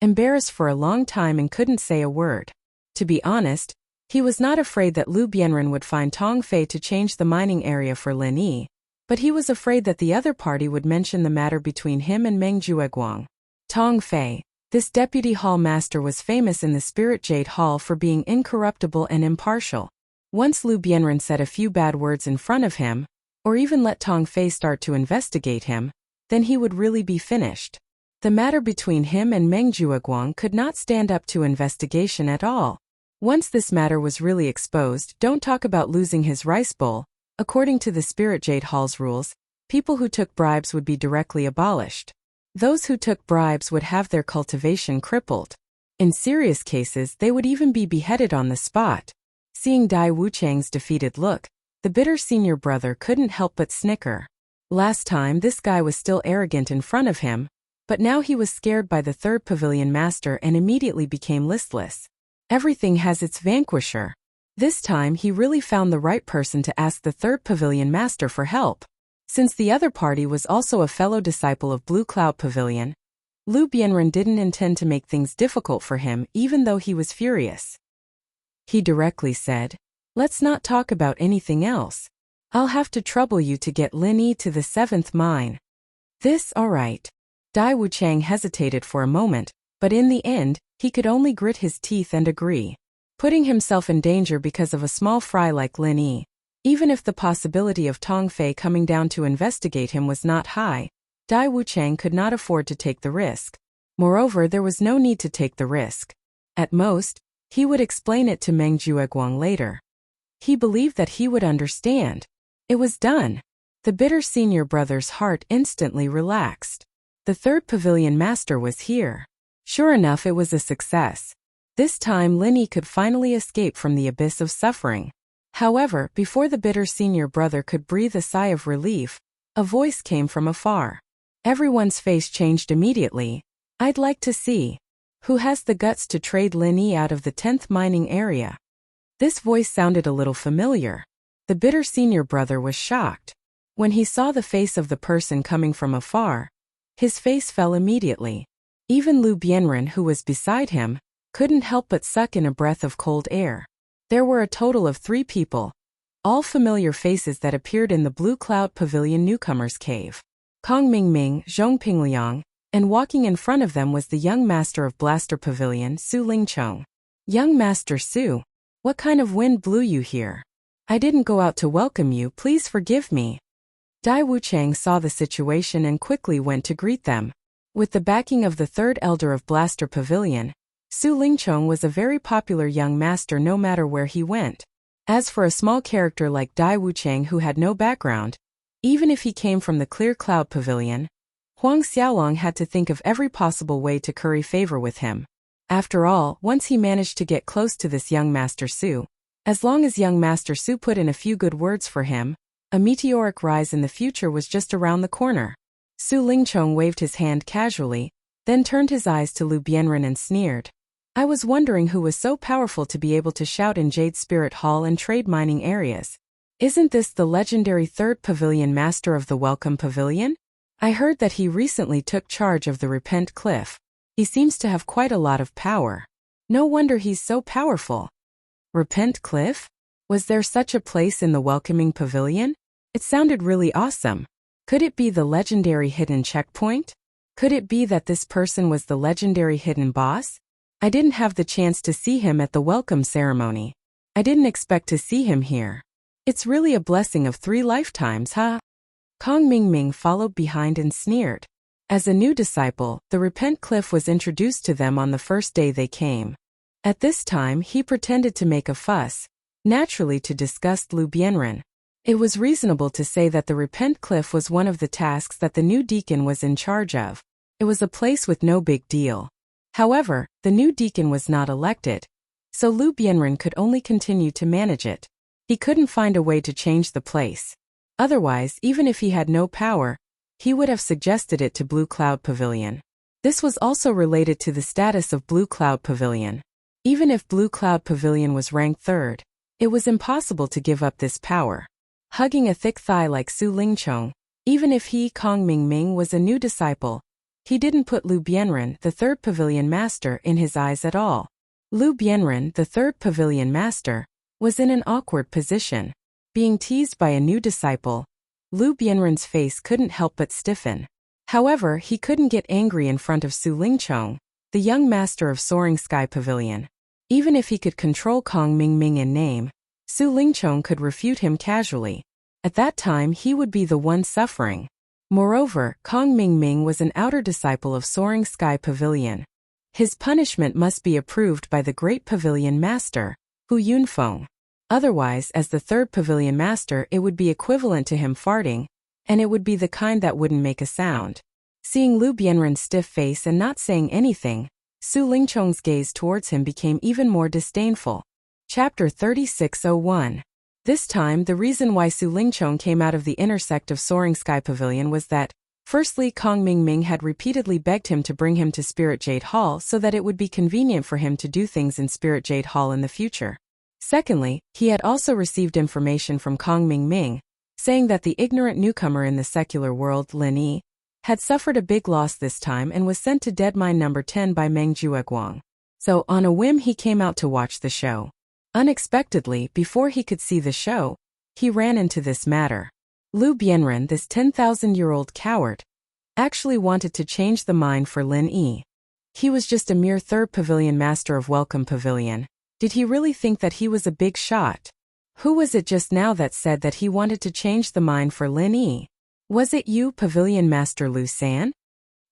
embarrassed for a long time and couldn't say a word. To be honest, he was not afraid that Lu Bianren would find Tong Fei to change the mining area for Lin Yi, but he was afraid that the other party would mention the matter between him and Meng Jueguang. Tong Fei, this deputy hall master, was famous in the Spirit Jade Hall for being incorruptible and impartial. Once Lu Bianren said a few bad words in front of him, or even let Tong Fei start to investigate him, then he would really be finished. The matter between him and Meng Jueguang could not stand up to investigation at all. Once this matter was really exposed, don't talk about losing his rice bowl. According to the Spirit Jade Hall's rules, people who took bribes would be directly abolished. Those who took bribes would have their cultivation crippled. In serious cases, they would even be beheaded on the spot. Seeing Dai Wuchang's defeated look, the bitter senior brother couldn't help but snicker. Last time this guy was still arrogant in front of him, but now he was scared by the third pavilion master and immediately became listless. Everything has its vanquisher. This time he really found the right person to ask the third pavilion master for help. Since the other party was also a fellow disciple of Blue Cloud Pavilion, Lu Bianren didn't intend to make things difficult for him even though he was furious. He directly said, "Let's not talk about anything else. I'll have to trouble you to get Lin Yi to the 7th mine." "This, alright." Dai Wuchang hesitated for a moment, but in the end, he could only grit his teeth and agree. Putting himself in danger because of a small fry like Lin Yi, even if the possibility of Tong Fei coming down to investigate him was not high, Dai Wuchang could not afford to take the risk. Moreover, there was no need to take the risk. At most, he would explain it to Meng Jueguang later. He believed that he would understand. It was done. The bitter senior brother's heart instantly relaxed. The third pavilion master was here. Sure enough, it was a success. This time Lin Yi could finally escape from the abyss of suffering. However, before the bitter senior brother could breathe a sigh of relief, a voice came from afar. Everyone's face changed immediately. I'd like to see who has the guts to trade Lin Yi out of the 10th mining area. This voice sounded a little familiar. The bitter senior brother was shocked. When he saw the face of the person coming from afar, his face fell immediately. Even Lu Bianren, who was beside him, couldn't help but suck in a breath of cold air. There were a total of 3 people, all familiar faces that appeared in the Blue Cloud Pavilion newcomers' cave. Kong Mingming, Zhong Pingliang, and walking in front of them was the young master of Blaster Pavilion, Su Lingchong. Young Master Su, what kind of wind blew you here? I didn't go out to welcome you, please forgive me. Dai Wuchang saw the situation and quickly went to greet them. With the backing of the third elder of Blaster Pavilion, Su Lingchong was a very popular young master no matter where he went. As for a small character like Dai Wuchang who had no background, even if he came from the Clear Cloud Pavilion, Huang Xiaolong had to think of every possible way to curry favor with him. After all, once he managed to get close to this young Master Su, as long as young Master Su put in a few good words for him, a meteoric rise in the future was just around the corner. Su Lingchong waved his hand casually, then turned his eyes to Lu Bianren and sneered. I was wondering who was so powerful to be able to shout in Jade Spirit Hall and trade mining areas. Isn't this the legendary third pavilion master of the Welcome Pavilion? I heard that he recently took charge of the Repent Cliff. He seems to have quite a lot of power. No wonder he's so powerful. Repent Cliff? Was there such a place in the Welcoming Pavilion? It sounded really awesome. Could it be the legendary hidden checkpoint? Could it be that this person was the legendary hidden boss? I didn't have the chance to see him at the welcome ceremony. I didn't expect to see him here. It's really a blessing of 3 lifetimes, huh? Kong Mingming followed behind and sneered. As a new disciple, the Repent Cliff was introduced to them on the first day they came. At this time he pretended to make a fuss, naturally to disgust Lu Bianren. It was reasonable to say that the Repent Cliff was one of the tasks that the new deacon was in charge of. It was a place with no big deal. However, the new deacon was not elected, so Lu Bianren could only continue to manage it. He couldn't find a way to change the place. Otherwise, even if he had no power, he would have suggested it to Blue Cloud Pavilion. This was also related to the status of Blue Cloud Pavilion. Even if Blue Cloud Pavilion was ranked 3rd, it was impossible to give up this power. Hugging a thick thigh like Su Lingchong, even if he, Kong Mingming, was a new disciple, he didn't put Lu Bianren, the third pavilion master, in his eyes at all. Lu Bianren, the third pavilion master, was in an awkward position. Being teased by a new disciple, Lu Bianren's face couldn't help but stiffen. However, he couldn't get angry in front of Su Lingchong, the young master of Soaring Sky Pavilion. Even if he could control Kong Mingming in name, Su Lingchong could refute him casually. At that time he would be the one suffering. Moreover, Kong Mingming was an outer disciple of Soaring Sky Pavilion. His punishment must be approved by the Great Pavilion Master, Hu Yunfeng. Otherwise, as the third pavilion master, it would be equivalent to him farting, and it would be the kind that wouldn't make a sound. Seeing Lu Bianren's stiff face and not saying anything, Su Lingchong's gaze towards him became even more disdainful. Chapter 3601. This time, the reason why Su Lingchong came out of the inner sect of Soaring Sky Pavilion was that, firstly, Kong Mingming had repeatedly begged him to bring him to Spirit Jade Hall so that it would be convenient for him to do things in Spirit Jade Hall in the future. Secondly, he had also received information from Kong Mingming, saying that the ignorant newcomer in the secular world, Lin Yi, had suffered a big loss this time and was sent to Dead Mine number 10 by Meng Jueguang. So, on a whim, he came out to watch the show. Unexpectedly, before he could see the show, he ran into this matter. Lu Bianren, this 10,000-year-old coward, actually wanted to change the mine for Lin Yi. He was just a mere third pavilion master of Welcome Pavilion. Did he really think that he was a big shot? Who was it just now that said that he wanted to change the mine for Lin Yi? Was it you, Pavilion Master Lu San?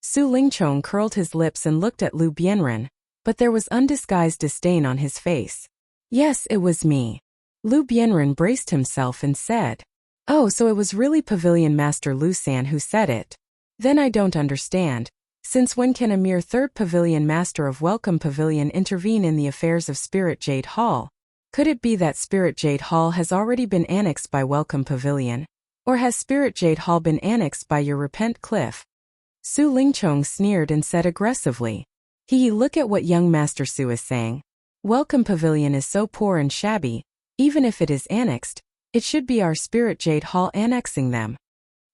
Su Lingchong curled his lips and looked at Lu Bianren. but there was undisguised disdain on his face. Yes, it was me. Lu Bianren braced himself and said. Oh, so it was really Pavilion Master Lu San who said it. Then I don't understand. Since when can a mere third Pavilion Master of Welcome Pavilion intervene in the affairs of Spirit Jade Hall? Could it be that Spirit Jade Hall has already been annexed by Welcome Pavilion? Or has Spirit Jade Hall been annexed by your Repent Cliff? Su Lingchong sneered and said aggressively. Look at what young Master Su is saying. Welcome Pavilion is so poor and shabby, even if it is annexed, it should be our Spirit Jade Hall annexing them.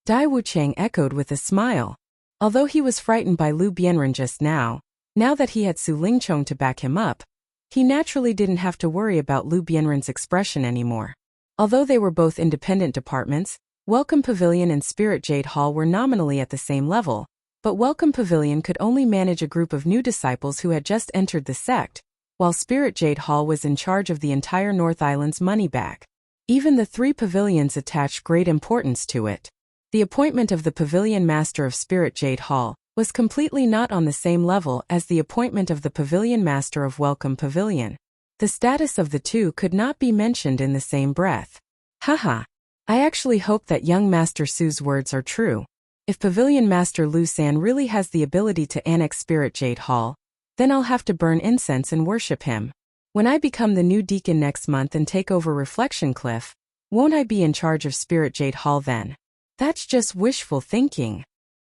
Dai Wuchang echoed with a smile. Although he was frightened by Lu Bianren just now that he had Su Lingchong to back him up, he naturally didn't have to worry about Lu Bianren's expression anymore. Although they were both independent departments, Welcome Pavilion and Spirit Jade Hall were nominally at the same level, but Welcome Pavilion could only manage a group of new disciples who had just entered the sect, while Spirit Jade Hall was in charge of the entire North Island's money bag. Even the three pavilions attached great importance to it. The appointment of the Pavilion Master of Spirit Jade Hall was completely not on the same level as the appointment of the Pavilion Master of Welcome Pavilion. The status of the two could not be mentioned in the same breath. Haha. I actually hope that young Master Su's words are true. If Pavilion Master Lu San really has the ability to annex Spirit Jade Hall, then I'll have to burn incense and worship him. When I become the new deacon next month and take over Reflection Cliff, won't I be in charge of Spirit Jade Hall then? That's just wishful thinking.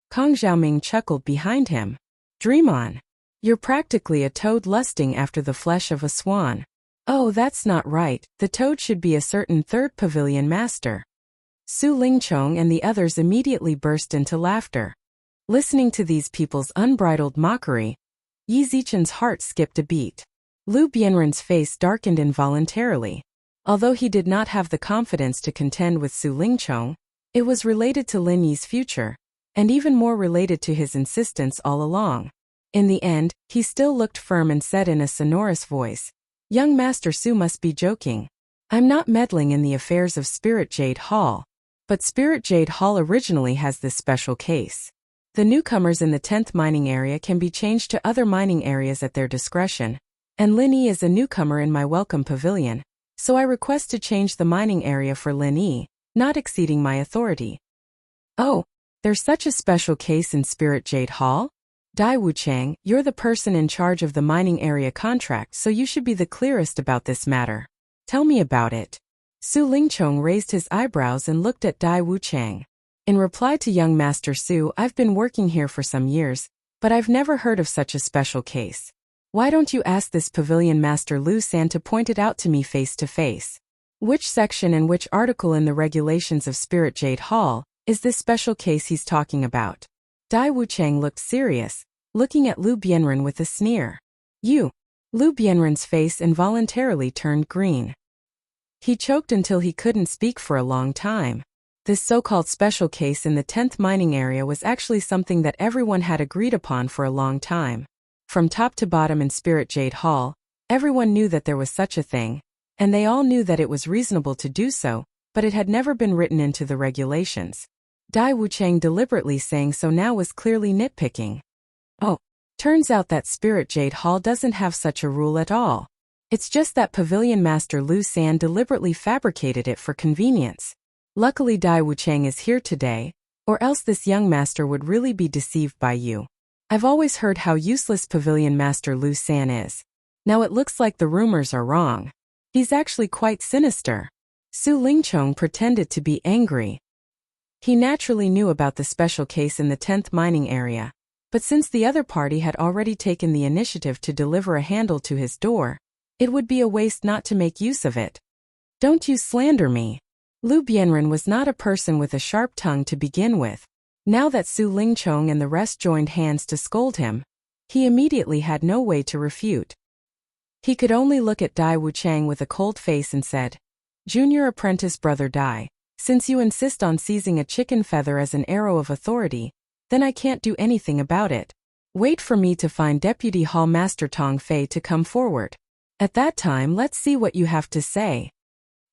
Kong Xiaoming chuckled behind him. Dream on. You're practically a toad lusting after the flesh of a swan. Oh, that's not right, the toad should be a certain third pavilion master. Su Lingchong and the others immediately burst into laughter. Listening to these people's unbridled mockery, Yi Zichen's heart skipped a beat. Lu Bianren's face darkened involuntarily. Although he did not have the confidence to contend with Su Lingchong, it was related to Lin Yi's future, and even more related to his insistence all along. In the end, he still looked firm and said in a sonorous voice, Young Master Su must be joking. I'm not meddling in the affairs of Spirit Jade Hall. But Spirit Jade Hall originally has this special case. The newcomers in the 10th mining area can be changed to other mining areas at their discretion, and Lin Yi is a newcomer in my Welcome Pavilion, so I request to change the mining area for Lin Yi, not exceeding my authority. Oh, there's such a special case in Spirit Jade Hall? Dai Wuchang, you're the person in charge of the mining area contract, so you should be the clearest about this matter. Tell me about it. Su Lingchong raised his eyebrows and looked at Dai Wuchang. In reply to young Master Su, I've been working here for some years, but I've never heard of such a special case. Why don't you ask this Pavilion Master Lu San to point it out to me face to face? Which section and which article in the regulations of Spirit Jade Hall is this special case he's talking about? Dai Wuchang looked serious, looking at Lu Bianren with a sneer. You. Lu Bianren's face involuntarily turned green. He choked until he couldn't speak for a long time. This so-called special case in the 10th mining area was actually something that everyone had agreed upon for a long time. From top to bottom in Spirit Jade Hall, everyone knew that there was such a thing, and they all knew that it was reasonable to do so, but it had never been written into the regulations. Dai Wuchang deliberately saying so now was clearly nitpicking. Oh, turns out that Spirit Jade Hall doesn't have such a rule at all. It's just that Pavilion Master Lu San deliberately fabricated it for convenience. Luckily Dai Wuchang is here today, or else this young master would really be deceived by you. I've always heard how useless Pavilion Master Lu San is. Now it looks like the rumors are wrong. He's actually quite sinister. Su Lingchong pretended to be angry. He naturally knew about the special case in the 10th mining area, but since the other party had already taken the initiative to deliver a handle to his door, it would be a waste not to make use of it. Don't you slander me. Lu Bianren was not a person with a sharp tongue to begin with. Now that Su Lingchong and the rest joined hands to scold him, he immediately had no way to refute. He could only look at Dai Wuchang with a cold face and said, Junior apprentice brother Dai, since you insist on seizing a chicken feather as an arrow of authority, then I can't do anything about it. Wait for me to find Deputy Hall Master Tong Fei to come forward. At that time let's see what you have to say.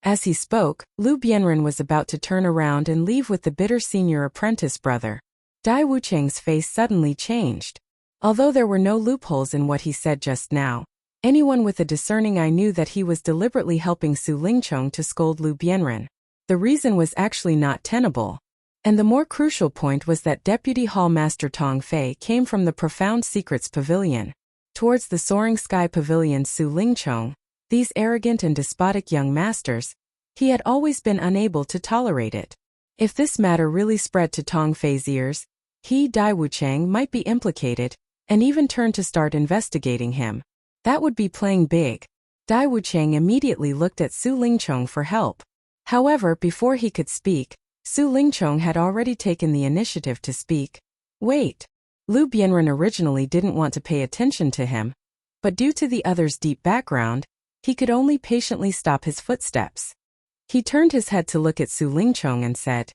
As he spoke, Lu Bianren was about to turn around and leave with the bitter senior apprentice brother. Dai Wuchang's face suddenly changed. Although there were no loopholes in what he said just now, anyone with a discerning eye knew that he was deliberately helping Su Lingchong to scold Lu Bianren. The reason was actually not tenable. And the more crucial point was that Deputy Hall Master Tong Fei came from the Profound Secrets Pavilion. Towards the Soaring Sky Pavilion Su Lingchong, these arrogant and despotic young masters, he had always been unable to tolerate it. If this matter really spread to Tong Fei's ears, he, Dai Wuchang, might be implicated, and even turn to start investigating him. That would be playing big. Dai Wuchang immediately looked at Su Lingchong for help. However, before he could speak, Su Lingchong had already taken the initiative to speak. Wait. Lu Bianren originally didn't want to pay attention to him, but due to the other's deep background, he could only patiently stop his footsteps. He turned his head to look at Su Lingchong and said,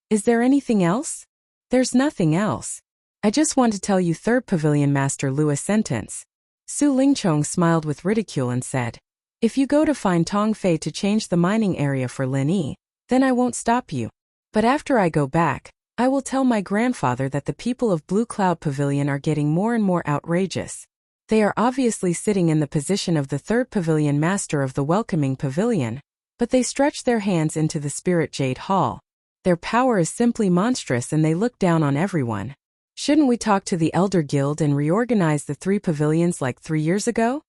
"Is there anything else?" "There's nothing else. I just want to tell you Third Pavilion Master Lu a sentence." Su Lingchong smiled with ridicule and said, "If you go to find Tong Fei to change the mining area for Lin Yi, then I won't stop you. But after I go back, I will tell my grandfather that the people of Blue Cloud Pavilion are getting more and more outrageous. They are obviously sitting in the position of the Third Pavilion Master of the Welcoming Pavilion, but they stretch their hands into the Spirit Jade Hall. Their power is simply monstrous and they look down on everyone. Shouldn't we talk to the Elder Guild and reorganize the 3 pavilions like 3 years ago?"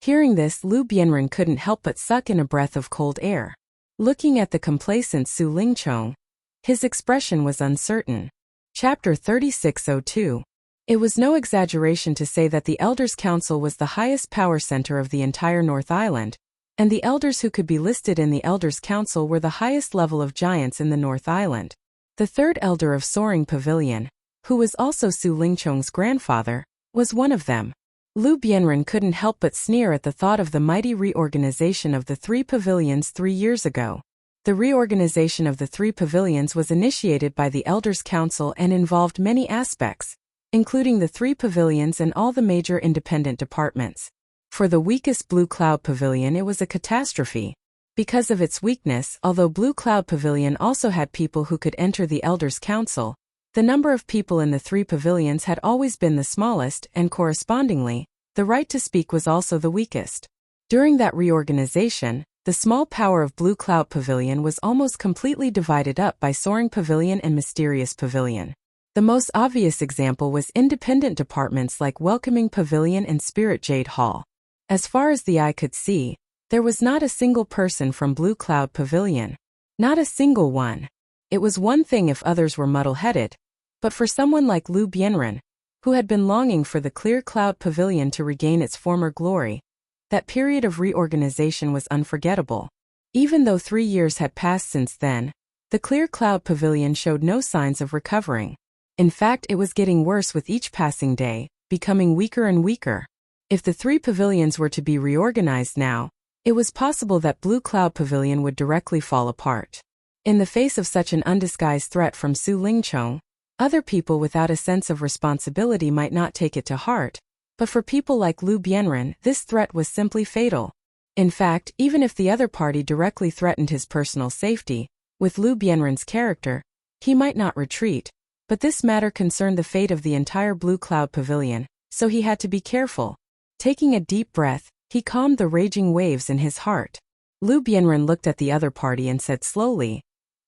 Hearing this, Lu Bianren couldn't help but suck in a breath of cold air. Looking at the complacent Su Lingchong, his expression was uncertain. Chapter 3602. It was no exaggeration to say that the Elders' Council was the highest power center of the entire North Island, and the elders who could be listed in the Elders' Council were the highest level of giants in the North Island. The third elder of Soaring Pavilion, who was also Su Lingchong's grandfather, was one of them. Lu Bianren couldn't help but sneer at the thought of the mighty reorganization of the 3 pavilions 3 years ago. The reorganization of the 3 pavilions was initiated by the Elders' Council and involved many aspects, including the 3 pavilions and all the major independent departments. For the weakest Blue Cloud Pavilion, it was a catastrophe. Because of its weakness, although Blue Cloud Pavilion also had people who could enter the Elders' Council, the number of people in the 3 pavilions had always been the smallest and correspondingly, the right to speak was also the weakest. During that reorganization, the small power of Blue Cloud Pavilion was almost completely divided up by Soaring Pavilion and Mysterious Pavilion. The most obvious example was independent departments like Welcoming Pavilion and Spirit Jade Hall. As far as the eye could see, there was not a single person from Blue Cloud Pavilion. Not a single one. It was one thing if others were muddle-headed, but for someone like Lu Bianren, who had been longing for the Clear Cloud Pavilion to regain its former glory, that period of reorganization was unforgettable. Even though 3 years had passed since then, the Clear Cloud Pavilion showed no signs of recovering. In fact, it was getting worse with each passing day, becoming weaker and weaker. If the 3 pavilions were to be reorganized now, it was possible that Blue Cloud Pavilion would directly fall apart. In the face of such an undisguised threat from Su Lingchong, other people without a sense of responsibility might not take it to heart, but for people like Lu Bianren, this threat was simply fatal. In fact, even if the other party directly threatened his personal safety, with Lu Bianren's character, he might not retreat, but this matter concerned the fate of the entire Blue Cloud Pavilion, so he had to be careful. Taking a deep breath, he calmed the raging waves in his heart. Lu Bianren looked at the other party and said slowly,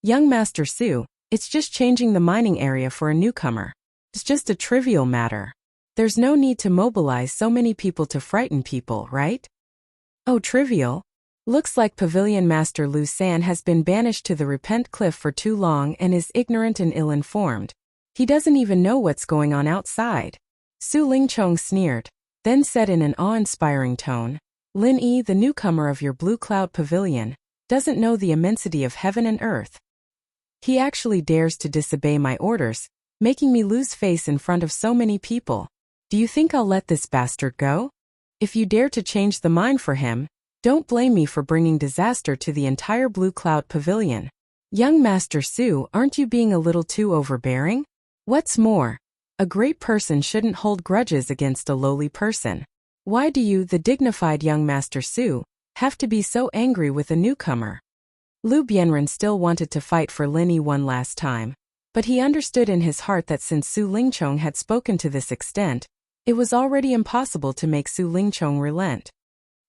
"Young Master Su, it's just changing the mining area for a newcomer. It's just a trivial matter. There's no need to mobilize so many people to frighten people, right?" "Oh, trivial? Looks like Pavilion Master Lu San has been banished to the Repent Cliff for too long and is ignorant and ill-informed. He doesn't even know what's going on outside." Su Lingchong sneered, then said in an awe-inspiring tone, "Lin Yi, the newcomer of your Blue Cloud Pavilion, doesn't know the immensity of heaven and earth. He actually dares to disobey my orders, making me lose face in front of so many people. Do you think I'll let this bastard go? If you dare to change the mind for him, don't blame me for bringing disaster to the entire Blue Cloud Pavilion. Young Master Su, aren't you being a little too overbearing? What's more, a great person shouldn't hold grudges against a lowly person. Why do you, the dignified young Master Su, have to be so angry with a newcomer?" Lu Bianren still wanted to fight for Lin Yi one last time, But he understood in his heart that since Su Lingchong had spoken to this extent, it was already impossible to make Su Lingchong relent.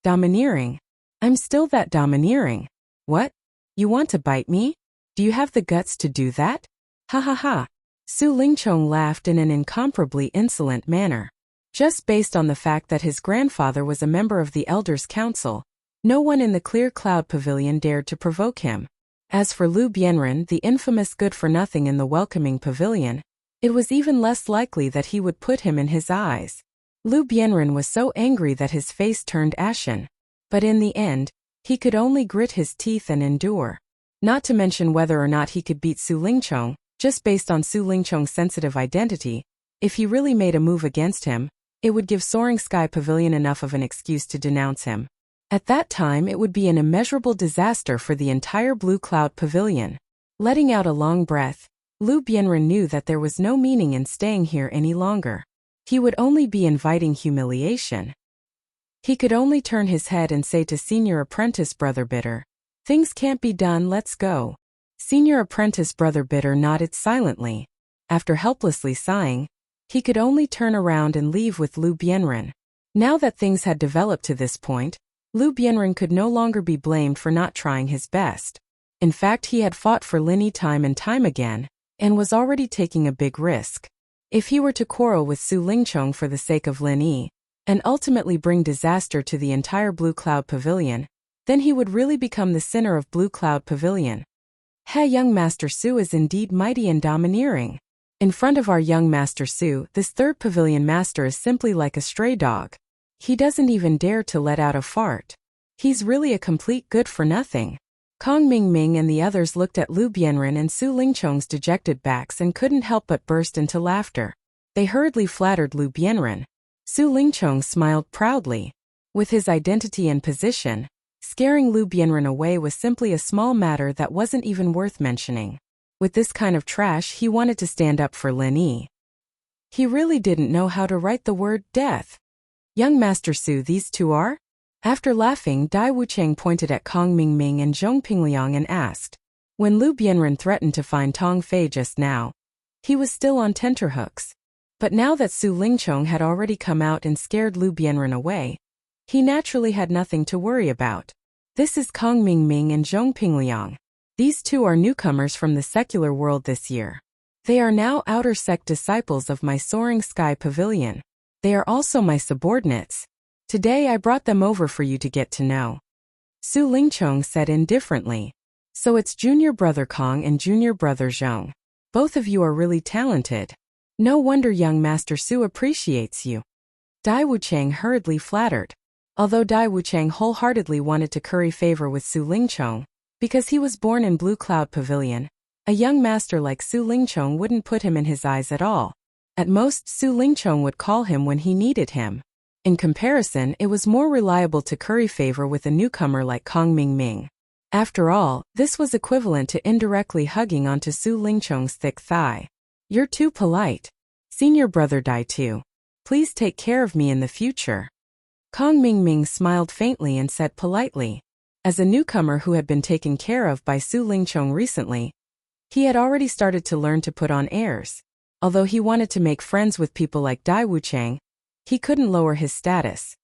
Domineering? I'm still that domineering. What? You want to bite me? Do you have the guts to do that? Ha ha ha. Su Lingchong laughed in an incomparably insolent manner. Just based on the fact that his grandfather was a member of the Elders' Council, no one in the Clear Cloud Pavilion dared to provoke him. As for Lu Bianren, the infamous good-for-nothing in the Welcoming Pavilion, it was even less likely that he would put him in his eyes. Lu Bianren was so angry that his face turned ashen. But in the end, he could only grit his teeth and endure. Not to mention whether or not he could beat Su Lingchong, just based on Su Lingchong's sensitive identity. If he really made a move against him, it would give Soaring Sky Pavilion enough of an excuse to denounce him. At that time it would be an immeasurable disaster for the entire Blue Cloud Pavilion. Letting out a long breath, Lu Bianren knew that there was no meaning in staying here any longer. He would only be inviting humiliation. He could only turn his head and say to Senior Apprentice Brother Bitter, "Things can't be done, let's go." Senior Apprentice Brother Bitter nodded silently. After helplessly sighing, he could only turn around and leave with Lu Bianren. Now that things had developed to this point, Lu Bianren could no longer be blamed for not trying his best. In fact, he had fought for Lin Yi time and time again, and was already taking a big risk. If he were to quarrel with Su Lingchong for the sake of Lin Yi, and ultimately bring disaster to the entire Blue Cloud Pavilion, then he would really become the sinner of Blue Cloud Pavilion. Young Master Su is indeed mighty and domineering. In front of our young Master Su, this third pavilion master is simply like a stray dog. He doesn't even dare to let out a fart. He's really a complete good-for-nothing. Kong Mingming and the others looked at Lu Bianren and Su Lingchong's dejected backs and couldn't help but burst into laughter. They hurriedly flattered Lu Bianren. Su Lingchong smiled proudly. With his identity and position, scaring Lu Bianren away was simply a small matter that wasn't even worth mentioning. With this kind of trash, he wanted to stand up for Lin Yi. He really didn't know how to write the word death. Young Master Su, these two are? After laughing, Dai Wucheng pointed at Kong Mingming and Zhong Pingliang and asked. When Lu Bianren threatened to find Tong Fei just now, he was still on tenterhooks. But now that Su Lingchong had already come out and scared Lu Bianren away, he naturally had nothing to worry about. This is Kong Mingming and Zhong Pingliang. These two are newcomers from the secular world this year. They are now outer sect disciples of my Soaring Sky Pavilion. They are also my subordinates. Today I brought them over for you to get to know. Su Lingchong said indifferently. So it's Junior Brother Kong and Junior Brother Zhong. Both of you are really talented. No wonder young Master Su appreciates you. Dai Wucheng hurriedly flattered. Although Dai Wucheng wholeheartedly wanted to curry favor with Su Lingchong, because he was born in Blue Cloud Pavilion, a young master like Su Lingchong wouldn't put him in his eyes at all. At most, Su Lingchong would call him when he needed him. In comparison, it was more reliable to curry favor with a newcomer like Kong Mingming. After all, this was equivalent to indirectly hugging onto Su Lingchong's thick thigh. You're too polite. Senior Brother Dai too. Please take care of me in the future. Kong Mingming smiled faintly and said politely. As a newcomer who had been taken care of by Su Lingchong recently, he had already started to learn to put on airs. Although he wanted to make friends with people like Dai Wucheng, he couldn't lower his status.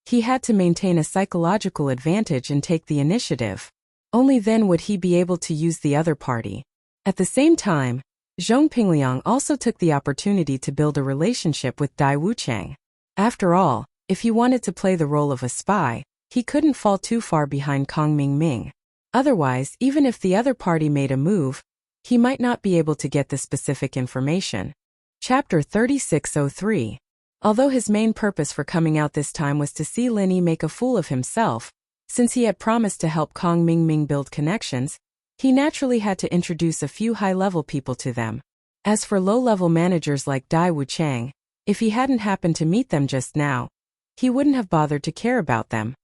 He had to maintain a psychological advantage and take the initiative. Only then would he be able to use the other party. At the same time, Zhong Pingliang also took the opportunity to build a relationship with Dai Wucheng. After all, if he wanted to play the role of a spy, he couldn't fall too far behind Kong Mingming. Otherwise, even if the other party made a move, he might not be able to get the specific information. Chapter 3603. Although his main purpose for coming out this time was to see Lin Yi make a fool of himself, since he had promised to help Kong Mingming build connections, he naturally had to introduce a few high-level people to them. As for low-level managers like Dai Wucheng, if he hadn't happened to meet them just now, he wouldn't have bothered to care about them.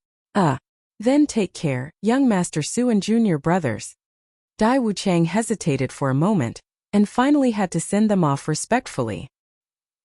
Then take care, young Master Su and Junior Brothers. Dai Wucheng hesitated for a moment, and finally had to send them off respectfully.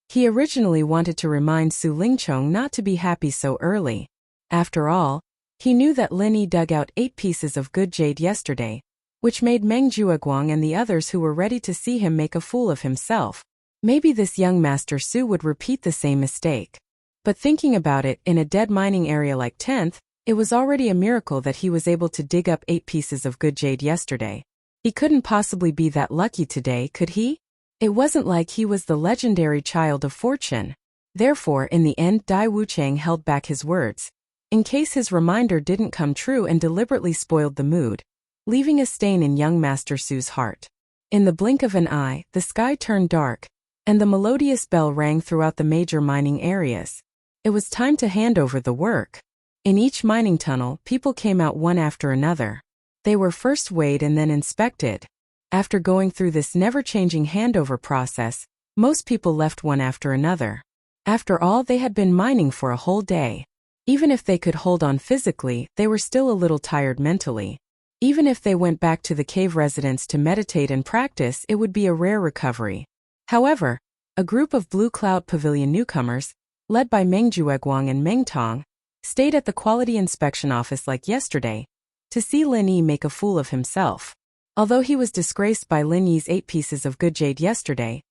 He originally wanted to remind Su Lingchong not to be happy so early. After all, he knew that Lin Yi dug out 8 pieces of good jade yesterday, which made Meng Jueguang and the others who were ready to see him make a fool of himself. Maybe this young Master Su would repeat the same mistake. But thinking about it, in a dead mining area like 10th, it was already a miracle that he was able to dig up 8 pieces of good jade yesterday. He couldn't possibly be that lucky today, could he? It wasn't like he was the legendary child of fortune. Therefore, in the end, Dai Wuchang held back his words, in case his reminder didn't come true, and deliberately spoiled the mood, leaving a stain in young Master Su's heart. In the blink of an eye, the sky turned dark, and the melodious bell rang throughout the major mining areas. It was time to hand over the work. In each mining tunnel, people came out one after another. They were first weighed and then inspected. After going through this never-changing handover process, most people left one after another. After all, they had been mining for a whole day. Even if they could hold on physically, they were still a little tired mentally. Even if they went back to the cave residence to meditate and practice, it would be a rare recovery. However, a group of Blue Cloud Pavilion newcomers, led by Meng Jueguang and Meng Tong, stayed at the quality inspection office like yesterday, to see Lin Yi make a fool of himself. Although he was disgraced by Lin Yi's 8 pieces of good jade yesterday,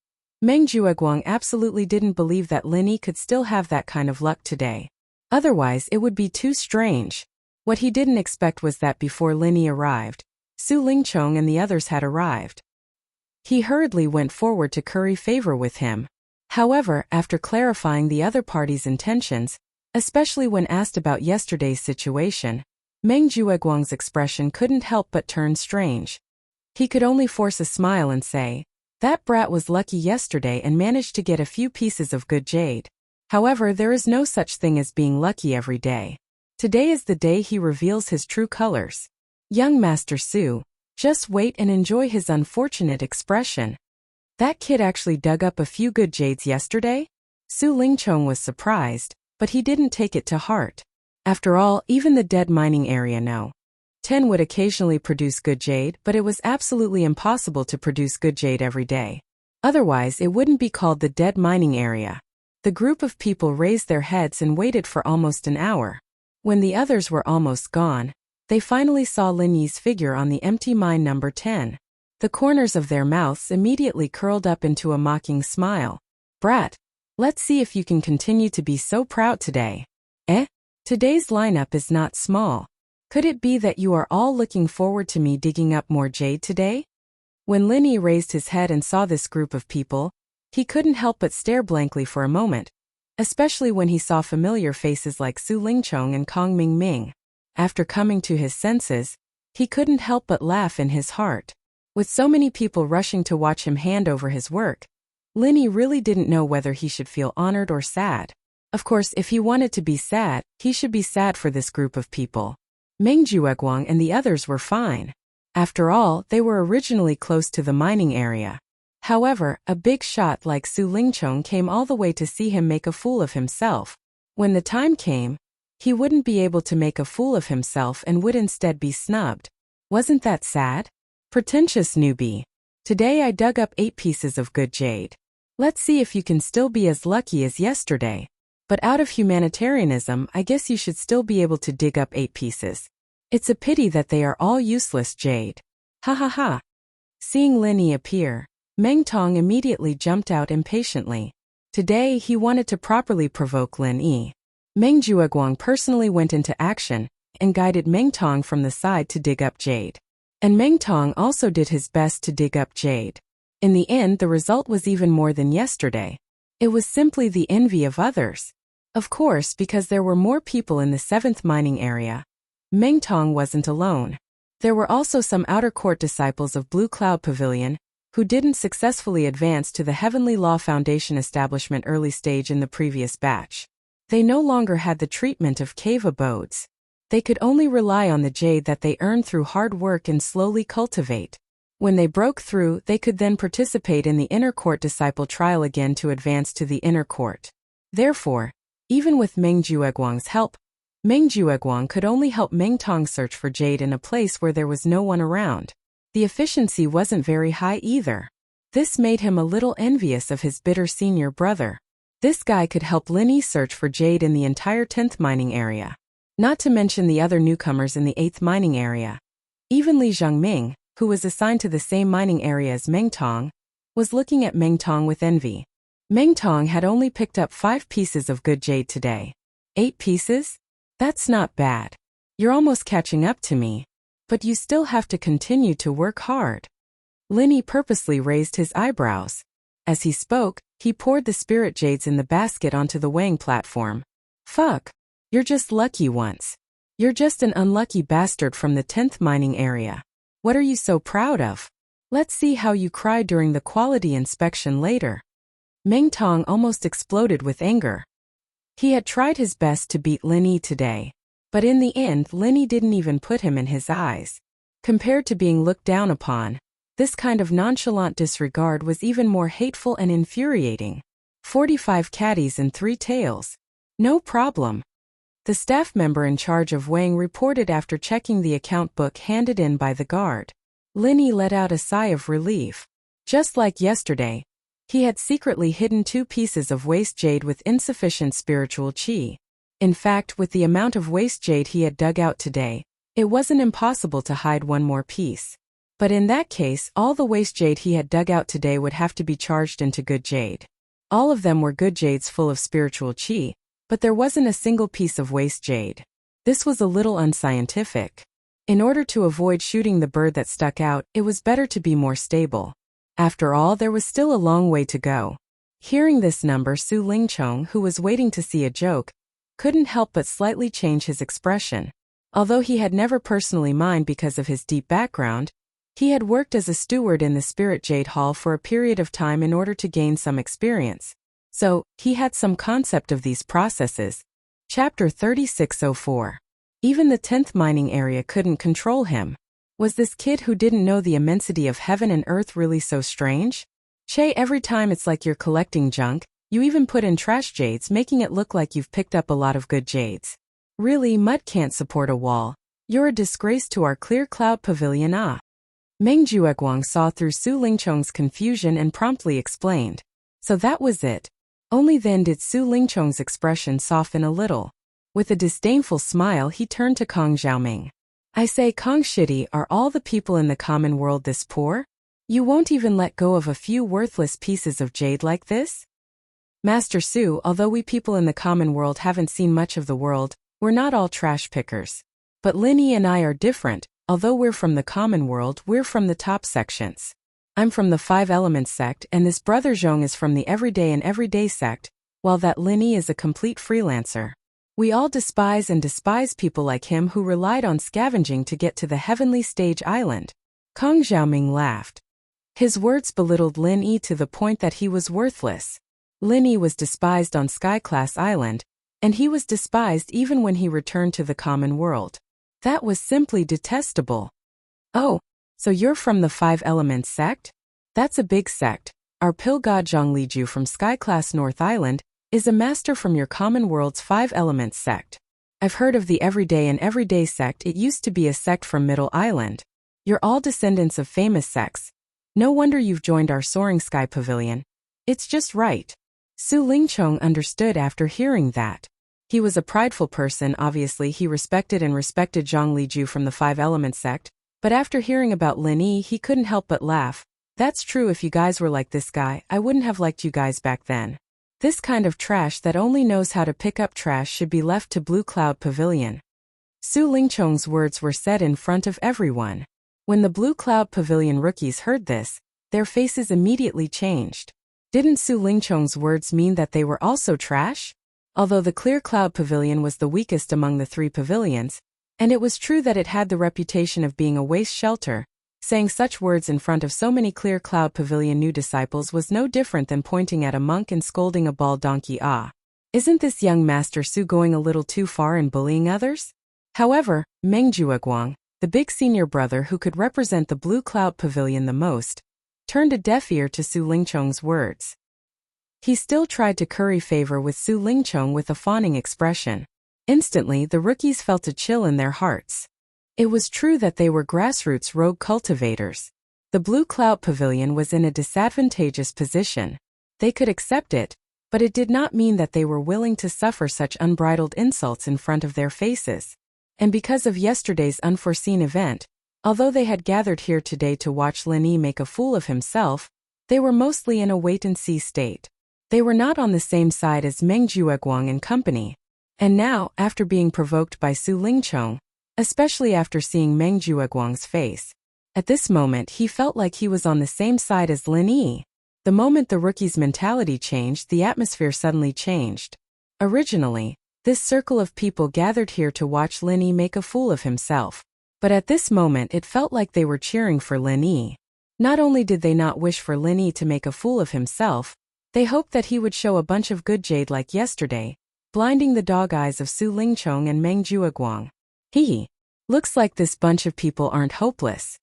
Meng Jueguang absolutely didn't believe that Lin Yi could still have that kind of luck today. Otherwise, it would be too strange. What he didn't expect was that before Lin Yi arrived, Su Lingchong and the others had arrived. He hurriedly went forward to curry favor with him. However, after clarifying the other party's intentions, especially when asked about yesterday's situation, Meng Jueguang's expression couldn't help but turn strange. He could only force a smile and say, "That brat was lucky yesterday and managed to get a few pieces of good jade. However, there is no such thing as being lucky every day. Today is the day he reveals his true colors. Young Master Su, just wait and enjoy his unfortunate expression." That kid actually dug up a few good jades yesterday? Su Lingchong was surprised, but he didn't take it to heart. After all, even the dead mining area No. 10 would occasionally produce good jade, but it was absolutely impossible to produce good jade every day. Otherwise, it wouldn't be called the dead mining area. The group of people raised their heads and waited for almost an hour. When the others were almost gone, they finally saw Lin Yi's figure on the empty mine number 10. The corners of their mouths immediately curled up into a mocking smile. "Brat, let's see if you can continue to be so proud today." Today's lineup is not small. Could it be that you are all looking forward to me digging up more jade today? When Lin Yi raised his head and saw this group of people, he couldn't help but stare blankly for a moment, especially when he saw familiar faces like Su Lingchong and Kong Mingming. After coming to his senses, he couldn't help but laugh in his heart. With so many people rushing to watch him hand over his work, Lin Yi really didn't know whether he should feel honored or sad. Of course, if he wanted to be sad, he should be sad for this group of people. Meng Jueguang and the others were fine. After all, they were originally close to the mining area. However, a big shot like Su Lingchong came all the way to see him make a fool of himself. When the time came, he wouldn't be able to make a fool of himself and would instead be snubbed. Wasn't that sad? Pretentious newbie. Today I dug up 8 pieces of good jade. Let's see if you can still be as lucky as yesterday. But out of humanitarianism, I guess you should still be able to dig up 8 pieces. It's a pity that they are all useless jade. Ha ha ha. Seeing Lin Yi appear, Meng Tong immediately jumped out impatiently. Today he wanted to properly provoke Lin Yi. Meng Jueguang personally went into action and guided Meng Tong from the side to dig up jade. And Meng Tong also did his best to dig up jade. In the end, the result was even more than yesterday. It was simply the envy of others. Of course, because there were more people in the 7th mining area, Meng Tong wasn't alone. There were also some outer court disciples of Blue Cloud Pavilion, who didn't successfully advance to the Heavenly Law Foundation establishment early stage in the previous batch. They no longer had the treatment of cave abodes. They could only rely on the jade that they earned through hard work and slowly cultivate. When they broke through, they could then participate in the inner court disciple trial again to advance to the inner court. Therefore, even with Meng Jueguang's help, Meng Jueguang could only help Meng Tong search for jade in a place where there was no one around. The efficiency wasn't very high either. This made him a little envious of his bitter senior brother. This guy could help Lin Yi search for jade in the entire 10th mining area. Not to mention the other newcomers in the 8th mining area. Even Li Zhongming, who was assigned to the same mining area as Meng Tong, was looking at Meng Tong with envy. Meng Tong had only picked up 5 pieces of good jade today. 8 pieces? That's not bad. You're almost catching up to me. But you still have to continue to work hard. Linny purposely raised his eyebrows. As he spoke, he poured the spirit jades in the basket onto the weighing platform. Fuck. You're just lucky once. You're just an unlucky bastard from the 10th mining area. What are you so proud of? Let's see how you cry during the quality inspection later. Meng Tong almost exploded with anger. He had tried his best to beat Linny today. But in the end, Linny didn't even put him in his eyes. Compared to being looked down upon, this kind of nonchalant disregard was even more hateful and infuriating. 45 caddies and 3 tails. No problem. The staff member in charge of weighing reported after checking the account book handed in by the guard. Linny let out a sigh of relief. Just like yesterday, he had secretly hidden 2 pieces of waste jade with insufficient spiritual chi. In fact, with the amount of waste jade he had dug out today, it wasn't impossible to hide 1 more piece. But in that case, all the waste jade he had dug out today would have to be charged into good jade. All of them were good jades full of spiritual chi, but there wasn't a single piece of waste jade. This was a little unscientific. In order to avoid shooting the bird that stuck out, it was better to be more stable. After all, there was still a long way to go. Hearing this number, Su Lingchong, who was waiting to see a joke, couldn't help but slightly change his expression. Although he had never personally mined because of his deep background, he had worked as a steward in the Spirit Jade Hall for a period of time in order to gain some experience. So, he had some concept of these processes. Chapter 3604. Even the 10th mining area couldn't control him. Was this kid who didn't know the immensity of heaven and earth really so strange? Che, every time it's like you're collecting junk, you even put in trash jades, making it look like you've picked up a lot of good jades. Really, mud can't support a wall. You're a disgrace to our clear cloud pavilion. Meng Jueguang saw through Su Lingchong's confusion and promptly explained. So that was it. Only then did Su Lingchong's expression soften a little. With a disdainful smile, he turned to Kong Xiaoming. I say, Kong Shitty, are all the people in the common world this poor? You won't even let go of a few worthless pieces of jade like this? Master Su, although we people in the common world haven't seen much of the world, we're not all trash pickers. But Linny and I are different. Although we're from the common world, we're from the top sections. I'm from the 5 Elements sect, and this brother Zhong is from the Everyday and Everyday sect, while that Linny is a complete freelancer. We all despise people like him who relied on scavenging to get to the heavenly stage island. Kong Xiaoming laughed. His words belittled Lin Yi to the point that he was worthless. Lin Yi was despised on Sky-class Island, and he was despised even when he returned to the common world. That was simply detestable. Oh, so you're from the 5 Elements sect? That's a big sect. Our Pilgod Zhongliju from Sky-class North Island is a master from your common world's 5 Elements sect. I've heard of the Everyday and Everyday sect. It used to be a sect from Middle Island. You're all descendants of famous sects. No wonder you've joined our Soaring Sky Pavilion. It's just right. Su Lingchong understood after hearing that. He was a prideful person. Obviously he respected Zhang Liju from the 5 Elements sect, but after hearing about Lin Yi, he couldn't help but laugh. That's true. If you guys were like this guy, I wouldn't have liked you guys back then. This kind of trash that only knows how to pick up trash should be left to Blue Cloud Pavilion. Su Lingchong's words were said in front of everyone. When the Blue Cloud Pavilion rookies heard this, their faces immediately changed. Didn't Su Lingchong's words mean that they were also trash? Although the Clear Cloud Pavilion was the weakest among the 3 pavilions, and it was true that it had the reputation of being a waste shelter, saying such words in front of so many Clear Cloud Pavilion new disciples was no different than pointing at a monk and scolding a bald donkey. Isn't this young Master Su going a little too far in bullying others? However, Meng Jueguang, the big senior brother who could represent the Blue Cloud Pavilion the most, turned a deaf ear to Su Lingchong's words. He still tried to curry favor with Su Lingchong with a fawning expression. Instantly, the rookies felt a chill in their hearts. It was true that they were grassroots rogue cultivators. The Blue Cloud Pavilion was in a disadvantageous position. They could accept it, but it did not mean that they were willing to suffer such unbridled insults in front of their faces. And because of yesterday's unforeseen event, Although they had gathered here today to watch Lin Yi make a fool of himself, they were mostly in a wait-and-see state. They were not on the same side as Meng Jueguang and company. And now, after being provoked by Su Lingchong, especially after seeing Meng Jueguang's face, at this moment he felt like he was on the same side as Lin Yi. The moment the rookie's mentality changed, the atmosphere suddenly changed. Originally, this circle of people gathered here to watch Lin Yi make a fool of himself. But at this moment it felt like they were cheering for Lin Yi. Not only did they not wish for Lin Yi to make a fool of himself, they hoped that he would show a bunch of good jade like yesterday, blinding the dog eyes of Su Lingchong and Meng Jueguang. Looks like this bunch of people aren't hopeless.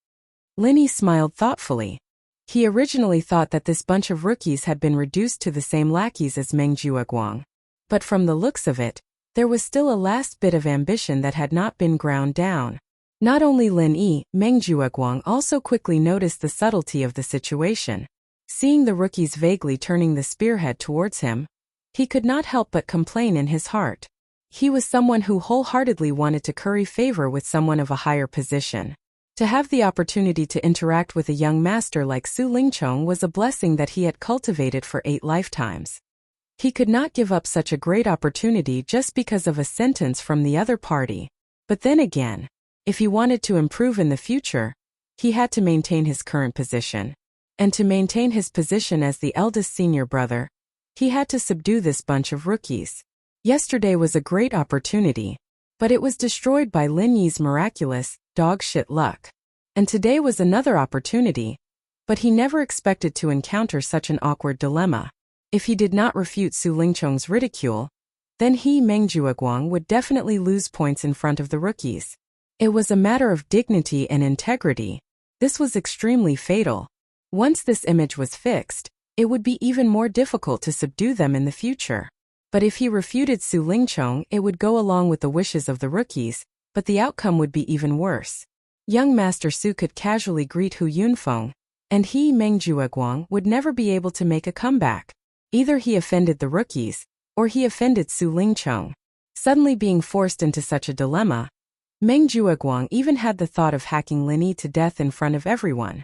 Lin Yi smiled thoughtfully. He originally thought that this bunch of rookies had been reduced to the same lackeys as Meng Jueguang. But from the looks of it, there was still a last bit of ambition that had not been ground down. Not only Lin Yi, Meng Jueguang also quickly noticed the subtlety of the situation. Seeing the rookies vaguely turning the spearhead towards him, he could not help but complain in his heart. He was someone who wholeheartedly wanted to curry favor with someone of a higher position. To have the opportunity to interact with a young master like Su Lingchong was a blessing that he had cultivated for 8 lifetimes. He could not give up such a great opportunity just because of a sentence from the other party. But then again, if he wanted to improve in the future, he had to maintain his current position. And to maintain his position as the eldest senior brother, he had to subdue this bunch of rookies. Yesterday was a great opportunity, but it was destroyed by Lin Yi's miraculous, dog-shit luck. And today was another opportunity, but he never expected to encounter such an awkward dilemma. If he did not refute Su Lingchong's ridicule, then he, Meng Jueguang, would definitely lose points in front of the rookies. It was a matter of dignity and integrity. This was extremely fatal. Once this image was fixed, it would be even more difficult to subdue them in the future. But if he refuted Su Lingchong, it would go along with the wishes of the rookies, but the outcome would be even worse. Young Master Su could casually greet Hu Yunfeng, and he, Meng Jueguang, would never be able to make a comeback. Either he offended the rookies, or he offended Su Lingchong. Suddenly being forced into such a dilemma, Meng Jueguang even had the thought of hacking Lin Yi to death in front of everyone.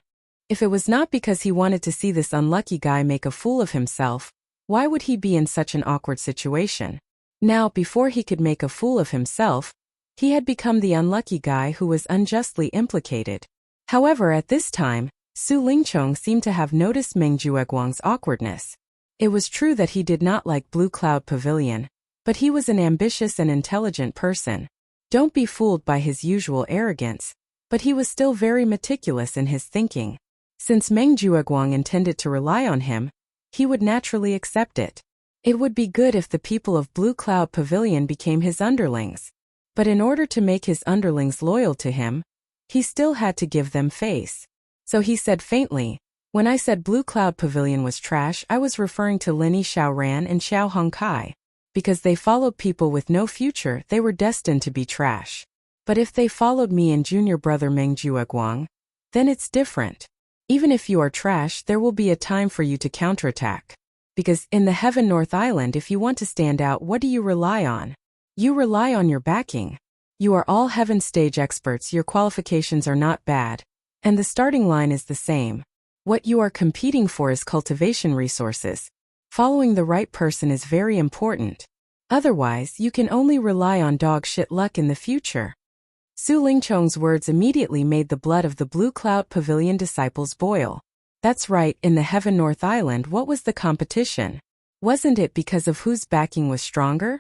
If it was not because he wanted to see this unlucky guy make a fool of himself, why would he be in such an awkward situation? Now, before he could make a fool of himself, he had become the unlucky guy who was unjustly implicated. However, at this time, Su Lingchong seemed to have noticed Meng Jueguang's awkwardness. It was true that he did not like Blue Cloud Pavilion, but he was an ambitious and intelligent person. Don't be fooled by his usual arrogance, but he was still very meticulous in his thinking. Since Meng Jueguang intended to rely on him, he would naturally accept it. It would be good if the people of Blue Cloud Pavilion became his underlings. But in order to make his underlings loyal to him, he still had to give them face. So he said faintly, "When I said Blue Cloud Pavilion was trash, I was referring to Lin Yi Xiaoran and Xiao Hongkai. Because they followed people with no future, they were destined to be trash. But if they followed me and junior brother Meng Jueguang, then it's different. Even if you are trash, there will be a time for you to counterattack. Because in the Heaven North Island, if you want to stand out, what do you rely on? You rely on your backing. You are all Heaven stage experts, your qualifications are not bad. And the starting line is the same. What you are competing for is cultivation resources. Following the right person is very important. Otherwise, you can only rely on dog shit luck in the future." Su Lingchong's words immediately made the blood of the Blue Cloud Pavilion disciples boil. That's right, in the Heaven North Island, what was the competition? Wasn't it because of whose backing was stronger?